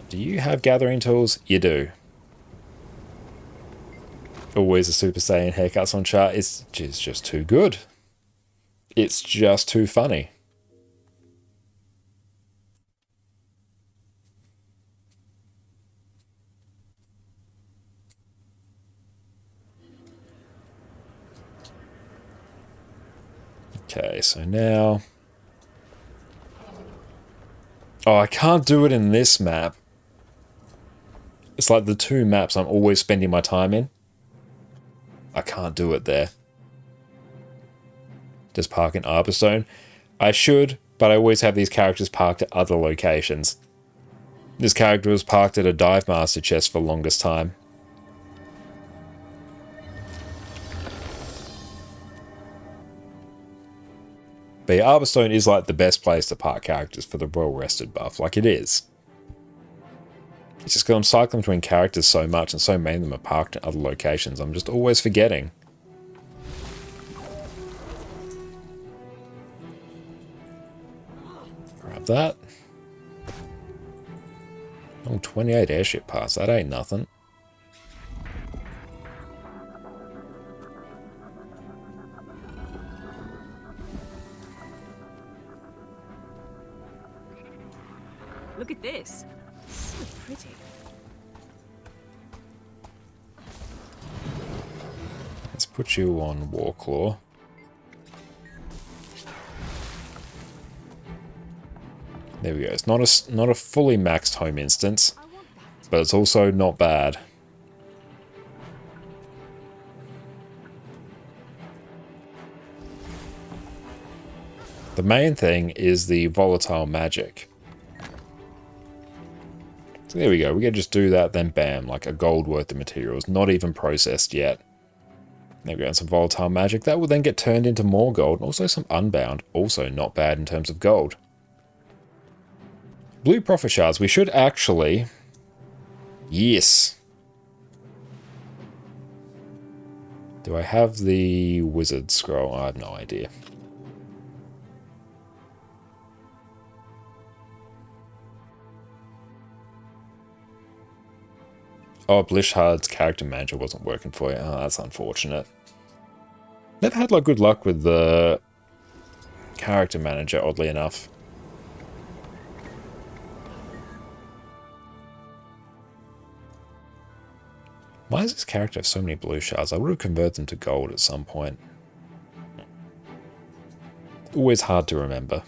Do you have gathering tools? You do. Always a Super Saiyan haircuts on chart. It's just too good. It's just too funny. Okay, so now... Oh, I can't do it in this map. It's like the two maps I'm always spending my time in. I can't do it there. Just park in Arborstone. I should, but I always have these characters parked at other locations. This character was parked at a Dive Master chest for the longest time. But yeah, Arborstone is like the best place to park characters for the Well Rested buff. Like it is. It's just because I'm cycling between characters so much and so many of them are parked at other locations. I'm just always forgetting. Grab that. Oh, 28 airship parts. That ain't nothing. Look at this. So pretty. Let's put you on Warclaw. There we go. It's not a fully maxed home instance, but it's also not bad. The main thing is the volatile magic. So there we go. We can just do that, then bam, like a gold worth of materials, not even processed yet. There we go, and some volatile magic. That will then get turned into more gold, and also some unbound. Also not bad in terms of gold. Blue profit shards. We should actually... Yes. Do I have the wizard scroll? I have no idea. Oh, Blishard's character manager wasn't working for you. Oh, that's unfortunate. Never had like good luck with the character manager, oddly enough. Why does this character have so many blue shards? I would have converted them to gold at some point. Always hard to remember.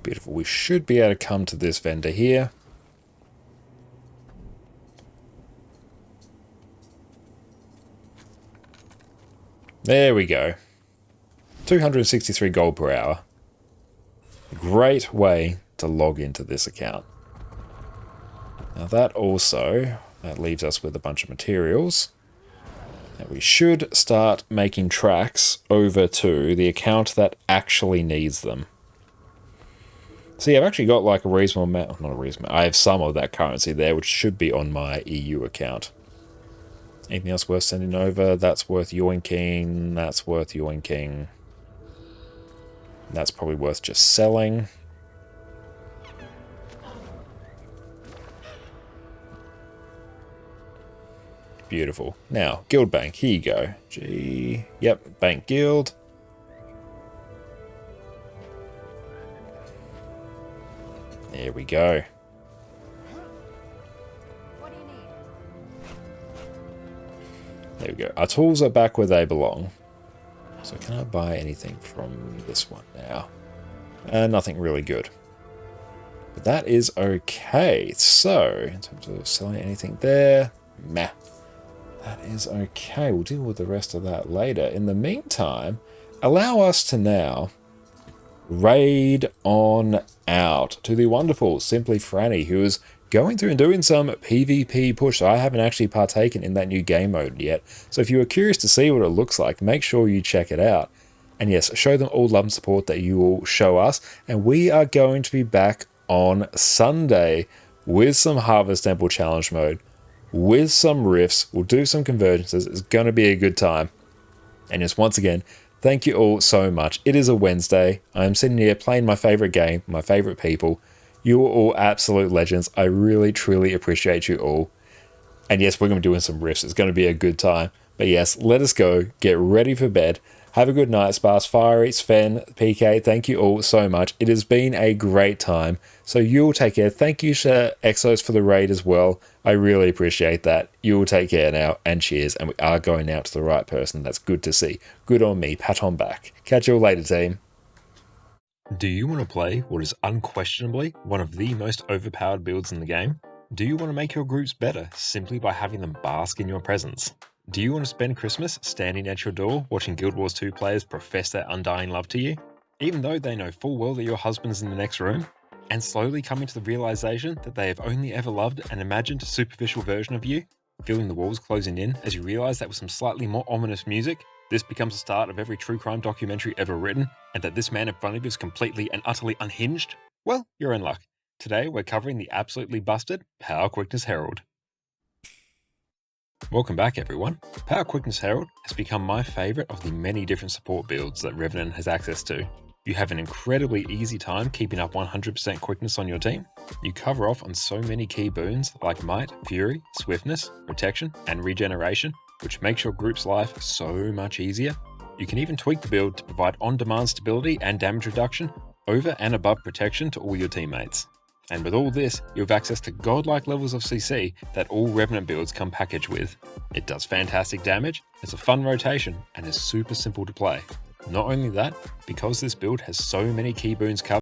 Beautiful. We should be able to come to this vendor here. There we go. 263 gold per hour. Great way to log into this account. Now that leaves us with a bunch of materials. Now we should start making tracks over to the account that actually needs them. See, I've actually got like a reasonable amount, not a reasonable, I have some of that currency there, which should be on my EU account. Anything else worth sending over? That's worth yoinking. That's worth yoinking. That's probably worth just selling. Beautiful. Now, Guild Bank. Here you go. G. Yep, Bank Guild. There we go. There we go. Our tools are back where they belong. So can I buy anything from this one now? Nothing really good. But that is okay. So, in terms of selling anything there, meh. That is okay. We'll deal with the rest of that later. In the meantime, allow us to now raid on out to the wonderful Simply Franny, who is going through and doing some PvP push. I haven't actually partaken in that new game mode yet. So if you are curious to see what it looks like, make sure you check it out. And yes, show them all love and support that you will show us. And we are going to be back on Sunday with some Harvest Temple Challenge mode, with some rifts. We'll do some convergences. It's going to be a good time. And just once again, thank you all so much. It is a Wednesday. I'm sitting here playing my favorite game, my favorite people. You are all absolute legends. I really, truly appreciate you all. And yes, we're going to be doing some rifts. It's going to be a good time. But yes, let us go. Get ready for bed. Have a good night, Sparse, Fiery, Sven, PK. Thank you all so much. It has been a great time. So you'll take care. Thank you to Exos for the raid as well. I really appreciate that. You'll take care now, and cheers. And we are going out to the right person. That's good to see. Good on me. Pat on back. Catch you all later, team. Do you want to play what is unquestionably one of the most overpowered builds in the game? Do you want to make your groups better simply by having them bask in your presence? Do you want to spend Christmas standing at your door watching Guild Wars 2 players profess their undying love to you, even though they know full well that your husband's in the next room, and slowly coming to the realization that they have only ever loved an imagined superficial version of you, feeling the walls closing in as you realize that with some slightly more ominous music, this becomes the start of every true crime documentary ever written, and that this man in front of you is completely and utterly unhinged? Well, you're in luck. Today, we're covering the absolutely busted Power Quickness Herald. Welcome back, everyone. Power Quickness Herald has become my favourite of the many different support builds that Revenant has access to. You have an incredibly easy time keeping up 100% quickness on your team. You cover off on so many key boons like Might, Fury, Swiftness, Protection, and Regeneration, which makes your group's life so much easier. You can even tweak the build to provide on-demand stability and damage reduction over and above Protection to all your teammates. And with all this, you have access to godlike levels of CC that all Revenant builds come packaged with. It does fantastic damage, it's a fun rotation, and is super simple to play. Not only that, because this build has so many key boons covered,